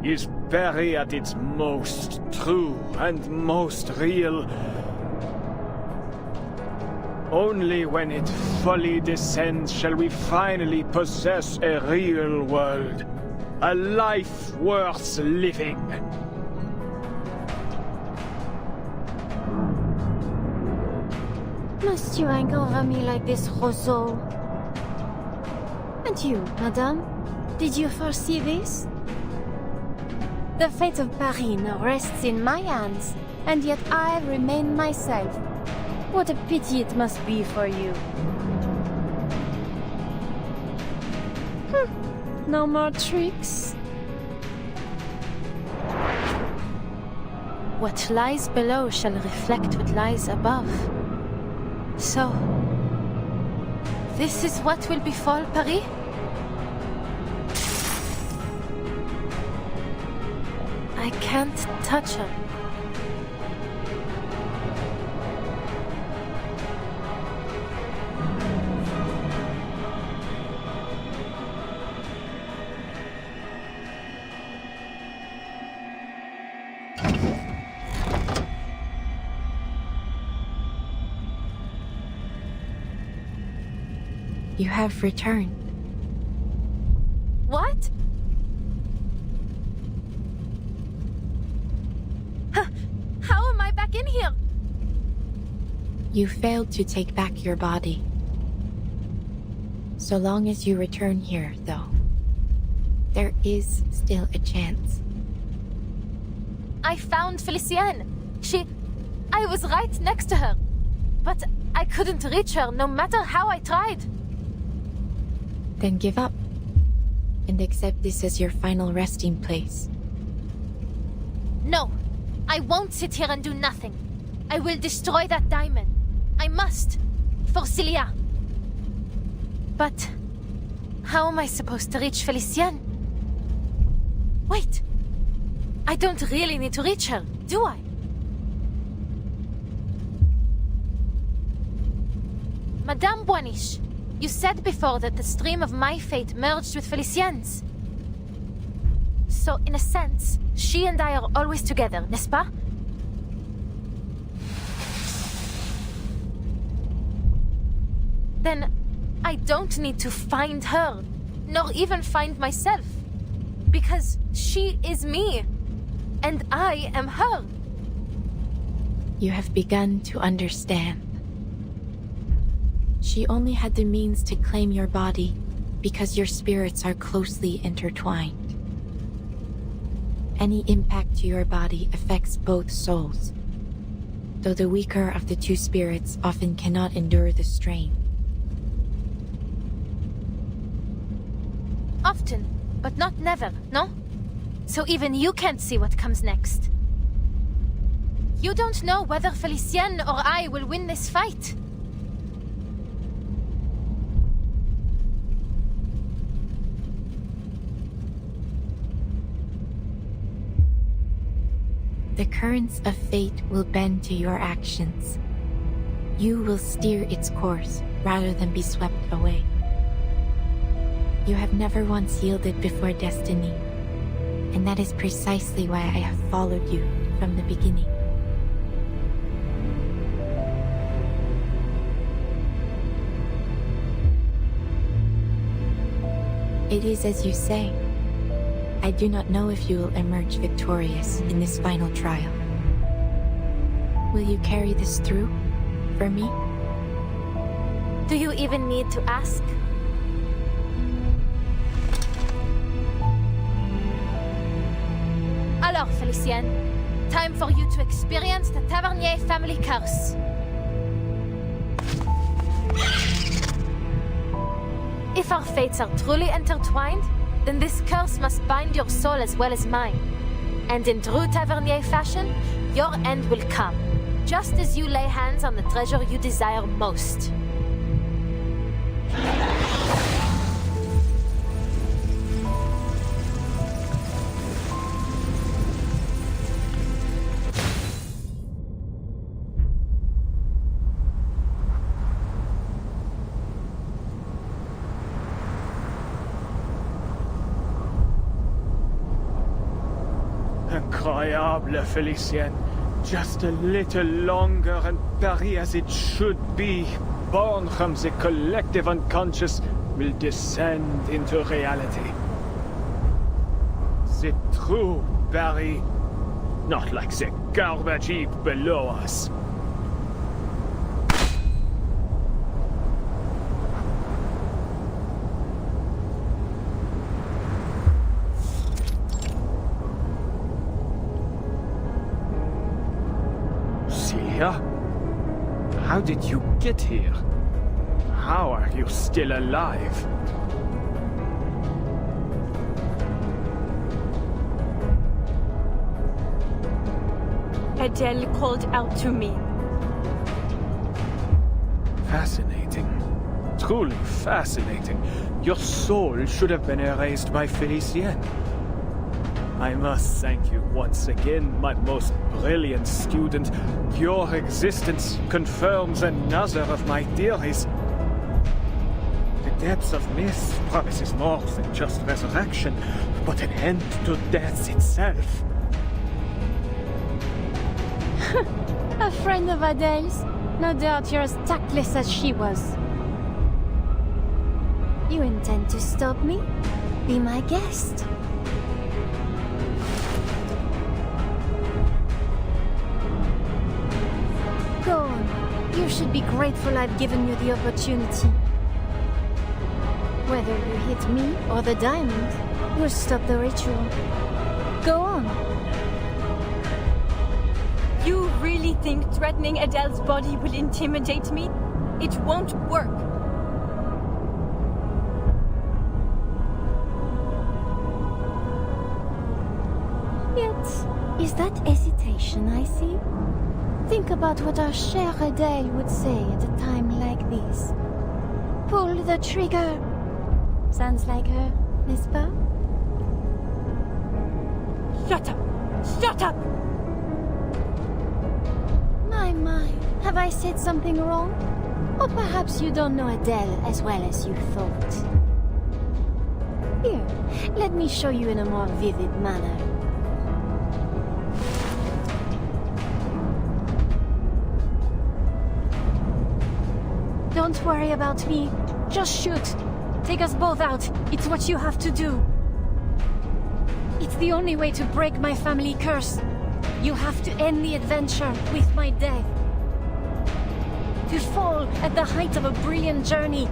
is Paris at its most true and most real. Only when it fully descends shall we finally possess a real world. A life worth living. Must you anger me like this, Roseau? And you, madame? Did you foresee this? The fate of Paris now rests in my hands, and yet I remain myself. What a pity it must be for you. No more tricks? What lies below shall reflect what lies above. So, this is what will befall Paris? I can't touch her. You have returned. What? How am I back in here? You failed to take back your body. So long as you return here, though, there is still a chance. I found Felicienne. I was right next to her. But I couldn't reach her no matter how I tried. Then give up, and accept this as your final resting place. No, I won't sit here and do nothing. I will destroy that diamond. I must, for Celia. But how am I supposed to reach Felicienne? Wait, I don't really need to reach her, do I? Madame Boiniche, you said before that the stream of my fate merged with Felicienne's. So, in a sense, she and I are always together, n'est-ce pas? Then, I don't need to find her, nor even find myself. Because she is me, and I am her. You have begun to understand. She only had the means to claim your body because your spirits are closely intertwined. Any impact to your body affects both souls, though the weaker of the two spirits often cannot endure the strain. Often, but not never, no? So even you can't see what comes next. You don't know whether Felicienne or I will win this fight. The currents of fate will bend to your actions. You will steer its course rather than be swept away. You have never once yielded before destiny, and that is precisely why I have followed you from the beginning. It is as you say. I do not know if you will emerge victorious in this final trial. Will you carry this through for me? Do you even need to ask? Alors, Felicienne, time for you to experience the Tavernier family curse. If our fates are truly intertwined, then this curse must bind your soul as well as mine. And in true Tavernier fashion, your end will come, just as you lay hands on the treasure you desire most. Incroyable, Felicienne. Just a little longer and Paris as it should be, born from the collective unconscious, will descend into reality. The true Paris, not like the garbage heap below us. How did you get here? How are you still alive? Adele called out to me. Fascinating. Truly fascinating. Your soul should have been erased by Felicienne. I must thank you once again, my most brilliant student. Your existence confirms another of my theories. The depths of myth promises more than just resurrection, but an end to death itself. A friend of Adele's? No doubt you're as tactless as she was. You intend to stop me? Be my guest. Go on. You should be grateful I've given you the opportunity. Whether you hit me or the diamond, you'll stop the ritual. Go on. You really think threatening Adele's body will intimidate me? It won't work. Yet, is that hesitation I see? Think about what our chère Adele would say at a time like this. Pull the trigger. Sounds like her, n'est-ce pas? Shut up! Shut up! My, have I said something wrong? Or perhaps you don't know Adele as well as you thought. Here, let me show you in a more vivid manner. Don't worry about me. Just shoot. Take us both out. It's what you have to do. It's the only way to break my family curse. You have to end the adventure with my death. To fall at the height of a brilliant journey.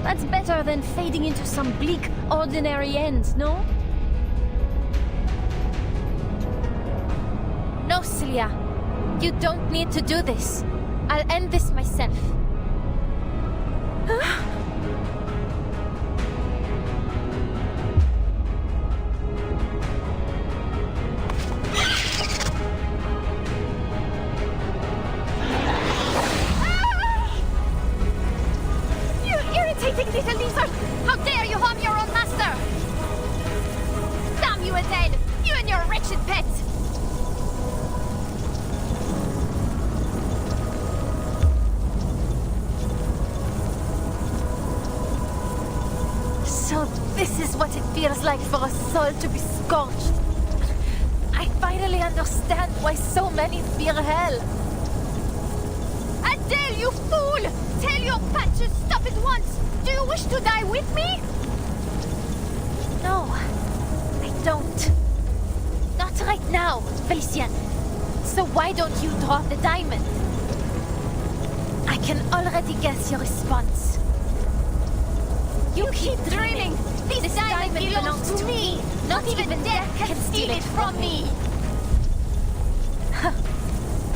That's better than fading into some bleak, ordinary end, no? No, Celia. You don't need to do this. I'll end this myself. Little lizard! How dare you harm your own master! Damn you, Adele! You and your wretched pet! So this is what it feels like for a soul to be scorched. I finally understand why so many fear hell. Adele, you fool! Tell your pet to stop at once! Do you wish to die with me? No, I don't. Not right now, Felicienne. So why don't you draw the diamond? I can already guess your response. You keep dreaming! This diamond belongs to me! Not even death can steal it from me!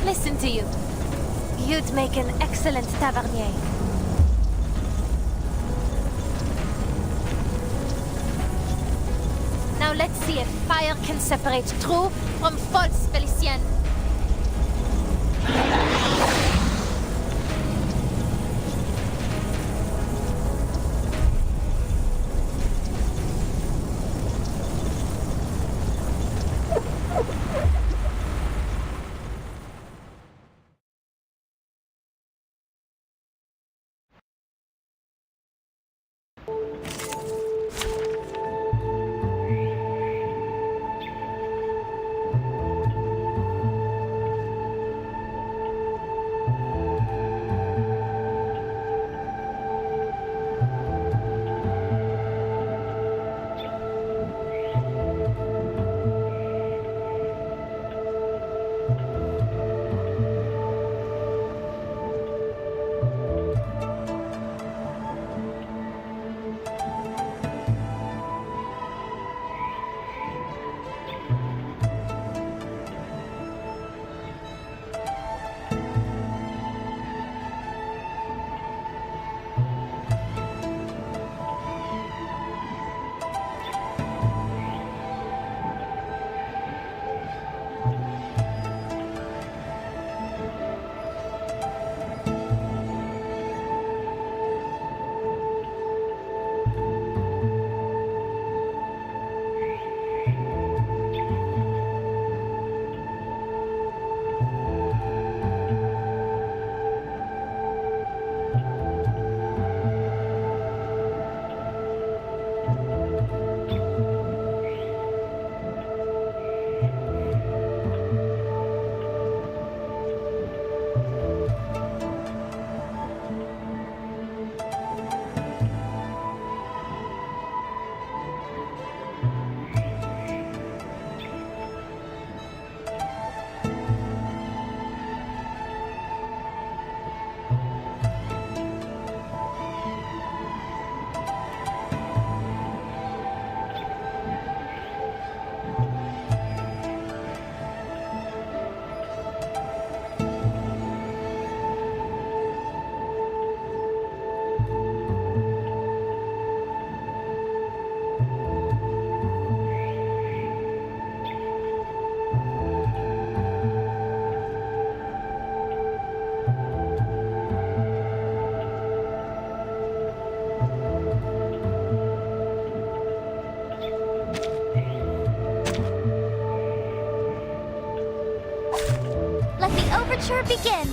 Listen to you. You'd make an excellent tavernier. Now let's see if fire can separate true from false, Felicienne. adventure begin.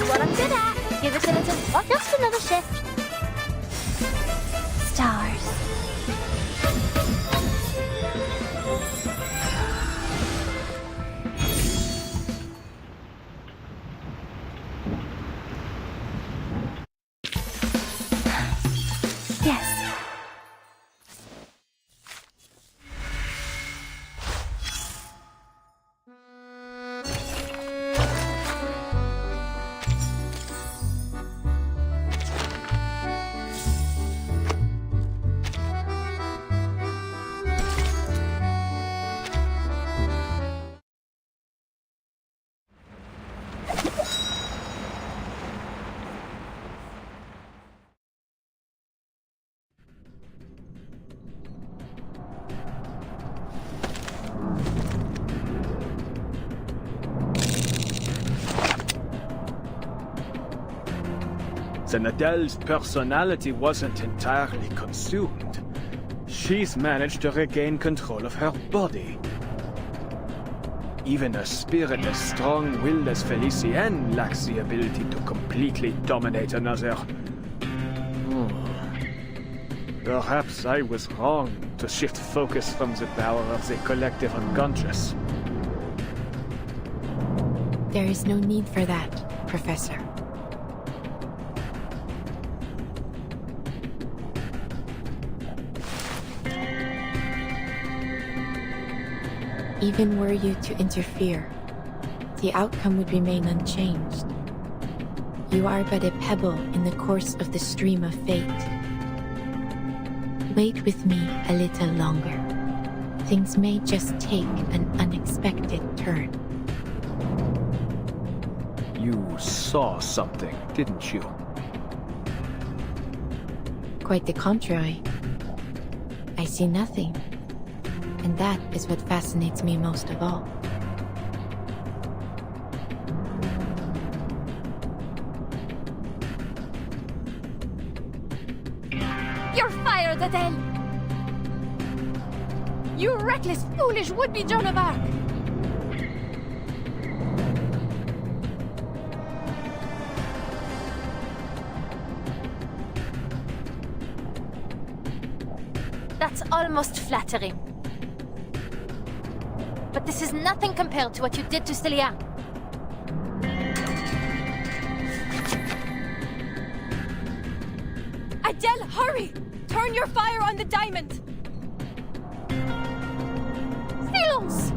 What I'm good at. Give it a little. Oh, just another shift. Stars. Yes. Zanadel's personality wasn't entirely consumed. She's managed to regain control of her body. Even a spirit as strong-willed as Felicienne lacks the ability to completely dominate another. Perhaps I was wrong to shift focus from the power of the collective unconscious. There is no need for that, Professor. Even were you to interfere, the outcome would remain unchanged. You are but a pebble in the course of the stream of fate. Wait with me a little longer. Things may just take an unexpected turn. You saw something, didn't you? Quite the contrary. I see nothing. And that is what fascinates me most of all. You're fired, Adele! You reckless, foolish would-be Joan of Arc! That's almost flattering. But this is nothing compared to what you did to Celia. Adele, hurry! Turn your fire on the diamond! Silence!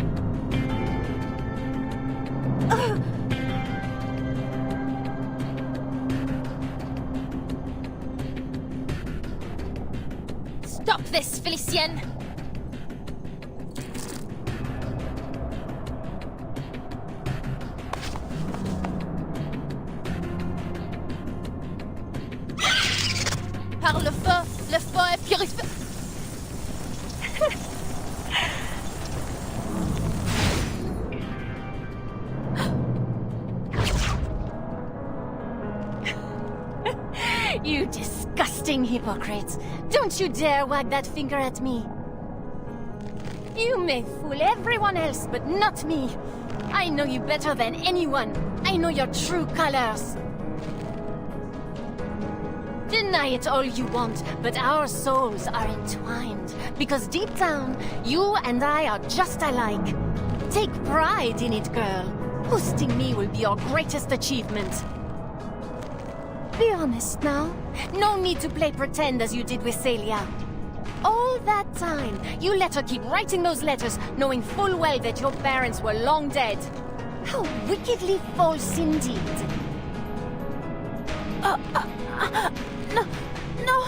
Stop this, Felicienne! Par le feu est purifié. You disgusting hypocrites! Don't you dare wag that finger at me! You may fool everyone else, but not me! I know you better than anyone! I know your true colors! Deny it all you want, but our souls are entwined. Because deep down, you and I are just alike. Take pride in it, girl. Hosting me will be your greatest achievement. Be honest now. No need to play pretend as you did with Celia. All that time, you let her keep writing those letters, knowing full well that your parents were long dead. How wickedly false indeed. No,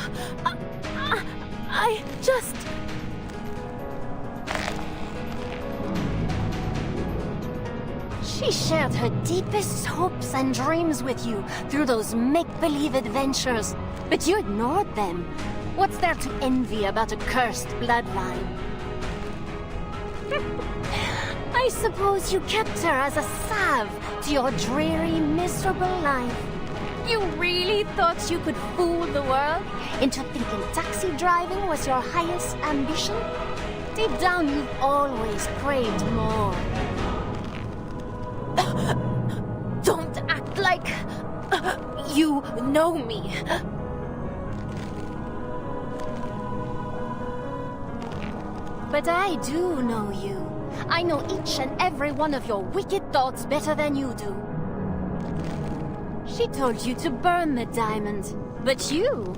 I just... She shared her deepest hopes and dreams with you through those make-believe adventures, but you ignored them. What's there to envy about a cursed bloodline? I suppose you kept her as a salve to your dreary, miserable life. You really thought you could fool the world into thinking taxi driving was your highest ambition? Deep down, you've always craved more. Don't act like you know me. But I do know you. I know each and every one of your wicked thoughts better than you do. She told you to burn the diamond, but you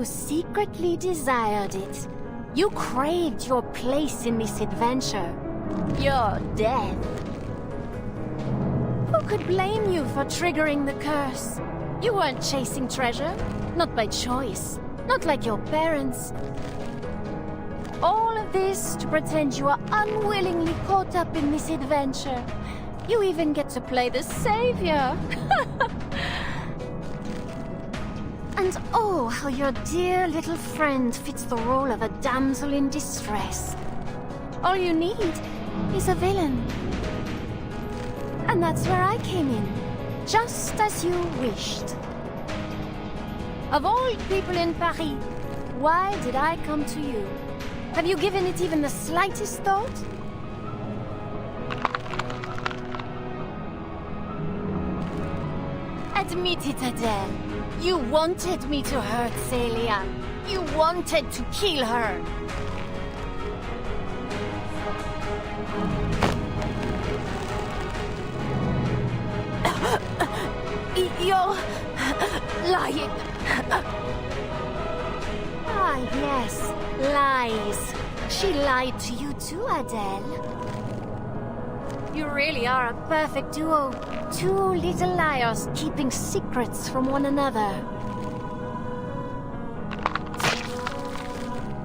secretly desired it. You craved your place in this adventure. Your death. Who could blame you for triggering the curse? You weren't chasing treasure, not by choice, not like your parents. All of this to pretend you are unwillingly caught up in this adventure. You even get to play the savior. And oh, how your dear little friend fits the role of a damsel in distress. All you need is a villain. And that's where I came in, just as you wished. Of all people in Paris, why did I come to you? Have you given it even the slightest thought? Admit it, Adele. You wanted me to hurt Celia. You wanted to kill her. You're lying. Ah, yes, lies. She lied to you too, Adele. You really are a perfect duo. Two little liars keeping secrets from one another.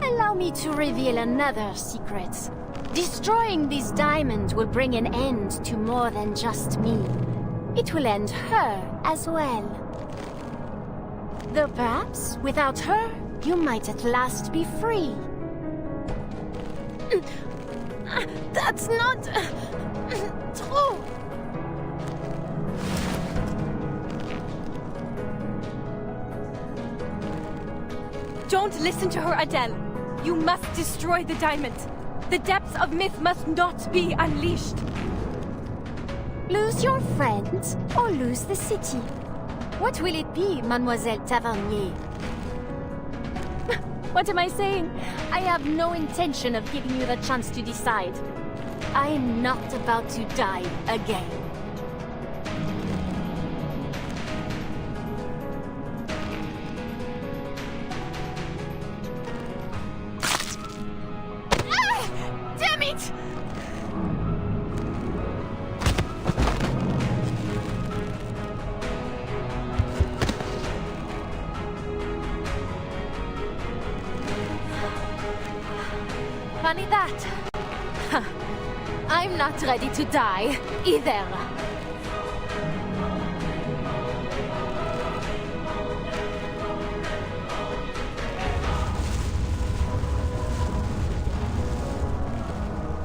Allow me to reveal another secret. Destroying this diamond will bring an end to more than just me. It will end her as well. Though perhaps, without her, you might at last be free. That's not true. Don't listen to her, Adele. You must destroy the diamond. The depths of myth must not be unleashed. Lose your friends or lose the city. What will it be, Mademoiselle Tavernier? What am I saying? I have no intention of giving you the chance to decide. I am not about to die again. Ah! Damn it! Funny that. I'm not ready to die, either.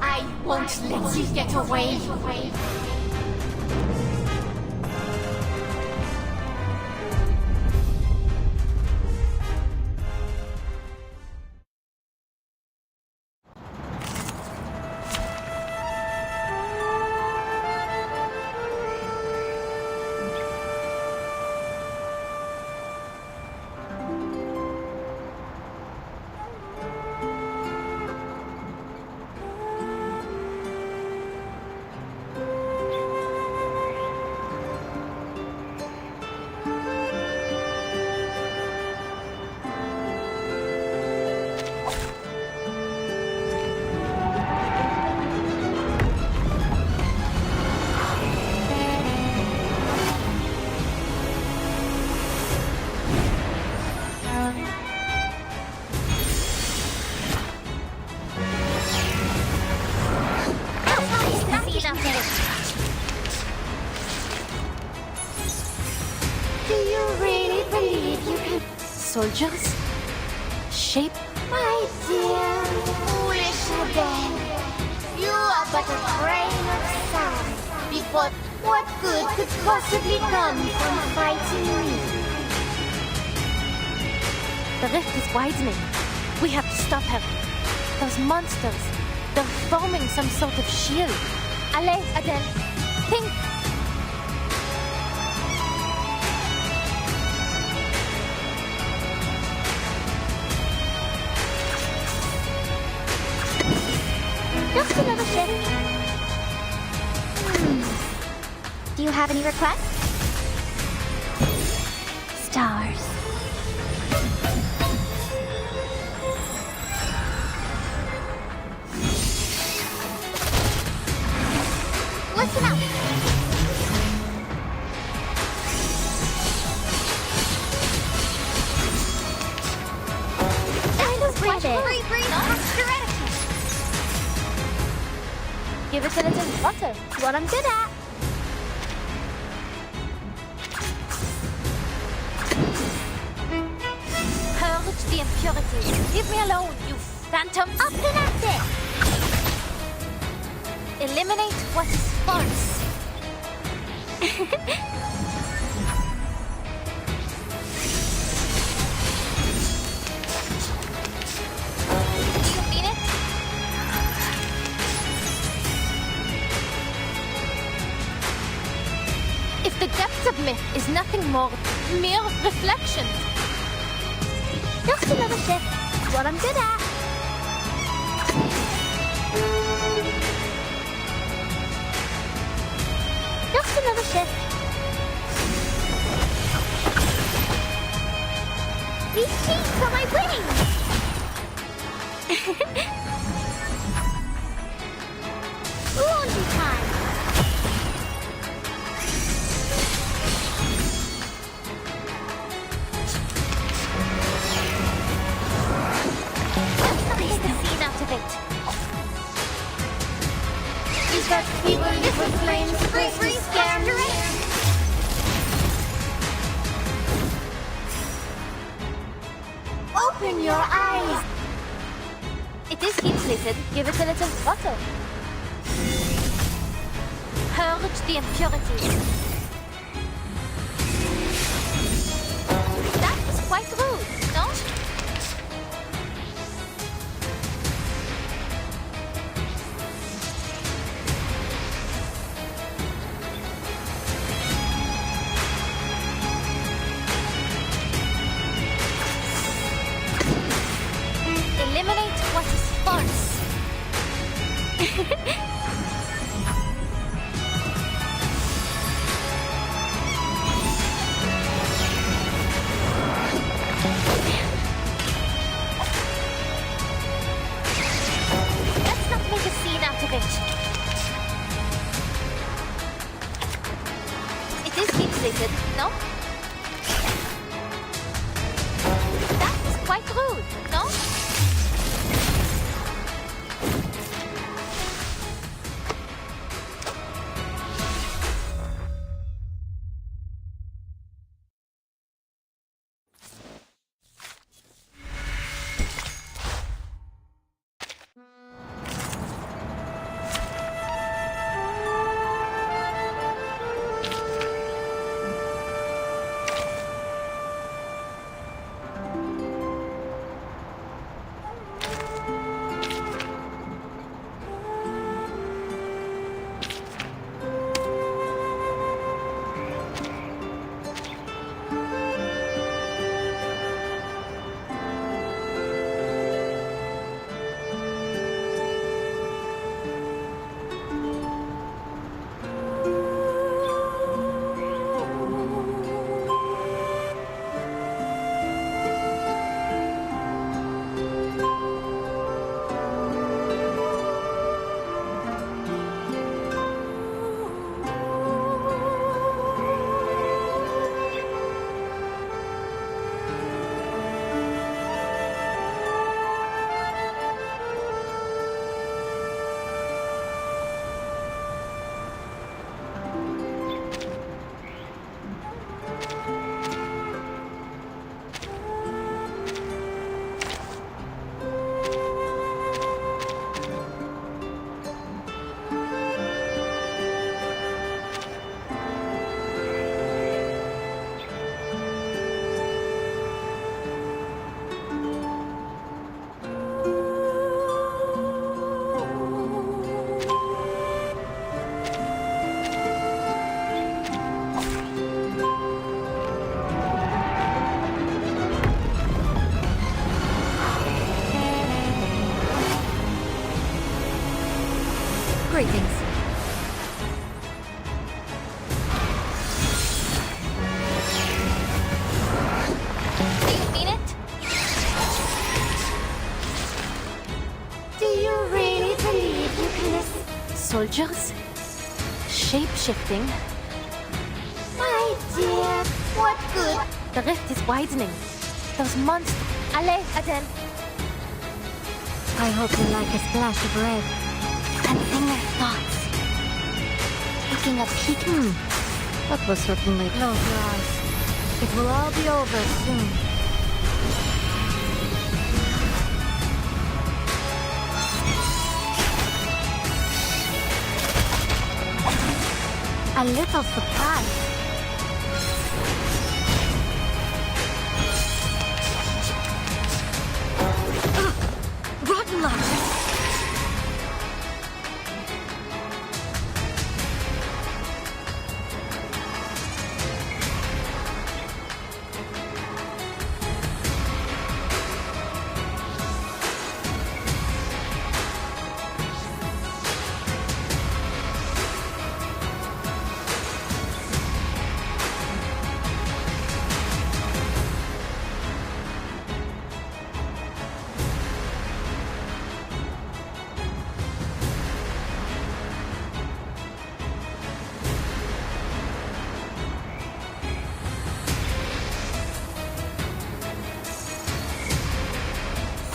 I won't let you get away. Do you really believe you can... Soldiers? Shape? My dear, foolish Adele, you are but a prey But what good could possibly come from fighting me? The rift is widening. We have to stop her. Those monsters, they're forming some sort of shield. Allez, Adele, think! Just another ship. Do you have any requests? Stars. Listen up. Breathe in. Extra etiquette. Give it a little water. It's what I'm good at. Purge the impurities. Leave me alone, you phantom. Up and at it. Eliminate what is false. Do you mean it? If the depths of myth is nothing more mere reflection. Just another ship. It's what I'm good at. Just another ship. These sheets are my wings! Laundry time! Let's not make a scene out of it. Is that feeble little flame supposed to scare me? Open your eyes! It is heat-treated. Give it a little water. Purge the impurities. That was quite rude, no? Eliminate what is false. Let's not make a scene out of it. It is heat-treated, no? That was quite rude, no? Greetings. Do you mean it? Do you really believe you can Soldiers? Shape-shifting? My dear, what good? The rift is widening. Those monsters... Allez, Aden. I hope you like a splash of red. Sensing their thoughts. Taking a peek. That was certainly... Close your eyes. It will all be over soon. A little surprise. Rotten luck!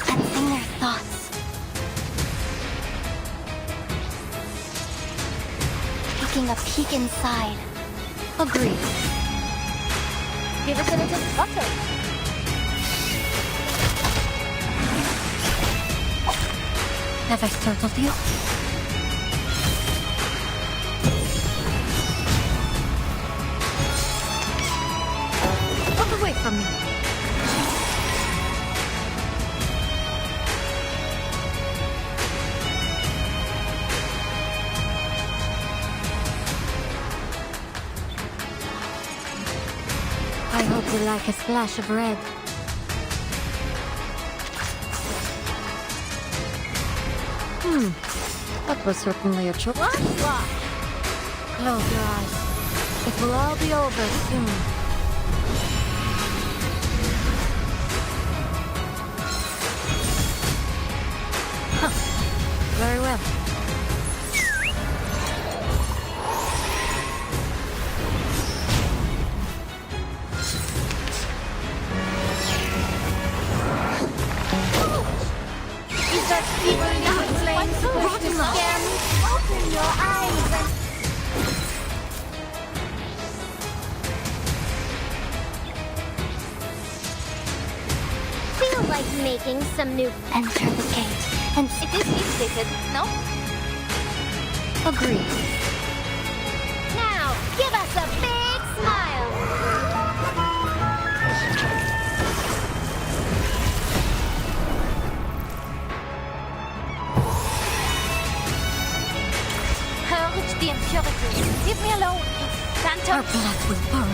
Sensing their thoughts. Taking a peek inside. Agreed. Give us a little butter. Have I startled you? Look away from me. I hope you like a splash of red. That was certainly a choice. Close your eyes. It will all be over soon. Very well. Is that evil little flame supposed to scare me? Open your eyes and... Feel like making some new... Enter the gate, and It is heat-plated, no? Agreed. now give us a big smile. Purge the impurities. Leave me alone, you phantom. Our blood will burn.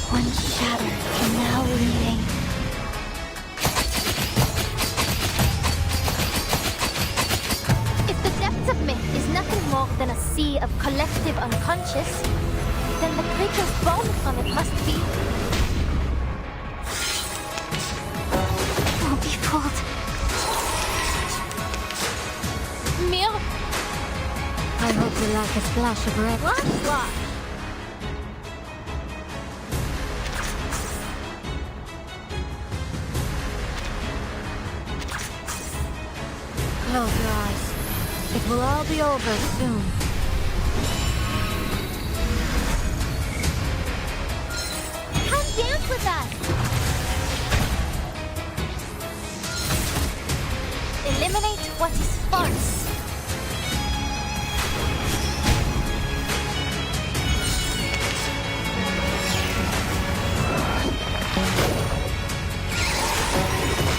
One shatter can now remain. If the depths of myth is nothing more than a sea of collective unconscious, then the creatures born from it must be... Won't be fooled. Mere... I hope you like a splash of red. What? Close your eyes. It will all be over soon. Come dance with us. Eliminate what is false.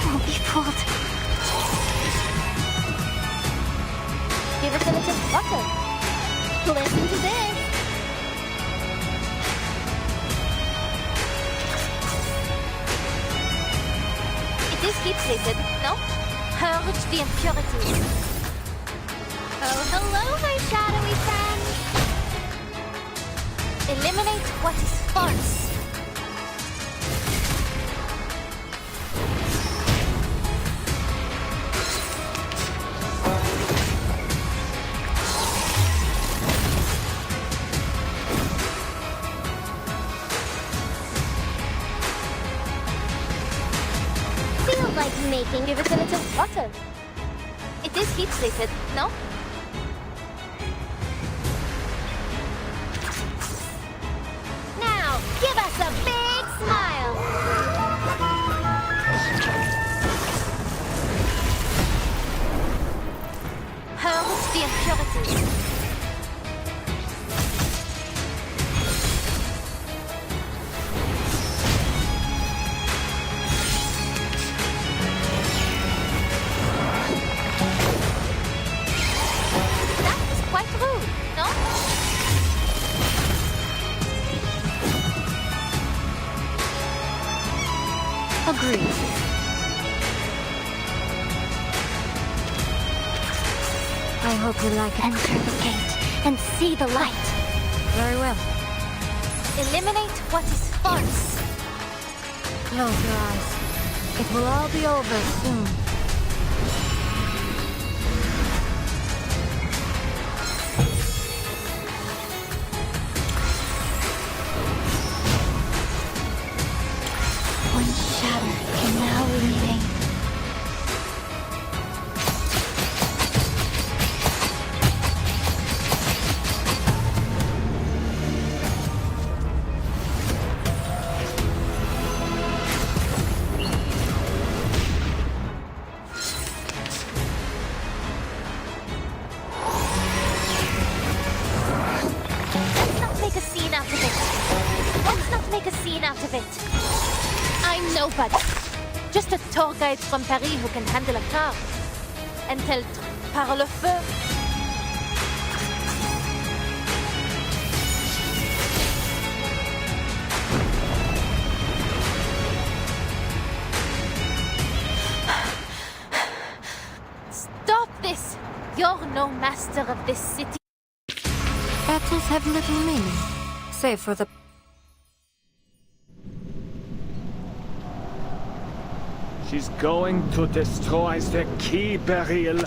Won't be fooled. Give us a little butter. Listen to this. It is heat-plated, slated, no? Purge the impurities. Oh, hello, my shadowy friend! Eliminate what is false. Feel like making... Give it a little water. It is heat slated, no? Now, give us a big smile! Purge the impurities. That is quite rude, no? Agreed. I hope you like it. Enter the gate and see the light. Very well. Eliminate what is false. Close your eyes. It will all be over soon. One shatter can now remain. Let's not make a scene out of it. Let's not make a scene out of it. I'm nobody. Just a tour guide from Paris who can handle a car. And tell par le feu. Stop this! You're no master of this city. Battles have little meaning, save for the... She's going to destroy the key, Beryl.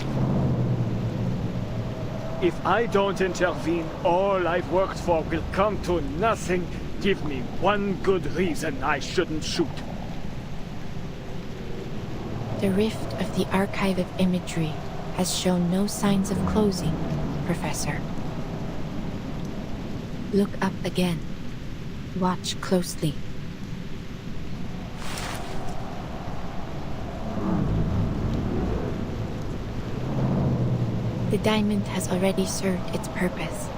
If I don't intervene, all I've worked for will come to nothing. Give me one good reason I shouldn't shoot. The rift of the archive of imagery has shown no signs of closing, Professor. Look up again. Watch closely. The diamond has already served its purpose.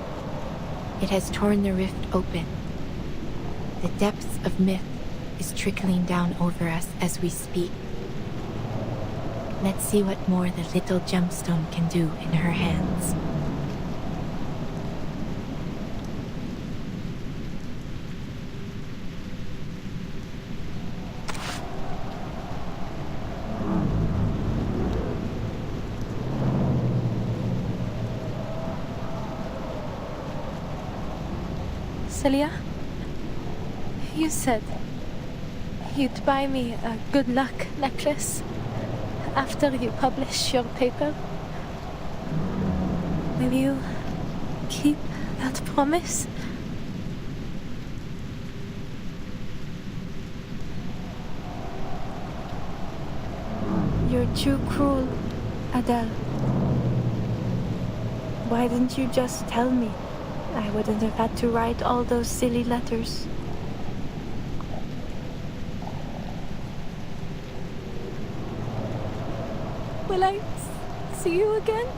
It has torn the rift open. The depths of myth is trickling down over us as we speak. Let's see what more the little gemstone can do in her hands. Celia, you said you'd buy me a good luck necklace after you publish your paper. Will you keep that promise? You're too cruel, Adele. Why didn't you just tell me? I wouldn't have had to write all those silly letters. Will I see you again?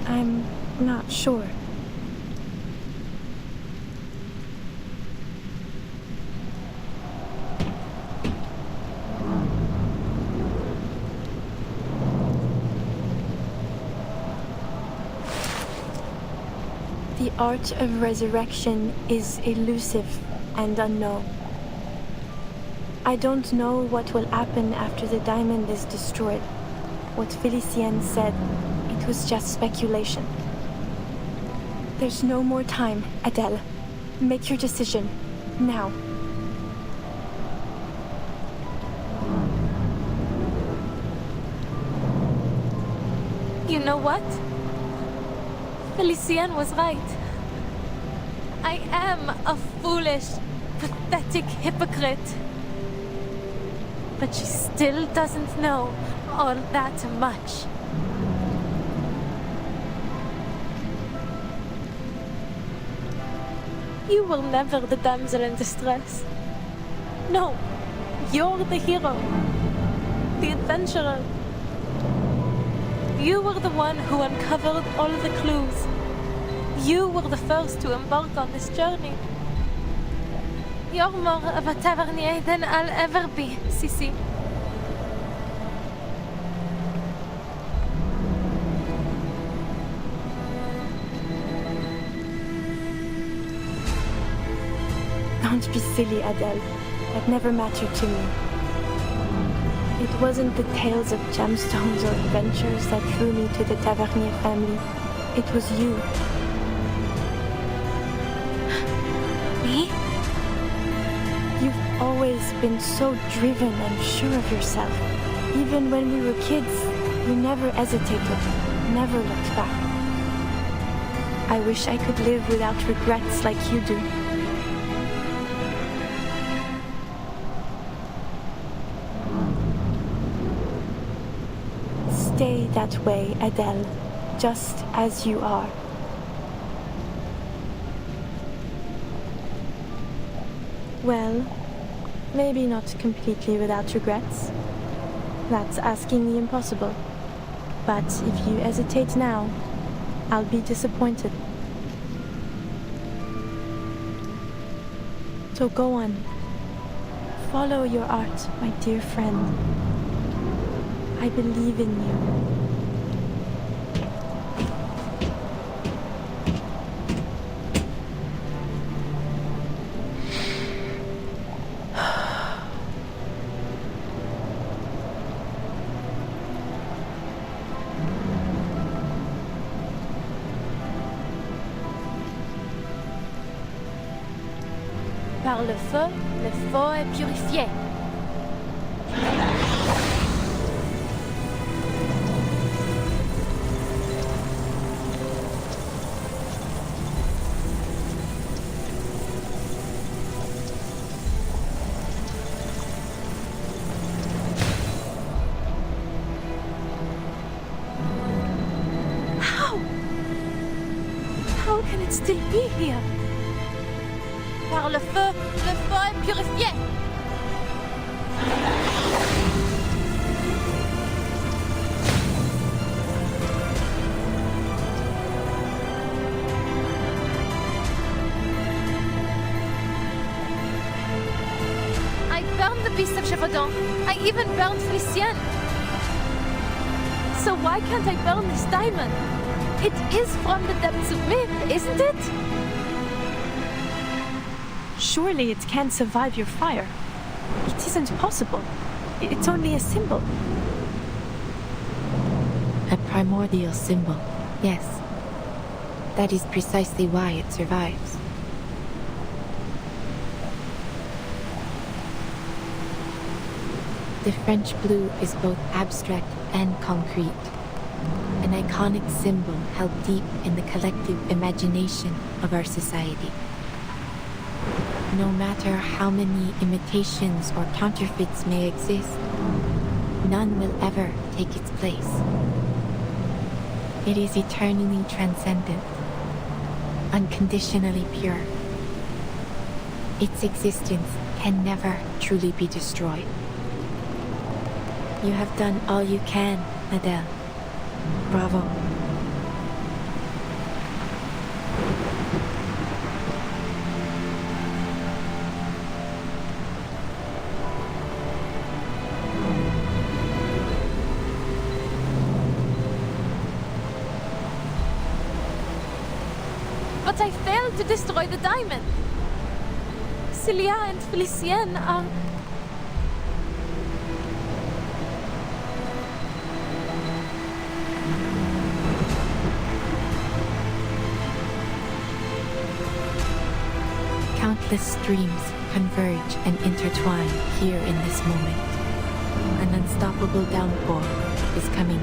I'm not sure. The art of resurrection is elusive and unknown. I don't know what will happen after the diamond is destroyed. What Felicienne said, it was just speculation. There's no more time, Adele. Make your decision. Now. You know what? Felicienne was right. I am a foolish, pathetic hypocrite. But she still doesn't know all that much. You were never the damsel in distress. No, you're the hero. The adventurer. You were the one who uncovered all the clues. You were the first to embark on this journey. You're more of a tavernier than I'll ever be, Sissi. Don't be silly, Adele. That never mattered to me. It wasn't the tales of gemstones or adventures that drew me to the Tavernier family. It was you. Me? You've always been so driven and sure of yourself. Even when we were kids, you never hesitated, never looked back. I wish I could live without regrets like you do. Stay that way, Adele, just as you are. Well, maybe not completely without regrets. That's asking the impossible. But if you hesitate now, I'll be disappointed. So go on. Follow your art, my dear friend. I believe in you. Par le feu est purifié. How can it still be here? Par le feu est purifié. I burned the beast of Gévaudan. I even burned Felicienne. So why can't I burn this diamond? It is from the depths of myth, isn't it? Surely it can't survive your fire. It isn't possible. It's only a symbol. A primordial symbol, yes. That is precisely why it survives. The French blue is both abstract and concrete. An iconic symbol held deep in the collective imagination of our society. No matter how many imitations or counterfeits may exist, none will ever take its place. It is eternally transcendent, unconditionally pure. Its existence can never truly be destroyed. You have done all you can, Adele. Bravo. But I failed to destroy the diamond. Celia and Felicienne are countless streams converge and intertwine here in this moment. An unstoppable downpour is coming.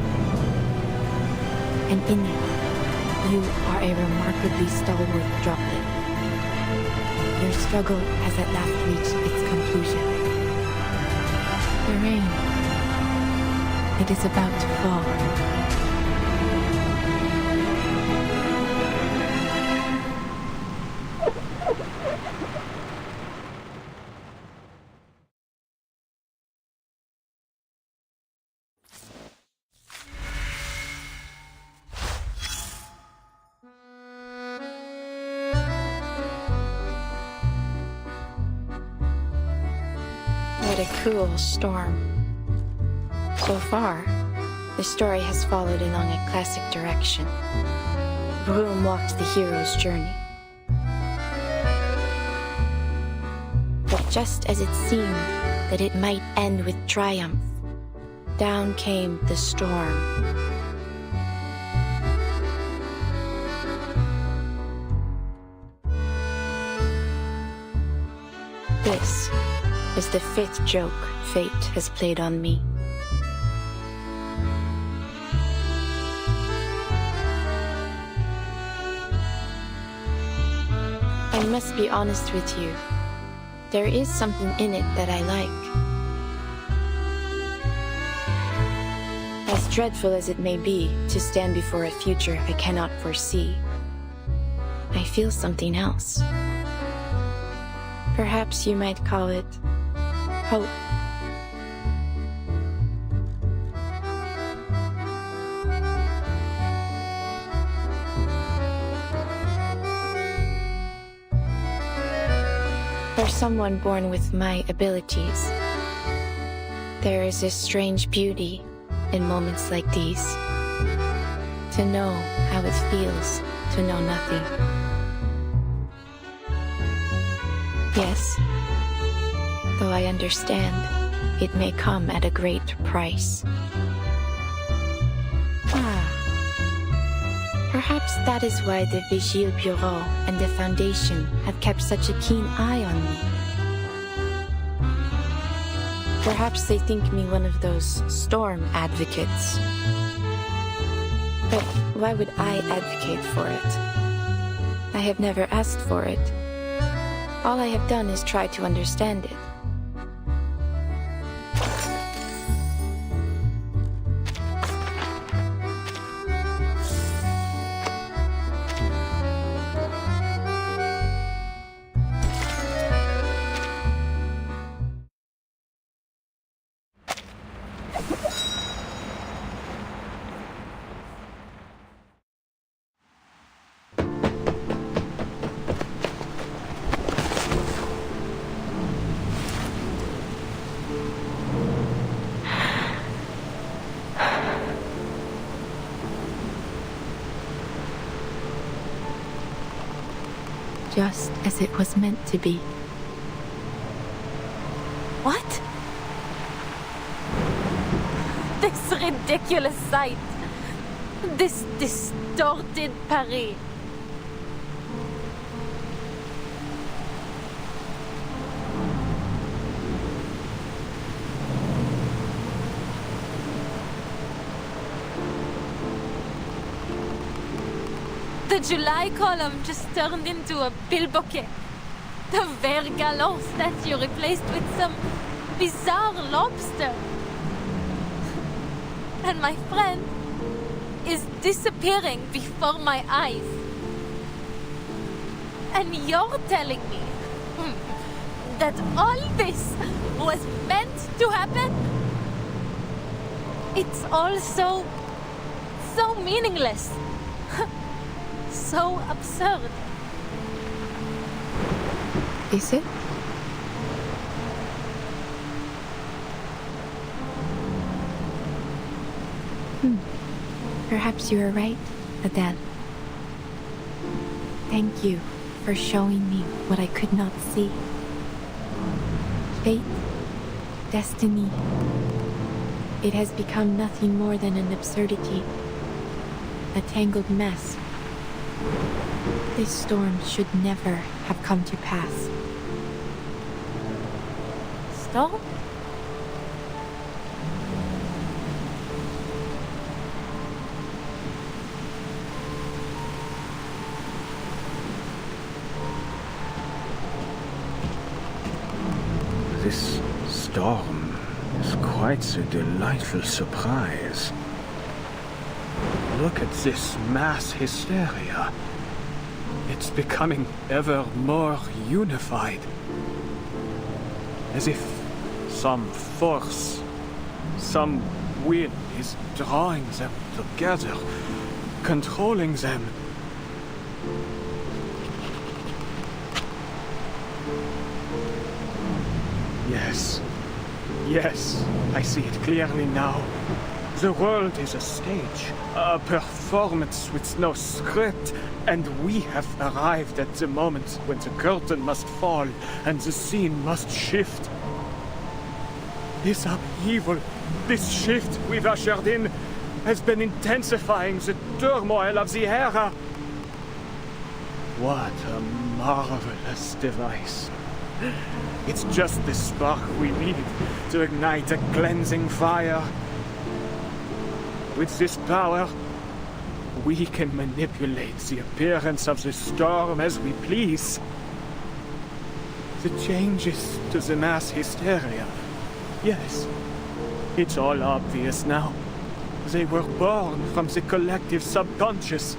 And in it, you are a remarkably stalwart droplet. Your struggle has at last reached its conclusion. The rain, it is about to fall. What a cruel storm. So far, the story has followed along a classic direction. Vroom walked the hero's journey. But just as it seemed that it might end with triumph, down came the storm. This is the 5th joke fate has played on me. I must be honest with you. There is something in it that I like. As dreadful as it may be to stand before a future I cannot foresee, I feel something else. Perhaps you might call it hope. For someone born with my abilities, there is a strange beauty in moments like these. To know how it feels to know nothing. Yes, though I understand it may come at a great price. Perhaps that is why the Vigile Bureau and the Foundation have kept such a keen eye on me. Perhaps they think me one of those storm advocates. But why would I advocate for it? I have never asked for it. All I have done is try to understand it. Just as it was meant to be. What? This ridiculous sight. This distorted Paris. The July column just turned into a billboquet. The Vert Galant statue replaced with some bizarre lobster. And my friend is disappearing before my eyes. And you're telling me that all this was meant to happen? It's all so meaningless. So absurd. Is it? Perhaps you are right, Adele. Thank you for showing me what I could not see. Fate, destiny, it has become nothing more than an absurdity, a tangled mess. This storm should never have come to pass. storm? This storm is quite a delightful surprise. Look at this mass hysteria. It's becoming ever more unified. As if some force, some wind is drawing them together, controlling them. Yes, I see it clearly now. The world is a stage, a performance with no script, and we have arrived at the moment when the curtain must fall and the scene must shift. This upheaval, this shift we've ushered in, has been intensifying the turmoil of the era. What a marvelous device. It's just the spark we need to ignite a cleansing fire. With this power, we can manipulate the appearance of the storm as we please. The changes to the mass hysteria, yes, it's all obvious now. They were born from the collective subconscious.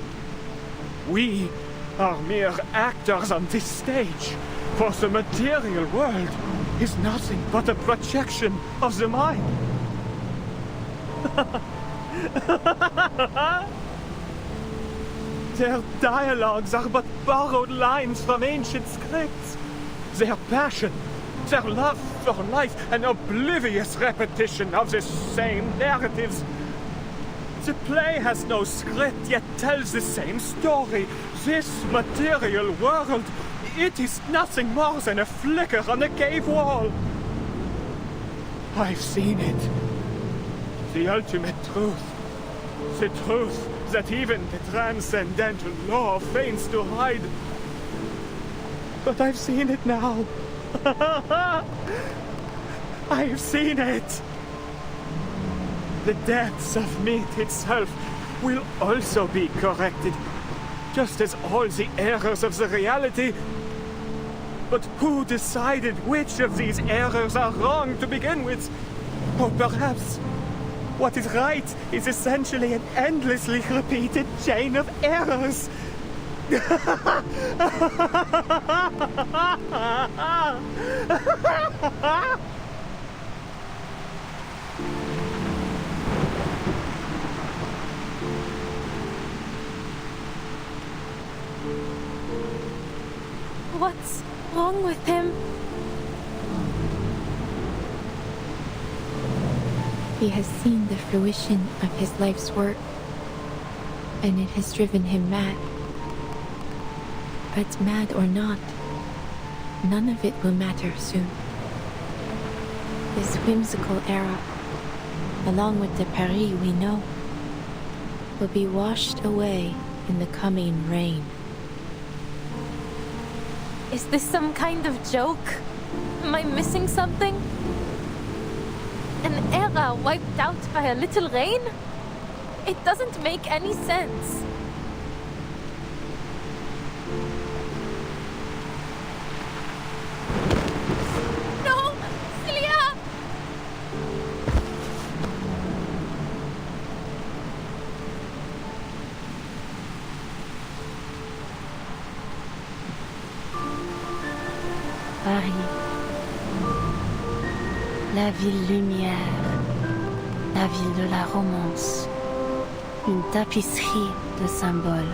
We are mere actors on this stage, for the material world is nothing but a projection of the mind. Their dialogues are but borrowed lines from ancient scripts. Their passion, their love for life, an oblivious repetition of the same narratives. The play has no script, yet tells the same story. This material world, it is nothing more than a flicker on a cave wall. I've seen it. The ultimate truth. The truth that even the transcendental law feigns to hide. But I've seen it now. I've seen it. The depths of meat itself will also be corrected, just as all the errors of the reality. But who decided which of these errors are wrong to begin with? Or perhaps what is right is essentially an endlessly repeated chain of errors. What's wrong with him? He has seen the fruition of his life's work, and it has driven him mad. But mad or not, none of it will matter soon. This whimsical era, along with the Paris we know, will be washed away in the coming rain. Is this some kind of joke? Am I missing something? An era wiped out by a little rain? It doesn't make any sense. No! Celia! Paris. La ville lumière. La ville de la romance. Une tapisserie de symboles.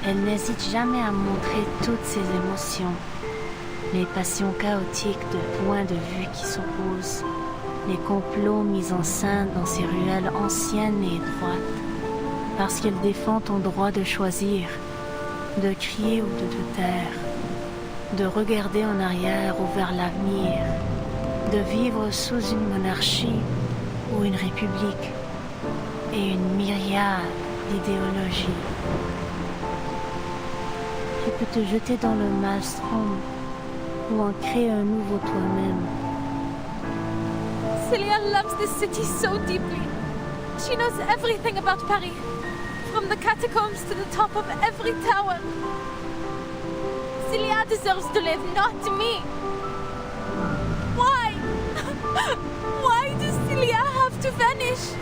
Elle n'hésite jamais à montrer toutes ses émotions. Les passions chaotiques de points de vue qui s'opposent. Les complots mis en scène dans ces ruelles anciennes et étroites. Parce qu'elle défend ton droit de choisir, de crier ou de te taire, de regarder en arrière ou vers l'avenir, de vivre sous une monarchie ou une république, et une myriade d'idéologies. Tu peux te jeter dans le maelstrom ou en créer un nouveau toi-même, Celia loves this city so deeply. She knows everything about Paris, from the catacombs to the top of every tower. Celia deserves to live, not me. Why? Why does Celia have to vanish?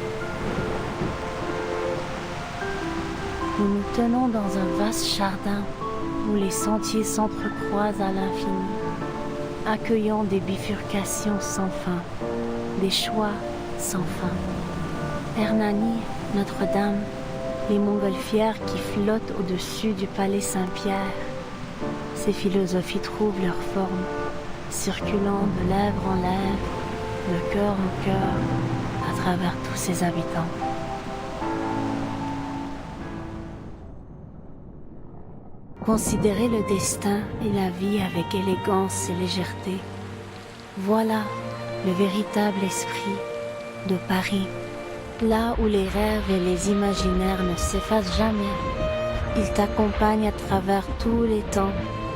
Nous nous tenons dans un vaste jardin où les sentiers s'entrecroisent à l'infini, accueillant des bifurcations sans fin, des choix sans fin. Hernani, Notre-Dame, les montgolfières qui flottent au-dessus du palais Saint-Pierre. Ces philosophies trouvent leur forme, circulant de lèvre en lèvre, de cœur en cœur, à travers tous ses habitants. Considérer le destin et la vie avec élégance et légèreté. Voilà le véritable esprit de Paris, là où les rêves et les imaginaires ne s'effacent jamais. Il t'accompagne à travers tous les temps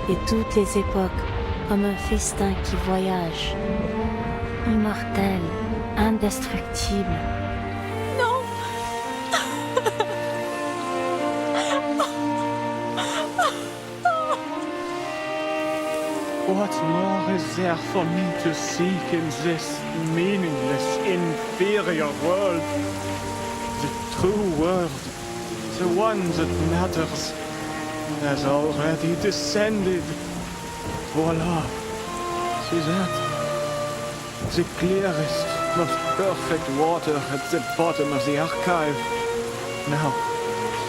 et toutes les époques, comme un festin qui voyage. Immortel, indestructible. Non! What more is there for me to seek in this meaningless, inferior world? The true world, the one that matters, has already descended. Voila, see that? The clearest, most perfect water at the bottom of the archive. Now,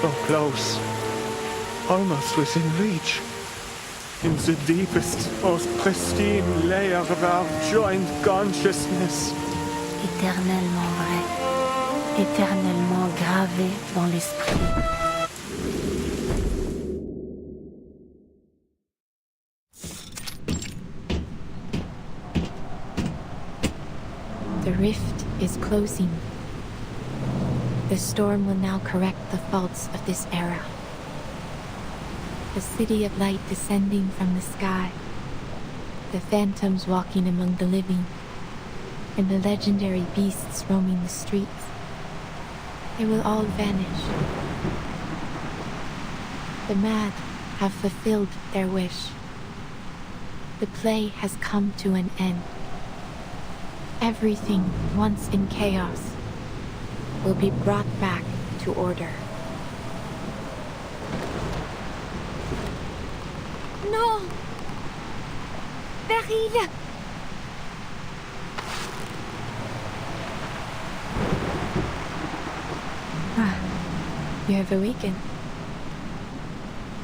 so close, almost within reach. In the deepest, most pristine layer of our joint consciousness. Éternellement vrai, éternellement gravé dans l'esprit. The rift is closing. The storm will now correct the faults of this era. The city of light descending from the sky, the phantoms walking among the living, and the legendary beasts roaming the streets. They will all vanish. The mad have fulfilled their wish. The play has come to an end. Everything once in chaos will be brought back to order. No! Beryl! You have awakened.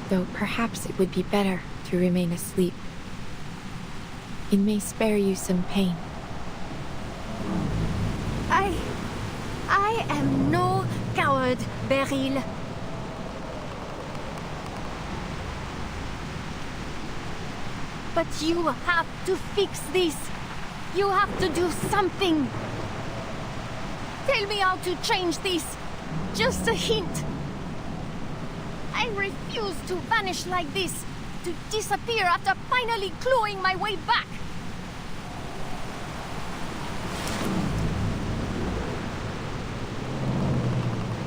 Though perhaps it would be better to remain asleep. It may spare you some pain. I am no coward, Beryl. But you have to fix this. You have to do something. Tell me how to change this. Just a hint. I refuse to vanish like this. To disappear after finally clawing my way back.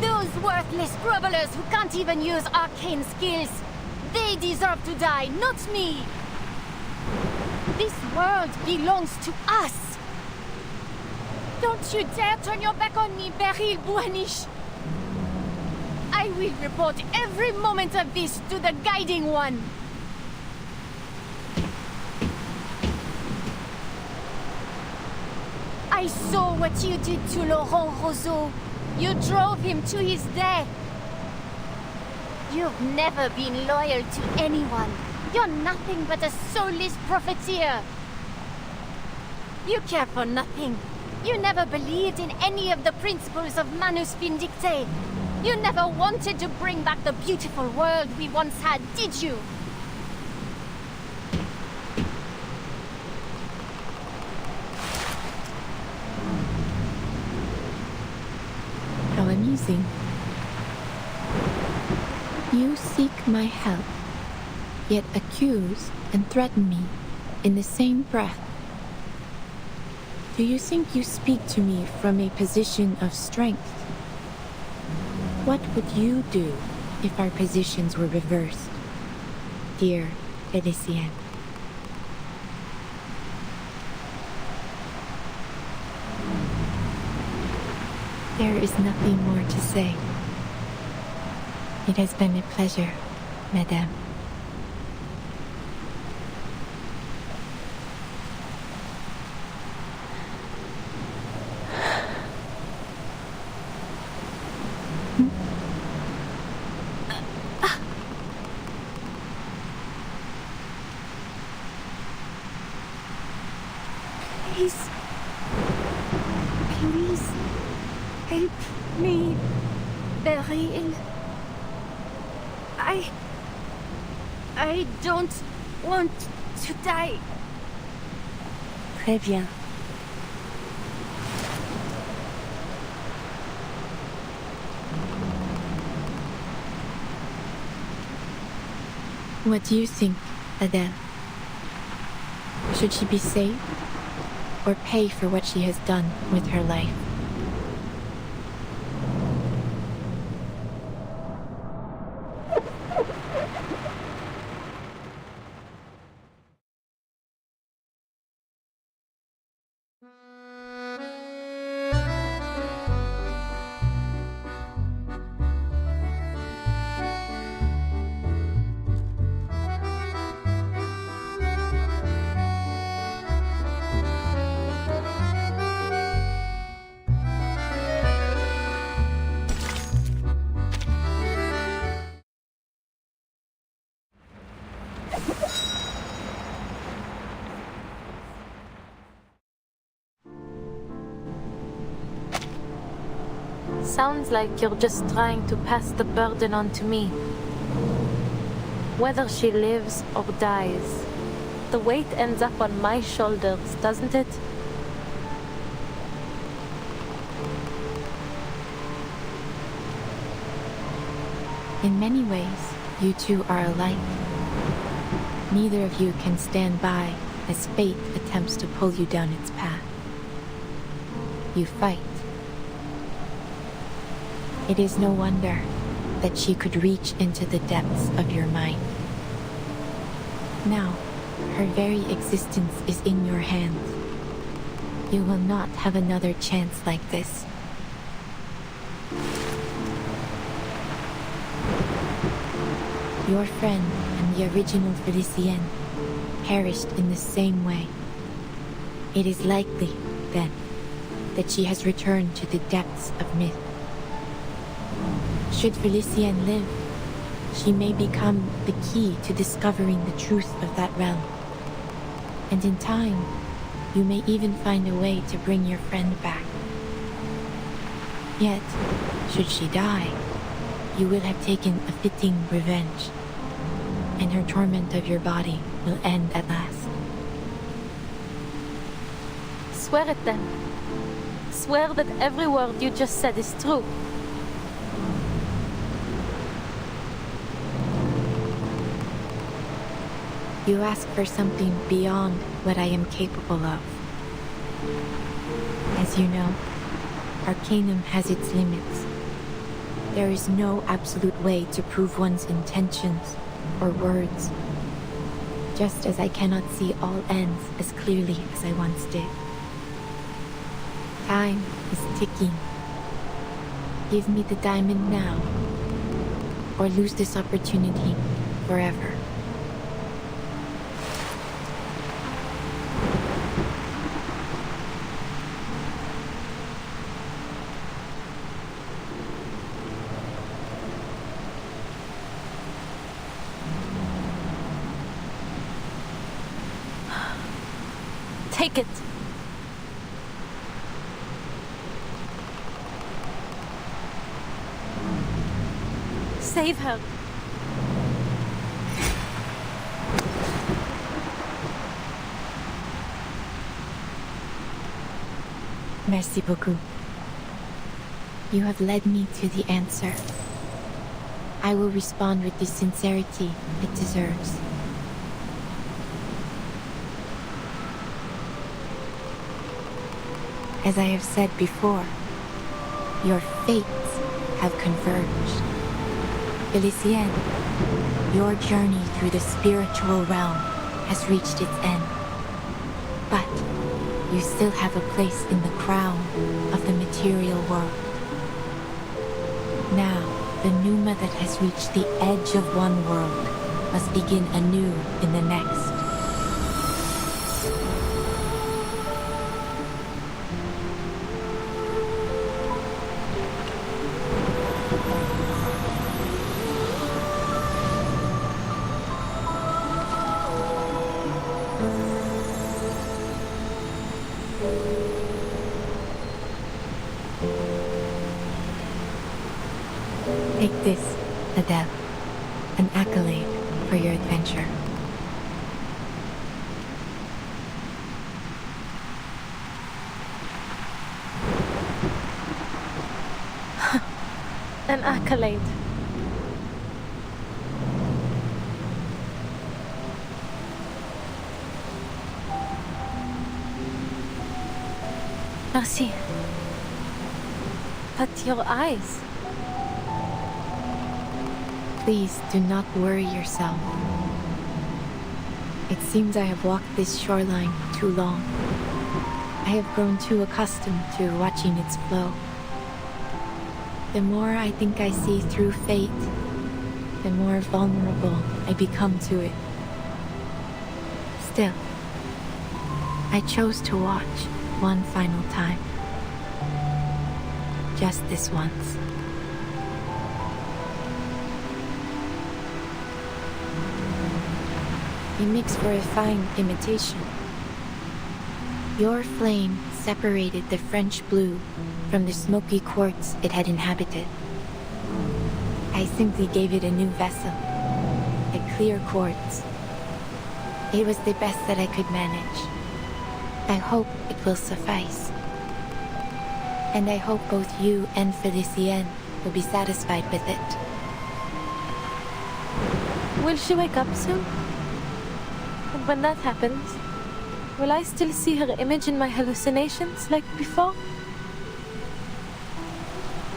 Those worthless grovelers who can't even use arcane skills. They deserve to die, not me. This world belongs to us. Don't you dare turn your back on me, Beryl Buanish. I will report every moment of this to the Guiding One. I saw what you did to Laurent Roseau. You drove him to his death. You've never been loyal to anyone. You're nothing but a soulless profiteer. You care for nothing. You never believed in any of the principles of Manus Vindicte. You never wanted to bring back the beautiful world we once had, did you? How amusing. You seek my help, yet accuse and threaten me in the same breath. Do you think you speak to me from a position of strength? What would you do if our positions were reversed, dear Félicien? There is nothing more to say. It has been a pleasure, Madame. Please. Please. Help me. Beryl. I don't want to die. Très bien. What do you think, Adele? Should she be saved, or pay for what she has done with her life? Sounds like you're just trying to pass the burden on to me. Whether she lives or dies, the weight ends up on my shoulders, doesn't it? In many ways, you two are alike. Neither of you can stand by as fate attempts to pull you down its path. You fight. It is no wonder that she could reach into the depths of your mind. Now, her very existence is in your hands. You will not have another chance like this. Your friend and the original Félicien perished in the same way. It is likely, then, that she has returned to the depths of myth. Should Félicien live, she may become the key to discovering the truth of that realm. And in time, you may even find a way to bring your friend back. Yet, should she die, you will have taken a fitting revenge, and her torment of your body will end at last. Swear it then. Swear that every word you just said is true. You ask for something beyond what I am capable of. As you know, Arcanum has its limits. There is no absolute way to prove one's intentions or words, just as I cannot see all ends as clearly as I once did. Time is ticking. Give me the diamond now, or lose this opportunity forever. Take it. Save her. Merci beaucoup. You have led me to the answer. I will respond with the sincerity it deserves. As I have said before, your fates have converged. Felicienne, your journey through the spiritual realm has reached its end. But you still have a place in the crown of the material world. Now, the Numa that has reached the edge of one world must begin anew in the next. Take this, Adele, an accolade for your adventure. An accolade. Merci. But your eyes... Please do not worry yourself. It seems I have walked this shoreline too long. I have grown too accustomed to watching its flow. The more I think I see through fate, the more vulnerable I become to it. Still, I chose to watch one final time. Just this once. It makes for a fine imitation. Your flame separated the French blue from the smoky quartz it had inhabited. I simply gave it a new vessel, a clear quartz. It was the best that I could manage. I hope it will suffice. And I hope both you and Felicienne will be satisfied with it. Will she wake up soon? And when that happens, will I still see her image in my hallucinations like before?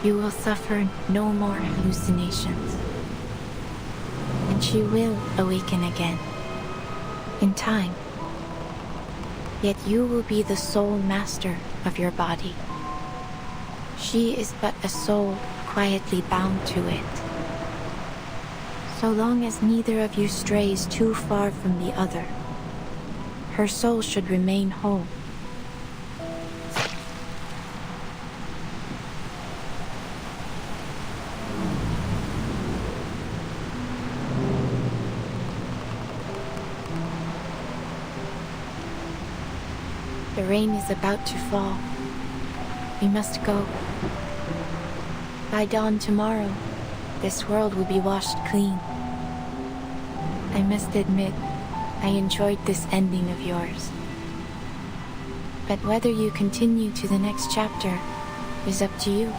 You will suffer no more hallucinations. And she will awaken again. In time. Yet you will be the sole master of your body. She is but a soul quietly bound to it. So long as neither of you strays too far from the other, her soul should remain whole. The rain is about to fall. We must go. By dawn tomorrow, this world will be washed clean. I must admit, I enjoyed this ending of yours. But whether you continue to the next chapter is up to you.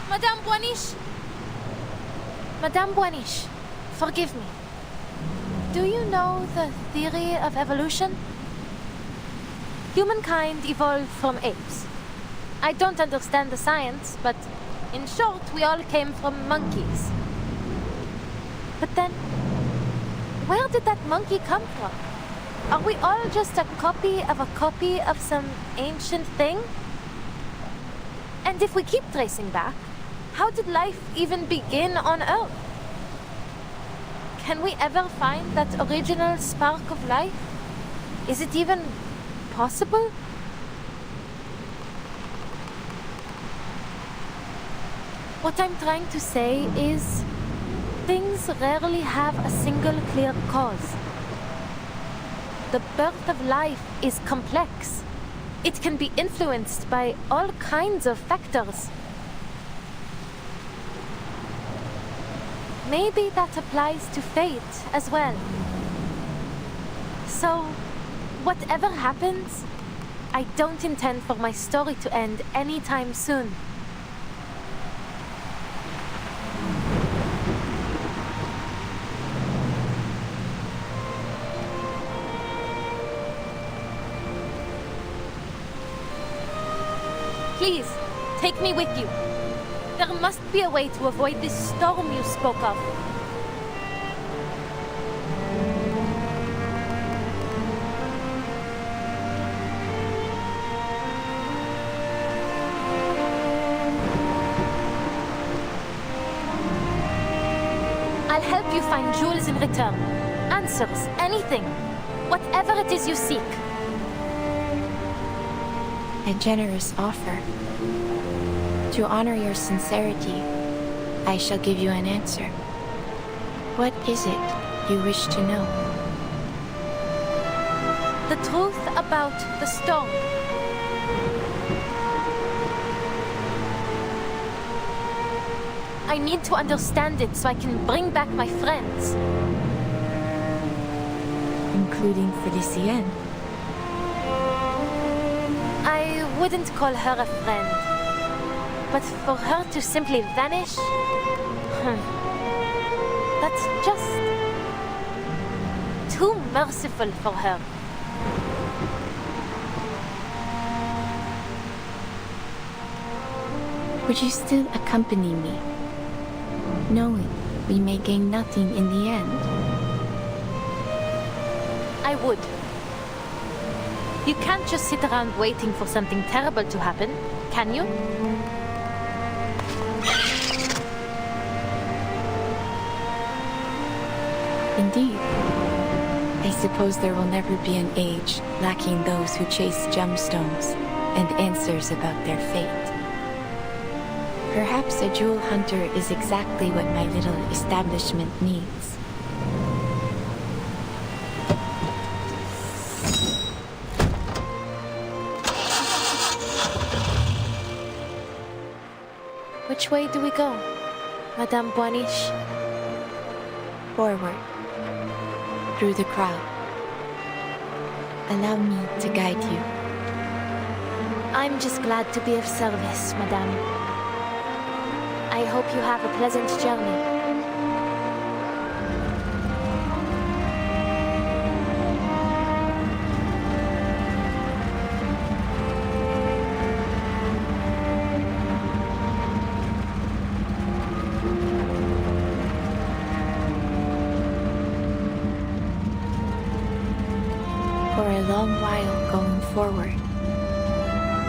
Madame Boiniche! Madame Boiniche, forgive me. Do you know the theory of evolution? Humankind evolved from apes. I don't understand the science, but in short, we all came from monkeys. But then, where did that monkey come from? Are we all just a copy of some ancient thing? And if we keep tracing back, how did life even begin on Earth? Can we ever find that original spark of life? Is it even possible? What I'm trying to say is, things rarely have a single clear cause. The birth of life is complex. It can be influenced by all kinds of factors. Maybe that applies to fate as well. So, whatever happens, I don't intend for my story to end anytime soon. Please, take me with you. There must be a way to avoid this storm you spoke of. I'll help you find jewels in return. Answers, anything. Whatever it is you seek. A generous offer. To honor your sincerity, I shall give you an answer. What is it you wish to know? The truth about the storm. I need to understand it so I can bring back my friends. Including Felicienne. I wouldn't call her a friend. But for her to simply vanish... that's just... too merciful for her. Would you still accompany me, knowing we may gain nothing in the end? I would. You can't just sit around waiting for something terrible to happen, can you? Indeed. I suppose there will never be an age lacking those who chase gemstones and answers about their fate. Perhaps a jewel hunter is exactly what my little establishment needs. Which way do we go, Madame Boiniche? Forward. Through the crowd. Allow me to guide you. I'm just glad to be of service, Madame. I hope you have a pleasant journey. For a long while going forward,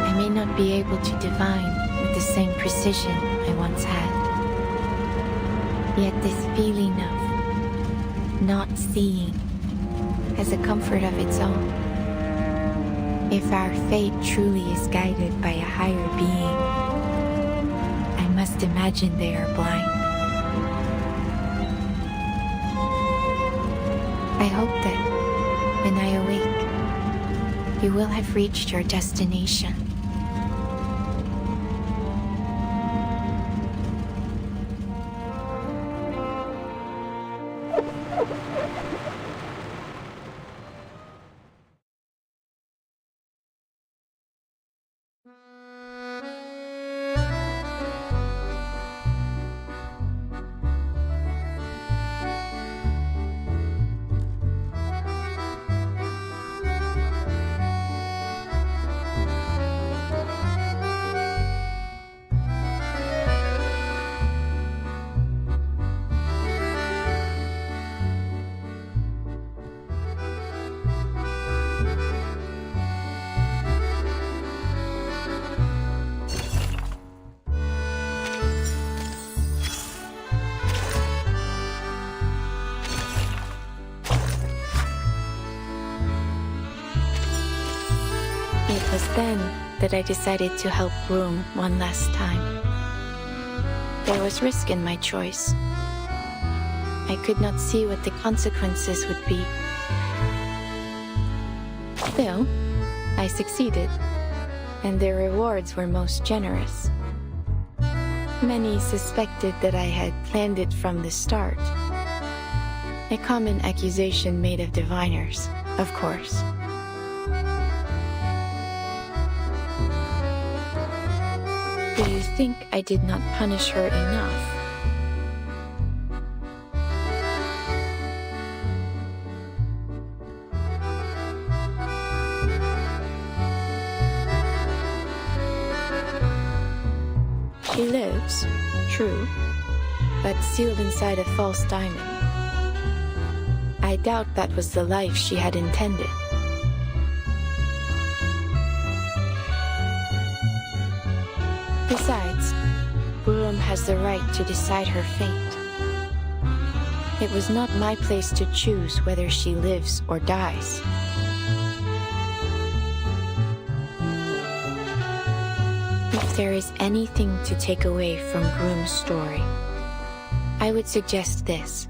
I may not be able to divine with the same precision I once had. Yet this feeling of not seeing has a comfort of its own. If our fate truly is guided by a higher being, I must imagine they are blind. I hope that when I awake, you will have reached your destination. It was then that I decided to help Broom one last time. There was risk in my choice. I could not see what the consequences would be. Still, I succeeded, and the rewards were most generous. Many suspected that I had planned it from the start. A common accusation made of diviners, of course. think I did not punish her enough. She lives, true, but sealed inside a false diamond. I doubt that was the life she had intended. Besides, Groom has the right to decide her fate. It was not my place to choose whether she lives or dies. If there is anything to take away from Groom's story, I would suggest this.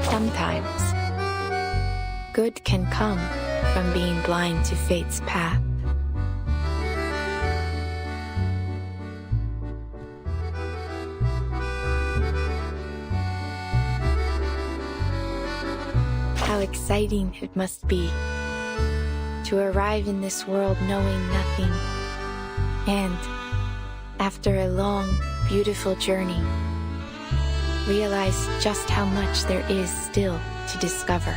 Sometimes, good can come from being blind to fate's path. How exciting it must be to arrive in this world knowing nothing, and, after a long, beautiful journey, realize just how much there is still to discover.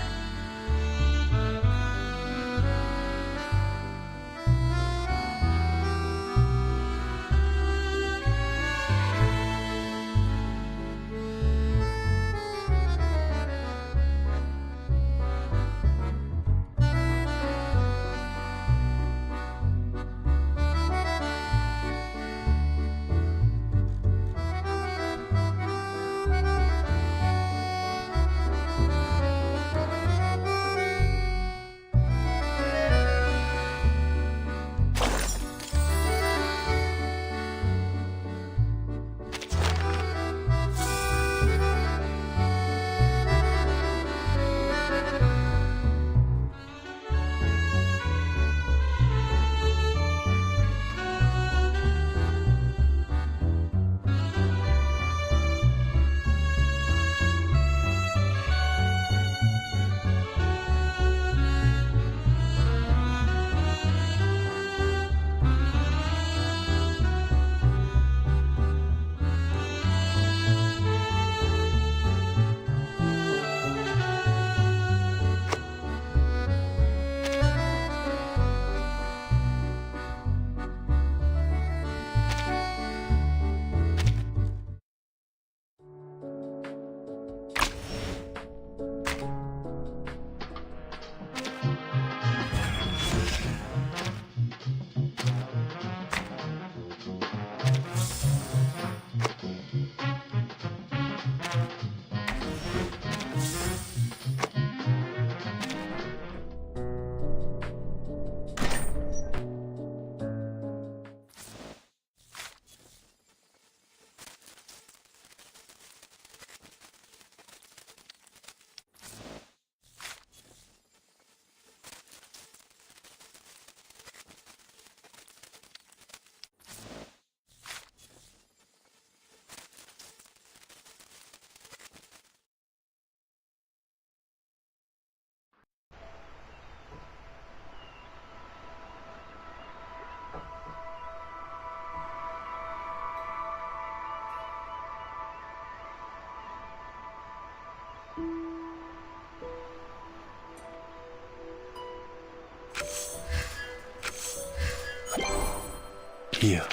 Here.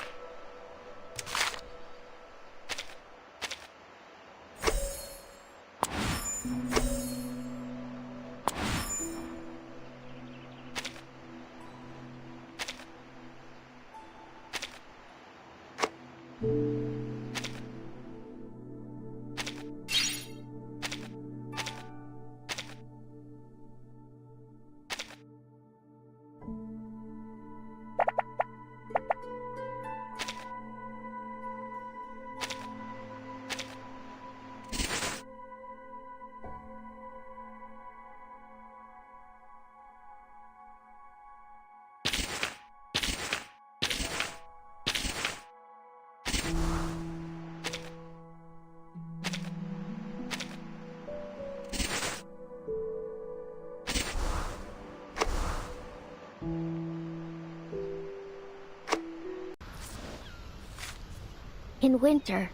In winter,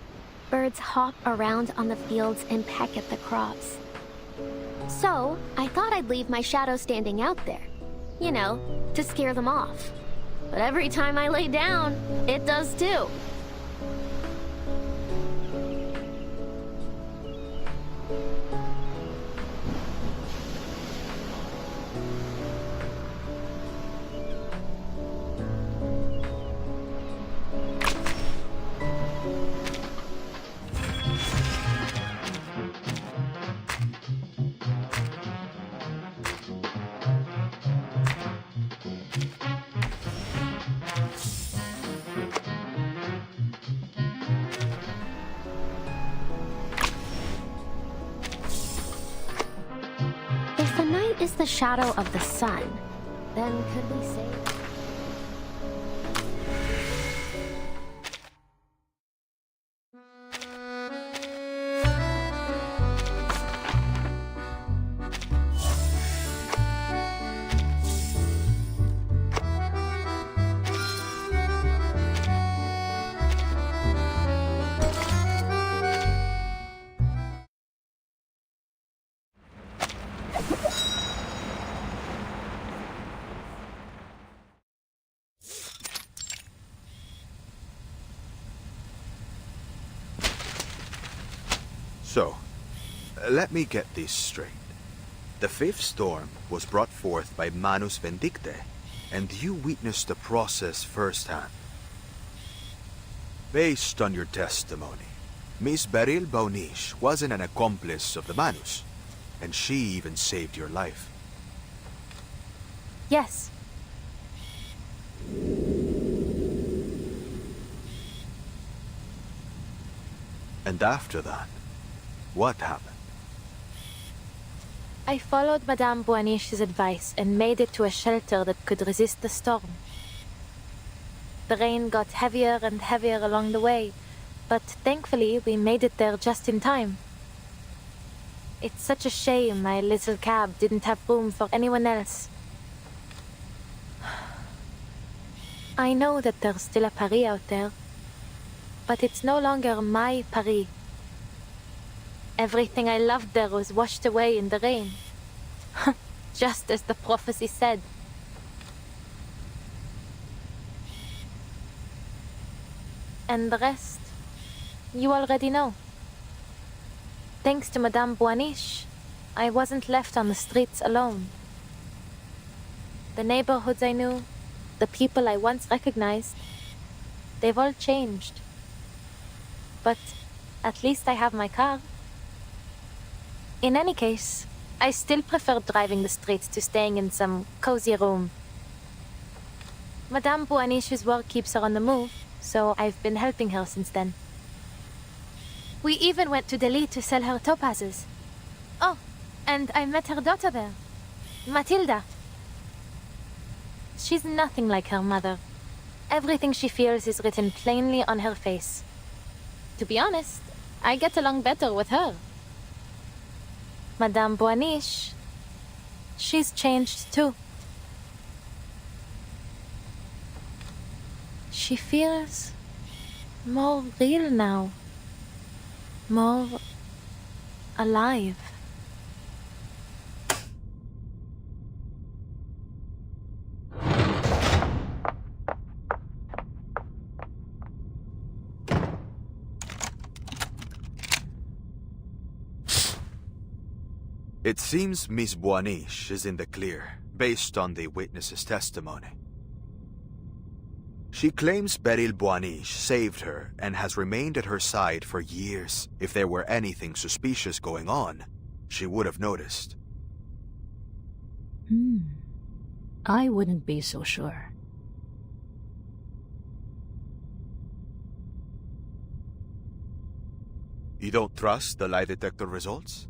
birds hop around on the fields and peck at the crops. So, I thought I'd leave my shadow standing out there. You know, to scare them off. But every time I lay down, it does too. If the night is the shadow of the sun, then could we say... So, let me get this straight. The fifth storm was brought forth by Manus Vindicte, and you witnessed the process firsthand. Based on your testimony, Miss Beryl Baunish wasn't an accomplice of the Manus, and she even saved your life. Yes. And after that, what happened? I followed Madame Boanish's advice and made it to a shelter that could resist the storm. The rain got heavier and heavier along the way, but thankfully we made it there just in time. It's such a shame my little cab didn't have room for anyone else. I know that there's still a Paris out there, but it's no longer my Paris. Everything I loved there was washed away in the rain. Just as the prophecy said. And the rest, you already know. Thanks to Madame Boanish, I wasn't left on the streets alone. The neighborhoods I knew, the people I once recognized, they've all changed. But at least I have my car. In any case, I still prefer driving the streets to staying in some cozy room. Madame Boanish's work keeps her on the move, so I've been helping her since then. We even went to Delhi to sell her topazes. Oh, and I met her daughter there, Matilda. She's nothing like her mother. Everything she feels is written plainly on her face. To be honest, I get along better with her. Madame Boanish, she's changed too. She feels more real now, more alive. It seems Miss Boanish is in the clear, based on the witness's testimony. She claims Beryl Boanish saved her and has remained at her side for years. If there were anything suspicious going on, she would have noticed. I wouldn't be so sure. You don't trust the lie detector results?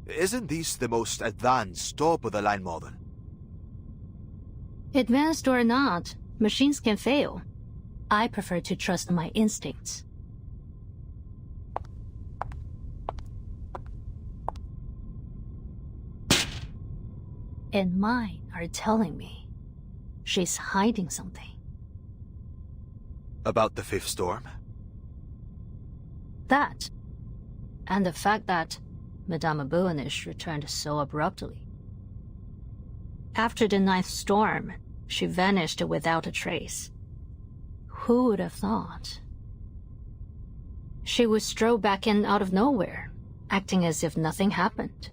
Isn't this the most advanced, top-of-the-line model? Advanced or not, machines can fail. I prefer to trust my instincts. And mine are telling me she's hiding something. About the fifth storm? that. And the fact that Madame Boanish returned so abruptly. After the 9th storm, she vanished without a trace. Who would have thought? She would stroll back in out of nowhere, acting as if nothing happened,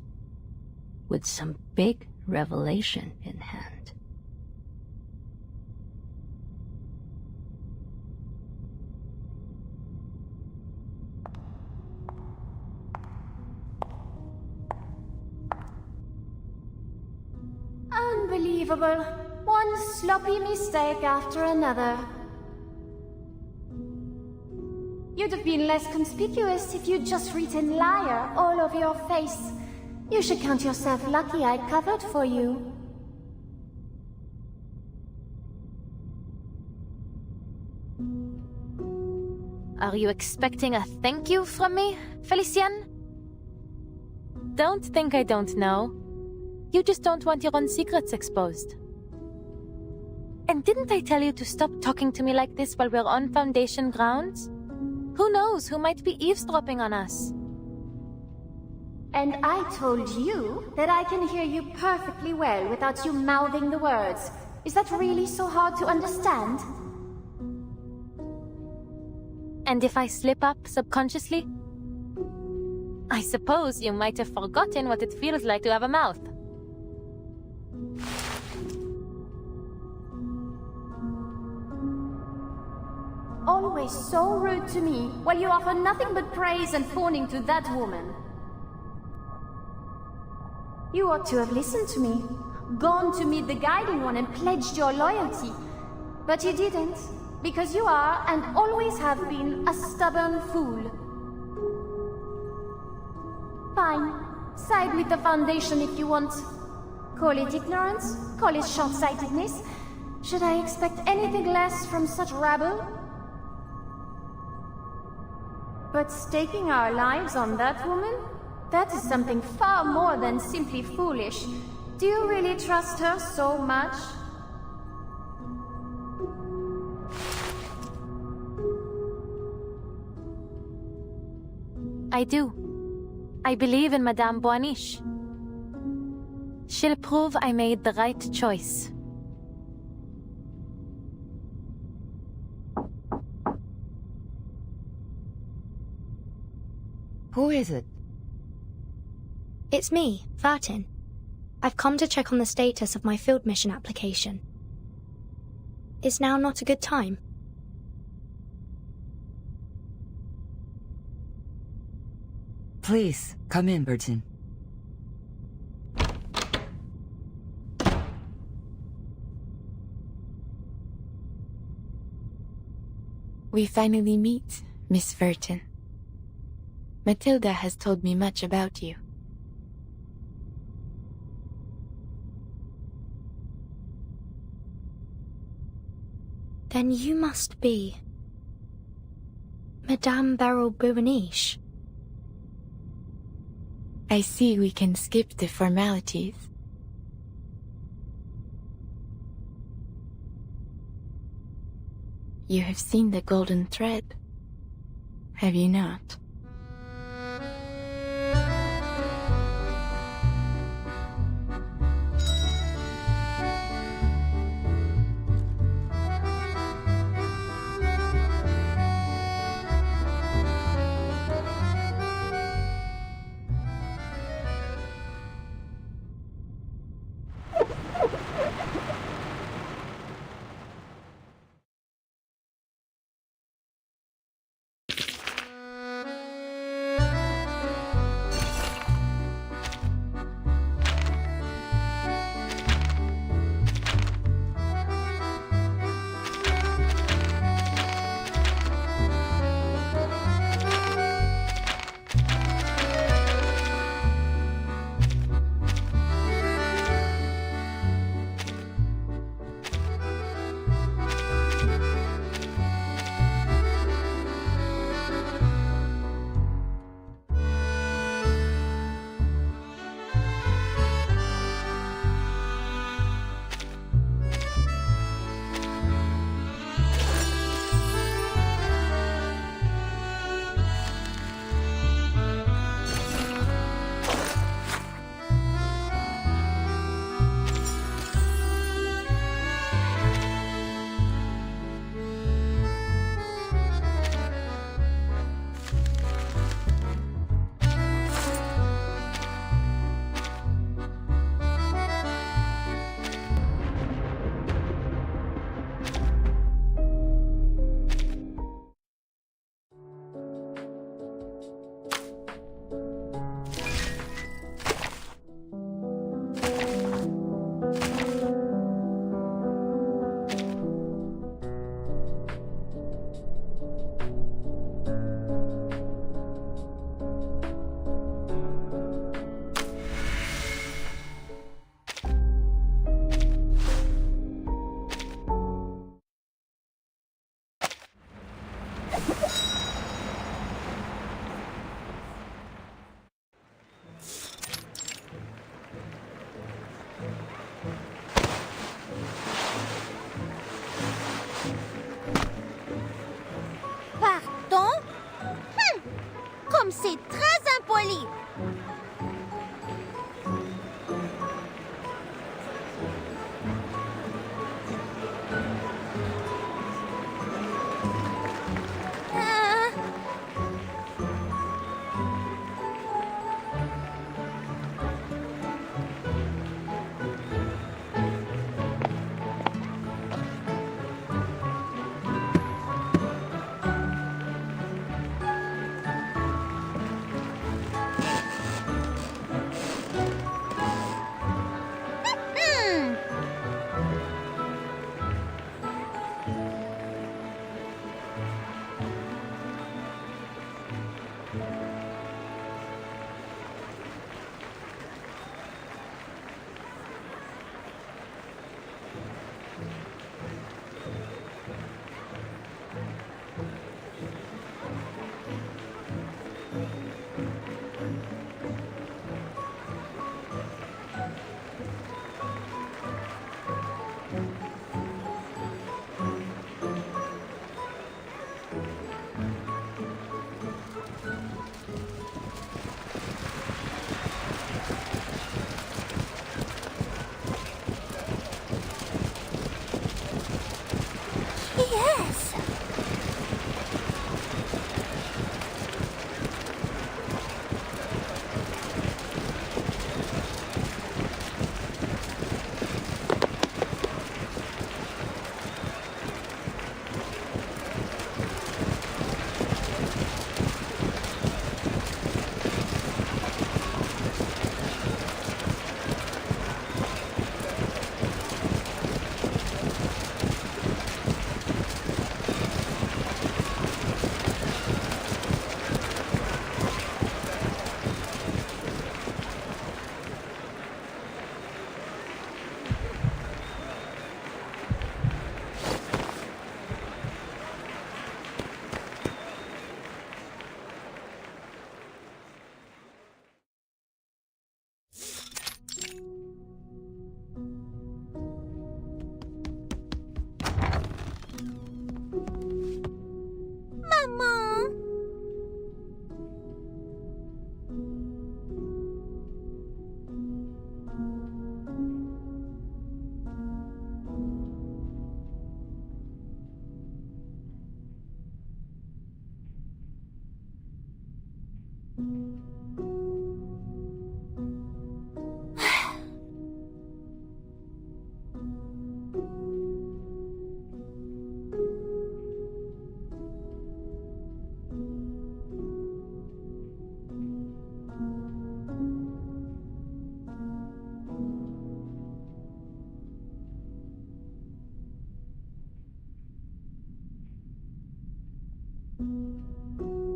with some big revelation in hand. Unbelievable. One sloppy mistake after another. You'd have been less conspicuous if you'd just written liar all over your face. You should count yourself lucky I covered for you. Are you expecting a thank you from me, Felicienne? Don't think I don't know. You just don't want your own secrets exposed. And didn't I tell you to stop talking to me like this while we're on Foundation grounds? Who knows who might be eavesdropping on us? And I told you that I can hear you perfectly well without you mouthing the words. Is that really so hard to understand? And if I slip up subconsciously? I suppose you might have forgotten what it feels like to have a mouth. Always so rude to me, while you offer nothing but praise and fawning to that woman. You ought to have listened to me, gone to meet the Guiding One and pledged your loyalty. But you didn't, because you are, and always have been, a stubborn fool. Fine. Side with the Foundation if you want. Call it ignorance, call it short-sightedness. Should I expect anything less from such rabble? But staking our lives on that woman? That is something far more than simply foolish. Do you really trust her so much? I do. I believe in Madame Boanish. She'll prove I made the right choice. Who is it? It's me, Vartin. I've come to check on the status of my field mission application. Is now not a good time? Please, come in, Bertin. We finally meet, Miss Vertin. Matilda has told me much about you. Then you must be Madame Beryl Boanish. I see we can skip the formalities. You have seen the golden thread, have you not?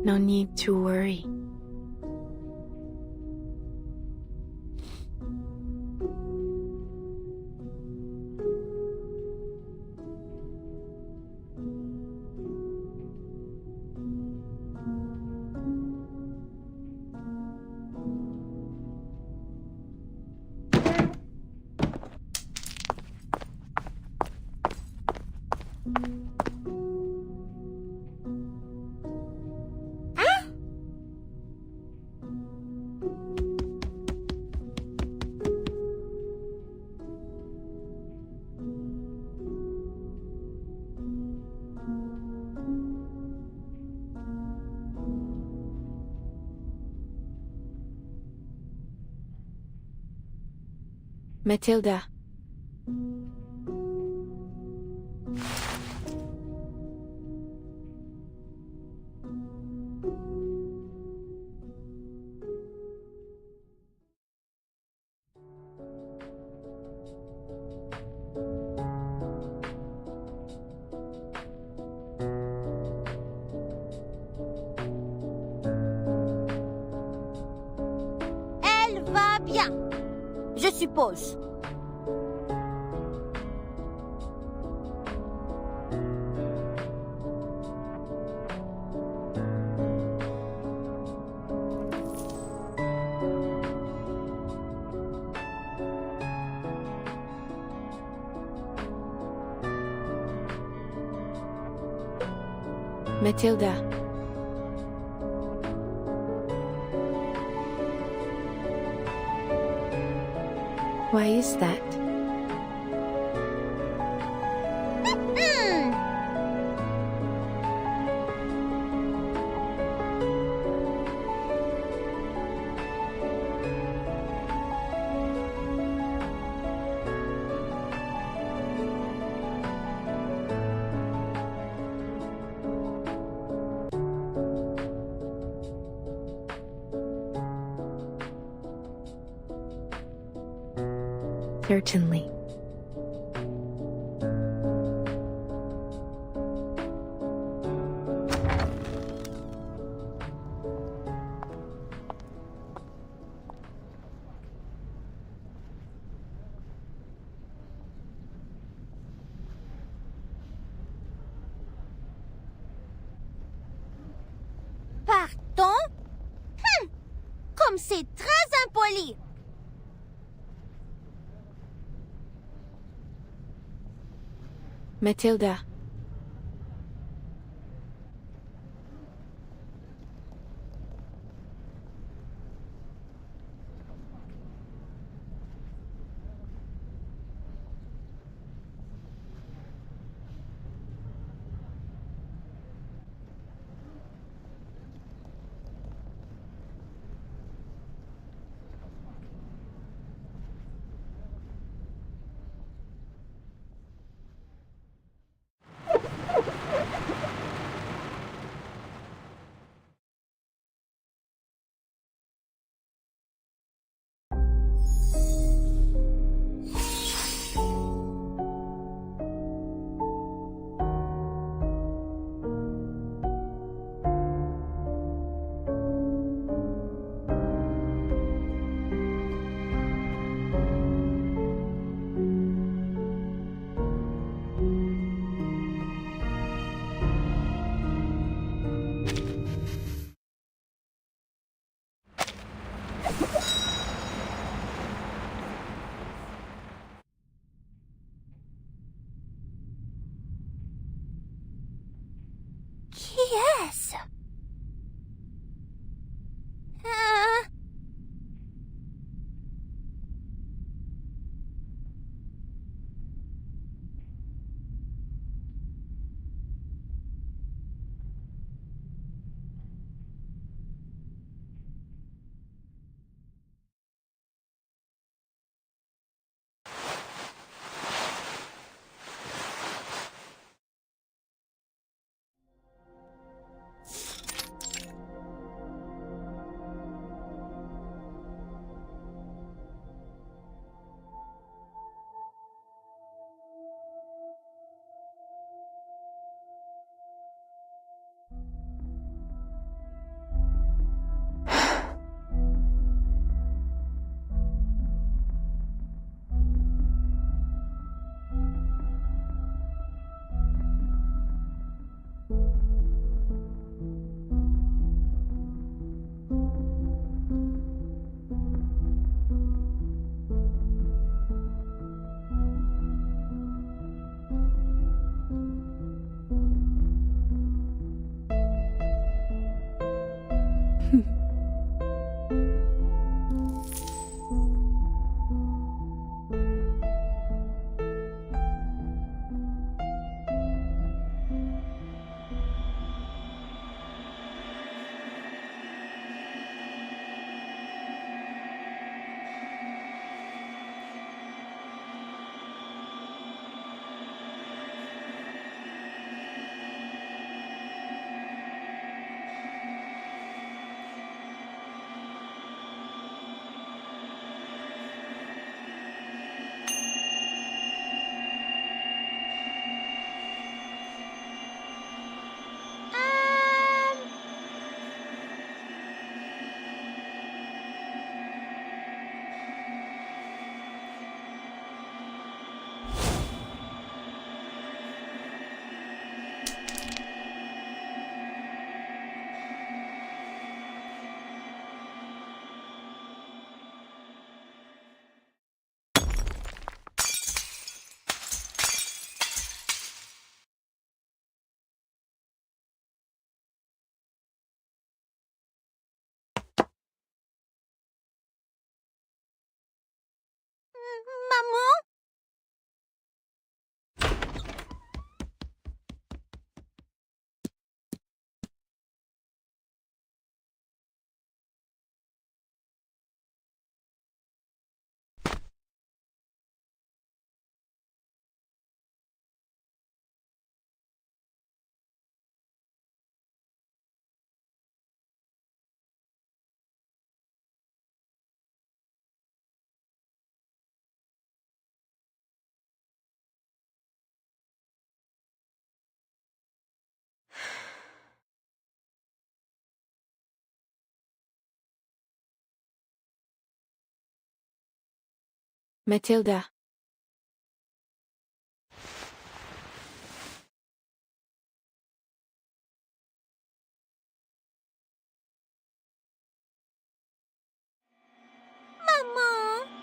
No need to worry. Matilda. Elle va bien, je suppose. Matilda. Why is that? Certainly. Pardon? Comme c'est très impoli. Matilda. Matilda. Maman!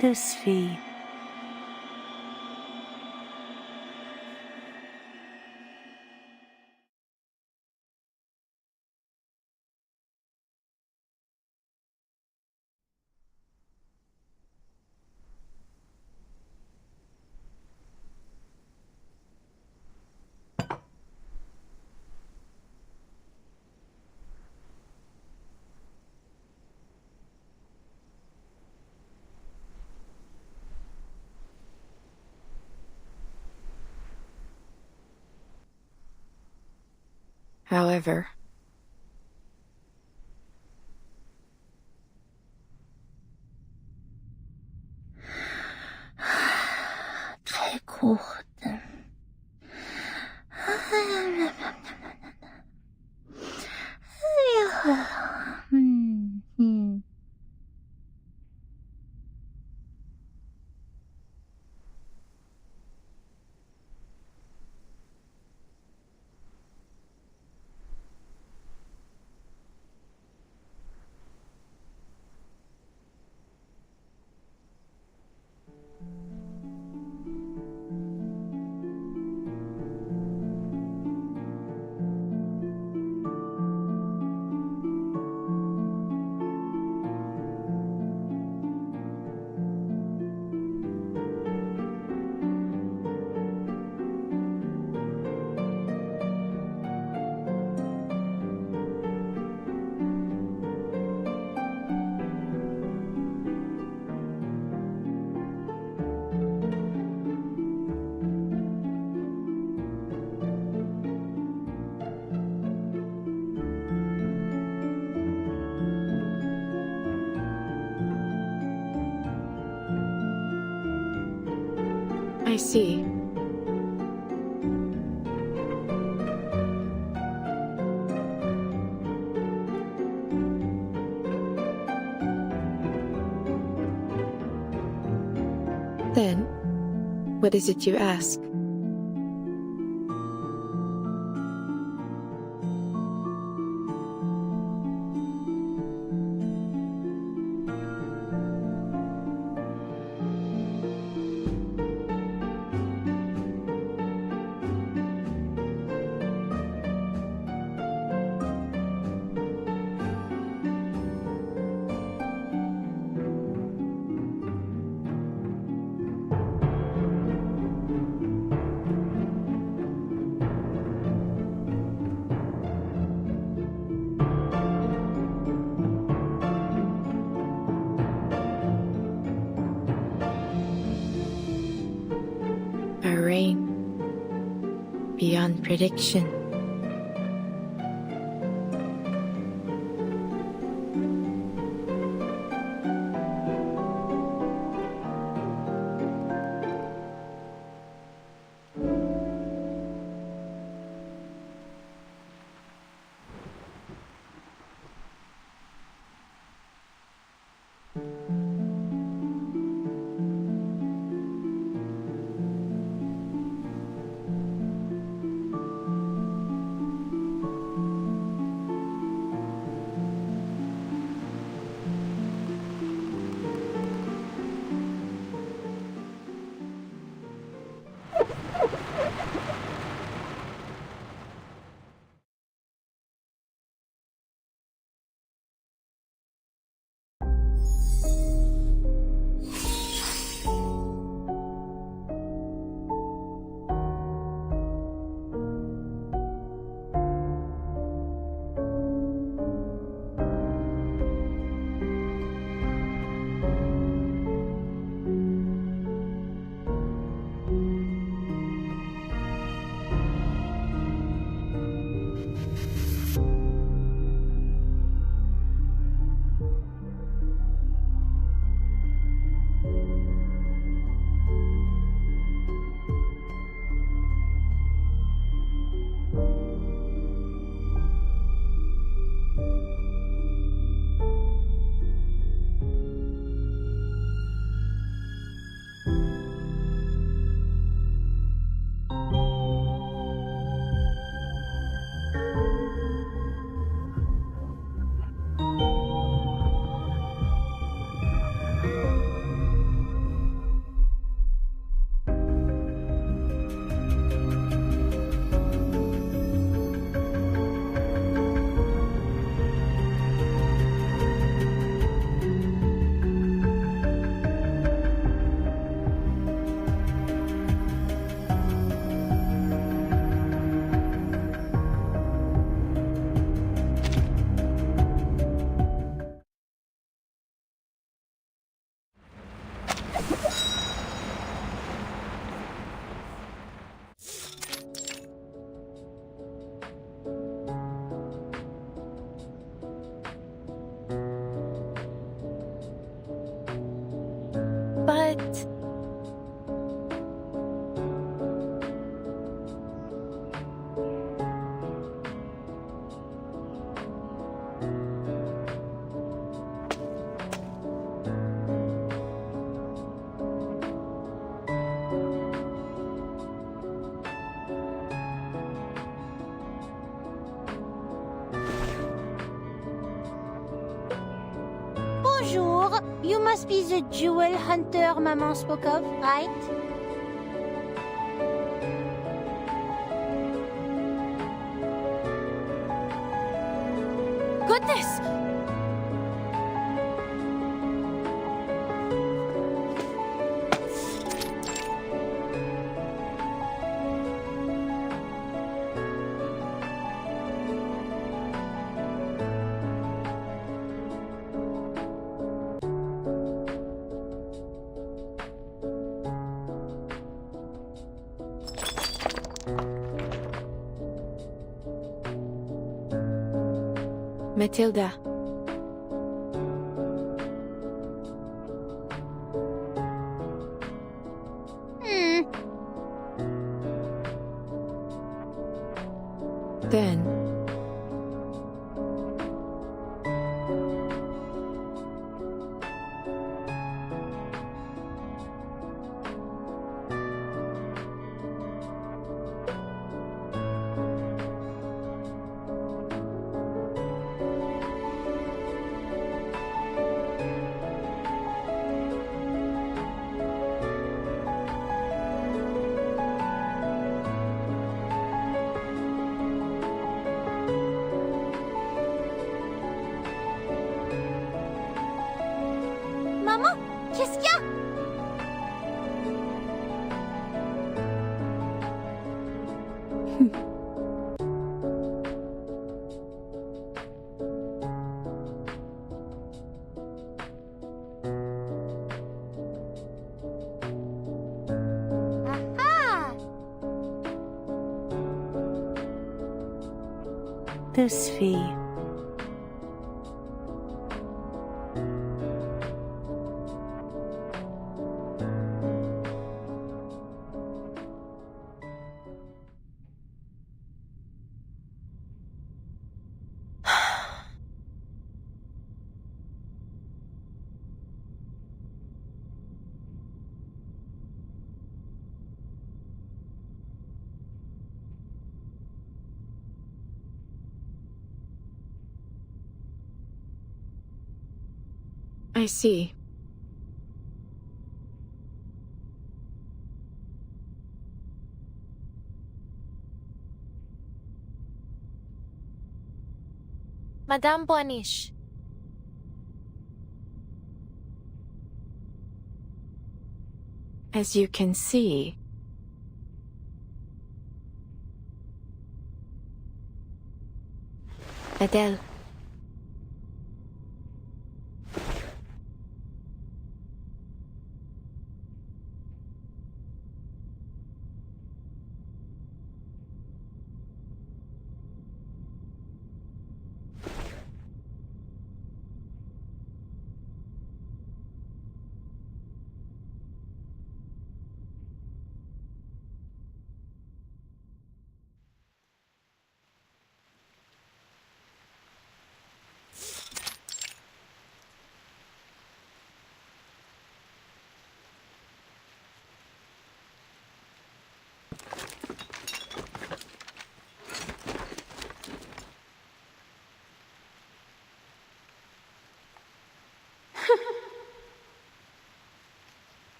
Douce fille. However, Très courte. I see. Then, what is it you ask? A reign beyond prediction. You must be the jewel hunter Maman spoke of, right? Goodness! Matilda. Then Maman, qu'est-ce qu'il y a? Aha! This fille. I see. Madame Boaniche. As you can see, Adele.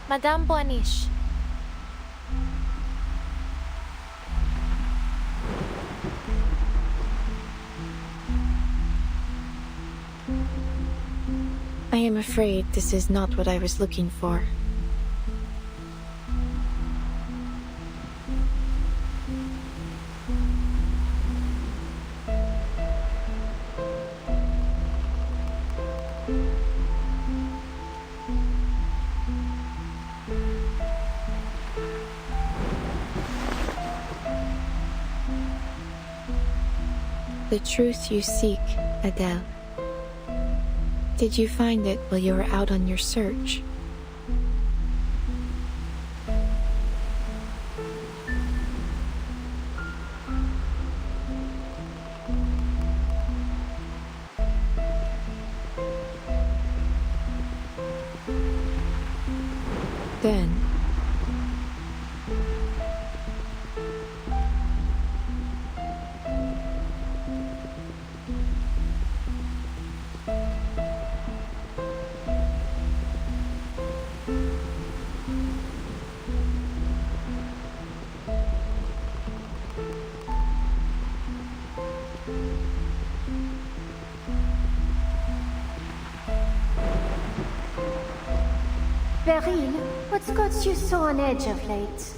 Madame Boaniche. I'm afraid this is not what I was looking for. The truth you seek, Adele. Did you find it while you were out on your search? Then, Beryl, what's got you so on edge of late?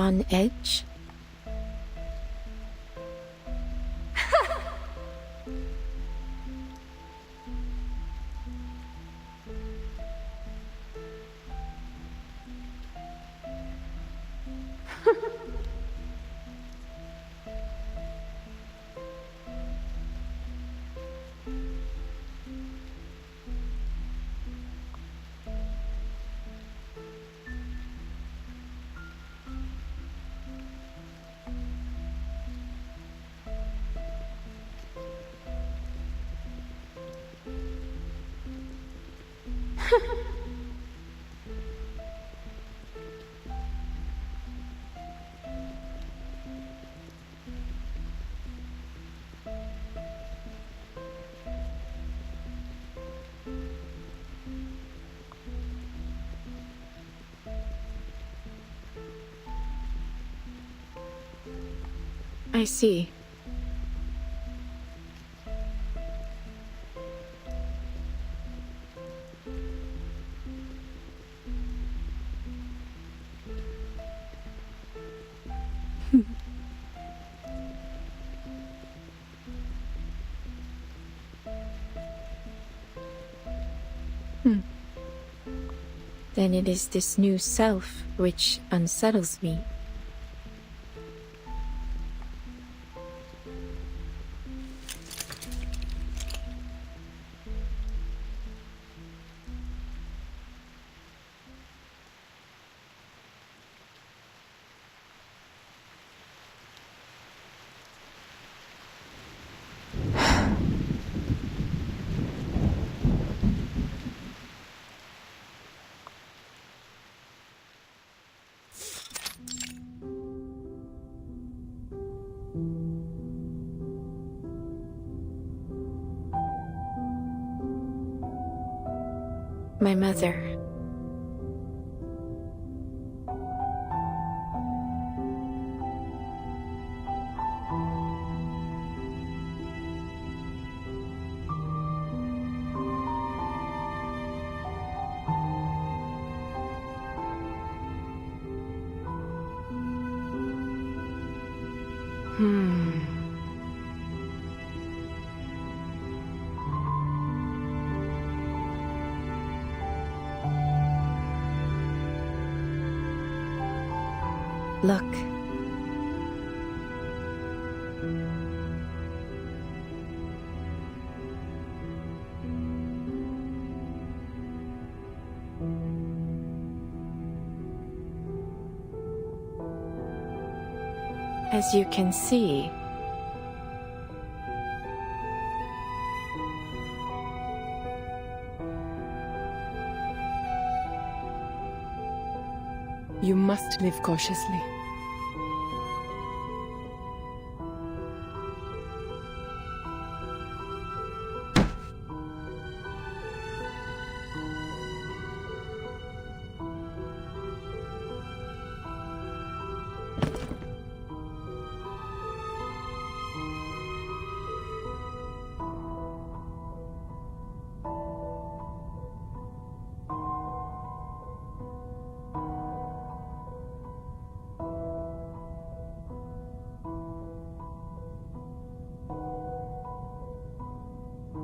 on edge? I see. Then it is this new self which unsettles me. My mother. Look. As you can see, you must live cautiously.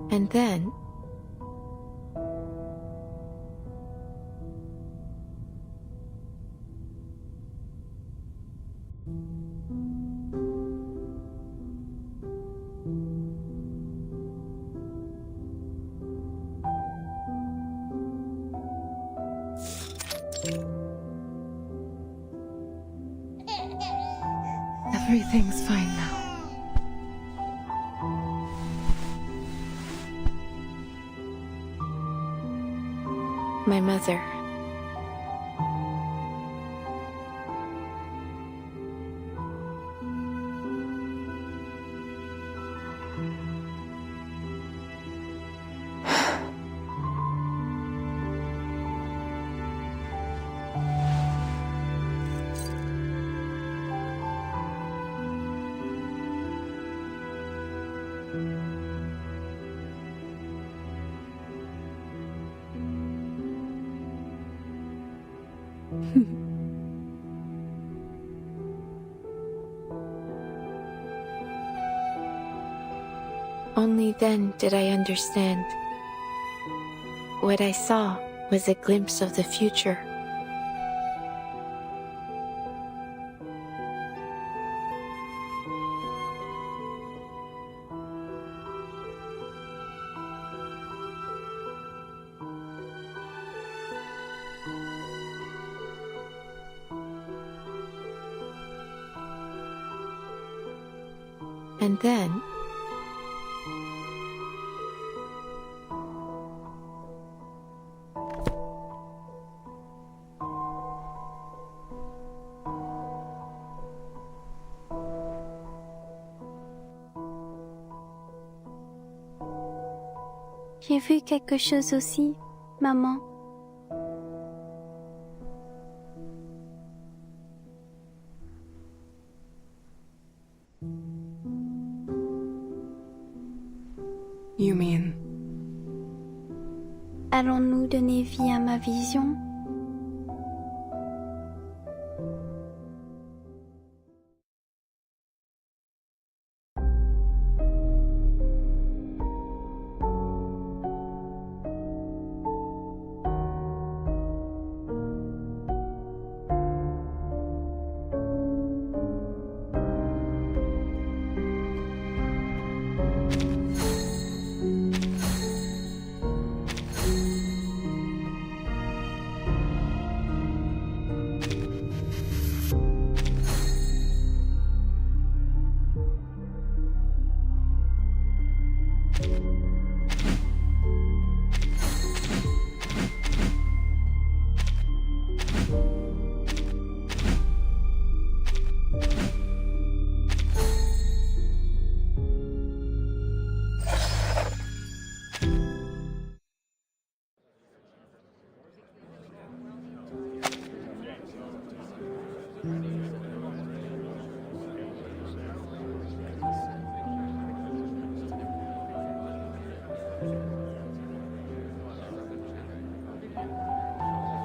And then everything's fine now. My mother. Only then did I understand. What I saw was a glimpse of the future. And then, J'ai vu quelque chose aussi, maman. You mean? Allons-nous donner vie à ma vision?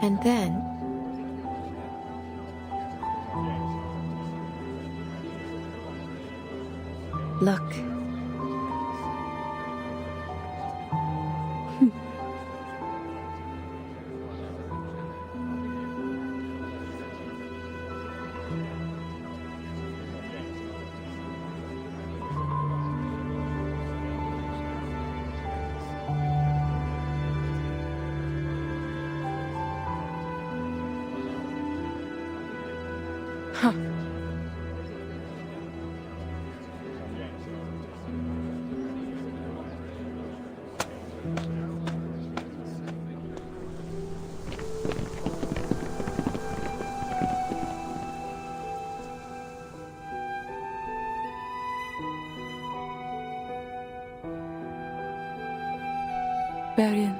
and then, look. Huh. Beryl.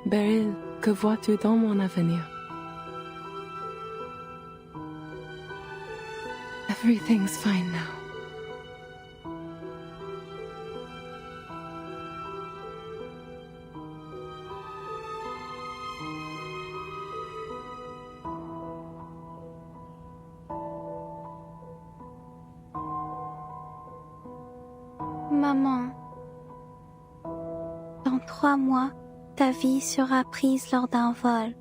Beryl, que vois-tu dans mon avenir? Everything's fine now. Maman, dans 3 mois, ta vie sera prise lors d'un vol.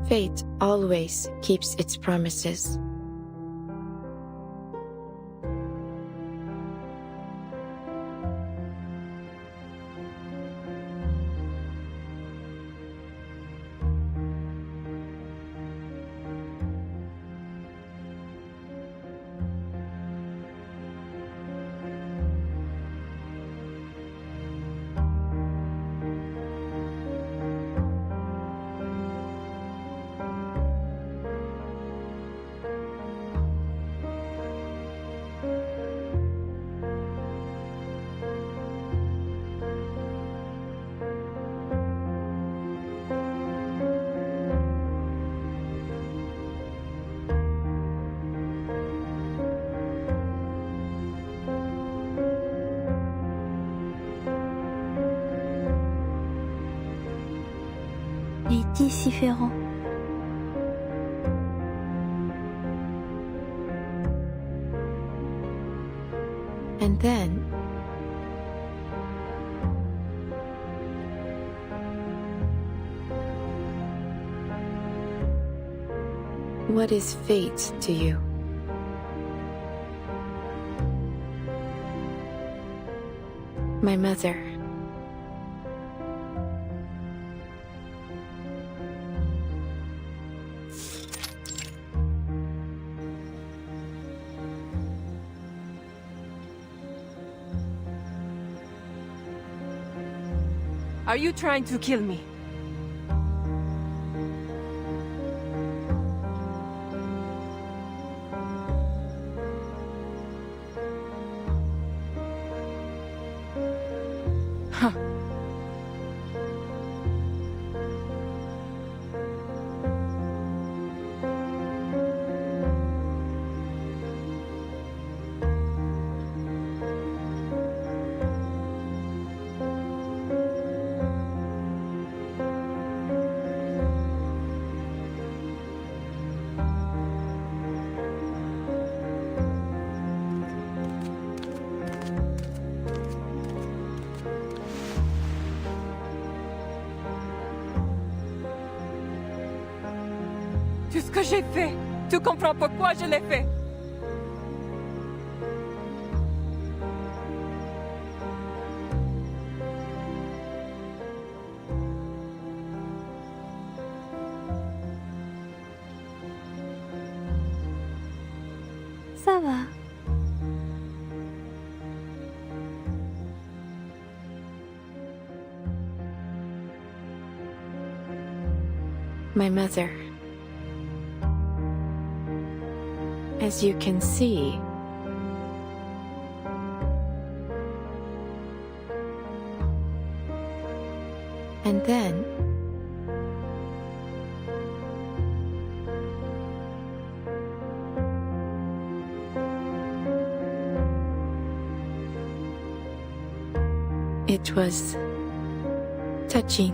Fate always keeps its promises. Les 10 différents. And then, what is fate to you? My mother. Are you trying to kill me? Huh. Tout ce que j'ai fait, tu comprends pourquoi je l'ai fait. Ça va. My mother. As you can see, and then it was touching.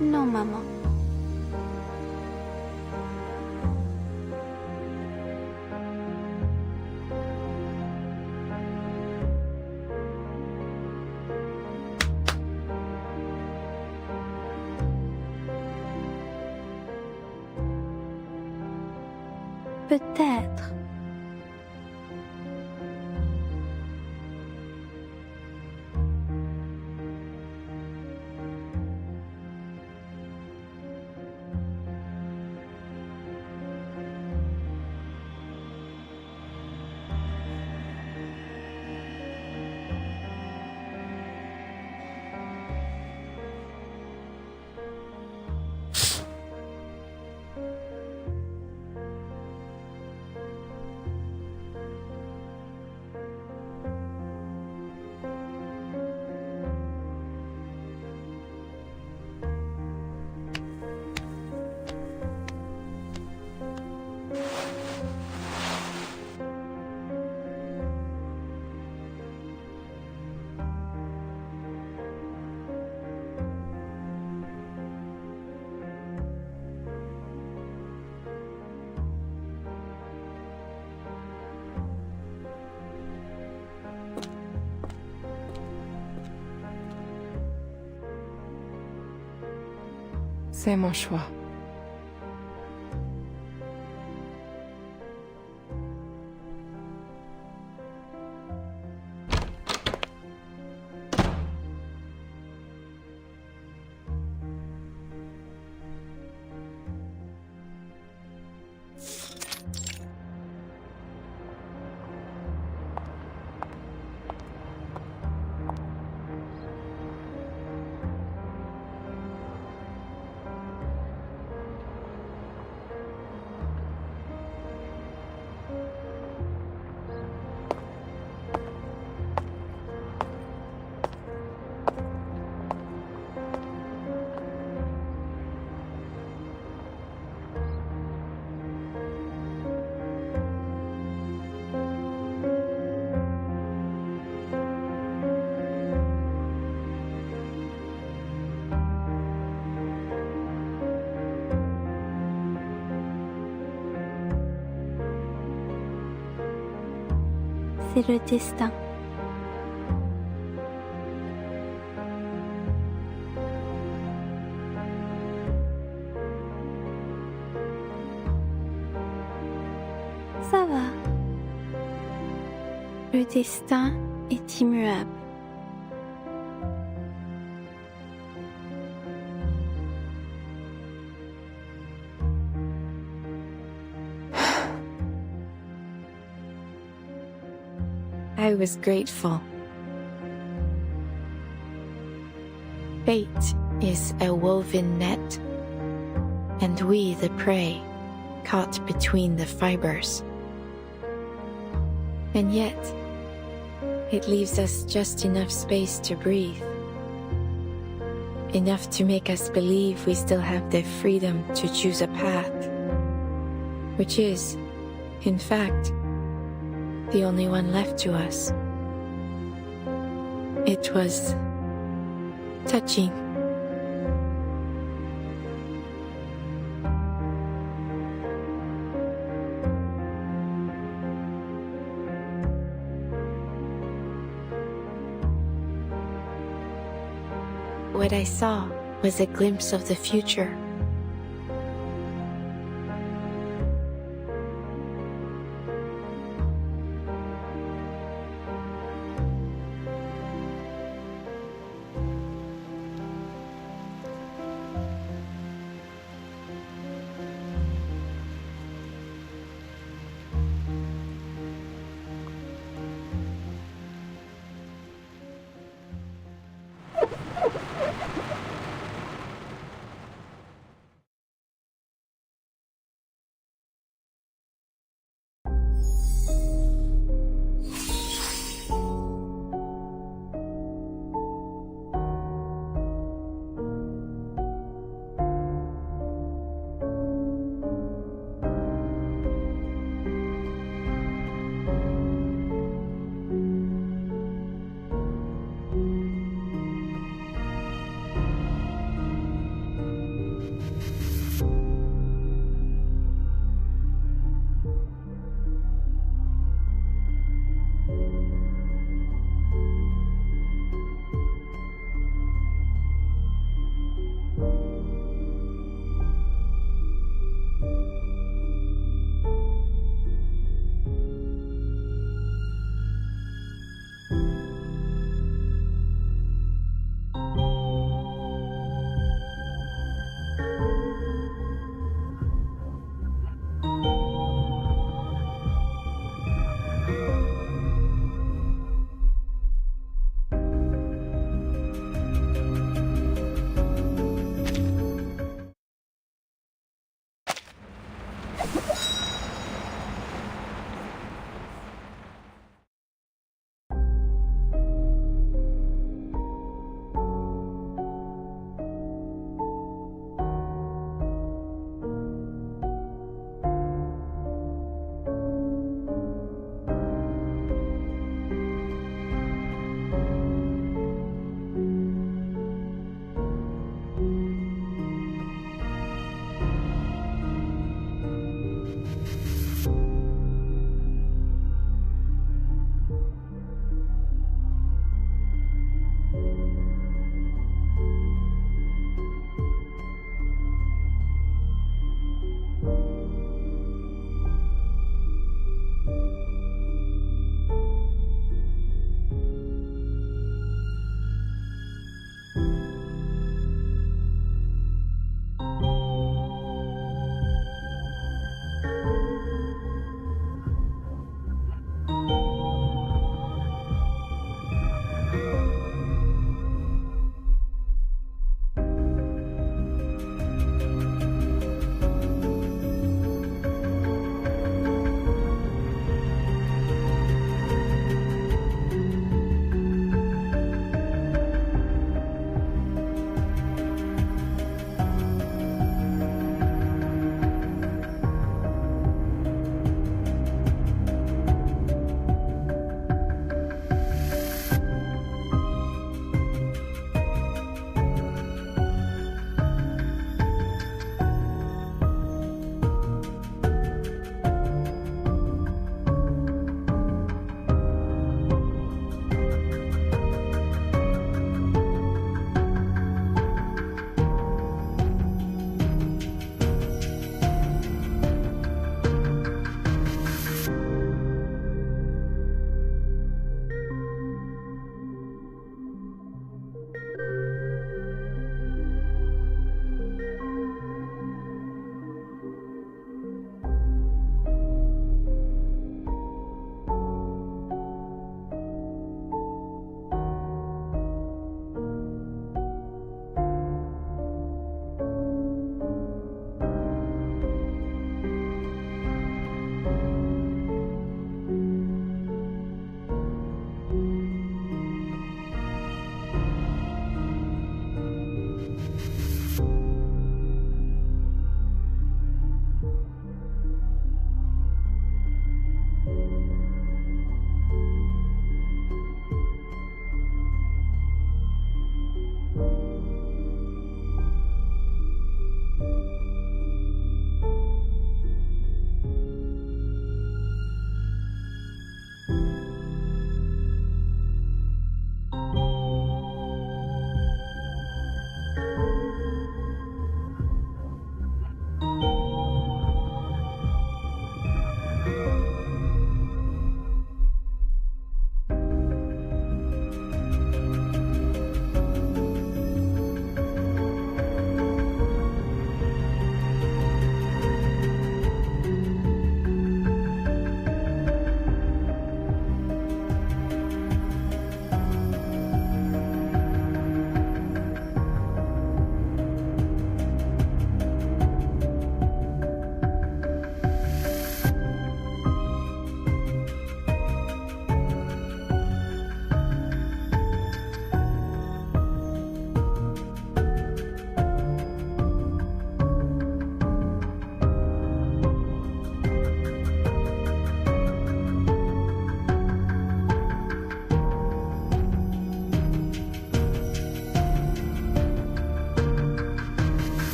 Non, maman. Peut-être. C'est mon choix. C'est le destin. Ça va. Le destin est immuable. I was grateful. Fate is a woven net, and we the prey, caught between the fibers. And yet, it leaves us just enough space to breathe. Enough to make us believe we still have the freedom to choose a path, which is, in fact, the only one left to us. It was touching. What I saw was a glimpse of the future.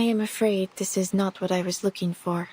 am afraid this is not what I was looking for.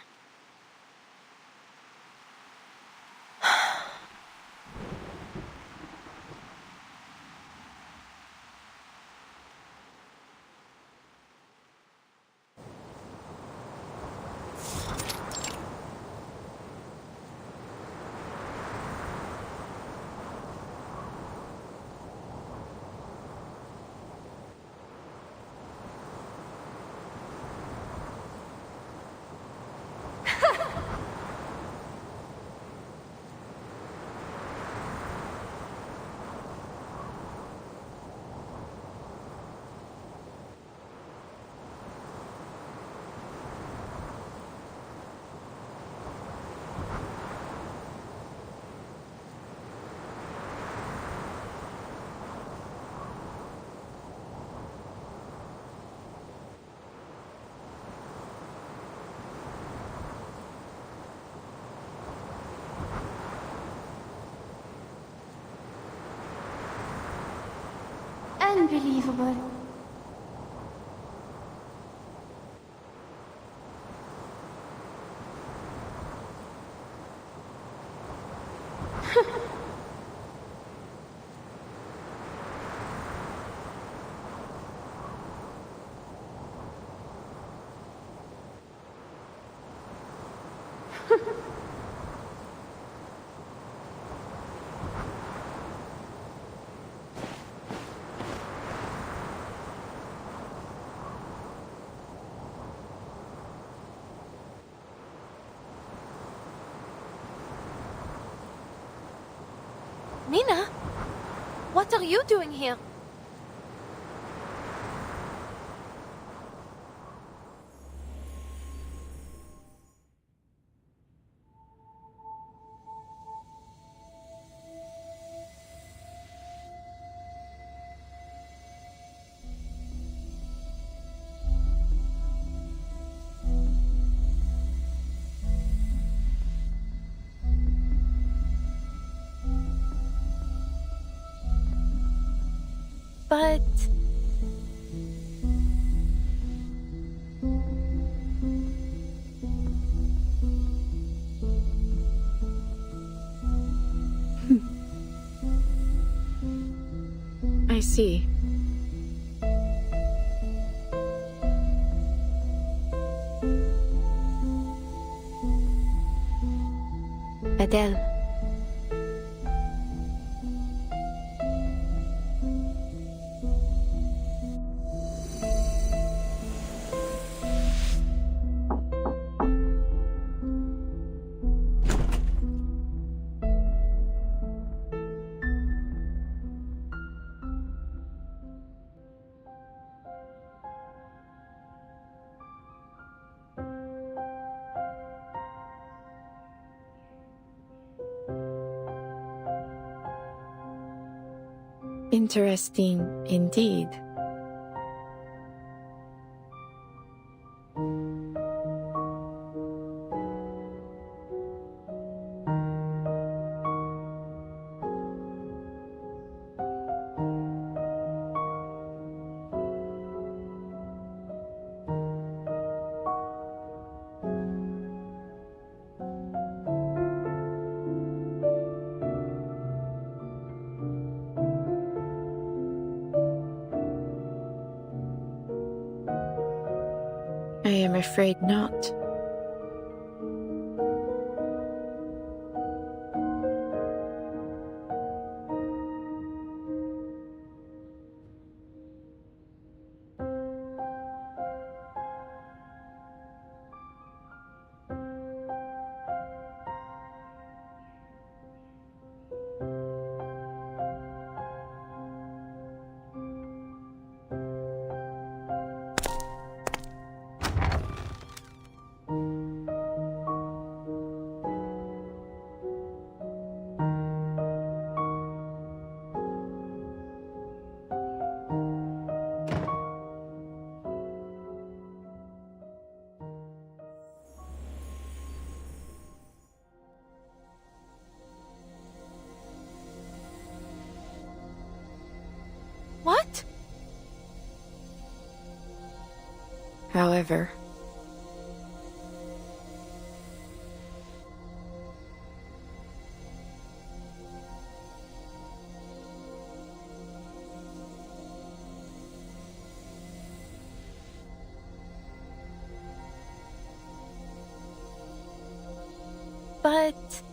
Unbelievable. Mina? What are you doing here? But... I see. Adele. Interesting indeed. I am afraid not. However, But...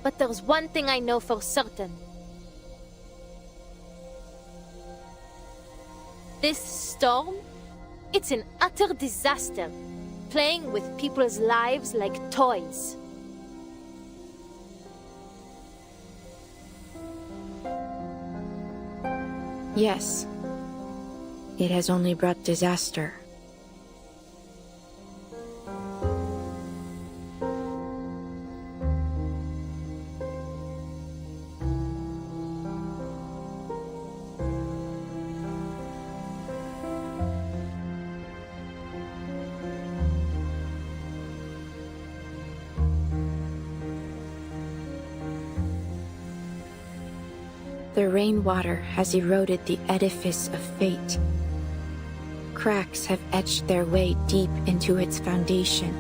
But there's one thing I know for certain. This storm, it's an utter disaster, playing with people's lives like toys. yes, it has only brought disaster. The rainwater has eroded the edifice of fate. Cracks have etched their way deep into its foundation.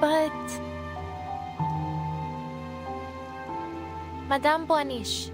But... Madame Boaniche.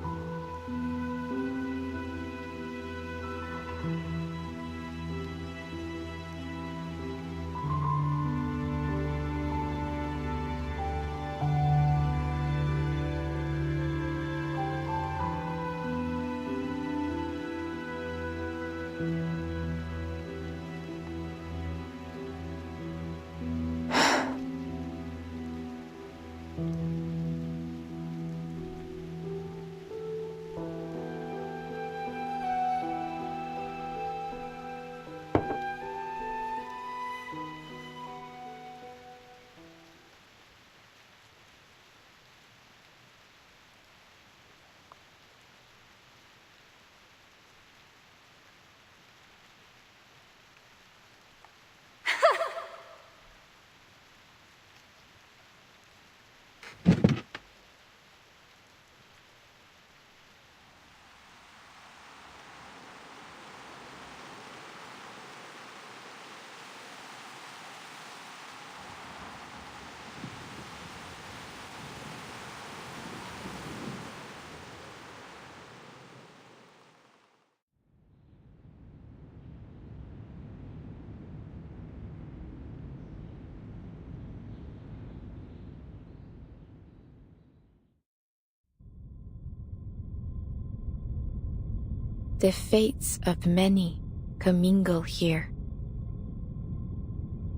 The fates of many commingle here.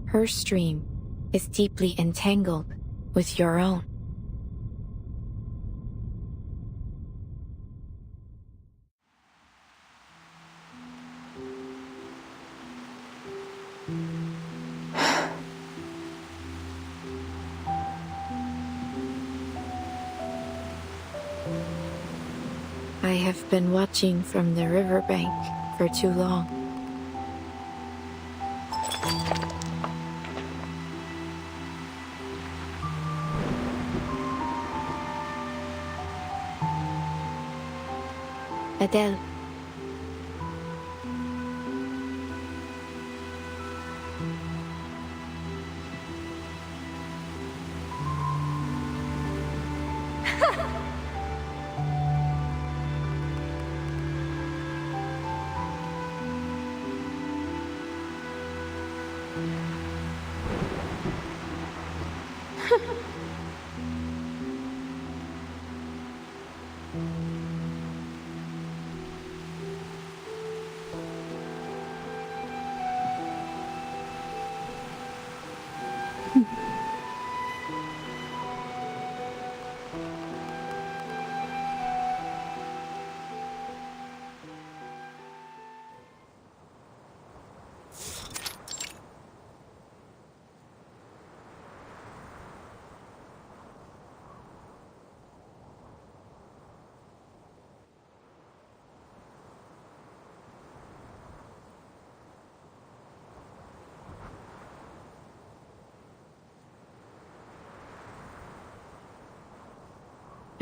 Her stream is deeply entangled with your own. I have been watching from the riverbank for too long. Adele.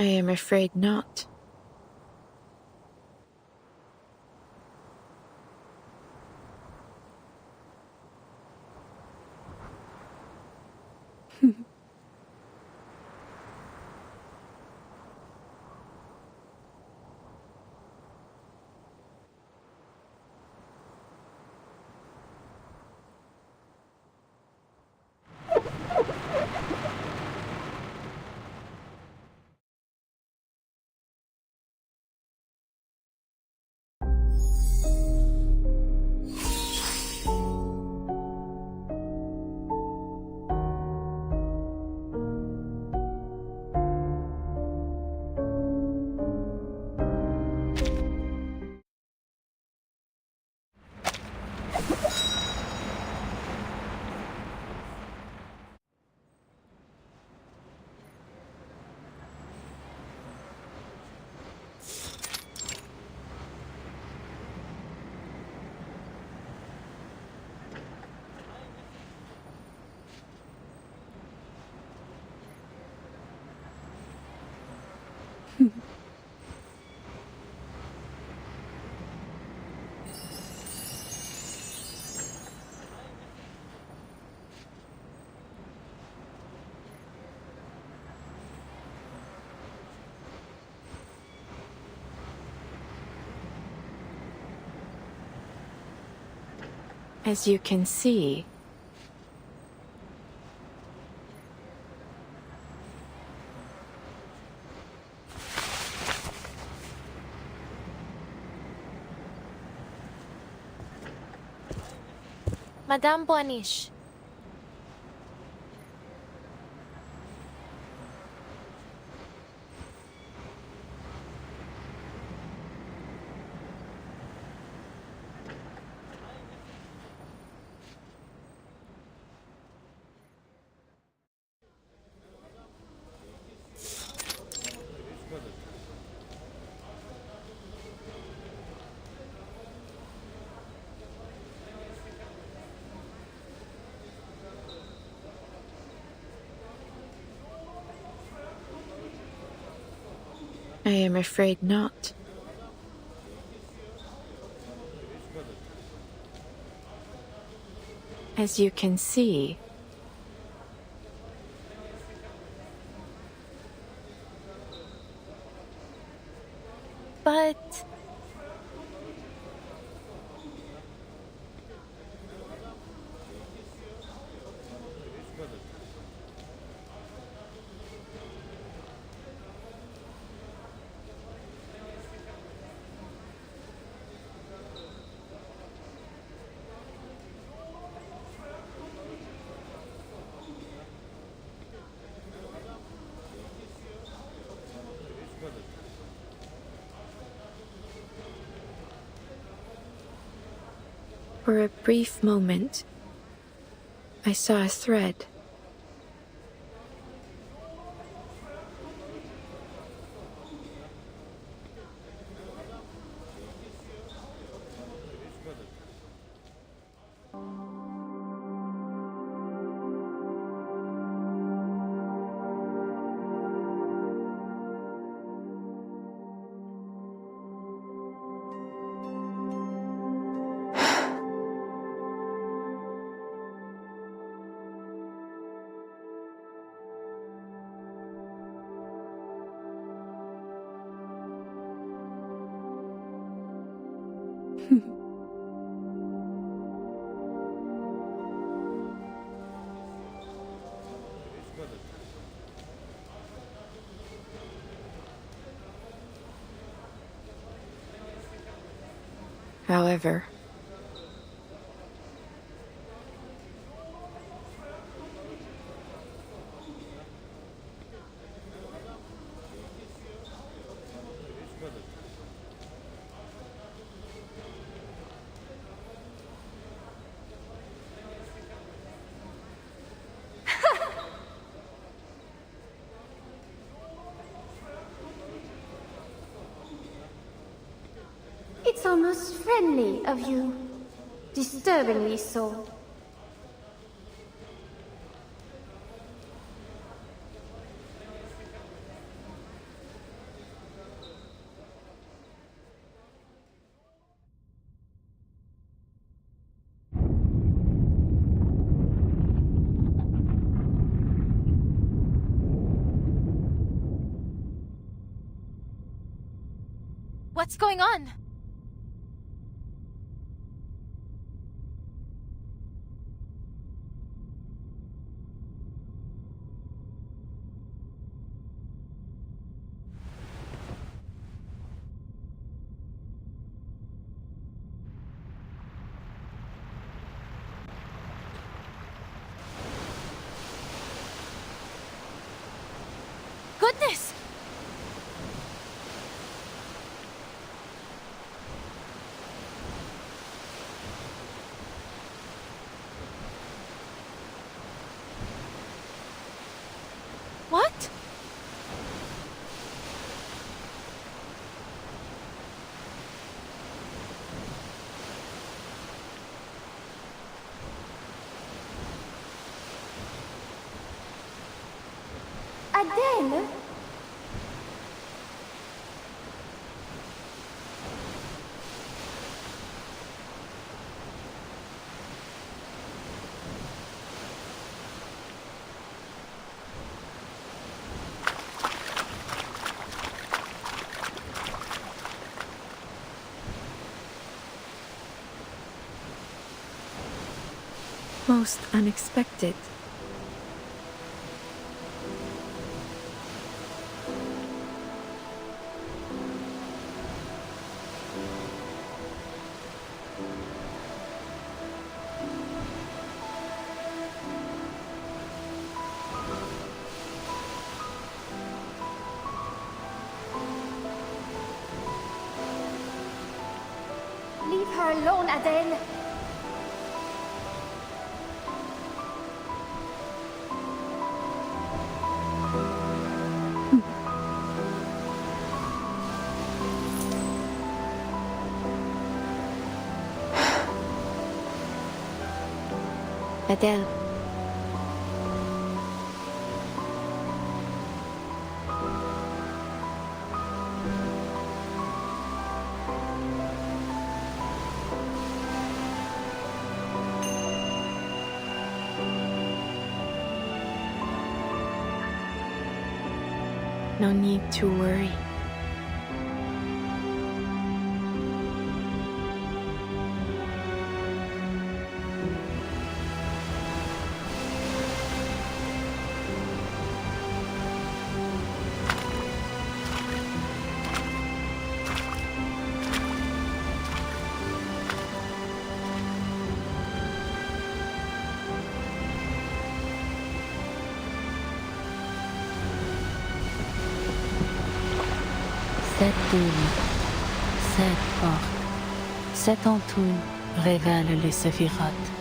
I am afraid not. As you can see, Madame Boaniche. I am afraid not. As you can see, but... For a brief moment, I saw a thread. However, It's almost friendly of you. Disturbingly so. What's going on? Goodness! What? Adele? Most unexpected. Leave her alone, Adele. Adele. No need to worry. Cette douille, cette porte, cette entoure révèle les séphirotes.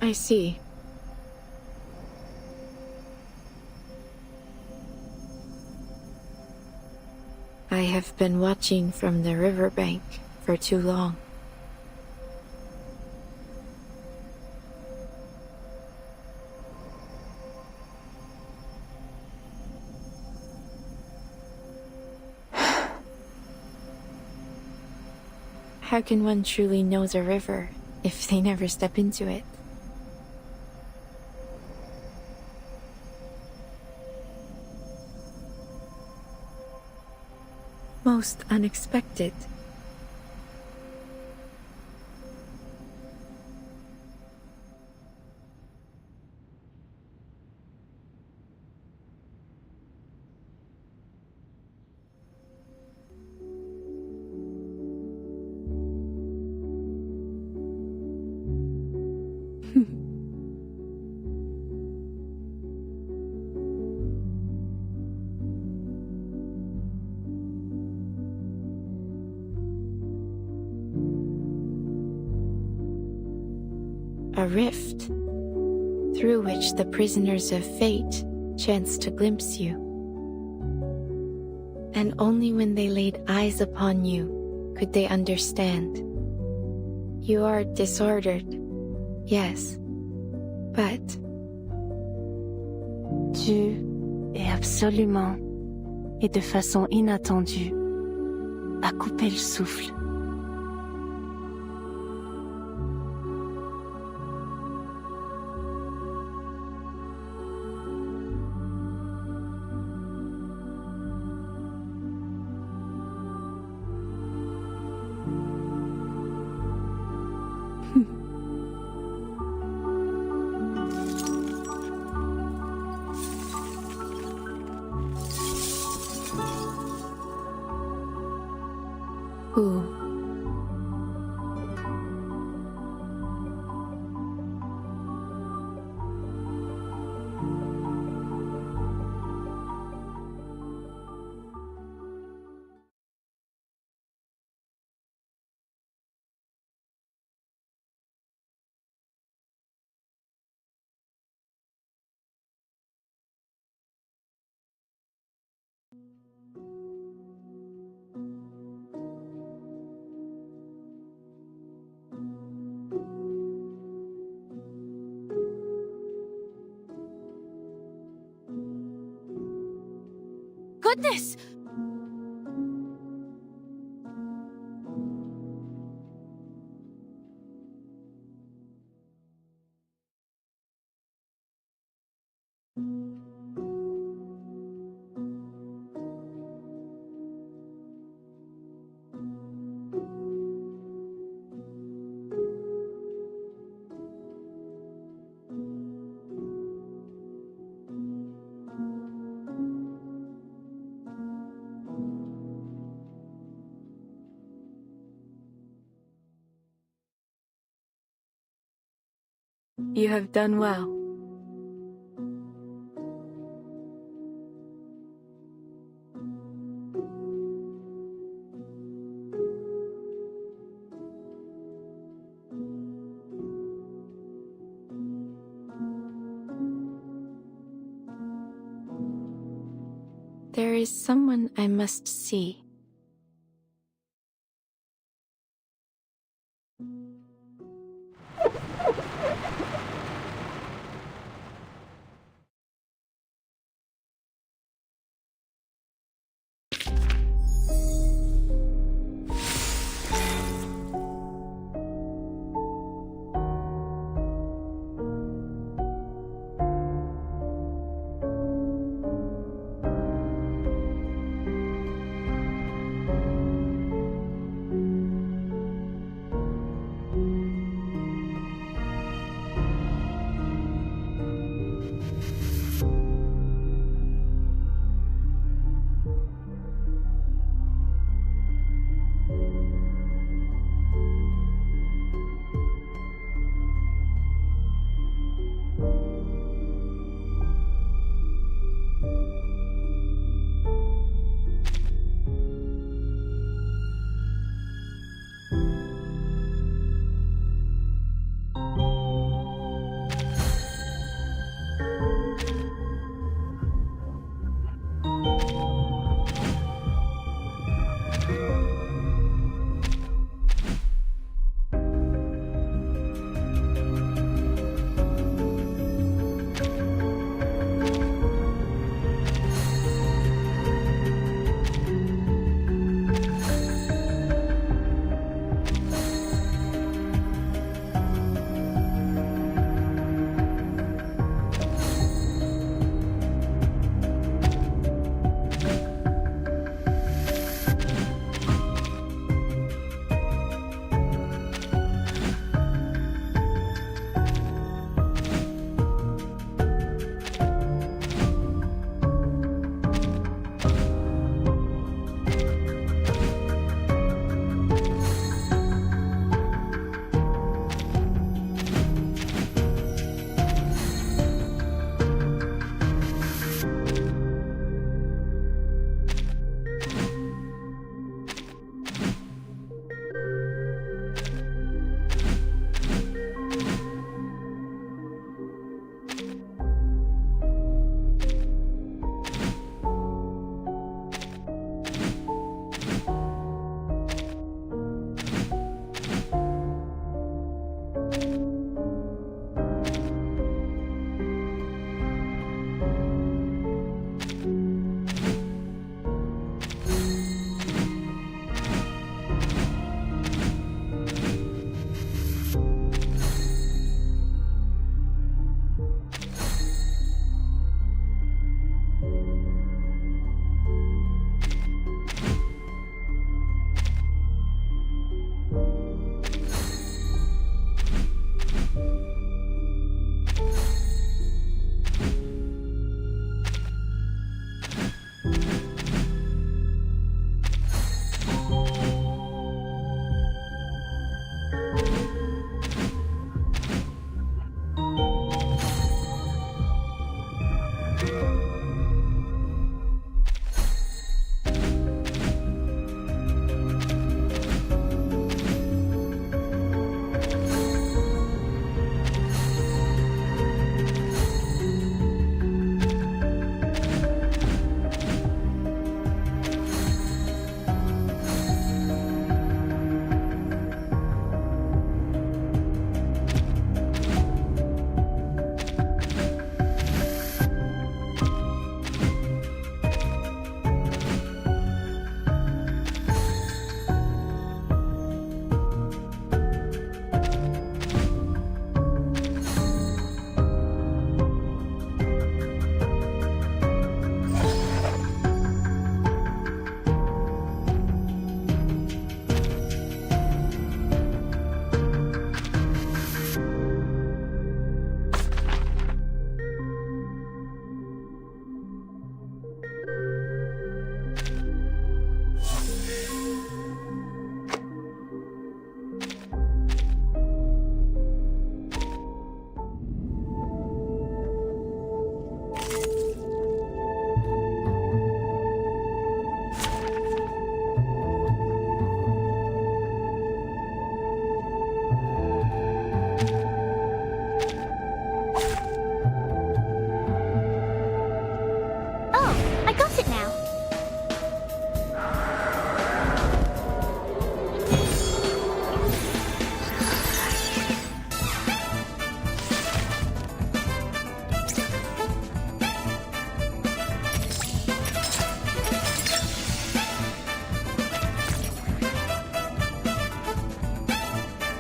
I see. I have been watching from the riverbank for too long. How can one truly know the river if they never step into it? Most unexpected. a rift, through which the prisoners of fate chanced to glimpse you. And only when they laid eyes upon you could they understand. You are disordered, yes, but... Tu es absolument, et de façon inattendue, à couper le souffle. Ooh. Goodness! You have done well. There is someone I must see.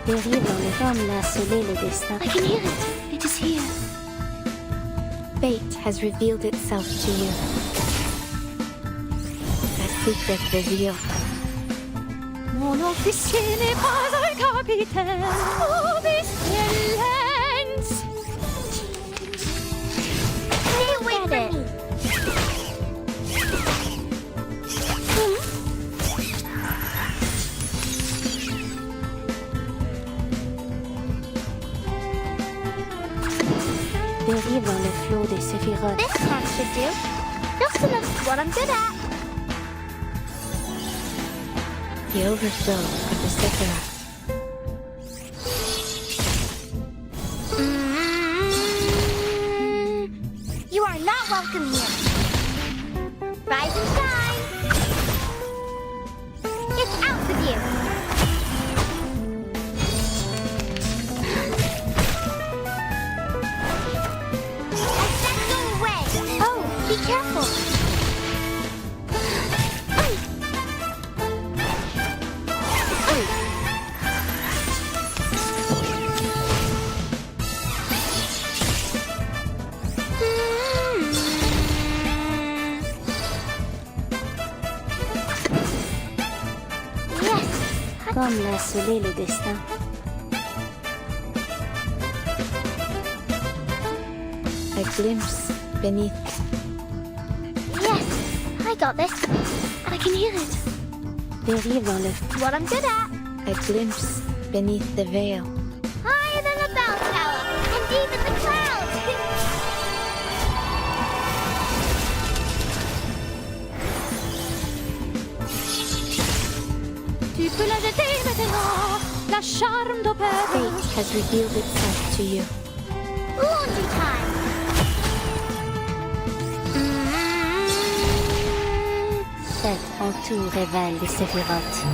Dérive dans le vent l'a scellé le destin. I can hear it. It is here. Fate has revealed itself to you. A secret revealed. Mon officier n'est pas un capitaine. Oh, excellence! Stay away from me. Dérive dans le flot des séphirotes. This part should do. Just enough what I'm good at. The overflow of the Sephiroth. You are not welcome here. Rise and shine. It's out with you. Be careful! Yes! Comme l'a scellé le destin. A glimpse beneath. I got this. I can hear it. Dérive dans le... What I'm good at. A glimpse beneath the veil. Higher than a bell tower, and even the clouds. Tu peux la jeter maintenant, la charme d'opéra. Fate has revealed itself to you. Laundry time. Faites en tout révèle les séphirotes.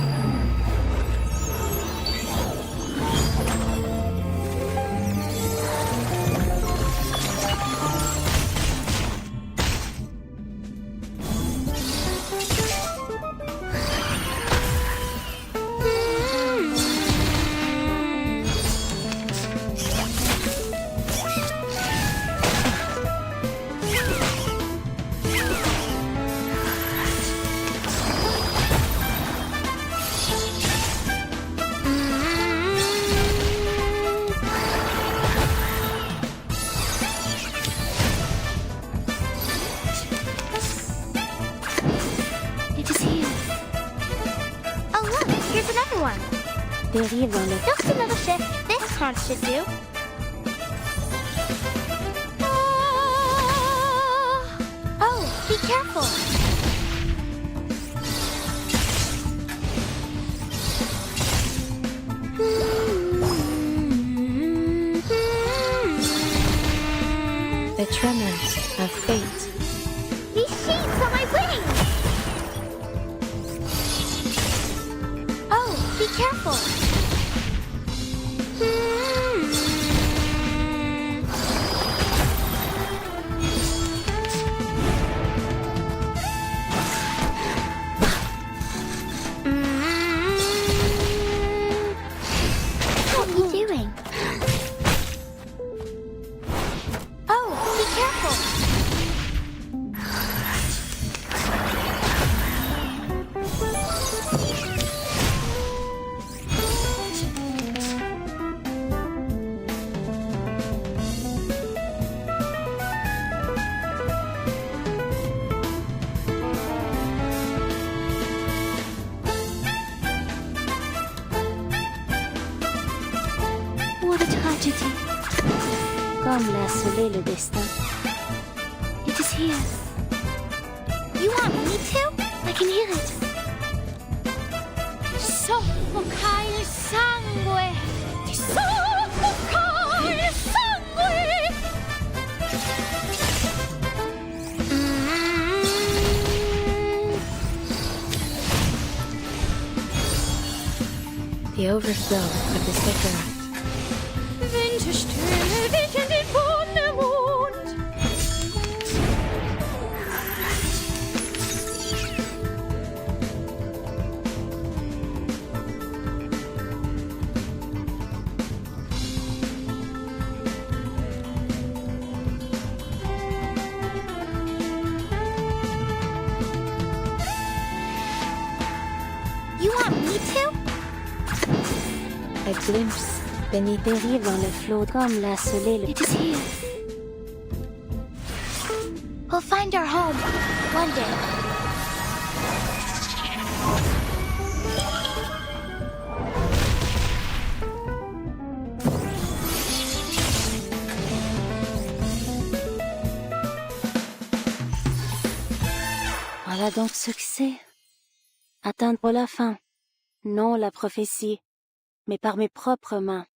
Dérive dans le... Just another shift. This part should do. tremors of fate. These sheets are my way! Oh, be careful! What are you doing? Oh, be careful! What a tragedy. Comme l'a scellé le destin. It is here. You want me to? I can hear it. Soffoca il sangue! Soffoca il sangue! The overflow of the Sephiroth. Winterstürme wehen den Wundermond! You want me to? A glimpse beneath the Dérive dans le flot comme l'a scellé le... It is here. We'll find our home one day. Voilà donc ce que c'est. Atteindre la fin. Non la prophétie, mais par mes propres mains.